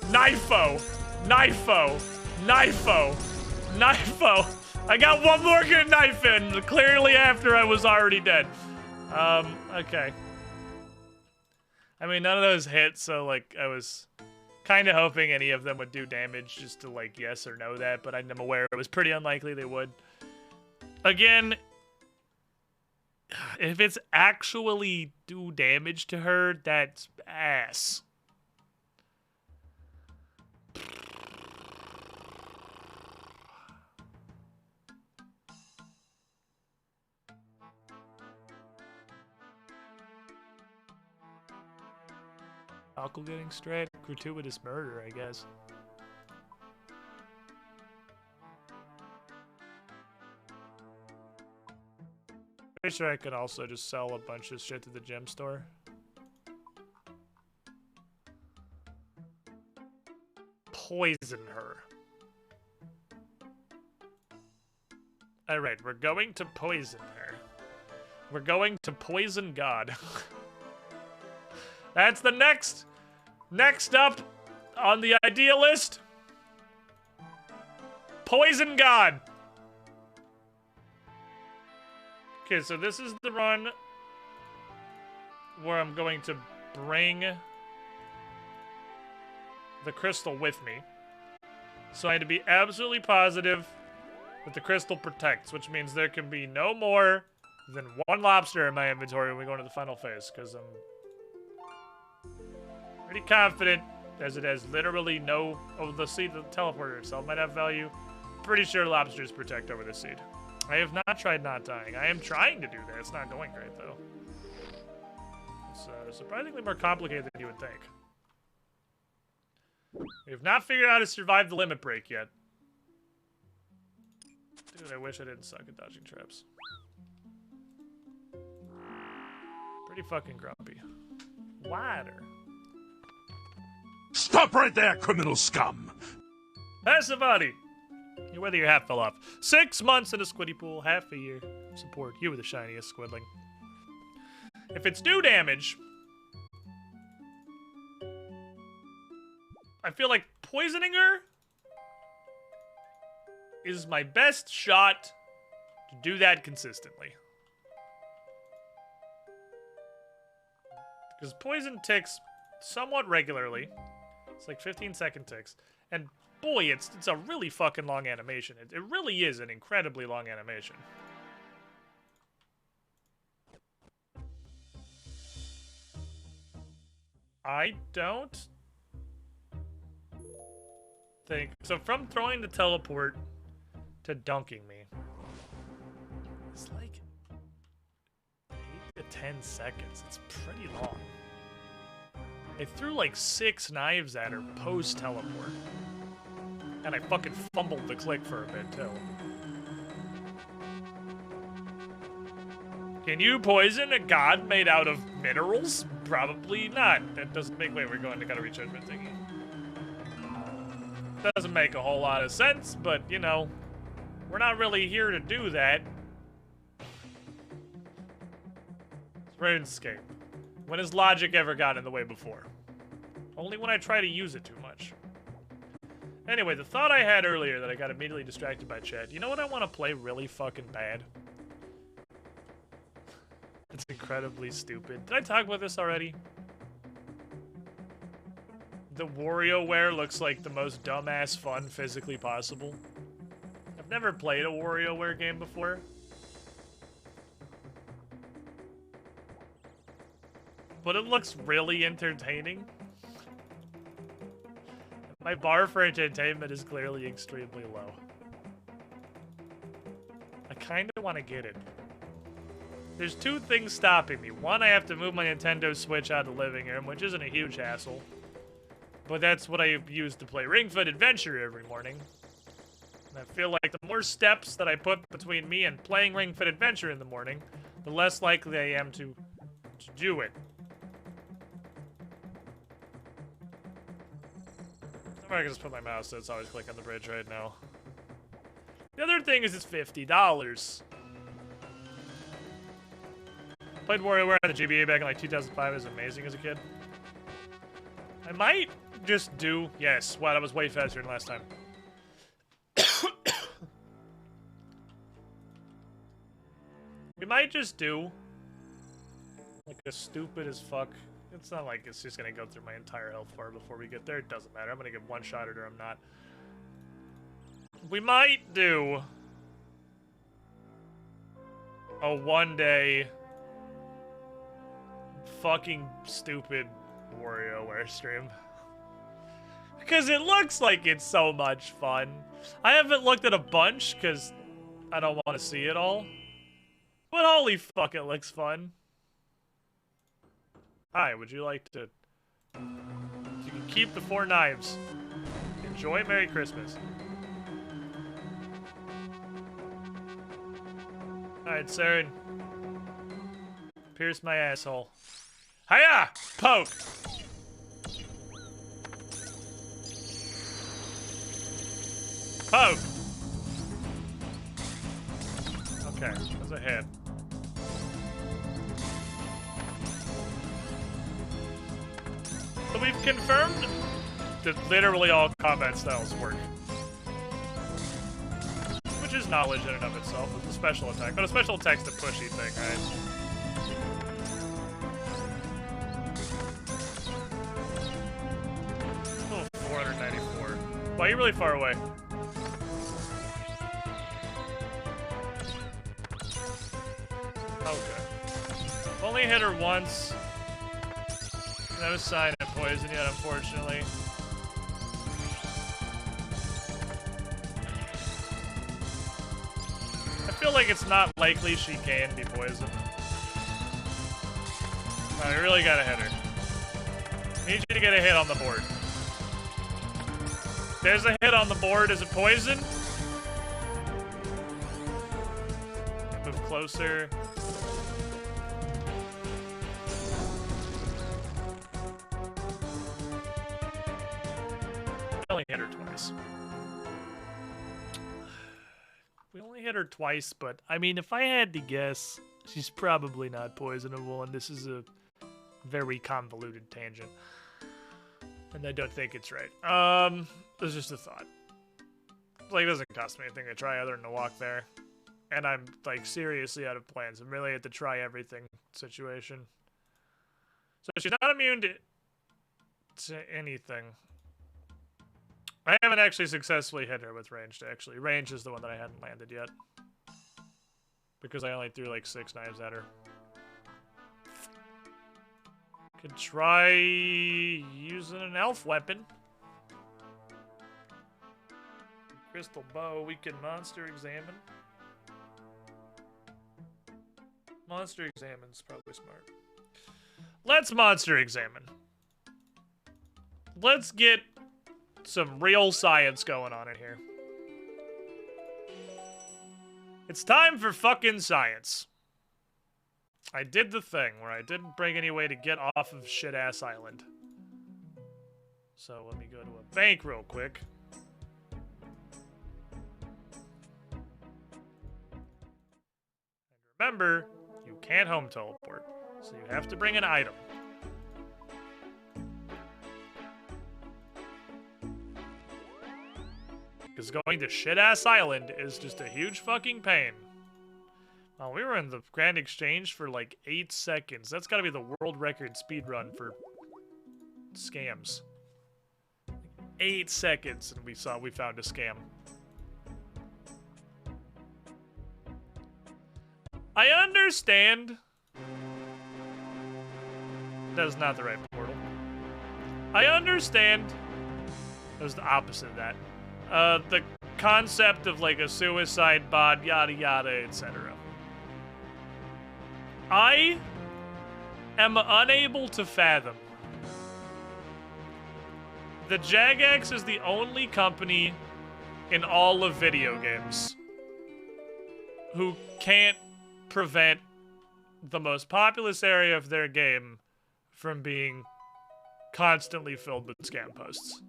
Knifo. Knifo. Knifo. Knifo. I got one more good knife in, clearly after I was already dead. Okay. I mean, none of those hit, so, like, I was kind of hoping any of them would do damage just to, like, yes or no that, but I'm aware it was pretty unlikely they would. Again, if it's actually do damage to her, that's ass. Alcohol getting straight, gratuitous murder, I guess. Pretty sure I could also just sell a bunch of shit to the gem store. Poison her. Alright, we're going to poison her. We're going to poison God. That's the next up on the idea list. Poison God. Okay, so this is the run where I'm going to bring the crystal with me. So I had to be absolutely positive that the crystal protects, which means there can be no more than one lobster in my inventory when we go into the final phase, because I'm pretty confident, as it has literally no... Oh, the seed, the teleporter itself might have value. Pretty sure lobsters protect over the seed. I have not tried not dying. I am trying to do that. It's not going great, though. It's surprisingly more complicated than you would think. We have not figured out how to survive the limit break yet. Dude, I wish I didn't suck at dodging traps. Pretty fucking grumpy. Water. Stop right there, criminal scum! Passivati! Whether your hat fell off. 6 months in a squiddy pool, half a year. Support. You were the shiniest squidling. If it's do damage, I feel like poisoning her is my best shot to do that consistently. Because poison ticks somewhat regularly. It's like 15-second ticks. And boy, it's a really fucking long animation. It really is an incredibly long animation. I don't think... So from throwing the teleport to dunking me, it's like 10 seconds. It's pretty long. I threw like 6 knives at her post-teleport. And I fucking fumbled the click for a bit, too. Can you poison a god made out of minerals? Probably not. That doesn't make... Wait, we're going to gotta recharge my thingy. Doesn't make a whole lot of sense, but, you know, we're not really here to do that. It's RuneScape. When has logic ever gotten in the way before? Only when I try to use it too much. Anyway, the thought I had earlier that I got immediately distracted by chat. You know what I want to play really fucking bad? It's incredibly stupid. Did I talk about this already? The WarioWare looks like the most dumbass fun physically possible. I've never played a WarioWare game before. But it looks really entertaining. My bar for entertainment is clearly extremely low. I kind of want to get it. There's 2 things stopping me. One, I have to move my Nintendo Switch out of the living room, which isn't a huge hassle. But that's what I use to play Ring Fit Adventure every morning. And I feel like the more steps that I put between me and playing Ring Fit Adventure in the morning, the less likely I am to do it. I can just put my mouse so it's always clicking on the bridge right now. The other thing is it's $50. Played WarioWare on the GBA back in like 2005. It was amazing as a kid. I might just do... Yes, wow, that was way faster than last time. We might just do... like a stupid as fuck... It's not like it's just gonna go through my entire health bar before we get there. It doesn't matter. I'm gonna get one shot at her. I'm not. We might do a one-day fucking stupid WarioWare stream. Because it looks like it's so much fun. I haven't looked at a bunch because I don't want to see it all. But holy fuck, it looks fun. Hi, would you like to... You can keep the 4 knives. Enjoy Merry Christmas. Alright, Saren. Pierce my asshole. Hiya! Poke! Poke! Okay, that's a hit. So we've confirmed that literally all combat styles work. Which is knowledge in and of itself. It's a special attack. But a special attack's the pushy thing, right? Oh, 494. Wow, you're really far away. Okay. I've only hit her once. No sign of poison yet, unfortunately. I feel like it's not likely she can be poisoned. I really gotta hit her. Need you to get a hit on the board. There's a hit on the board. Is it poison? Move closer. We only hit her twice. We only hit her twice, but I mean, if I had to guess, she's probably not poisonable, and this is a very convoluted tangent. And I don't think it's right. It's just a thought. Like, it doesn't cost me anything to try other than to walk there. And I'm, like, seriously out of plans. I'm really at the try everything situation. So she's not immune to anything. I haven't actually successfully hit her with ranged, actually. Range is the one that I hadn't landed yet. Because I only threw, like, 6 knives at her. Could try using an elf weapon. Crystal bow, weakened monster, examine. Monster examine's probably smart. Let's monster examine. Let's get some real science going on in here. It's time for fucking science. I did the thing where I didn't bring any way to get off of shit-ass island. So let me go to a bank real quick. And remember, you can't home teleport, so you have to bring an item. Because going to shit-ass island is just a huge fucking pain. Oh, we were in the Grand Exchange for like 8 seconds. That's gotta be the world record speed run for scams. 8 seconds, and we found a scam. I understand. That is not the right portal. I understand. That was the opposite of that. The concept of like a suicide bot, yada yada, etc. I am unable to fathom. The Jagex is the only company in all of video games who can't prevent the most populous area of their game from being constantly filled with scam posts.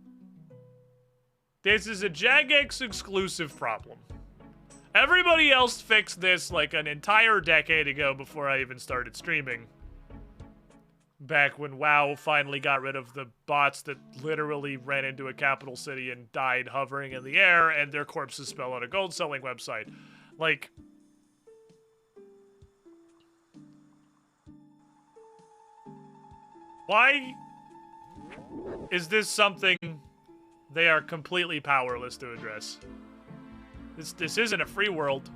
This is a Jagex exclusive problem. Everybody else fixed this like an entire decade ago before I even started streaming. Back when WoW finally got rid of the bots that literally ran into a capital city and died hovering in the air and their corpses spell on a gold selling website. Like, why is this something they are completely powerless to address? This isn't a free world.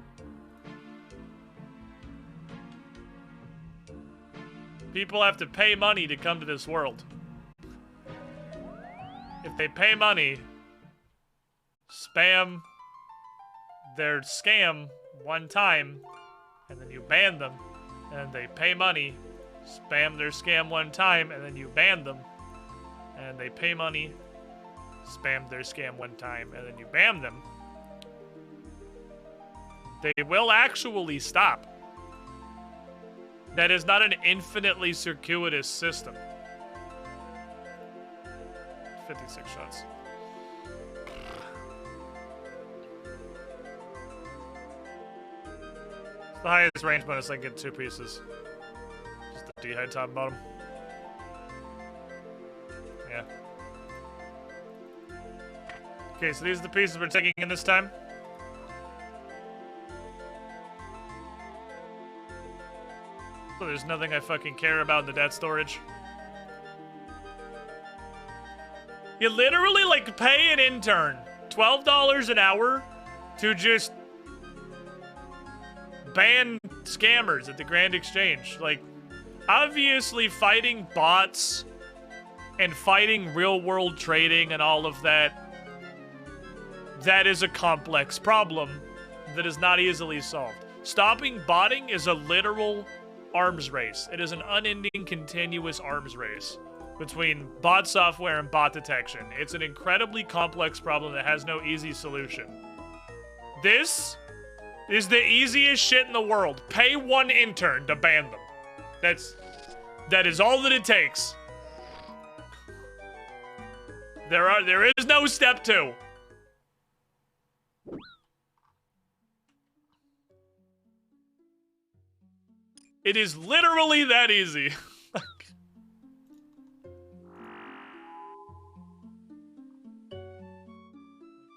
People have to pay money to come to this world. If they pay money, spam their scam one time, and then you ban them, and they pay money, spam their scam one time, and then you ban them, and they pay money, spam their scam one time, and then you ban them, they will actually stop. That is not an infinitely circuitous system. 56 shots. It's the highest range bonus I can get 2 pieces. Just the D-head top and bottom. Yeah. Okay, so these are the pieces we're taking in this time. So there's nothing I fucking care about in the debt storage. You literally, like, pay an intern $12 an hour to just ban scammers at the Grand Exchange. Like, obviously fighting bots and fighting real-world trading and all of that, that is a complex problem that is not easily solved. Stopping botting is a literal arms race. It is an unending, continuous arms race between bot software and bot detection. It's an incredibly complex problem that has no easy solution. This is the easiest shit in the world. Pay one intern to ban them. That is all that it takes. There is no step 2. It is literally that easy.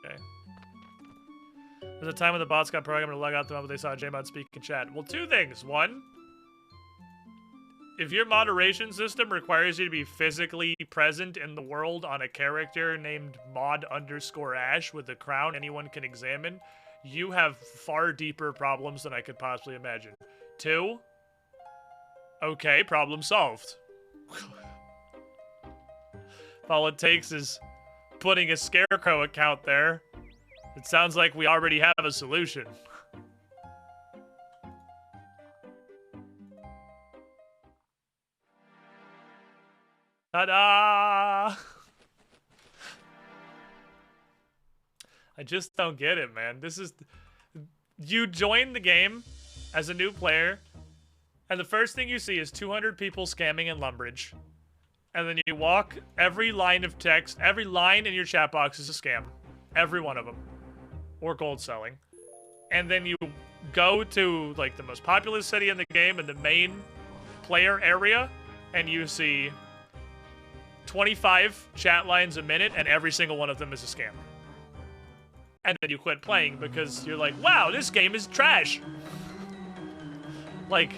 Okay. There's a time when the bots got programmed to log out the moment they saw Jmod speak in chat. Well, 2 things. 1, if your moderation system requires you to be physically present in the world on a character named mod_Ash with a crown anyone can examine, you have far deeper problems than I could possibly imagine. 2, okay, problem solved. All it takes is putting a Scarecrow account there. It sounds like we already have a solution. Ta-da! I just don't get it, man. This is... You join the game as a new player, and the first thing you see is 200 people scamming in Lumbridge. And then you walk, every line of text, every line in your chat box is a scam. Every one of them. Or gold selling. And then you go to, like, the most populous city in the game, in the main player area, and you see 25 chat lines a minute, and every single one of them is a scam. And then you quit playing because you're like, wow, this game is trash. Like,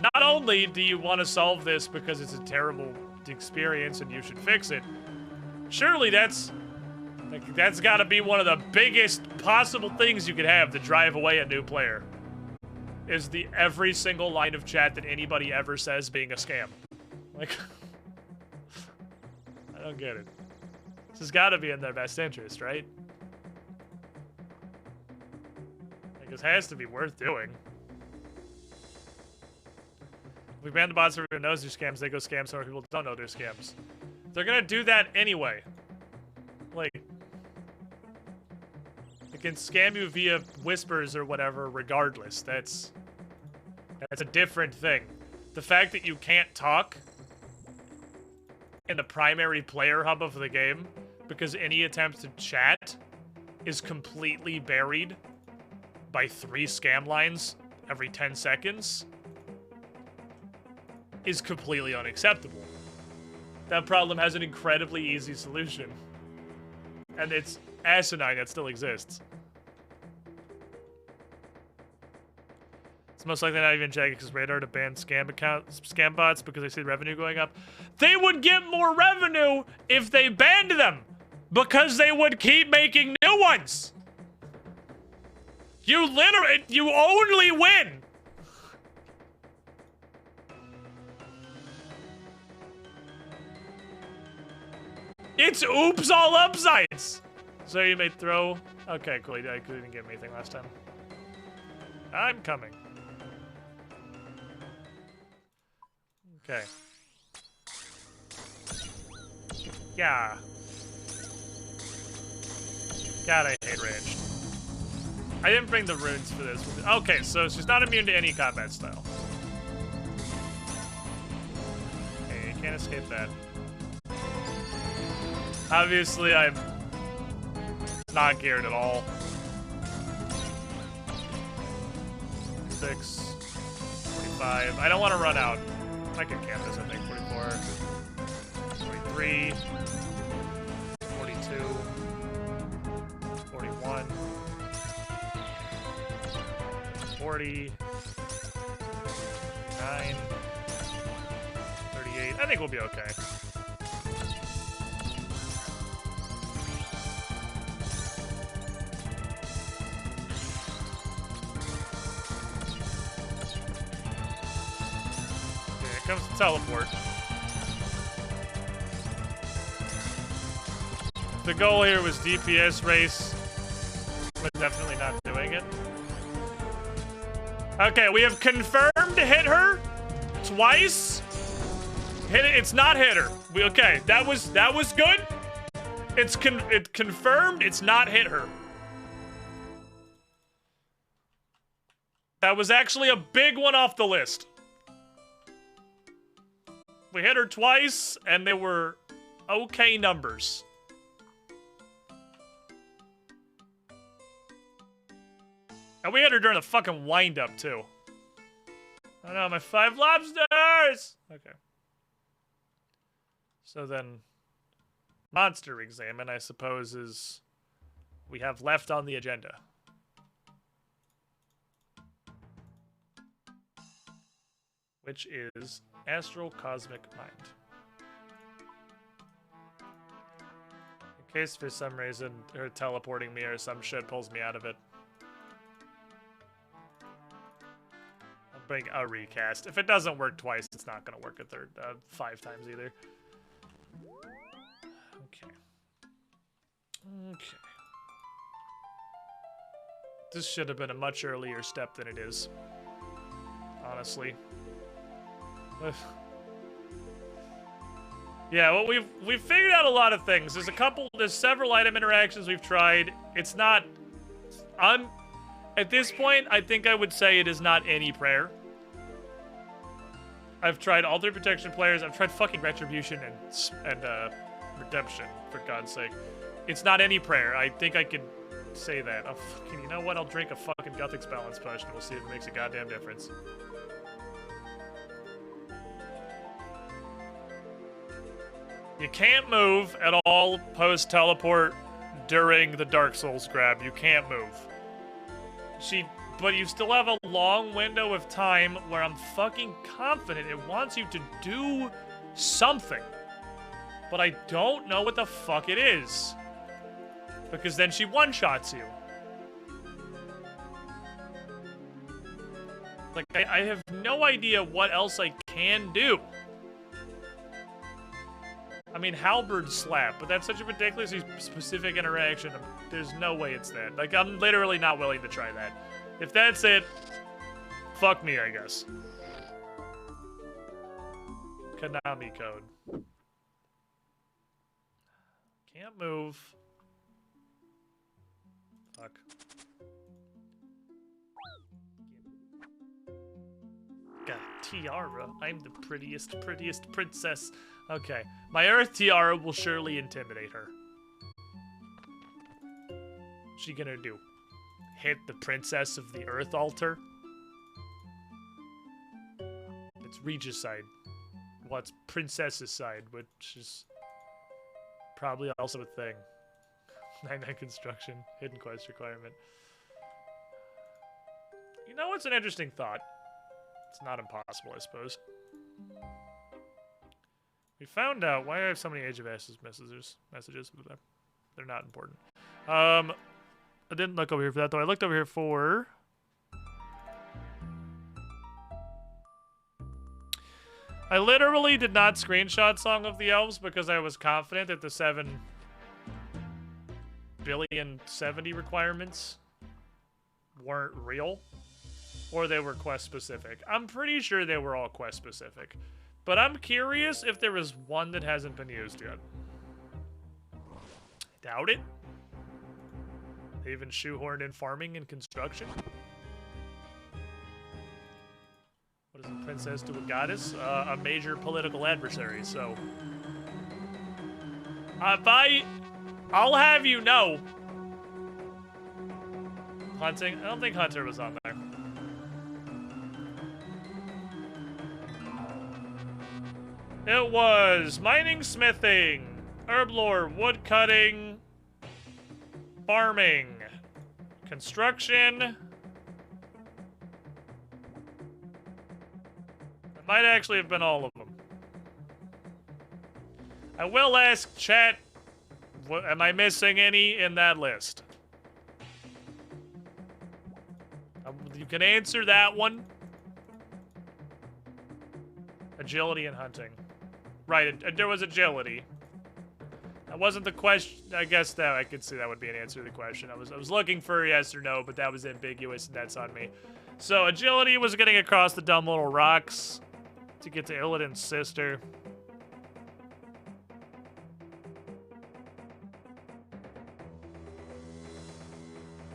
not only do you want to solve this because it's a terrible experience and you should fix it, surely that's got to be one of the biggest possible things you could have to drive away a new player. Is the every single line of chat that anybody ever says being a scam. Like, I don't get it. This has got to be in their best interest, right? Like, this has to be worth doing. We ban the bots, everyone knows they're scams, they go scam, so people don't know they're scams. They're gonna do that anyway. Like, they can scam you via whispers or whatever regardless. That's a different thing. The fact that you can't talk in the primary player hub of the game because any attempt to chat is completely buried by 3 scam lines every 10 seconds is completely unacceptable. That problem has an incredibly easy solution. And it's asinine that still exists. It's most likely not even Jagex' radar to ban scam bots because they see revenue going up. They would get more revenue if they banned them, because they would keep making new ones. You only win. It's oops all upsides. So you may throw. Okay, cool. I couldn't get anything last time. I'm coming. Okay. Yeah. God, I hate ranged. I didn't bring the runes for this. Okay, so she's not immune to any combat style. Okay, you can't escape that. Obviously, I'm not geared at all. 6, 45. I don't want to run out. I can camp this, I think. 44, 43, 42, 41, 40, 39, 38. I think we'll be okay. Comes to teleport. The goal here was DPS race. We're definitely not doing it. Okay, we have confirmed to hit her twice. Hit it. It's not hit her. Okay, that was good. It's confirmed. It's not hit her. That was actually a big one off the list. We hit her twice, and they were okay numbers. And we hit her during the fucking wind-up, too. Oh no, my 5 lobsters! Okay. So then, monster examine, I suppose, is we have left on the agenda. Which is Astral Cosmic Mind. In case for some reason her teleporting me or some shit pulls me out of it. I'll bring a recast. If it doesn't work twice, it's not going to work 5 times either. Okay. Okay. This should have been a much earlier step than it is. Honestly. Yeah, well, we've figured out a lot of things. There's several item interactions we've tried. It's not, at this point, I think I would say it is not any prayer. I've tried all 3 protection players. I've tried fucking retribution and redemption, for God's sake. It's not any prayer. I think I could say that. Oh, fucking, you know what? I'll drink a fucking Guthix balance potion. We'll see if it makes a goddamn difference. You can't move at all post-teleport during the Dark Souls grab. You can't move. But you still have a long window of time where I'm fucking confident it wants you to do something. But I don't know what the fuck it is. Because then she one-shots you. Like, I have no idea what else I can do. I mean, halberd slap, but that's such a ridiculously specific interaction. There's no way it's that. Like, I'm literally not willing to try that. If that's it, fuck me, I guess. Konami code. Can't move. Fuck. Got a tiara. I'm the prettiest princess. Okay. My Earth tiara will surely intimidate her. What's she gonna do? Hit the princess of the Earth altar? It's Regis side. Well, it's princess's side, which is probably also a thing. 9-9 construction. Hidden quest requirement. You know what's an interesting thought? It's not impossible, I suppose. We found out why I have so many Age of Ashes messages, but they're not important. I didn't look over here for that, though. I looked over here for... I literally did not screenshot Song of the Elves because I was confident that the 7,070,000,070 requirements weren't real. Or they were quest specific. I'm pretty sure they were all quest specific. But I'm curious if there was one that hasn't been used yet. Doubt it. They even shoehorned in farming and construction. What is a princess to a goddess? A major political adversary, so... I'll have you know... Hunting? I don't think Hunter was on there. It was mining, smithing, herblore, wood cutting, farming, construction. It might actually have been all of them. I will ask chat, am I missing any in that list? You can answer that one. Agility and hunting. Right, there was agility. That wasn't the question. I guess that I could see that would be an answer to the question. I was looking for yes or no, but that was ambiguous, and that's on me. So agility was getting across the dumb little rocks to get to Illidan's sister.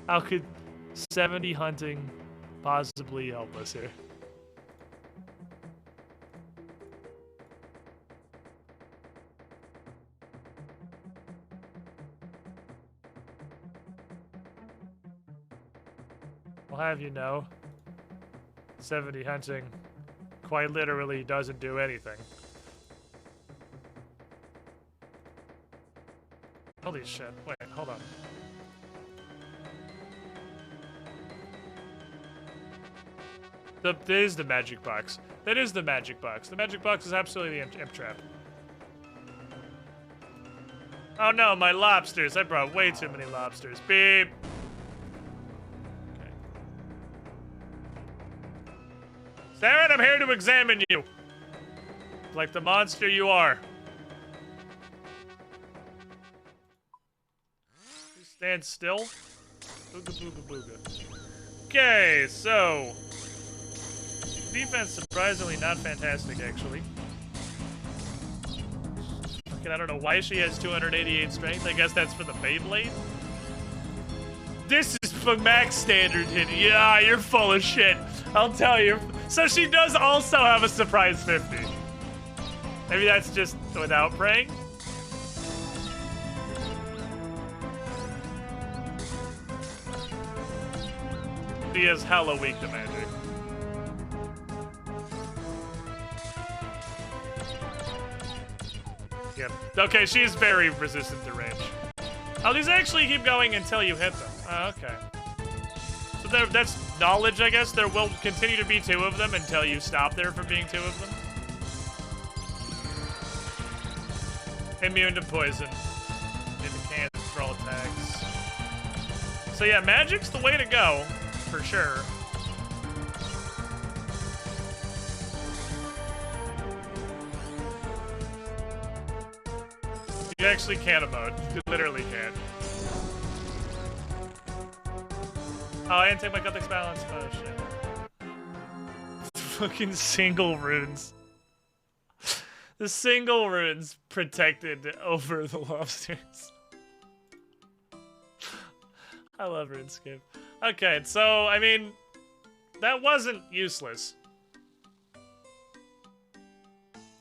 How could 70 hunting possibly help us here? I'll have you know, 70 hunting quite literally doesn't do anything. Holy shit. Wait, hold on. That is the magic box. That is the magic box. The magic box is absolutely the imp trap. Oh no, my lobsters. I brought way too many lobsters. Beep. Saren, I'm here to examine you. Like the monster you are. Stand still. Booga booga booga. Okay, so... defense surprisingly not fantastic, actually. fucking, I don't know why she has 288 strength. I guess that's for the Beyblade. This is for max standard hit. Yeah, you're full of shit. I'll tell you. So she does also have a surprise 50. Maybe that's just without praying. He is hella weak to magic. Yep. Okay, she's very resistant to range. Oh, these actually keep going until you hit them. Oh, okay. So that's knowledge, I guess. There will continue to be 2 of them until you stop there from being 2 of them. Immune to poison. In the can for all attacks. So yeah, magic's the way to go, for sure. You actually can emote. You literally can. Oh, I didn't take my Gothic balance. Oh, shit. Fucking single runes. The single runes protected over the lobsters. I love RuneScape. Okay, so, I mean, that wasn't useless.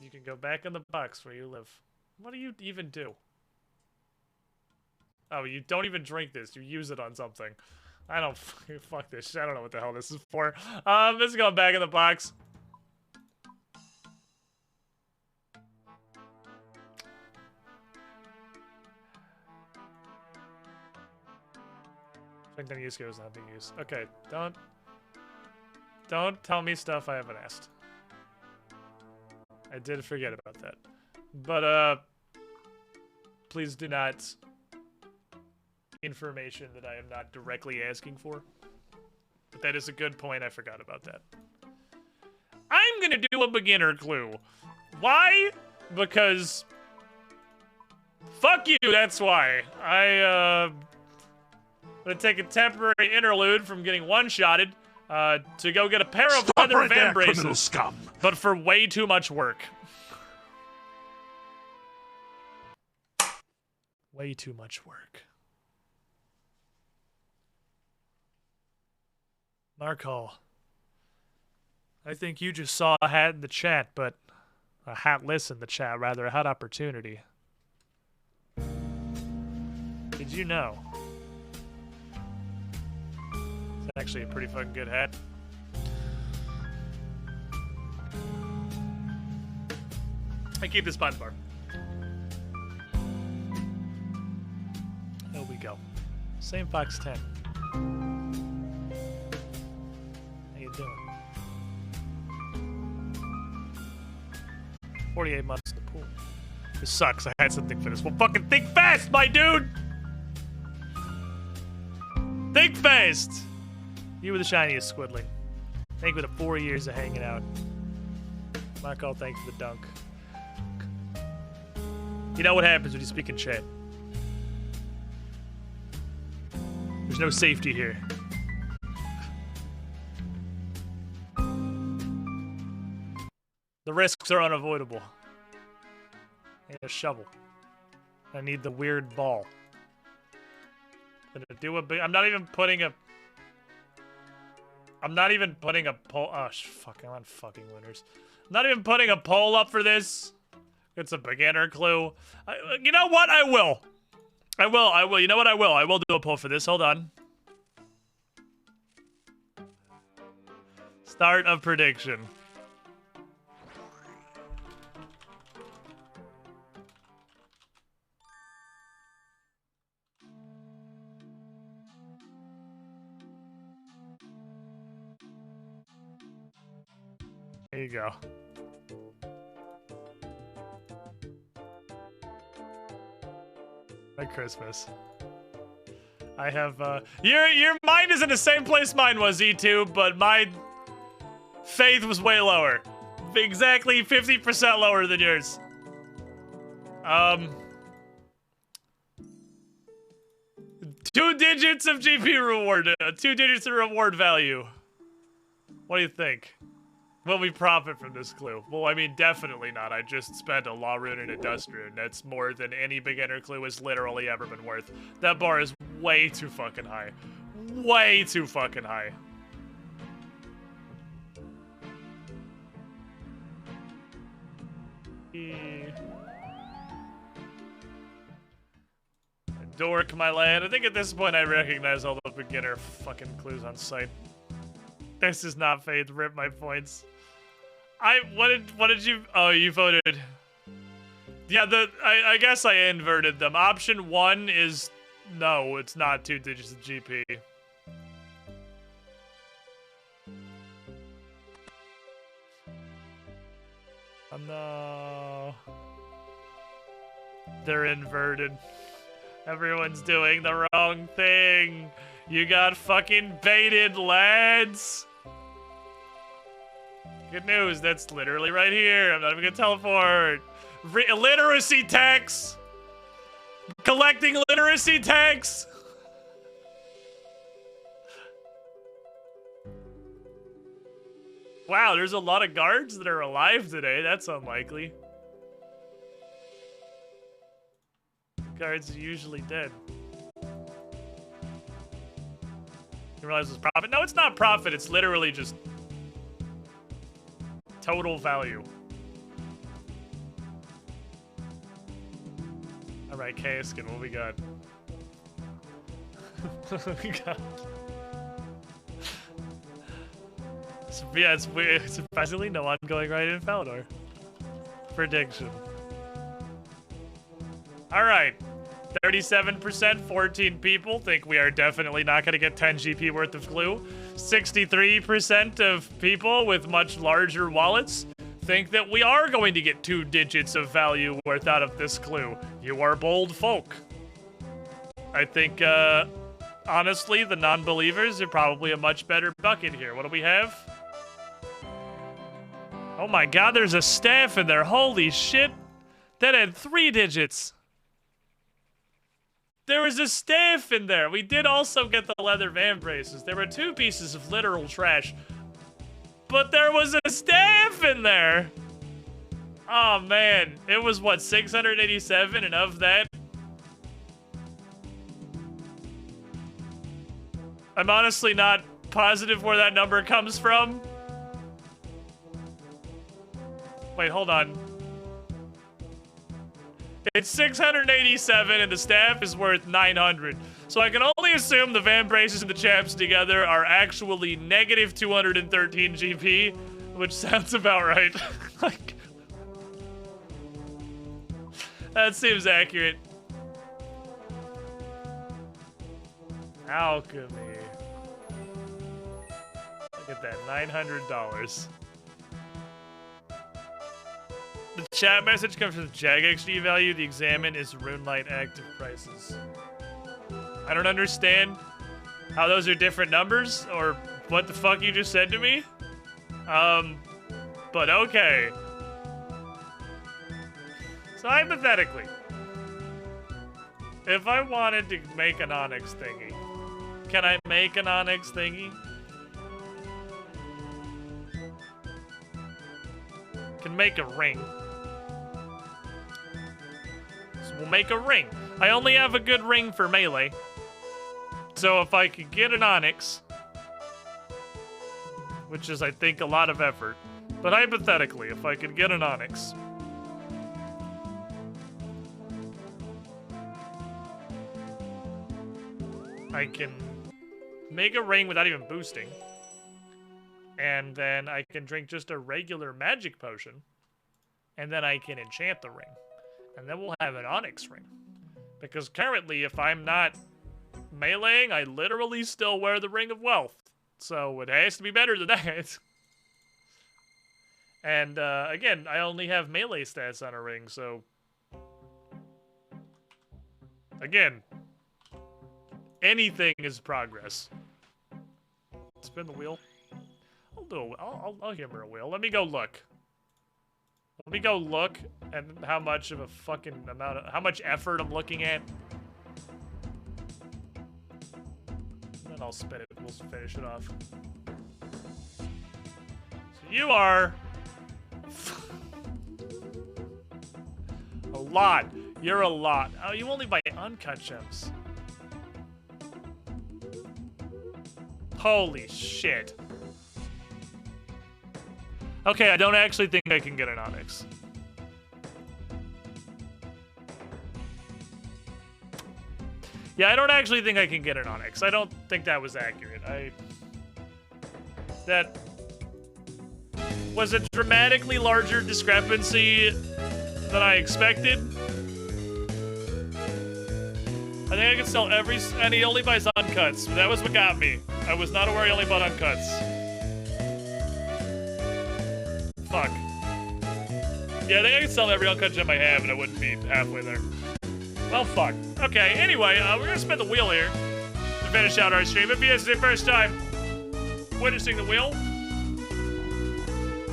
You can go back in the box where you live. What do you even do? Oh, you don't even drink this. You use it on something. I don't fuck this shit. I don't know what the hell this is for. This is going back in the box. I think the use goes not being used. Okay, don't tell me stuff I haven't asked. I did forget about that. But, please do not information that I am not directly asking for. But that is a good point. I forgot about that. I'm gonna do a beginner clue. Why? Because fuck you, that's why. I'm gonna take a temporary interlude from getting one-shotted to go get a pair of leather van braces. Scum. But for way too much work. Way too much work. Markle, I think you just saw a hat in the chat, but a hatless in the chat, rather, a hat opportunity. Did you know? It's actually a pretty fucking good hat. I keep this button bar. There we go. Same Fox 10. How you doing? 48 months in the pool. This sucks. I had something for this. Well, fucking think fast, my dude! Think fast! You were the shiniest, Squidling. Thank you for the 4 years of hanging out. Marco, thank you for the dunk. You know what happens when you speak in chat. There's no safety here. The risks are unavoidable. I need a shovel. I need the weird ball. I'm not even putting a poll. Oh, fuck, I'm on fucking winners. I'm not even putting a poll up for this. It's a beginner clue. You know what? I will. You know what? I will do a poll for this. Hold on. Start of prediction. There you go. Merry Christmas. I have, your mind is in the same place mine was, E2, but my faith was way lower. Exactly 50% lower than yours. 2 digits of GP reward, 2 digits of reward value. What do you think? Will we profit from this clue? Well, I mean, definitely not. I just spent a law rune and a dust rune. That's more than any beginner clue has literally ever been worth. That bar is way too fucking high. Way too fucking high. Dork, my lad. I think at this point I recognize all the beginner fucking clues on site. This is not Faith. Rip my points. What did you? Oh, you voted. Yeah, I guess I inverted them. Option 1 is no, it's not 2 digits of GP. Oh no. They're inverted. Everyone's doing the wrong thing. You got fucking baited, lads. Good news, that's literally right here. I'm not even gonna teleport. Literacy tax. Collecting literacy tax. Wow, there's a lot of guards that are alive today. That's unlikely. Guards are usually dead. You realize it's profit? No, it's not profit. It's literally just total value. All right, Kaiskin, what we got? What we got? Yeah, it's weird. Surprisingly, no ongoing right in Falador. Prediction. All right. 37%, 14 people think we are definitely not going to get 10 GP worth of glue. 63% of people with much larger wallets think that we are going to get 2 digits of value worth out of this clue. You are bold folk. I think, honestly, the non-believers are probably a much better bucket here. What do we have? Oh my god, there's a staff in there. Holy shit. That had 3 digits. There was a staff in there. We did also get the leather van braces. There were 2 pieces of literal trash. But there was a staff in there. Oh man. It was what, 687, and of that, I'm honestly not positive where that number comes from. Wait, hold on. It's 687 and the staff is worth 900. So I can only assume the van braces and the chaps together are actually negative 213 GP, which sounds about right. Like, that seems accurate. Alchemy. Look at that, $900. The chat message comes from Jag XG value. The examine is RuneLite active prices. I don't understand how those are different numbers or what the fuck you just said to me. But okay. So hypothetically, if I wanted to make an onyx thingy, can I make an onyx thingy? Can make a ring. We'll make a ring. I only have a good ring for melee. So if I could get an onyx, which is, I think, a lot of effort, but hypothetically, if I could get an onyx, I can make a ring without even boosting, and then I can drink just a regular magic potion, and then I can enchant the ring. And then we'll have an onyx ring. Because currently, if I'm not meleeing, I literally still wear the Ring of Wealth. So it has to be better than that. And again, I only have melee stats on a ring, so... Again, anything is progress. Spin the wheel. I'll hammer a wheel. Let me go look. Let me go look at how much of a fucking amount of, how much effort I'm looking at. And then I'll spin it. We'll finish it off. So You are... a lot. You're a lot. Oh, you only buy uncut gems. Holy shit. Okay, I don't actually think I can get an onyx. Yeah, I don't actually think I can get an onyx. I don't think that was accurate. That was a dramatically larger discrepancy than I expected. I think I can sell and he only buys uncuts. That was what got me. I was not aware he only bought uncuts. Fuck. Yeah, I think I can sell every uncut gem I have and I wouldn't be halfway there. Well, fuck. Okay, anyway, we're gonna spin the wheel here to finish out our stream. If this is your first time witnessing the wheel,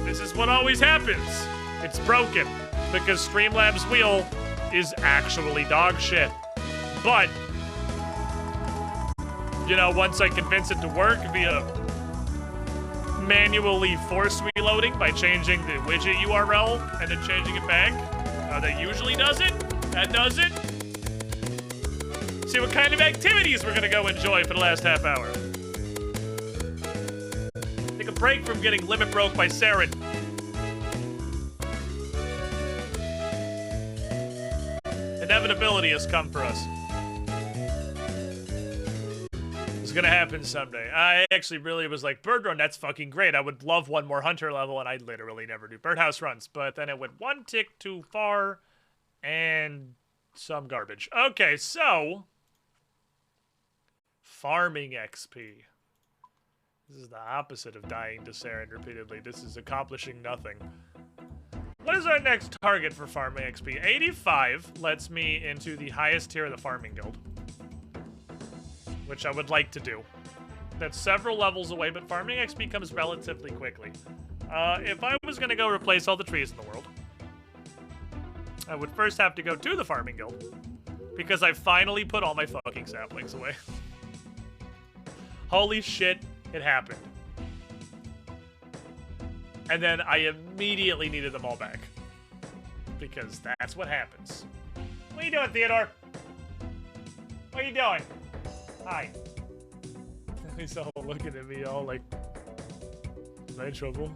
this is what always happens. It's broken because Streamlabs' wheel is actually dog shit. But, you know, once I convince it to work via manually force reloading by changing the widget URL and then changing it back, that usually does it. That does it. See what kind of activities we're gonna go enjoy for the last half hour. Take a break from getting limit broke by Saren. Inevitability has come for us. It's gonna happen someday. I actually really was like, bird run, that's fucking great. I would love one more hunter level, and I literally never do birdhouse runs. But then it went one tick too far, and some garbage. Okay, so... farming XP. This is the opposite of dying to Saren repeatedly. This is accomplishing nothing. What is our next target for farming XP? 85 lets me into the highest tier of the farming guild, which I would like to do. That's several levels away, but farming XP comes relatively quickly. If I was gonna go replace all the trees in the world, I would first have to go to the farming guild, because I finally put all my fucking saplings away. Holy shit, it happened. And then I immediately needed them all back. Because that's what happens. What are you doing, Theodore? What are you doing? Hi. He's all looking at me all like... am I in trouble?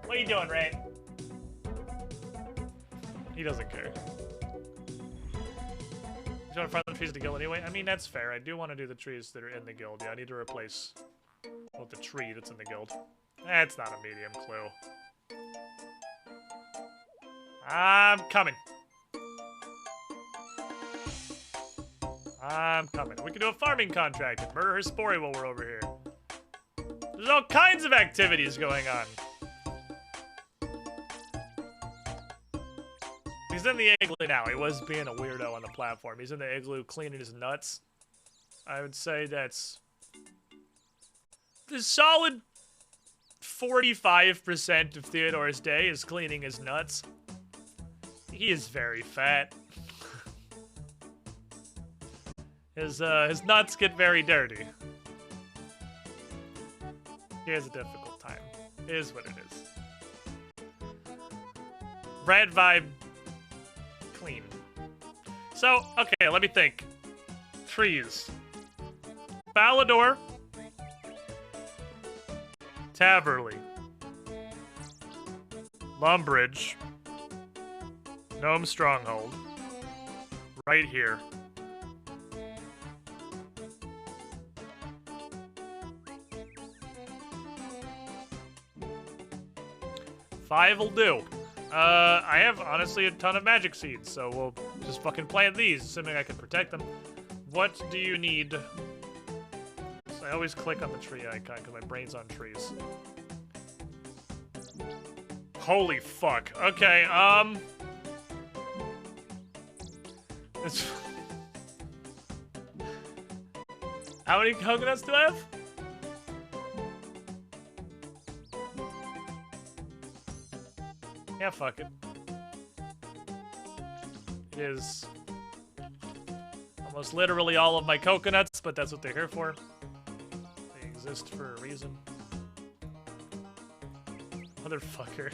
What are you doing, Ray? He doesn't care. You want to farm the trees to the guild anyway? I mean, that's fair. I do want to do the trees that are in the guild. Yeah, I need to replace the tree that's in the guild. That's not a medium clue. I'm coming. I'm coming. We can do a farming contract and murder her Spori while we're over here. There's all kinds of activities going on. He's in the igloo now. He was being a weirdo on the platform. He's in the igloo cleaning his nuts. I would say that's... the solid 45% of Theodore's day is cleaning his nuts. He is very fat. His nuts get very dirty. He has a difficult time. It is what it is. Rat vibe... clean. So, okay, let me think. Trees. Balador. Taverley. Lumbridge. Gnome Stronghold. Right here. Five will do. I have, honestly, a ton of magic seeds, so we'll just fucking plant these, assuming I can protect them. What do you need? So I always click on the tree icon, because my brain's on trees. Holy fuck. Okay, it's... How many coconuts do I have? Yeah, fuck it. It is almost literally all of my coconuts, but that's what they're here for. They exist for a reason. Motherfucker.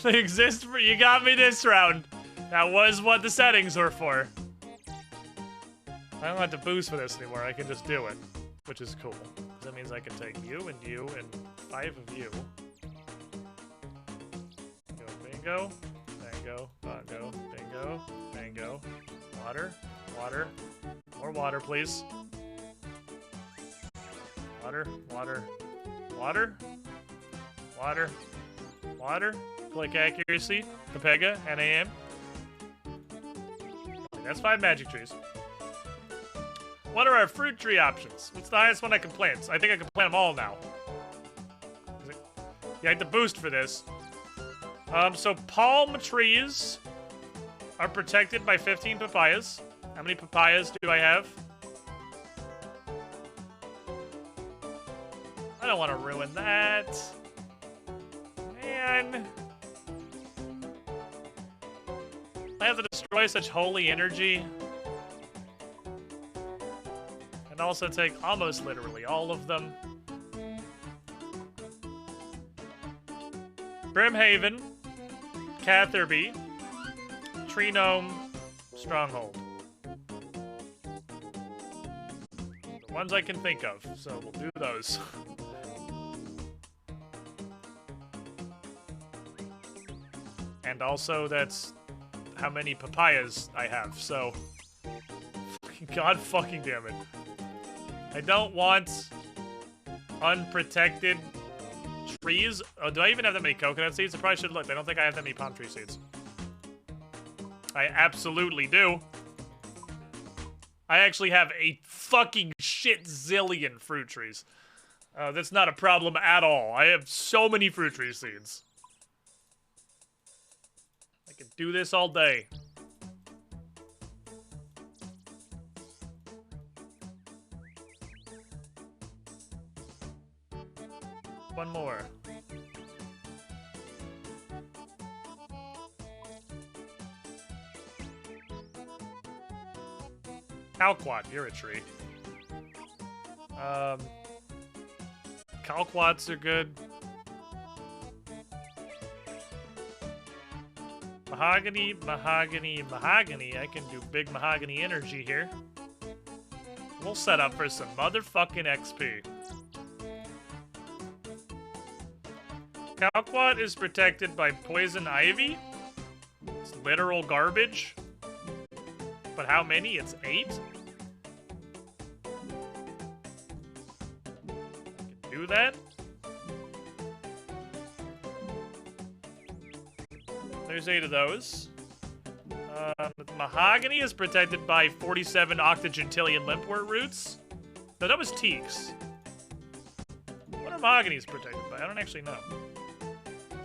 They exist for— you got me this round. That was what the settings were for. I don't have to boost for this anymore. I can just do it, which is cool. That means I can take you and 5 of you. Go bingo, bango, bongo, bingo, bango. Water, water, more water, please. Water, water, water, water, water. Click accuracy, Capega, NAM. That's 5 magic trees. What are our fruit tree options? What's the highest one I can plant? I think I can plant them all now. Yeah, I had to boost for this. So palm trees are protected by 15 papayas. How many papayas do I have? I don't want to ruin that. Man. I have to destroy such holy energy. And also take almost literally all of them. Brimhaven, Catherby, Tree Gnome, Stronghold. The ones I can think of, so we'll do those. And also that's how many papayas I have, so... God fucking damn it. I don't want unprotected trees. Oh, do I even have that many coconut seeds? I probably should look. I don't think I have that many palm tree seeds. I absolutely do. I actually have a fucking shit zillion fruit trees. That's not a problem at all. I have so many fruit tree seeds. I can do this all day. One more. Calquat, you're a tree. Calquats are good. Mahogany, mahogany, mahogany. I can do big mahogany energy here. We'll set up for some motherfucking XP. Calquat is protected by poison ivy. It's literal garbage. But how many? It's 8? I can do that. There's 8 of those. Mahogany is protected by 47 octogentillion limpwort roots. No, that was teaks. What are mahogany's protected by? I don't actually know.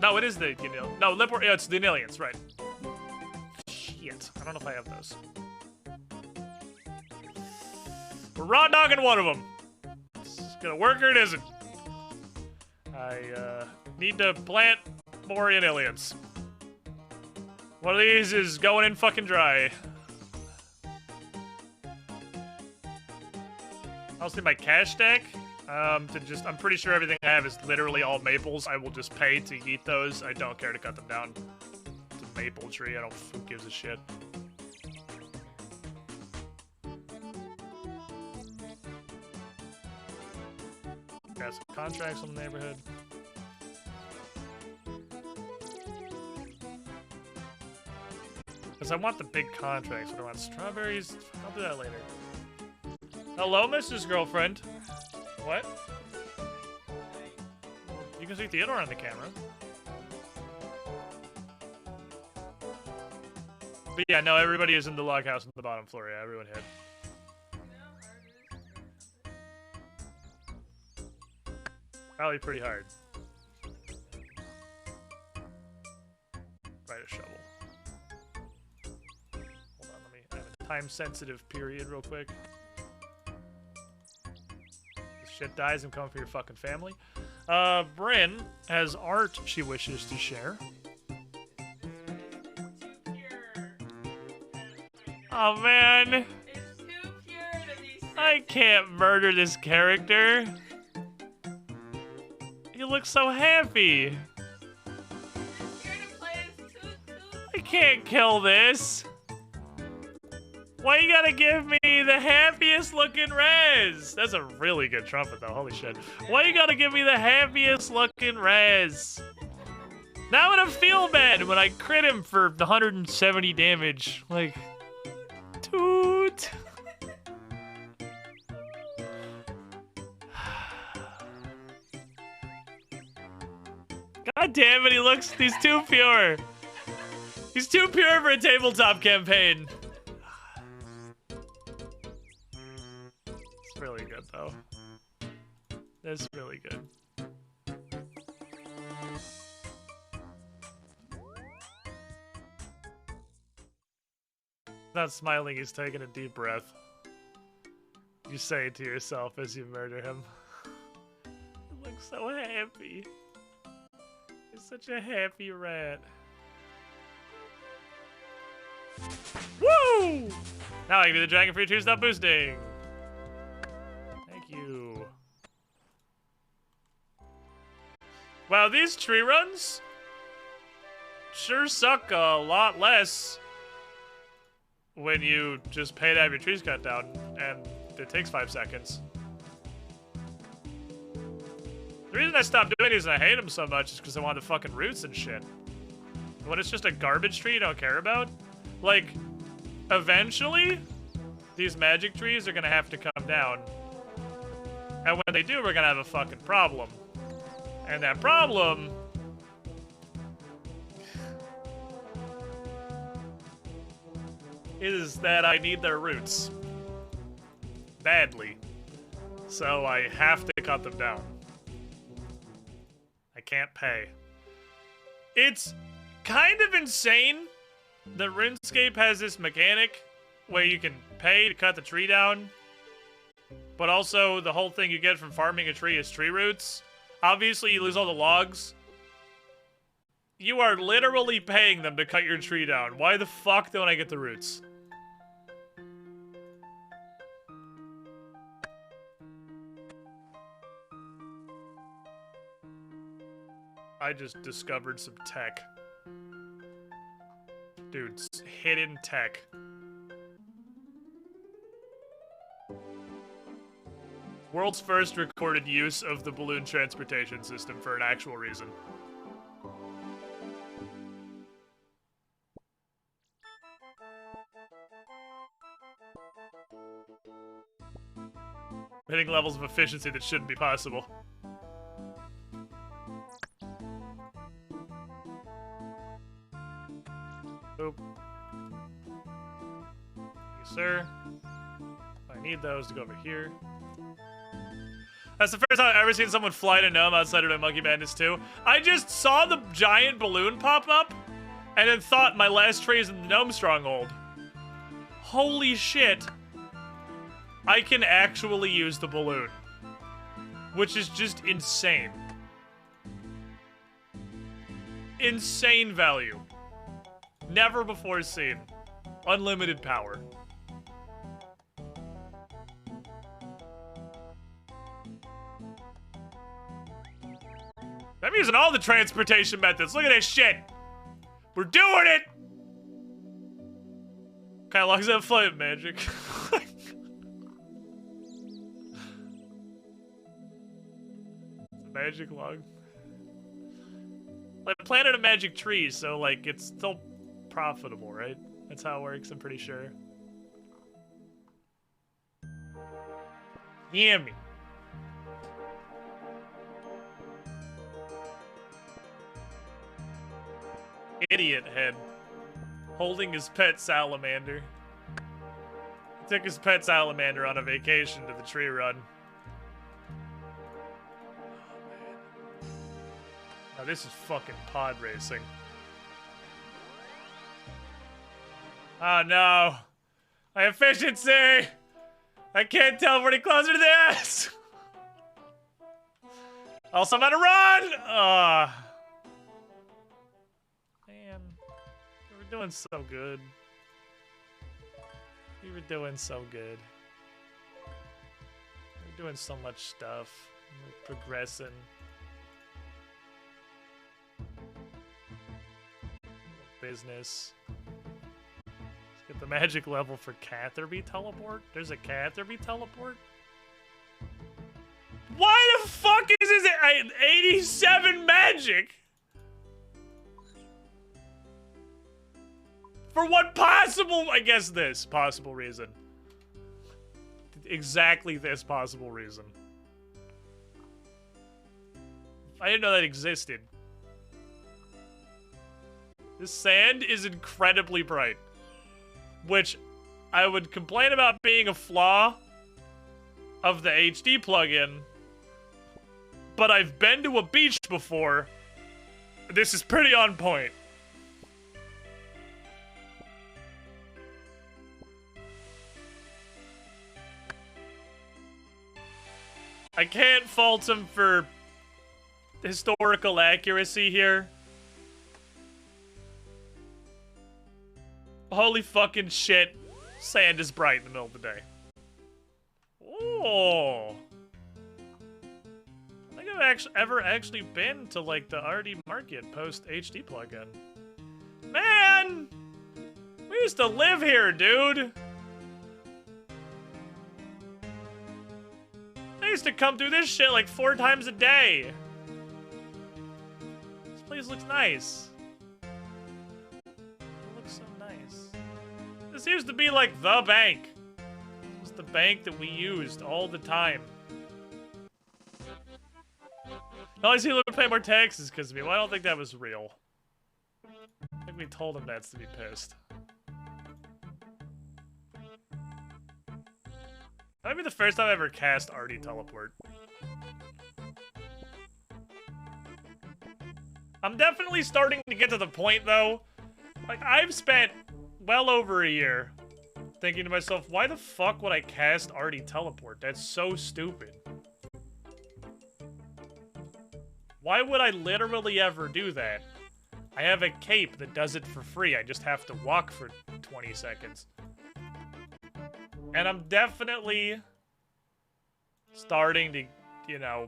No, it is the, no, limpwort, yeah, it's the anilians, right. Shit, I don't know if I have those. We're raw dogging one of them. It's gonna work or it isn't. I, need to plant more anilians. One of these is going in fucking dry. I also need my cash stack. I'm pretty sure everything I have is literally all maples. I will just pay to eat those. I don't care to cut them down. It's a maple tree. Who gives a shit. Got some contracts in the neighborhood. Because I want the big contracts. I don't want strawberries. I'll do that later. Hello, Mrs. Girlfriend. What? You can see Theodore on the camera. But yeah, no, everybody is in the log house on the bottom floor. Yeah, everyone hid. Probably pretty hard. Right, a shovel. Hold on, let me have a time-sensitive period real quick. This shit dies, I'm coming for your fucking family. Bryn has art she wishes to share. Oh man! It's too pure to be sick. I can't murder this character. He looks so happy. can't kill this. Why you gotta give me the happiest looking res? That's a really good trumpet though, holy shit. Why you gotta give me the happiest looking res? Now I'm gonna feel bad when I crit him for 170 damage. Like, toot. God damn it, he's too pure. He's too pure for a tabletop campaign. It's really good though. That's really good. Not smiling, he's taking a deep breath. You say it to yourself as you murder him. He looks so happy. He's such a happy rat. Woo! Now I give you the dragon for your 2-stop boosting. Thank you. Wow, these tree runs sure suck a lot less when you just pay to have your trees cut down, and it takes 5 seconds. The reason I stopped doing these and I hate them so much is because I want the fucking roots and shit. When it's just a garbage tree you don't care about, like, eventually, these magic trees are gonna have to come down. And when they do, we're gonna have a fucking problem. And that problem is that I need their roots. Badly. So I have to cut them down. I can't pay. It's kind of insane that RuneScape has this mechanic where you can pay to cut the tree down, but also the whole thing you get from farming a tree is tree roots. Obviously, you lose all the logs. You are literally paying them to cut your tree down. Why the fuck don't I get the roots? I just discovered some tech. Dude, hidden tech. World's first recorded use of the balloon transportation system for an actual reason. Hitting levels of efficiency that shouldn't be possible. Boop. Yes, sir. I need those to go over here. That's the first time I've ever seen someone fly to gnome outside of my Monkey Madness 2. I just saw the giant balloon pop up, and then thought my last tree is in the gnome stronghold. Holy shit. I can actually use the balloon. Which is just insane. Insane value. Never before seen. Unlimited power. I'm using all the transportation methods. Look at this shit. We're doing it. Kind of long as that flight magic. Magic log. I planted a magic tree, so like it's still profitable, right? That's how it works, I'm pretty sure. Yummy. Idiot head. Holding his pet salamander. He took his pet salamander on a vacation to the tree run. Now this is fucking pod racing. Oh no. My efficiency! I can't tell if we're any closer to this! Also, I'm on a run! Man. We were doing so good. We were doing so good. We were doing so much stuff. We were progressing. business. Let's get the magic level for Catherby teleport. There's a Catherby teleport? Why the fuck is this 87 magic? For what possible, I guess this possible reason. Exactly this possible reason. I didn't know that existed. This sand is incredibly bright. Which I would complain about being a flaw of the HD plugin. But I've been to a beach before. This is pretty on point. I can't fault him for historical accuracy here. Holy fucking shit. Sand is bright in the middle of the day. Oh. I think I've ever actually been to, like, the RD Market post-HD plugin. Man! We used to live here, dude! I used to come through this shit like 4 times a day. This place looks nice. It looks so nice. This used to be like the bank. This was the bank that we used all the time. Now I see him pay more taxes because of me. Well, I don't think that was real. I think we told him that's to be pissed. That might be the first time I ever cast Artie Teleport. I'm definitely starting to get to the point, though. Like, I've spent well over a year thinking to myself, why the fuck would I cast Artie Teleport? That's so stupid. Why would I literally ever do that? I have a cape that does it for free. I just have to walk for 20 seconds. And I'm definitely starting to, you know,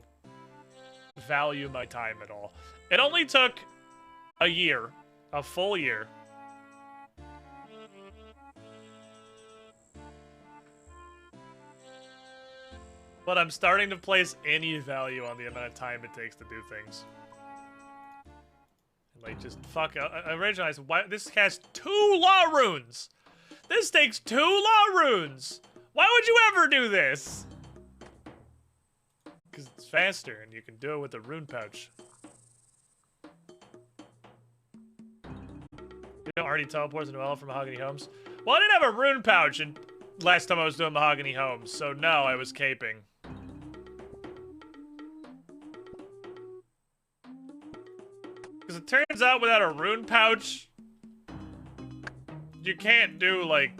value my time at all. It only took a year, a full year. But I'm starting to place any value on the amount of time it takes to do things. Like, just fuck, I realized, why this has 2 law runes! This takes 2 law runes! Why would you ever do this? Because it's faster and you can do it with a rune pouch. You don't already teleport into elf from Mahogany Homes? Well, I didn't have a rune pouch last time I was doing Mahogany Homes, so no, I was caping. Because it turns out without a rune pouch, you can't do, like,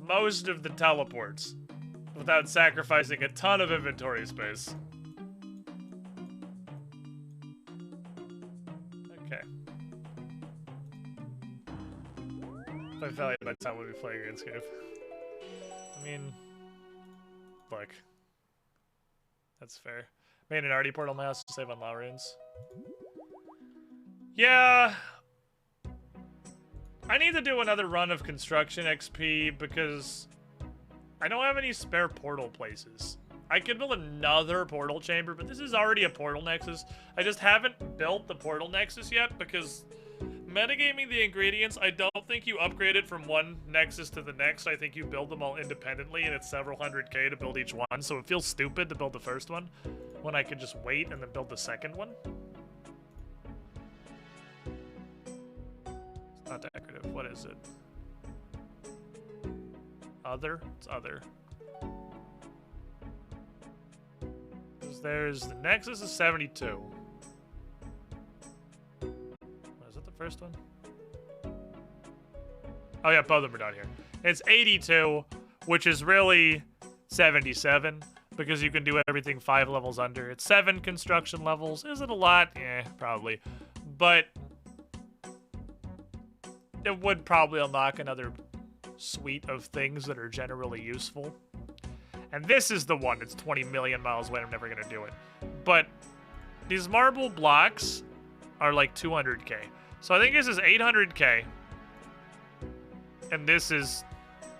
most of the teleports without sacrificing a ton of inventory space. Okay. If I valued my time when we play RuneScape. I mean, look. That's fair. Made an RD portal in my house to save on law runes. Yeah. I need to do another run of construction XP because I don't have any spare portal places. I could build another portal chamber, but this is already a portal nexus. I just haven't built the portal nexus yet because metagaming the ingredients, I don't think you upgrade it from one nexus to the next. I think you build them all independently and it's several hundred K to build each one. So it feels stupid to build the first one when I could just wait and then build the second one. Not decorative. What is it? Other? It's other. There's the Nexus is 72. Is that the first one? Oh yeah, both of them are down here. It's 82, which is really 77 because you can do everything 5 levels under. It's 7 construction levels. Is it a lot? Yeah, probably. But it would probably unlock another suite of things that are generally useful. And this is the one that's 20 million miles away. I'm never going to do it. But these marble blocks are like 200K. So I think this is 800k. And this is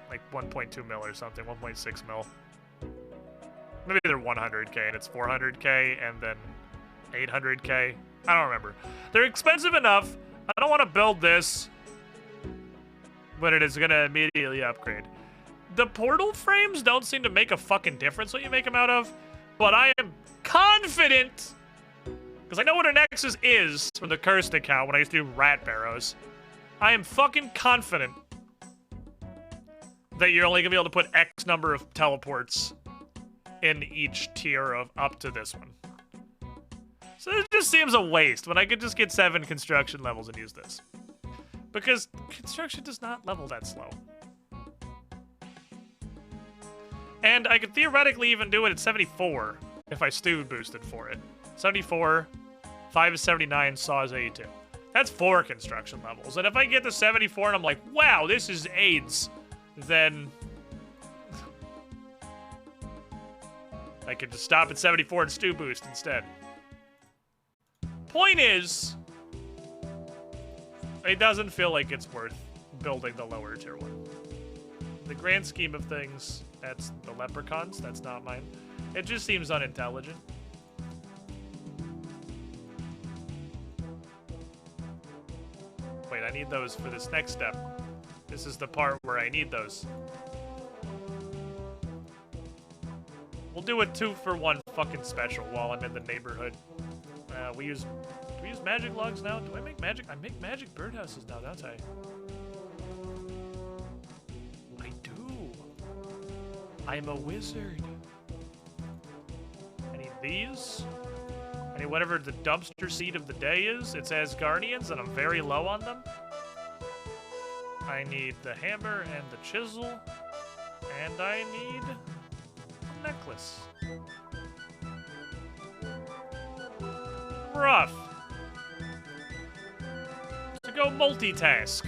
like 1.2 mil or something, 1.6 mil. Maybe they're 100k and it's 400k and then 800k. I don't remember. They're expensive enough. I don't want to build this, but it is going to immediately upgrade. The portal frames don't seem to make a fucking difference what you make them out of, but I am confident, because I know what a Nexus is from the Cursed account when I used to do rat barrows. I am fucking confident that you're only going to be able to put X number of teleports in each tier of up to this one. So it just seems a waste when I could just get 7 construction levels and use this. Because construction does not level that slow. And I could theoretically even do it at 74 if I stew boosted for it. 74, 5 is 79, saw is 82. That's 4 construction levels. And if I get to 74 and I'm like, wow, this is AIDS, then I could just stop at 74 and stew boost instead. Point is, it doesn't feel like it's worth building the lower tier one. In the grand scheme of things, that's the leprechauns, that's not mine. It just seems unintelligent. Wait, I need those for this next step. This is the part where I need those. We'll do a 2-for-1 fucking special while I'm in the neighborhood. Do we use magic logs now? Do I make magic? I make magic birdhouses now, don't I? I do. I'm a wizard. I need these. I need whatever the dumpster seed of the day is. It's Asgardians, and I'm very low on them. I need the hammer and the chisel. And I need a necklace. Rough. To go multitask.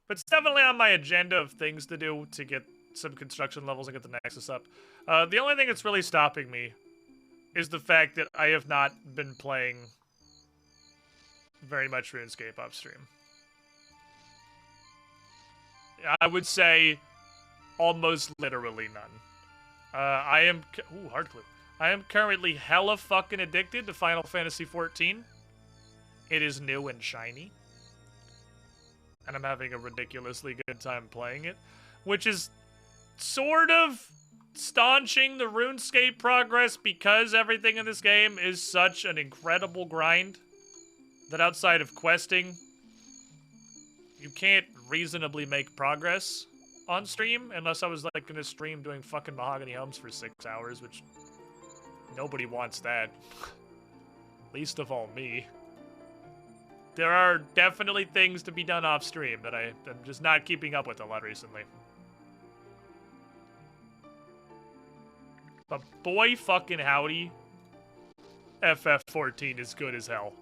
But it's definitely on my agenda of things to do to get some construction levels and get the Nexus up. The only thing that's really stopping me is the fact that I have not been playing very much RuneScape upstream. I would say almost literally none. I am... Ooh, hard clue. I am currently hella fucking addicted to Final Fantasy XIV. It is new and shiny. And I'm having a ridiculously good time playing it. Which is sort of staunching the RuneScape progress because everything in this game is such an incredible grind that outside of questing, you can't reasonably make progress on stream unless I was like gonna stream doing fucking Mahogany Homes for 6 hours, which nobody wants that. Least of all me. There are definitely things to be done off stream that I'm just not keeping up with a lot recently. But boy fucking howdy, FF14 is good as hell.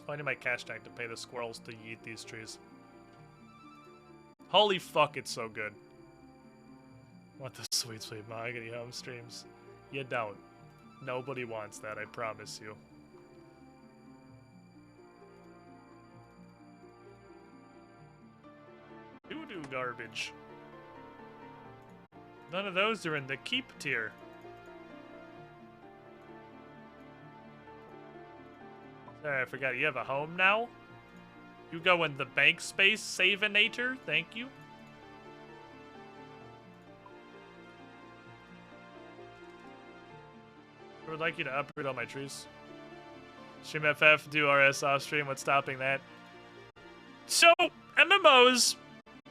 I need my cash tank to pay the squirrels to eat these trees. Holy fuck, it's so good. Want the sweet, sweet Mahogany Home streams? You don't. Nobody wants that, I promise you. Doo-doo garbage. None of those are in the keep tier. Sorry, I forgot. You have a home now? You go in the bank space, Savinator. Thank you. I would like you to upgrade all my trees. Stream FF, do RS off stream. What's stopping that? So, MMOs,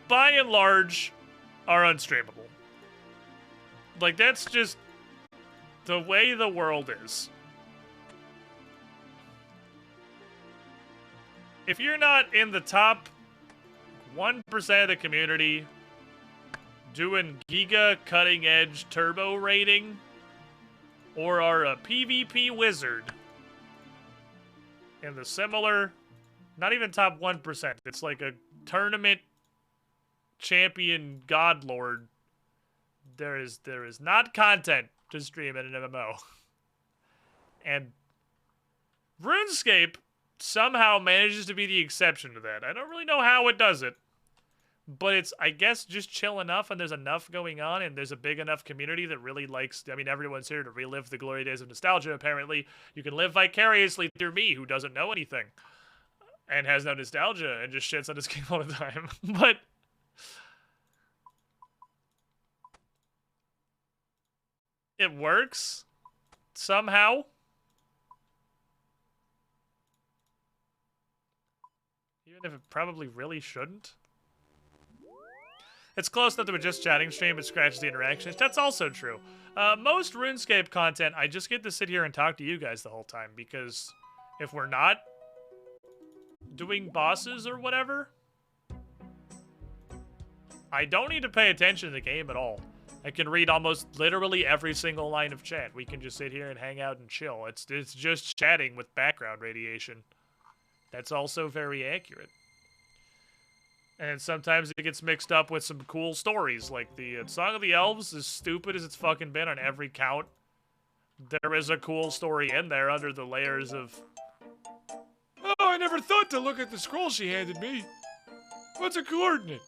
by and large, are unstreamable. Like, that's just the way the world is. If you're not in the top 1% of the community doing giga cutting edge turbo rating, or are a PvP wizard in the similar, not even top 1%, it's like a tournament champion godlord, there is not content to stream in an MMO. And RuneScape somehow manages to be the exception to that. I don't really know how it does it. But it's, I guess, just chill enough, and there's enough going on, and there's a big enough community that really likes... I mean, everyone's here to relive the glory days of nostalgia, apparently. You can live vicariously through me, who doesn't know anything. And has no nostalgia, and just shits on this game all the time. But... it works. Somehow. Even if it probably really shouldn't. It's close enough to a just chatting stream, it scratches the interaction. That's also true. Most RuneScape content, I just get to sit here and talk to you guys the whole time, because if we're not doing bosses or whatever, I don't need to pay attention to the game at all. I can read almost literally every single line of chat. We can just sit here and hang out and chill. It's just chatting with background radiation. That's also very accurate. And sometimes it gets mixed up with some cool stories, like the Song of the Elves, as stupid as it's fucking been on every count. There is a cool story in there under the layers of... Oh, I never thought to look at the scroll she handed me. What's a coordinate?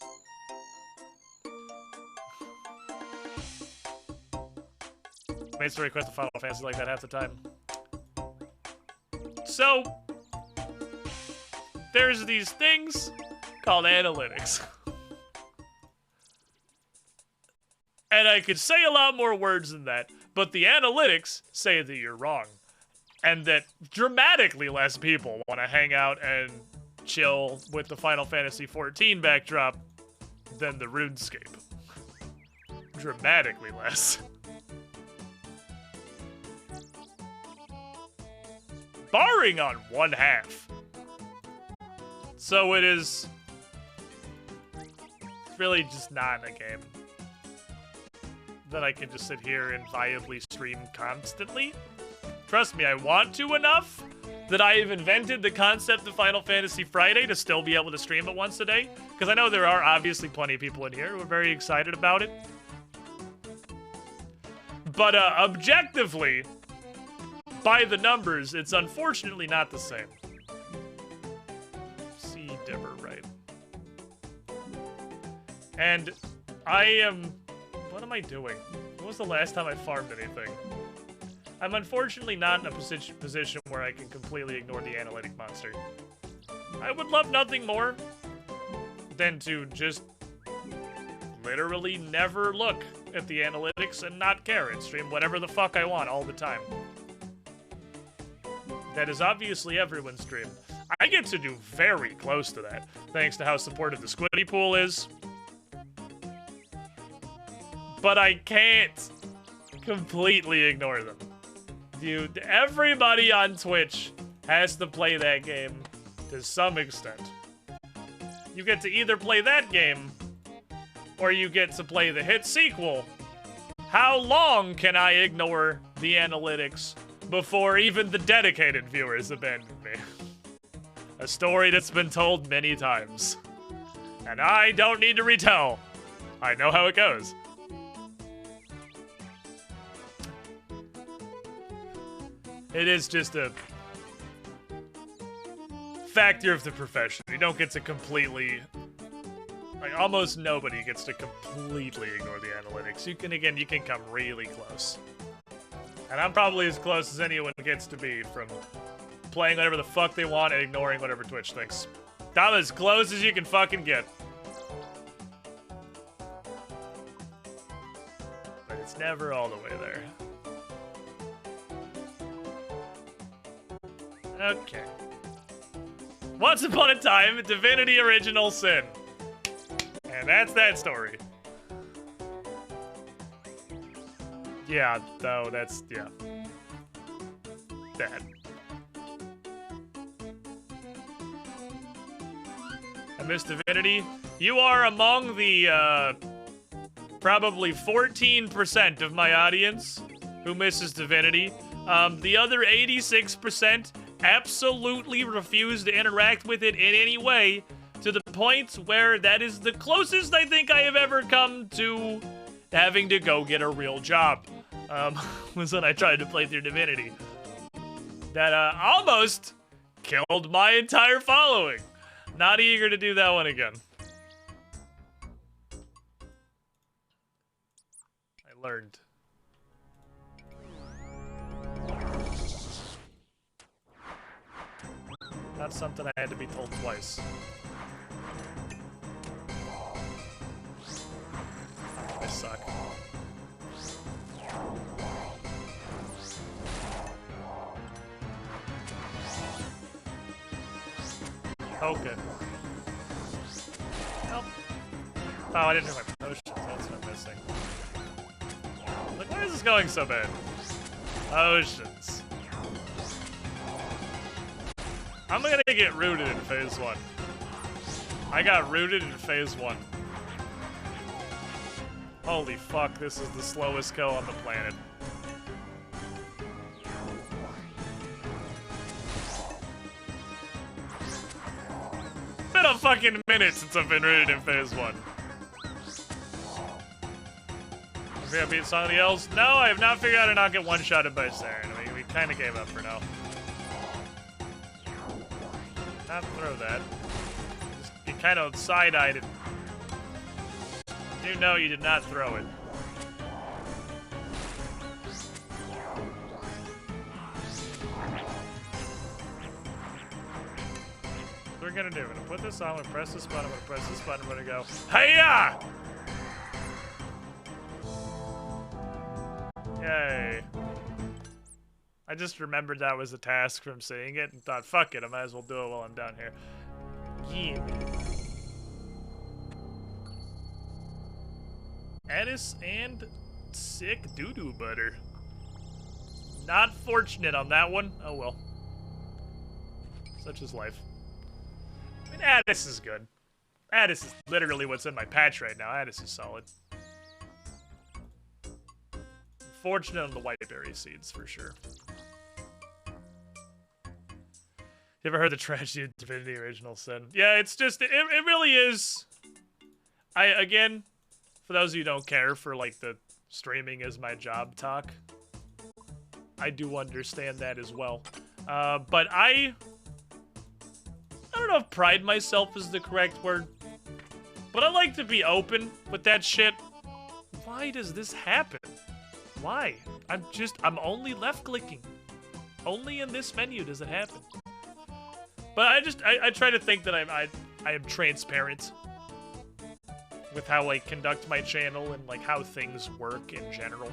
Made story request to Final Fantasy like that half the time. So, there's these things called analytics. And I could say a lot more words than that, but the analytics say that you're wrong. And that dramatically less people want to hang out and chill with the Final Fantasy XIV backdrop than the RuneScape. Dramatically less. Barring on one half. So it is really just not a game that I can just sit here and viably stream constantly. Trust me, I want to enough that I have invented the concept of Final Fantasy Friday to still be able to stream it once a day. Because I know there are obviously plenty of people in here who are very excited about it. But objectively, by the numbers, it's unfortunately not the same. See Dipper, right? And I am... what am I doing? When was the last time I farmed anything? I'm unfortunately not in a position where I can completely ignore the analytic monster. I would love nothing more than to just literally never look at the analytics and not care and stream whatever the fuck I want all the time. That is obviously everyone's dream. I get to do very close to that, thanks to how supportive the Squiddy pool is. But I can't completely ignore them. Dude, everybody on Twitch has to play that game to some extent. You get to either play that game, or you get to play the hit sequel. How long can I ignore the analytics before even the dedicated viewers abandon me? A story that's been told many times. And I don't need to retell. I know how it goes. It is just a factor of the profession. You don't get to completely... like, almost nobody gets to completely ignore the analytics. You can come really close. And I'm probably as close as anyone gets to be from playing whatever the fuck they want and ignoring whatever Twitch thinks. I'm as close as you can fucking get. But it's never all the way there. Okay. Once upon a time, Divinity Original Sin. And that's that story. Yeah, though, that's, yeah. That. I miss Divinity. You are among the, probably 14% of my audience who misses Divinity. The other 86% absolutely refuse to interact with it in any way, to the point where that is the closest I think I have ever come to having to go get a real job. was when I tried to play through Divinity. That almost killed my entire following. Not eager to do that one again. I learned. Not something I had to be told twice. I suck. Okay. Nope. Oh, I didn't do my potions. That's what I'm missing. Like, why is this going so bad? Potions. I'm gonna get rooted in phase 1. I got rooted in phase 1. Holy fuck, this is the slowest kill on the planet. Been a fucking minute since I've been rooted in phase 1. Have I beat Song of the Elves? No, I have not figured out how to not get one-shotted by Saren. We kind of gave up for now. Not throw that. Just, you kind of side-eyed it. You know you did not throw it. What we're gonna do, we're gonna put this on, I'm gonna press this button, I'm gonna press this button, I'm gonna go, Hiya! Yay. I just remembered that was a task from seeing it and thought, fuck it, I might as well do it while I'm down here. Yeah. Addis and sick doo-doo butter. Not fortunate on that one. Oh well. Such is life. I mean, Addis is good. Addis is literally what's in my patch right now. Addis is solid. Fortunate on the whiteberry seeds, for sure. You ever heard the tragedy of Divinity Original Sin? Yeah, it's just, it really is. Again, for those of you who don't care for, like, the streaming is my job talk, I do understand that as well. But I don't know if pride myself is the correct word, but I like to be open with that shit. Why does this happen? Why? I'm only left clicking. Only in this menu does it happen. But I try to think that I am transparent with how I conduct my channel and like how things work in general.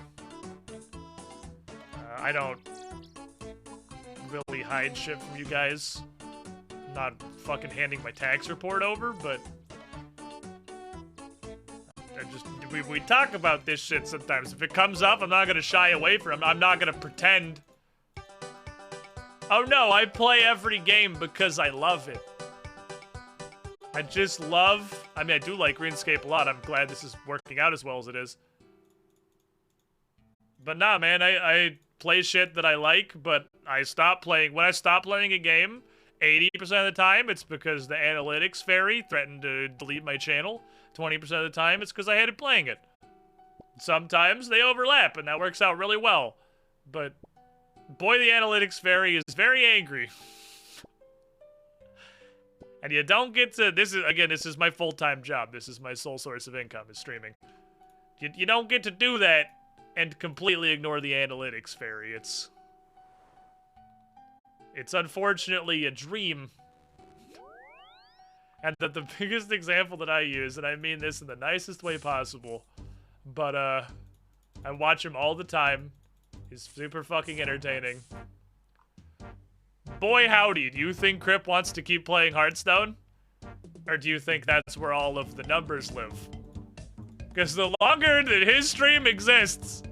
I don't really hide shit from you guys. I'm not fucking handing my tax report over, but we talk about this shit sometimes. If it comes up, I'm not gonna shy away from it. I'm not gonna pretend. Oh no, I play every game because I love it. I just love, I mean, I do like RuneScape a lot. I'm glad this is working out as well as it is. But nah, man, I play shit that I like, but I stop playing. When I stop playing a game, 80% of the time, it's because the analytics fairy threatened to delete my channel. 20% of the time, it's because I hated playing it. Sometimes they overlap, and that works out really well. But boy, the analytics fairy is very angry. And you don't get to, this is my full-time job. This is my sole source of income, is streaming. You don't get to do that and completely ignore the analytics fairy. It's unfortunately a dream. And the biggest example that I use, and I mean this in the nicest way possible, but I watch him all the time. He's super fucking entertaining. Boy howdy, do you think Crip wants to keep playing Hearthstone? Or do you think that's where all of the numbers live? Because the longer that his stream exists,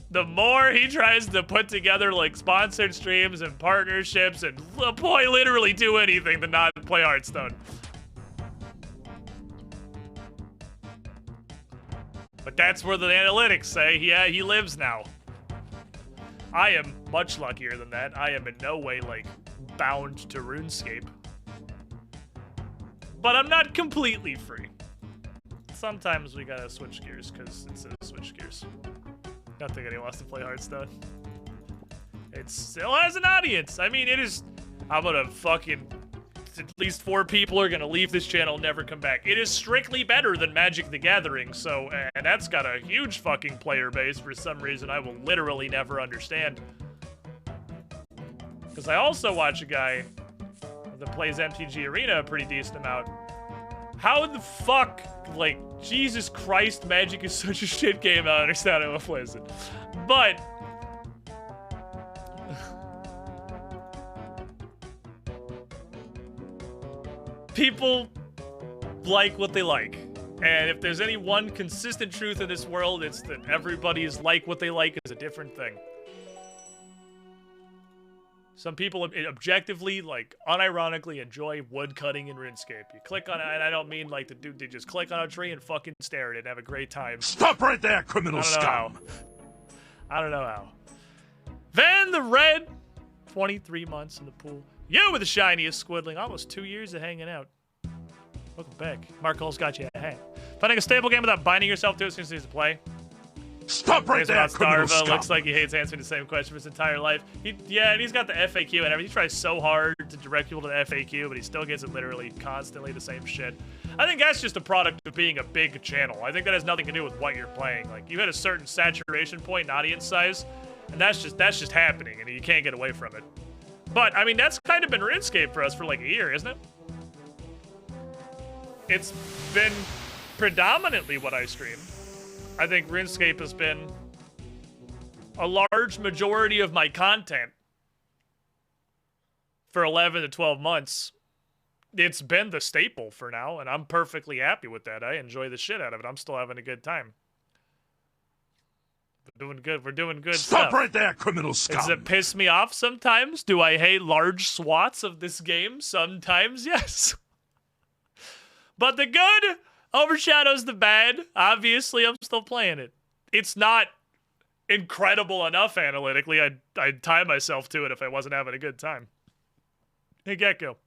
the more he tries to put together like sponsored streams and partnerships and boy, literally do anything to not play Hearthstone. But that's where the analytics say, yeah, he lives now. I am much luckier than that. I am in no way, like, bound to RuneScape. But I'm not completely free. Sometimes we gotta switch gears, because it says switch gears. don't think anyone wants to play Hearthstone. It still has an audience. I mean, it is... I'm gonna fucking... At least 4 people are gonna leave this channel and never come back. It is strictly better than Magic the Gathering, so... And that's got a huge fucking player base for some reason I will literally never understand. Because I also watch a guy that plays MTG Arena a pretty decent amount. How the fuck, like, Jesus Christ, Magic is such a shit game, I don't understand how it plays it. But... people like what they like. And if there's any one consistent truth in this world, it's that everybody's like what they like is a different thing. Some people objectively, like, unironically enjoy woodcutting in RuneScape. You click on it, and I don't mean like the dude, they just click on a tree and fucking stare at it and have a great time. Stop right there, criminal scum! I don't know how. Van the Red, 23 months in the pool. You were the shiniest squiddling, almost 2 years of hanging out. Welcome back. Mark Hull's got you a hang. Finding a stable game without binding yourself to it seems to play. Stop right there, criminal scum! Looks like he hates answering the same question for his entire life. Yeah, and he's got the FAQ and everything. He tries so hard to direct people to the FAQ, but he still gets it literally constantly the same shit. I think that's just a product of being a big channel. I think that has nothing to do with what you're playing. Like, you hit a certain saturation point in audience size, and that's just happening, and you can't get away from it. But, I mean, that's kind of been RuneScape for us for like a year, isn't it? It's been predominantly what I stream. I think RuneScape has been a large majority of my content for 11 to 12 months. It's been the staple for now, and I'm perfectly happy with that. I enjoy the shit out of it. I'm still having a good time. We're doing good. We're doing good stuff. Stop right there, criminal scum! Does it piss me off sometimes? Do I hate large swaths of this game? Sometimes, yes. But the good overshadows the bad. Obviously, I'm still playing it. It's not incredible enough analytically. I'd tie myself to it if I wasn't having a good time. Hey, Gecko.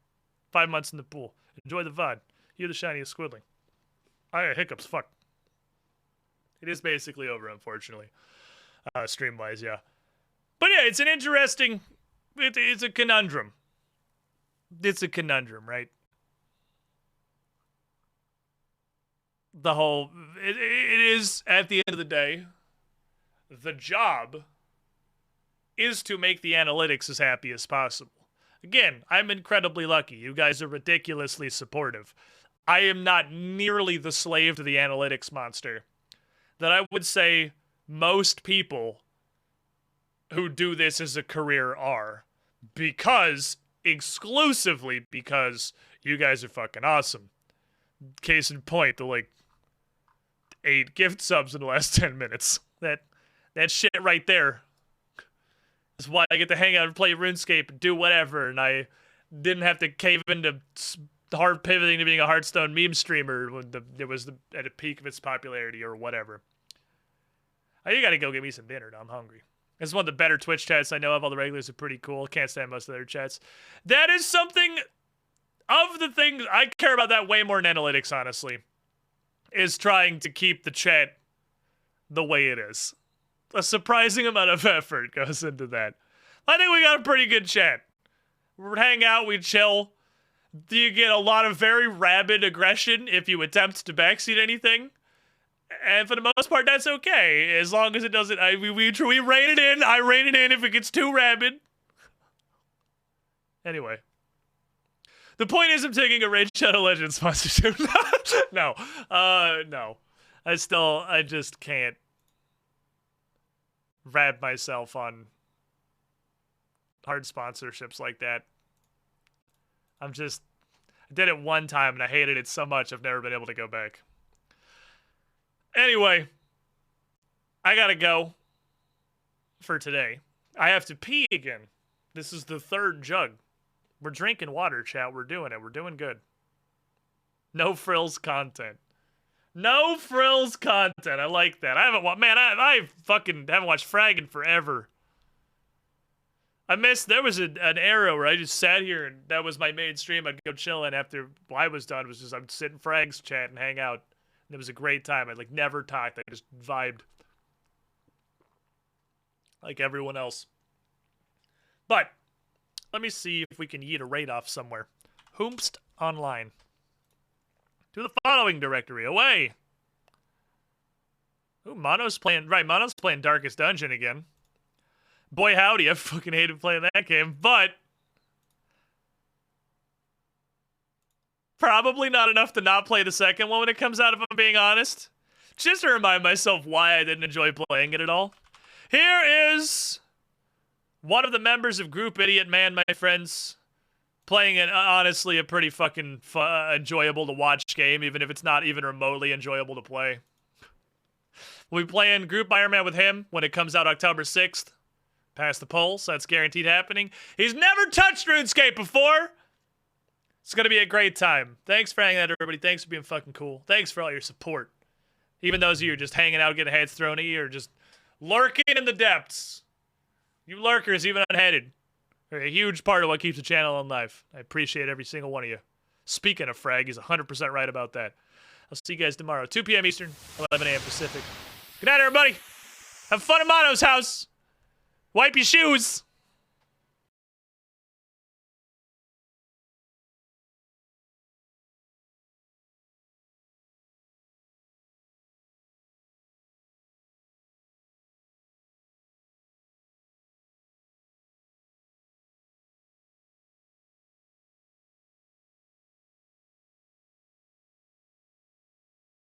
5 months in the pool. Enjoy the VOD. You're the shiniest squiddling. I had hiccups. Fuck. It is basically over, unfortunately. Stream-wise, yeah. But yeah, it's an interesting... It's a conundrum. It's a conundrum, right? The whole... It is, at the end of the day, the job is to make the analytics as happy as possible. Again, I'm incredibly lucky. You guys are ridiculously supportive. I am not nearly the slave to the analytics monster that I would say most people who do this as a career are. Exclusively because you guys are fucking awesome. Case in point, the, like, 8 gift subs in the last 10 minutes. That shit right there is why I get to hang out and play RuneScape and do whatever, and I didn't have to cave into hard pivoting to being a Hearthstone meme streamer when it was at a peak of its popularity or whatever. Oh, you gotta go get me some dinner. I'm hungry. This is one of the better Twitch chats I know of. All the regulars are pretty cool. Can't stand most of their chats. That is something of the things I care about that way more than analytics, honestly, is trying to keep the chat the way it is. A surprising amount of effort goes into that. I think we got a pretty good chat. We hang out, we chill. You get a lot of very rabid aggression if you attempt to backseat anything. And for the most part, that's okay. As long as it doesn't... we rein it in. I rein it in if it gets too rabid. Anyway. The point is I'm taking a Raid Shadow Legends sponsorship. No. No. I just can't wrap myself on hard sponsorships like that. I did it one time and I hated it so much I've never been able to go back. Anyway, I gotta go for today. I have to pee again. This is the 3rd jug. We're drinking water, chat. We're doing it. We're doing good. No frills content. No frills content. I like that. I fucking haven't watched Frag in forever. There was an era where I just sat here and that was my main stream. I'd go chill and after I was done, I'd sit in Frag's chat and hang out. And it was a great time. I never talked. I just vibed. like everyone else. But let me see if we can yeet a raid off somewhere. Whomst online. To the following directory. Away. Ooh, Mono's playing. Right, Mono's playing Darkest Dungeon again. Boy, howdy. I fucking hated playing that game, but probably not enough to not play the second one when it comes out, if I'm being honest. Just to remind myself why I didn't enjoy playing it at all. Here is one of the members of Group Idiot Man, my friends, playing an honestly a pretty fucking enjoyable to watch game, even if it's not even remotely enjoyable to play. We'll be playing Group Iron Man with him when it comes out October 6th. Pass the poll, so that's guaranteed happening. He's never touched RuneScape before! It's gonna be a great time. Thanks for hanging out, everybody. Thanks for being fucking cool. Thanks for all your support. Even those of you who are just hanging out, getting heads thrown at you, or just lurking in the depths. You lurkers, even unheaded, are a huge part of what keeps the channel alive. I appreciate every single one of you. Speaking of frag, he's 100% right about that. I'll see you guys tomorrow, 2 p.m. Eastern, 11 a.m. Pacific. Good night, everybody. Have fun at Mono's house. Wipe your shoes.